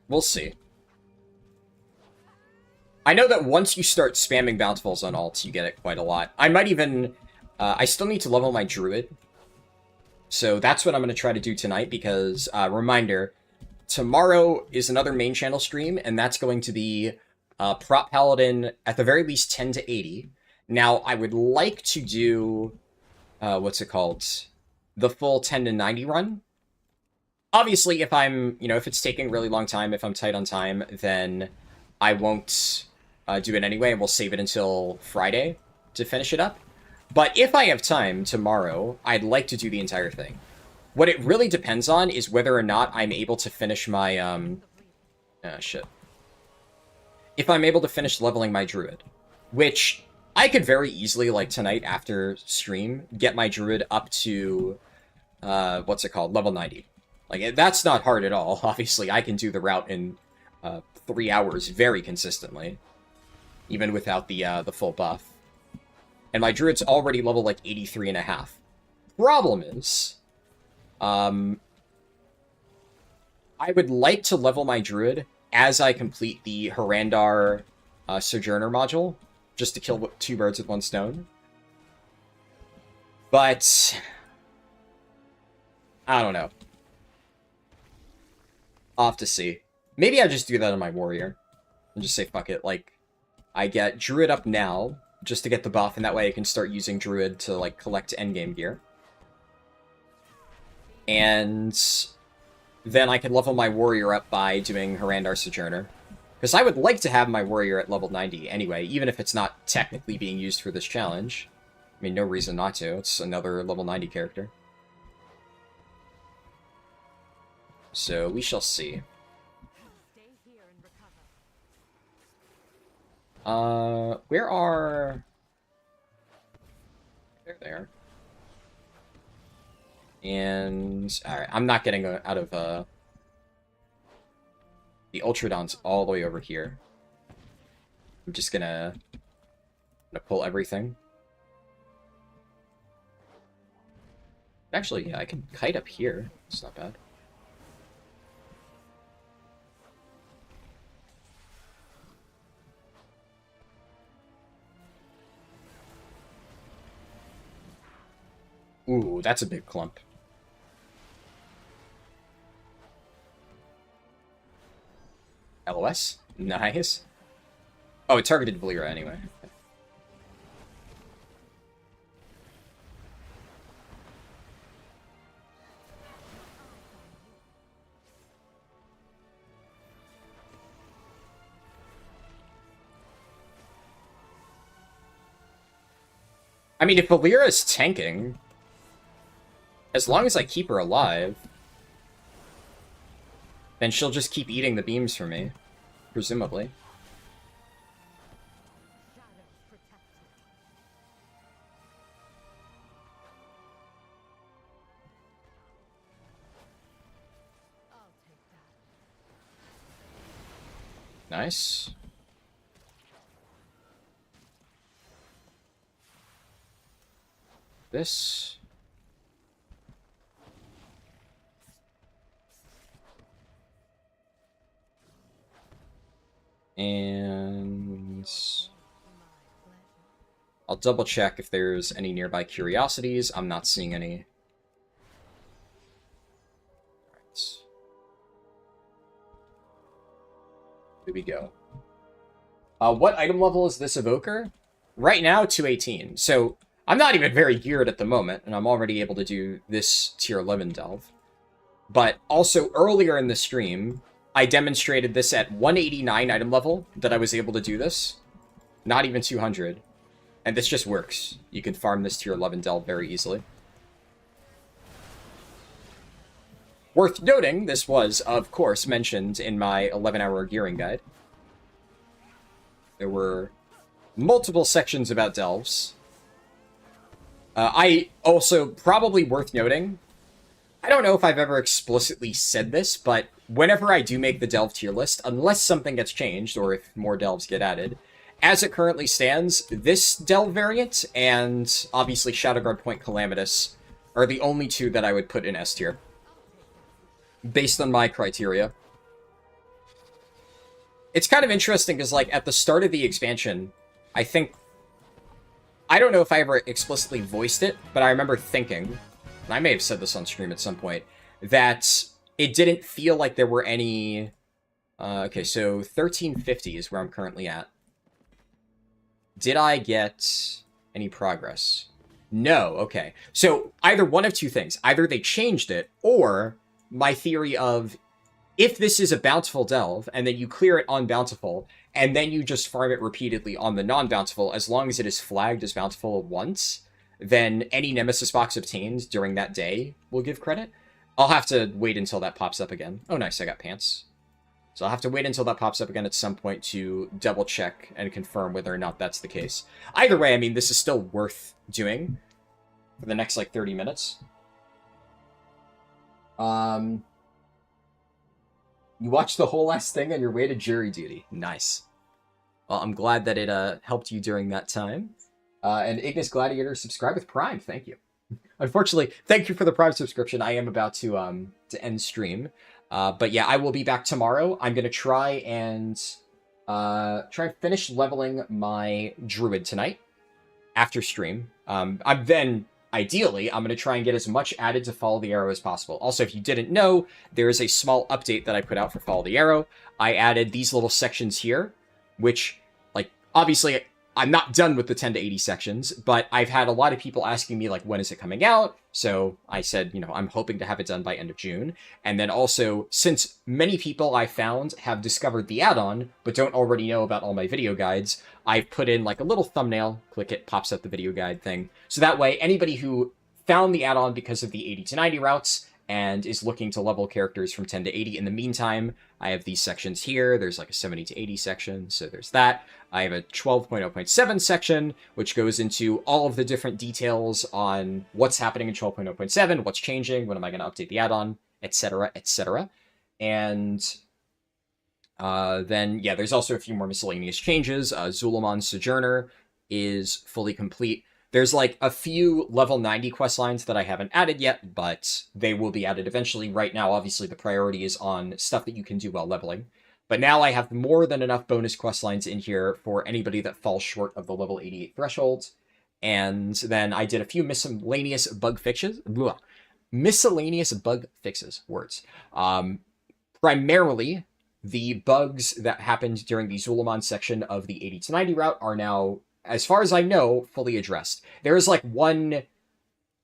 we'll see. I know that once you start spamming Bountifuls on alts, you get it quite a lot. I might even... I still need to level my Druid. So that's what I'm going to try to do tonight, because, reminder, tomorrow is another main channel stream, and that's going to be Prop Paladin at the very least 10 to 80. Now, I would like to do, what's it called? The full 10 to 90 run. Obviously, if I'm, if it's taking a really long time, if I'm tight on time, then I won't do it anyway, and we'll save it until Friday to finish it up. But if I have time tomorrow, I'd like to do the entire thing. What it really depends on is whether or not I'm able to finish my, shit. If I'm able to finish leveling my druid. Which, I could very easily, like, tonight after stream, get my druid up to, what's it called? Level 90. Like, that's not hard at all. Obviously, I can do the route in 3 hours very consistently. Even without the full buff. And my druid's already level, like, 83 and a half. Problem is, I would like to level my druid as I complete the Harldan Sojourner module, just to kill 2 birds with 1 stone. But I don't know. I'll have to see. Maybe I just do that on my warrior. And just say, fuck it. Like, I get druid up now, just to get the buff, and that way I can start using druid to, like, collect endgame gear. And then I can level my warrior up by doing Harldan Sojourner. Because I would like to have my warrior at level 90 anyway, even if it's not technically being used for this challenge. I mean, no reason not to. It's another level 90 character. So, we shall see. Stay here and recover. Where are... They're there. And... Alright, I'm not getting out of, the Ultradon's all the way over here. I'm just gonna pull everything. Actually, yeah, I can kite up here. It's not bad. Ooh, that's a big clump. LOS? Nice. Oh, it targeted Valera anyway. I mean, if Valera's tanking, as long as I keep her alive, then she'll just keep eating the beams for me, presumably. Shadows protect you. I'll take that. Nice. This. And I'll double check if there's any nearby curiosities. I'm not seeing any. Alright. Here we go. What item level is this evoker? Right now, 218. So I'm not even very geared at the moment, and I'm already able to do this tier 11 delve. But also earlier in the stream, I demonstrated this at 189 item level, that I was able to do this. Not even 200. And this just works. You can farm this tier 11 delve very easily. Worth noting, this was, of course, mentioned in my 11-hour gearing guide. There were multiple sections about delves. I also, probably worth noting, I don't know if I've ever explicitly said this, but whenever I do make the delve tier list, unless something gets changed, or if more delves get added, as it currently stands, this delve variant, and obviously Shadowguard Point Calamitous, are the only two that I would put in S tier. Based on my criteria. It's kind of interesting, because, like, at the start of the expansion, I don't know if I ever explicitly voiced it, but I remember thinking, and I may have said this on stream at some point, that it didn't feel like there were any... okay, so 1350 is where I'm currently at. Did I get any progress? No, okay. So either one of two things. Either they changed it, or my theory of, if this is a Bountiful Delve, and then you clear it on Bountiful, and then you just farm it repeatedly on the non-Bountiful, as long as it is flagged as Bountiful once, then any Nemesis box obtained during that day will give credit. I'll have to wait until that pops up again. Oh, nice, I got pants. So I'll have to wait until that pops up again at some point to double check and confirm whether or not that's the case. Either way, I mean, this is still worth doing for the next, like, 30 minutes. You watched the whole last thing on your way to jury duty. Nice. Well, I'm glad that it helped you during that time. And Ignis Gladiator, subscribe with Prime. Thank you. Unfortunately, thank you for the Prime subscription. I am about to end stream. But yeah, I will be back tomorrow. I'm going to try and finish leveling my druid tonight after stream. Ideally, I'm going to try and get as much added to Follow the Arrow as possible. Also, if you didn't know, there is a small update that I put out for Follow the Arrow. I added these little sections here, which, like, obviously, I'm not done with the 10 to 80 sections, but I've had a lot of people asking me, like, when is it coming out? So I said, you know, I'm hoping to have it done by end of June. And then also, since many people I found have discovered the add-on, but don't already know about all my video guides, I've put in, like, a little thumbnail, click it, pops up the video guide thing. So that way, anybody who found the add-on because of the 80 to 90 routes and is looking to level characters from 10 to 80. In the meantime, I have these sections here. There's like a 70 to 80 section, so there's that. I have a 12.0.7 section, which goes into all of the different details on what's happening in 12.0.7, what's changing, when am I going to update the add-on, etc., etc. And then, yeah, there's also a few more miscellaneous changes. Zul'jin Sojourner is fully complete. There's like a few level 90 quest lines that I haven't added yet, but they will be added eventually. Right now, obviously, the priority is on stuff that you can do while leveling. But now I have more than enough bonus quest lines in here for anybody that falls short of the level 88 threshold. And then I did a few miscellaneous bug fixes. Miscellaneous bug fixes, words. Primarily, the bugs that happened during the Zul'jin section of the 80 to 90 route are now, as far as I know, fully addressed. There is like one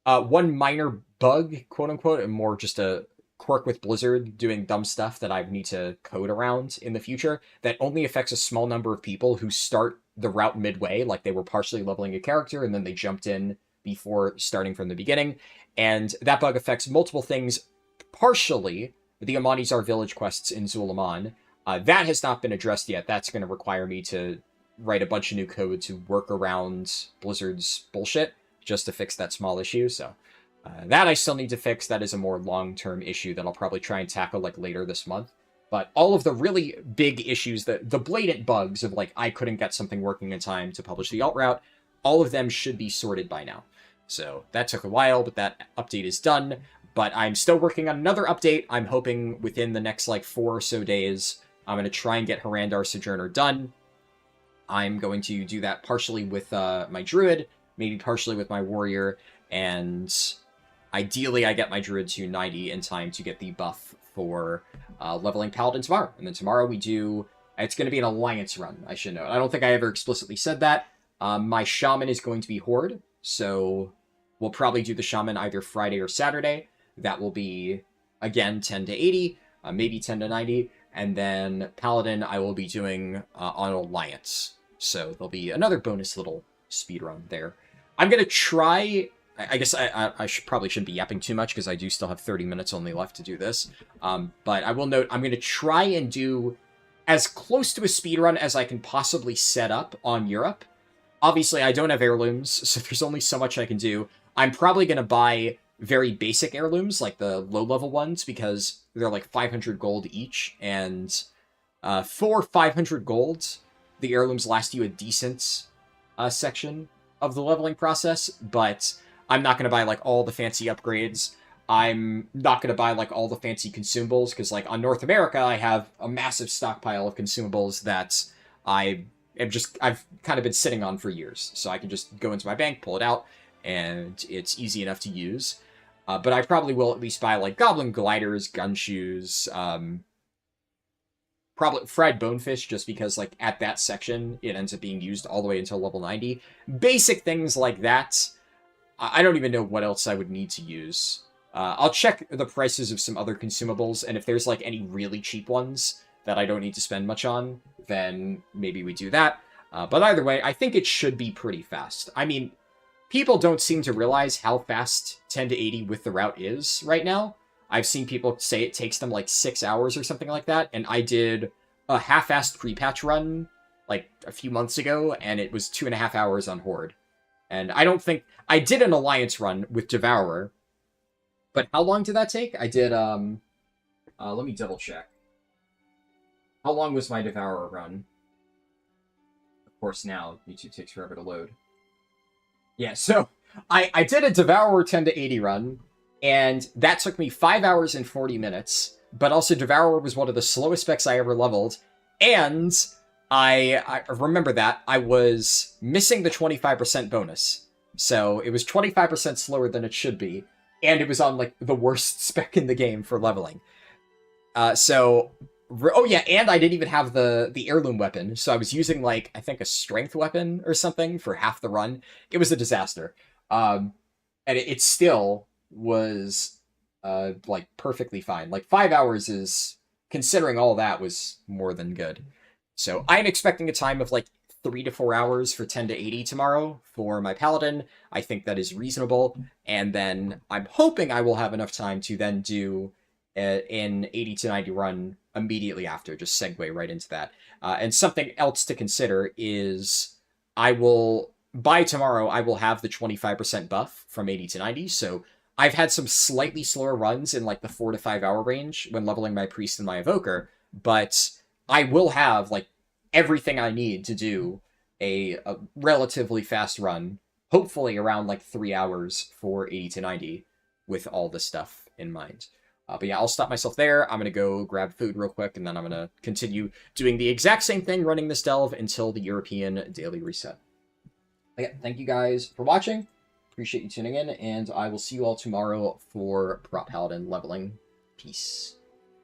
minor bug, quote unquote, and more just a quirk with Blizzard doing dumb stuff that I need to code around in the future that only affects a small number of people who start the route midway, like they were partially leveling a character and then they jumped in before starting from the beginning. And that bug affects multiple things, partially the Amanizar village quests in Zul'jin. That has not been addressed yet. That's going to require me to write a bunch of new code to work around Blizzard's bullshit just to fix that small issue. So that I still need to fix. That is a more long-term issue that I'll probably try and tackle like later this month. But all of the really big issues, the blatant bugs of like I couldn't get something working in time to publish the alt route, all of them should be sorted by now. So that took a while, but that update is done. But I'm still working on another update. I'm hoping within the next like 4 or so days, I'm going to try and get Harldan Sojourner done. I'm going to do that partially with my druid, maybe partially with my warrior, and ideally I get my druid to 90 in time to get the buff for leveling paladin tomorrow. And then tomorrow we do, it's going to be an alliance run, I should note. I don't think I ever explicitly said that. My shaman is going to be Horde, so we'll probably do the shaman either Friday or Saturday. That will be, again, 10 to 80, maybe 10 to 90. And then Paladin I will be doing on Alliance. So there'll be another bonus little speedrun there. I'm going to try... I guess I probably shouldn't be yapping too much because I do still have 30 minutes only left to do this. But I will note I'm going to try and do as close to a speedrun as I can possibly set up on Europe. Obviously, I don't have heirlooms, so there's only so much I can do. I'm probably going to buy very basic heirlooms, like the low-level ones, because they're like 500 gold each, and for 500 gold, the heirlooms last you a decent section of the leveling process, but I'm not going to buy like all the fancy upgrades. I'm not going to buy like all the fancy consumables, because like on North America, I have a massive stockpile of consumables that I've kind of been sitting on for years, so I can just go into my bank, pull it out, and it's easy enough to use. But I probably will at least buy, like, goblin gliders, gun shoes, probably fried bonefish, just because, like, at that section, it ends up being used all the way until level 90. Basic things like that. I don't even know what else I would need to use. I'll check the prices of some other consumables, and if there's like any really cheap ones that I don't need to spend much on, then maybe we do that. But either way, I think it should be pretty fast. I mean, people don't seem to realize how fast 10 to 80 with the route is right now. I've seen people say it takes them like 6 hours or something like that, and I did a half-assed pre-patch run like a few months ago, and it was 2.5 hours on Horde. And I don't think... I did an Alliance run with Devourer, but how long did that take? I did, let me double check. How long was my Devourer run? Of course now, YouTube takes forever to load. Yeah, so I did a Devourer 10 to 80 run, and that took me 5 hours and 40 minutes, but also Devourer was one of the slowest specs I ever leveled, and I remember that I was missing the 25% bonus. So it was 25% slower than it should be, and it was on like the worst spec in the game for leveling. Oh yeah, and I didn't even have the heirloom weapon, so I was using like I think a strength weapon or something for half the run. It was a disaster. And it still was like perfectly fine. Like 5 hours is, considering all that, was more than good. So I'm expecting a time of like 3 to 4 hours for 10 to 80 tomorrow for my Paladin. I think that is reasonable. And then I'm hoping I will have enough time to then do an 80 to 90 run immediately after, just segue right into that. And something else to consider is by tomorrow, I will have the 25% buff from 80 to 90. So I've had some slightly slower runs in like the 4 to 5 hour range when leveling my Priest and my Evoker, but I will have like everything I need to do a relatively fast run, hopefully around like 3 hours for 80 to 90 with all this stuff in mind. But yeah, I'll stop myself there. I'm going to go grab food real quick, and then I'm going to continue doing the exact same thing, running this delve until the European daily reset. Again, thank you guys for watching. Appreciate you tuning in, and I will see you all tomorrow for Prop Paladin leveling. Peace.